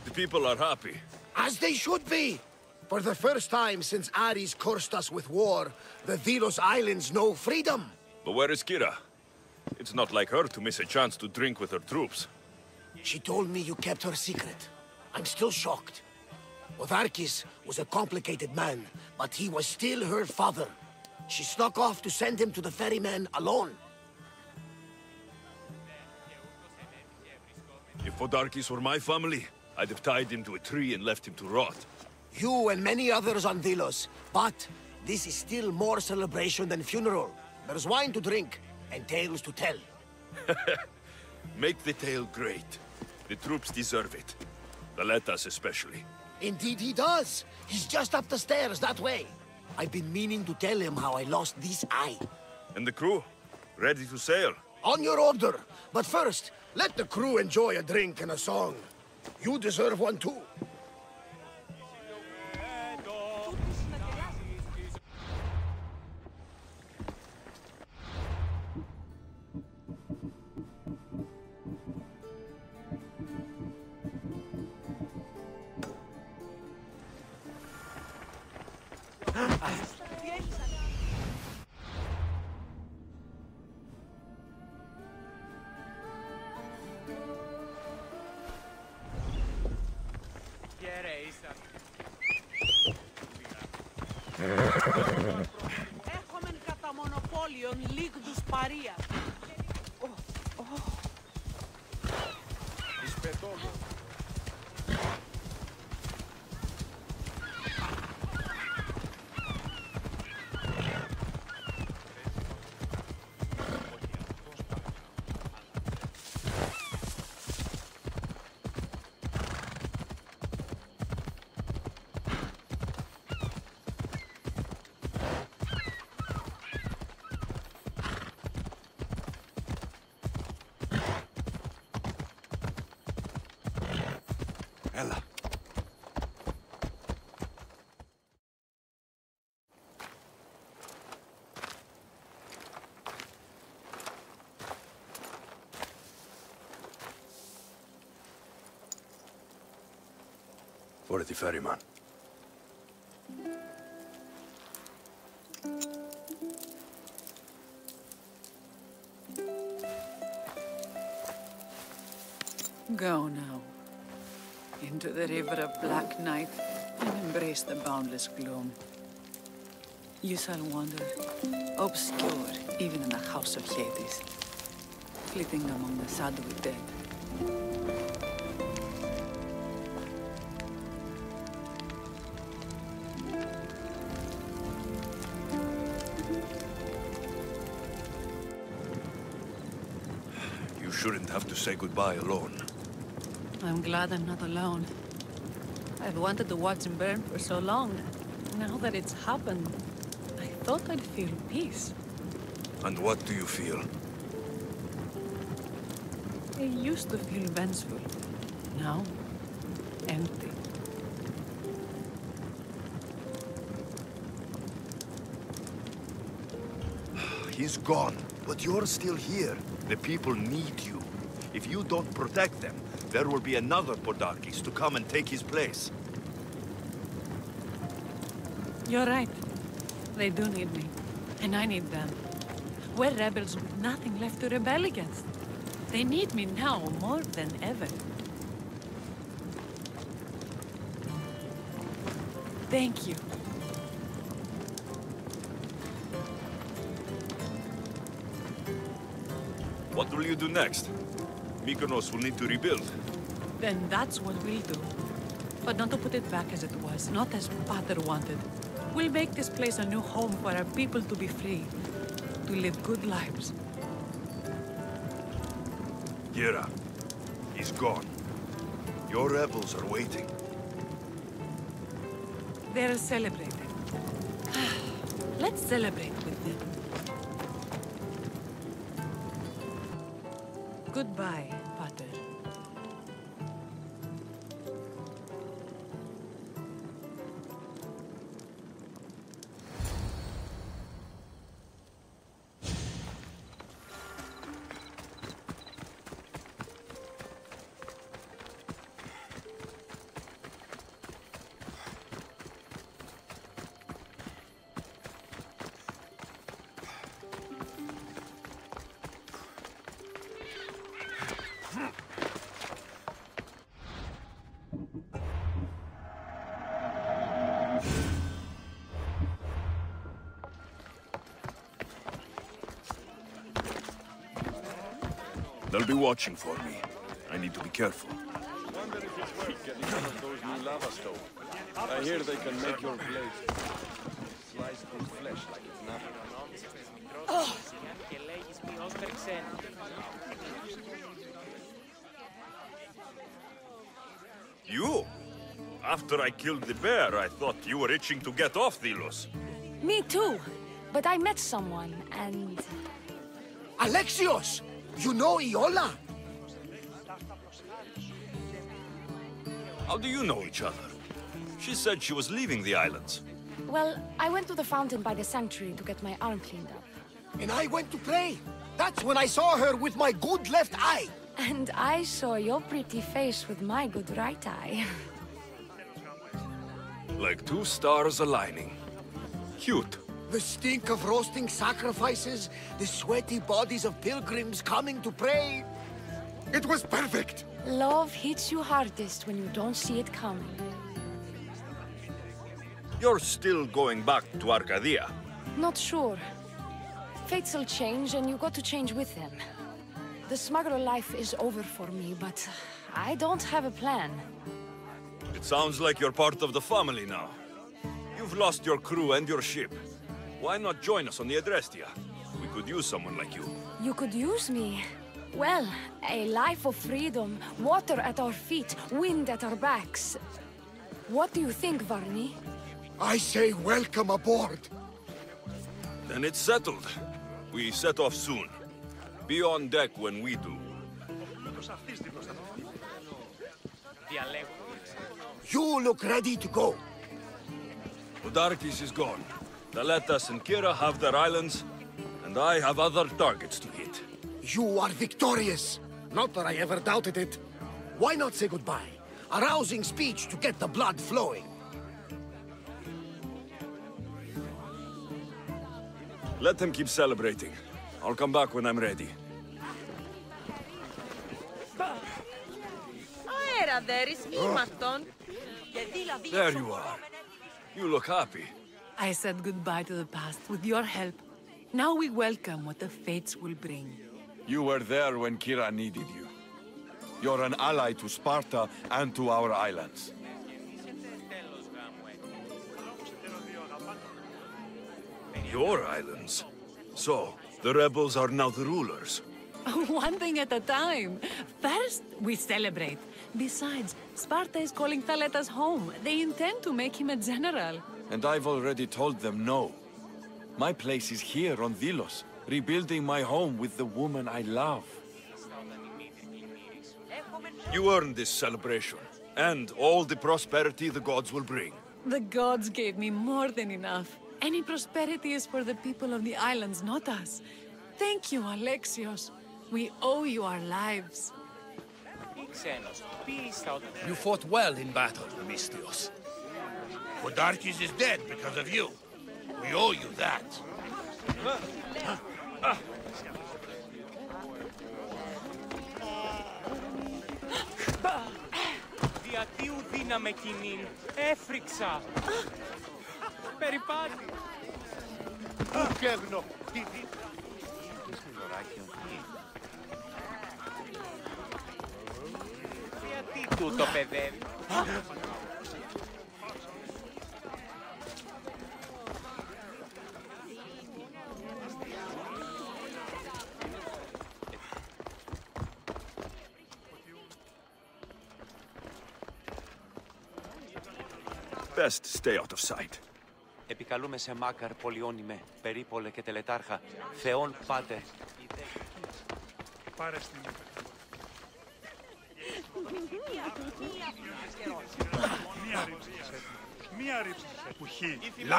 [SPEAKER 3] The people are happy.
[SPEAKER 18] As they should be! For the first time since Ares cursed us with war, the Delos Islands know freedom!
[SPEAKER 3] But where is Kira? It's not like her to miss a chance to drink with her troops.
[SPEAKER 18] She told me you kept her secret. I'm still shocked. Otharkis was a complicated man, but he was still her father. She snuck off to send him to the ferryman alone.
[SPEAKER 3] If Otharkis were my family, I'd have tied him to a tree and left him to rot.
[SPEAKER 18] You and many others on Delos, but this is still more celebration than funeral. There's wine to drink, and tales to tell.
[SPEAKER 3] Make the tale great. The troops deserve it. Valetas especially.
[SPEAKER 18] Indeed he does. He's just up the stairs that way. I've been meaning to tell him how I lost this eye.
[SPEAKER 3] And the crew? Ready to sail?
[SPEAKER 18] On your order. But first, let the crew enjoy a drink and a song. You deserve one too.
[SPEAKER 13] Έχομεν κατά μονοπόλιον λίγδους παρία.
[SPEAKER 3] For the ferryman.
[SPEAKER 13] Go now. Into the river of black night and embrace the boundless gloom. You shall wander, obscure even in the house of Hades, flitting among the shadowy dead.
[SPEAKER 3] You shouldn't have to say goodbye alone.
[SPEAKER 13] I'm glad I'm not alone. I've wanted to watch him burn for so long. Now that it's happened, I thought I'd feel peace.
[SPEAKER 3] And what do you feel?
[SPEAKER 13] I used to feel vengeful. Now, empty.
[SPEAKER 3] He's gone, but you're still here. The people need you. If you don't protect them, there will be another Podarkis to come and take his place.
[SPEAKER 13] You're right. They do need me. And I need them. We're rebels with nothing left to rebel against. They need me now more than ever. Thank you.
[SPEAKER 3] What will you do next? Mykonos will need to rebuild.
[SPEAKER 13] Then that's what we'll do. But not to put it back as it was, not as Pater wanted. We'll make this place a new home for our people to be free, to live good lives.
[SPEAKER 3] Gira, he's gone. Your rebels are waiting.
[SPEAKER 13] They're celebrating. Let's celebrate with them. Goodbye, Pater.
[SPEAKER 3] They'll be watching for me. I need to be careful.
[SPEAKER 20] I wonder if it's worth getting one of those new lava stoves. I hear they can make your blades slice through flesh like it's nothing.
[SPEAKER 3] You? After I killed the bear, I thought you were itching to get off Delos.
[SPEAKER 4] Me too. But I met someone, and...
[SPEAKER 18] Alexios! You know Iola?
[SPEAKER 3] How do you know each other? She said she was leaving the islands.
[SPEAKER 4] Well, I went to the fountain by the sanctuary to get my arm cleaned up.
[SPEAKER 18] And I went to pray. That's when I saw her with my good left eye.
[SPEAKER 4] And I saw your pretty face with my good right eye.
[SPEAKER 3] Like two stars aligning. Cute.
[SPEAKER 18] The stink of roasting sacrifices, the sweaty bodies of pilgrims coming to pray. It was perfect.
[SPEAKER 4] Love hits you hardest when you don't see it coming.
[SPEAKER 3] You're still going back to Arcadia.
[SPEAKER 4] Not sure. Fates will change, and you got to change with them. The smuggler life is over for me, but I don't have a plan.
[SPEAKER 3] It sounds like you're part of the family now. You've lost your crew and your ship. Why not join us on the Adrestia? We could use someone like you.
[SPEAKER 4] You could use me. Well, a life of freedom, water at our feet, wind at our backs. What do you think, Varney?
[SPEAKER 18] I say welcome aboard.
[SPEAKER 3] Then it's settled. We set off soon. Be on deck when we do.
[SPEAKER 18] You look ready to go.
[SPEAKER 3] Podarkis is gone. Daletas and Kira have their islands, and I have other targets to hit.
[SPEAKER 18] You are victorious. Not that I ever doubted it. Why not say goodbye? A rousing speech to get the blood flowing.
[SPEAKER 3] Let them keep celebrating. I'll come back when I'm ready. There you are. You look happy.
[SPEAKER 13] I said goodbye to the past with your help. Now we welcome what the fates will bring.
[SPEAKER 5] You were there when Kira needed you. You're an ally to Sparta and to our islands.
[SPEAKER 3] Your islands? So, the rebels are now the rulers?
[SPEAKER 13] One thing at a time. First, we celebrate. Besides, Sparta is calling Thaletas home. They intend to make him a general.
[SPEAKER 5] And I've already told them no. My place is here on Delos, rebuilding my home with the woman I love.
[SPEAKER 3] You earned this celebration, and all the prosperity the gods will bring.
[SPEAKER 13] The gods gave me more than enough. Any prosperity is for the people of the islands, not us. Thank you, Alexios. We owe you our lives.
[SPEAKER 7] You fought well in battle, Mistios. Podarkes is dead because of you. We owe you that.
[SPEAKER 16] Διατίου δύναμε κοινήν, έφρυξα. Περιπάτη.
[SPEAKER 7] Πού καίγνω, τι
[SPEAKER 16] Γιατί τούτο παιδεύει.
[SPEAKER 3] Best stay out of sight.
[SPEAKER 10] Επικαλούμε σε Μάκαρ πολιόνιμε, περίπολε και τελετάρχα, Θεόν Πάτερ.
[SPEAKER 1] Πάρε στην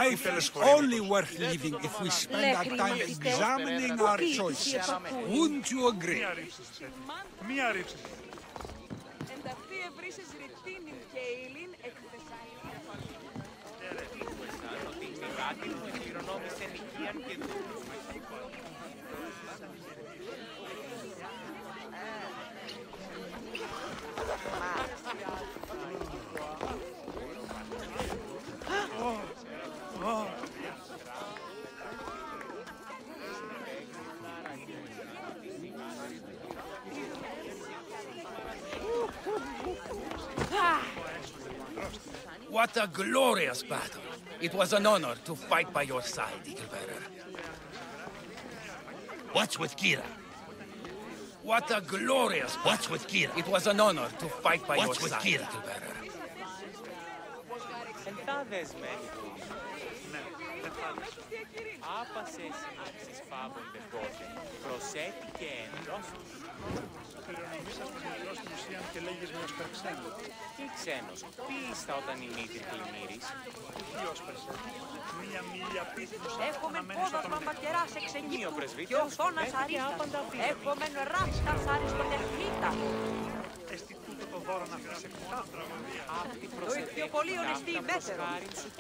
[SPEAKER 17] Life is only worth living if we spend our time examining our choices. Wouldn't you agree?
[SPEAKER 1] Μία ρίψη.
[SPEAKER 11] What a glorious battle. It was an honor to fight by your side, Eaglebearer.
[SPEAKER 7] What's with Kira?
[SPEAKER 11] What a glorious battle.
[SPEAKER 7] What's with Kira?
[SPEAKER 11] It was an honor to fight by
[SPEAKER 7] What's
[SPEAKER 11] your
[SPEAKER 7] with
[SPEAKER 11] side,
[SPEAKER 7] Kira?
[SPEAKER 11] Eaglebearer.
[SPEAKER 16] Άπασες συνάξεις φάβονται τότε, προσέχει και εντός.
[SPEAKER 1] Κληρονομήσαστε με γλώσσα στην ουσία και λέγεις με ως περξένο.
[SPEAKER 16] Τι ξένος, πίστα όταν η μύτη πλημμύρης.
[SPEAKER 1] Τι ως περξένο. Μία μίλια πίθους
[SPEAKER 15] Έχουμε πόδασμα μακεράς εξεγγύπτου και οθόνας αρίστας. Έχουμε ράστας αριστοτεχνίτα.
[SPEAKER 1] Εστι τούτο το δώρο να αφήσει εκτά.
[SPEAKER 15] Το ηχθιοπολίον εστί μέτερο.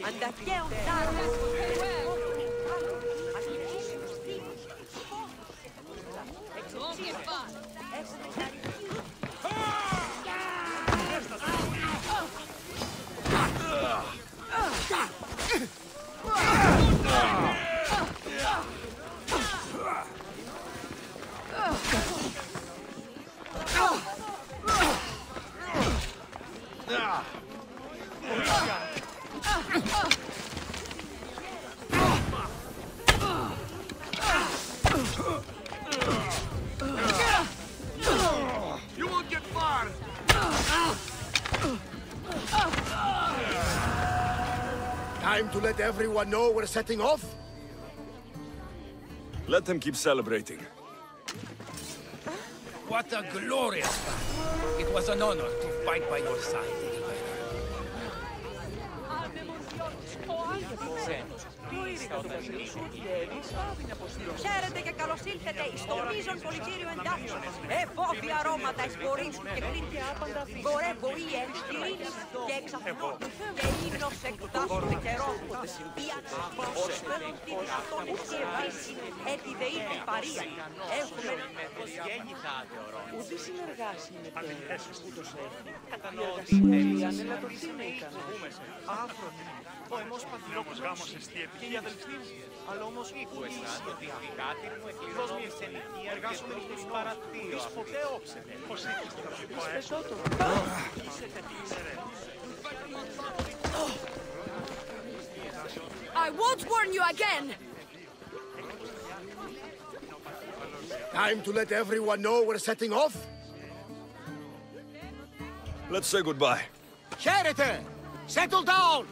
[SPEAKER 15] Ανταχαίων τάρμας.
[SPEAKER 18] You won't get far! Time to let everyone know we're setting off?
[SPEAKER 3] Let them keep celebrating.
[SPEAKER 11] What a glorious battle. It was an honor to fight by your side, Eaglebearer.
[SPEAKER 16] Ξένος, πίστα
[SPEAKER 15] Ξέρετε και καλώς ήλθετε στο μείζον πολιτήριο εντάφων. Εφόβια αρώματα εισπορίζουν και κρίνουν. Βορεύω ή ειρήνης και εξαφνών. Και ύμνος εκτάσσονται καιρό. Η αξιός φέρουν τη δυνατόν και επίσης έτι δε είναι η παρία. Έχουμε
[SPEAKER 8] Ούτε συνεργάσει με τέρας ούτως έχει. Η εργασία είναι λατροσύνικα.
[SPEAKER 1] Podemos pasamos este
[SPEAKER 16] Αλλά όμως που εσάς ότι η κάτι μου εκκληρώνω σε ηλικία εργάζομαι στους παρατήρους. Ποτέ όψετε. Πώς έχεις το
[SPEAKER 4] I won't warn you again!
[SPEAKER 18] Time to let everyone know we're setting off?
[SPEAKER 3] Let's say goodbye.
[SPEAKER 18] Charity! Settle down!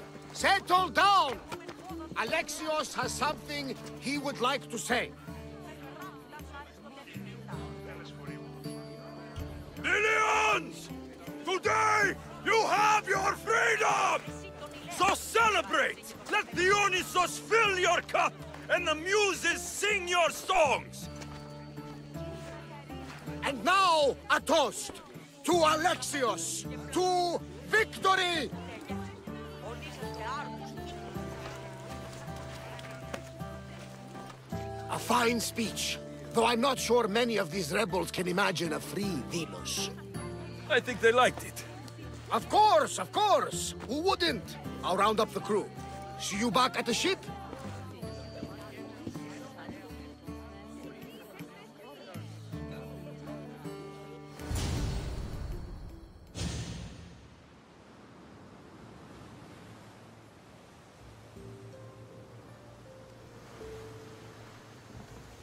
[SPEAKER 18] Settle down! Alexios has something he would like to say.
[SPEAKER 5] Millions! Today, you have your freedom! So celebrate! Let Dionysos fill your cup and the muses sing your songs!
[SPEAKER 18] And now, a toast to Alexios, to victory! A fine speech, though I'm not sure many of these rebels can imagine a free Delos.
[SPEAKER 3] I think they liked it.
[SPEAKER 18] Of course, of course! Who wouldn't? I'll round up the crew. See you back at the ship?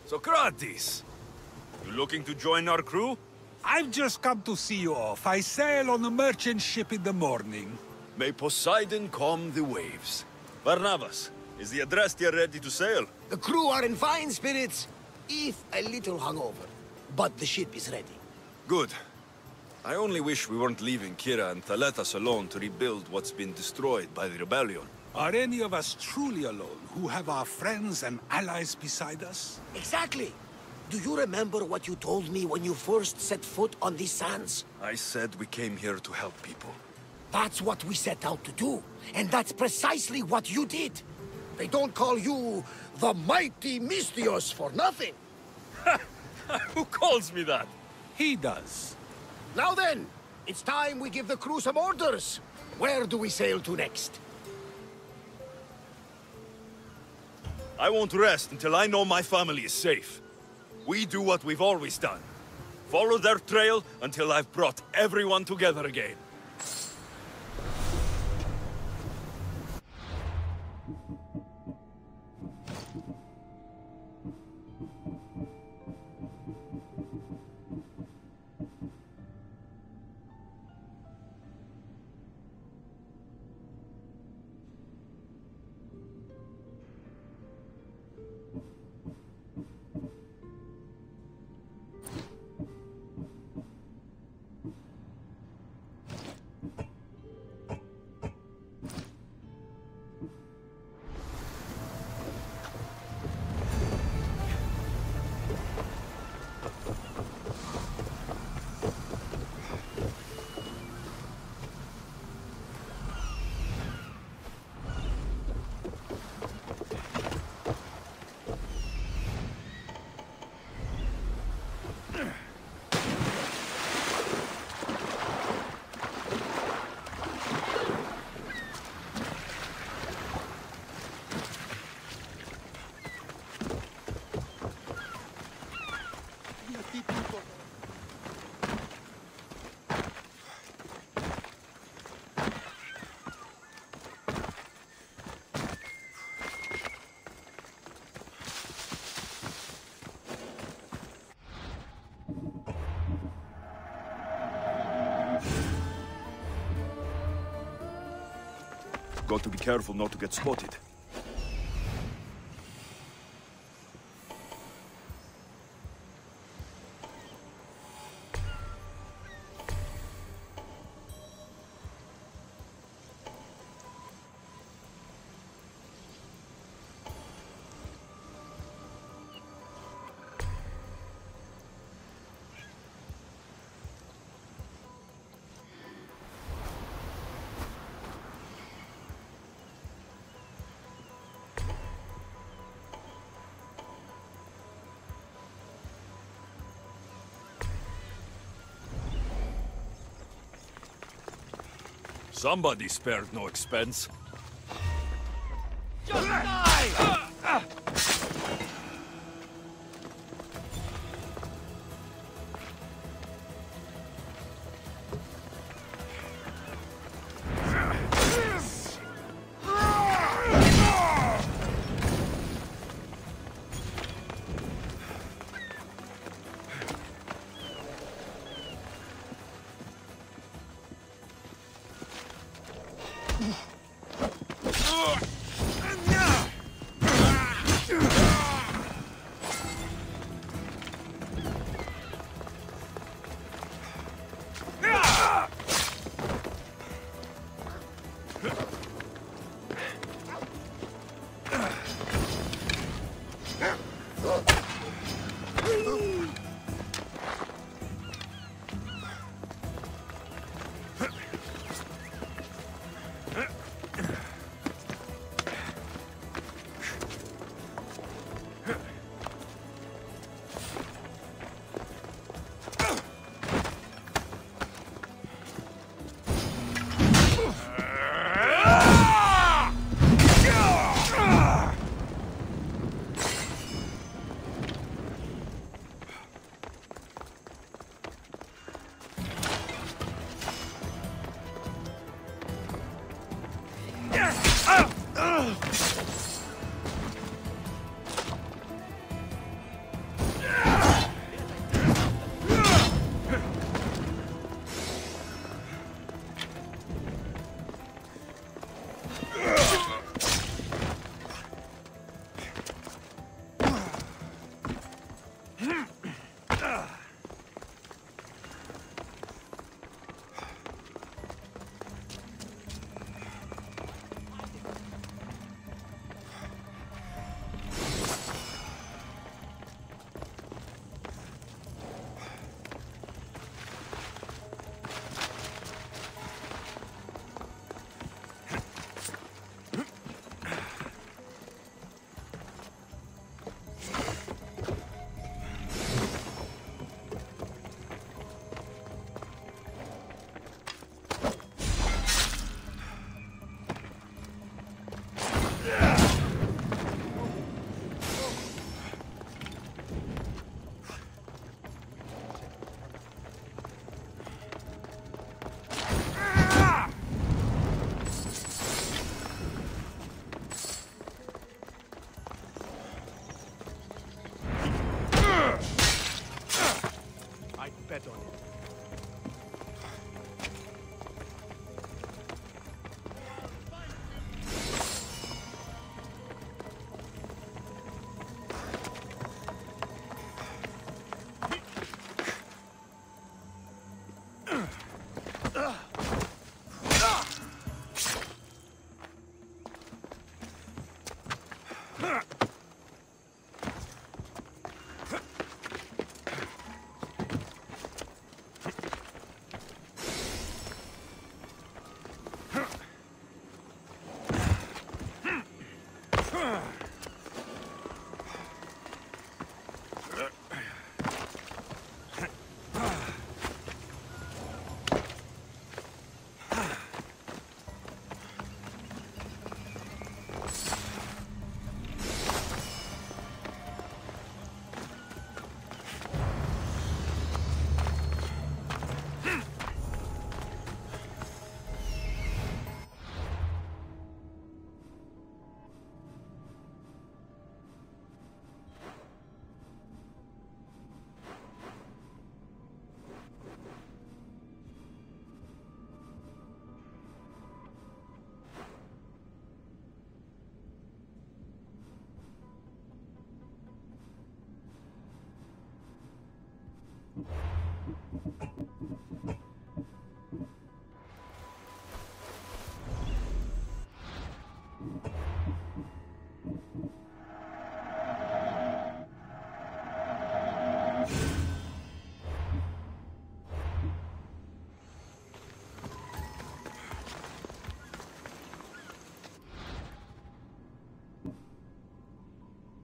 [SPEAKER 3] Socrates! You looking to join our crew?
[SPEAKER 17] I've just come to see you off. I sail on a merchant ship in the morning.
[SPEAKER 3] May Poseidon calm the waves. Barnabas, is the Adrastia ready to sail?
[SPEAKER 18] The crew are in fine spirits, if a little hungover. But the ship is ready.
[SPEAKER 3] Good. I only wish we weren't leaving Kira and Thaletas alone to rebuild what's been destroyed by the rebellion.
[SPEAKER 17] Are any of us truly alone, who have our friends and allies beside us?
[SPEAKER 18] Exactly! Do you remember what you told me when you first set foot on these sands?
[SPEAKER 3] I said we came here to help people.
[SPEAKER 18] That's what we set out to do, and that's precisely what you did. They don't call you the mighty Mystios for nothing.
[SPEAKER 3] Who calls me that?
[SPEAKER 17] He does.
[SPEAKER 18] Now then, it's time we give the crew some orders. Where do we sail to next?
[SPEAKER 3] I won't rest until I know my family is safe. We do what we've always done. Follow their trail until I've brought everyone together again. Got to be careful not to get spotted.
[SPEAKER 5] Somebody spared no expense.
[SPEAKER 21] Just die!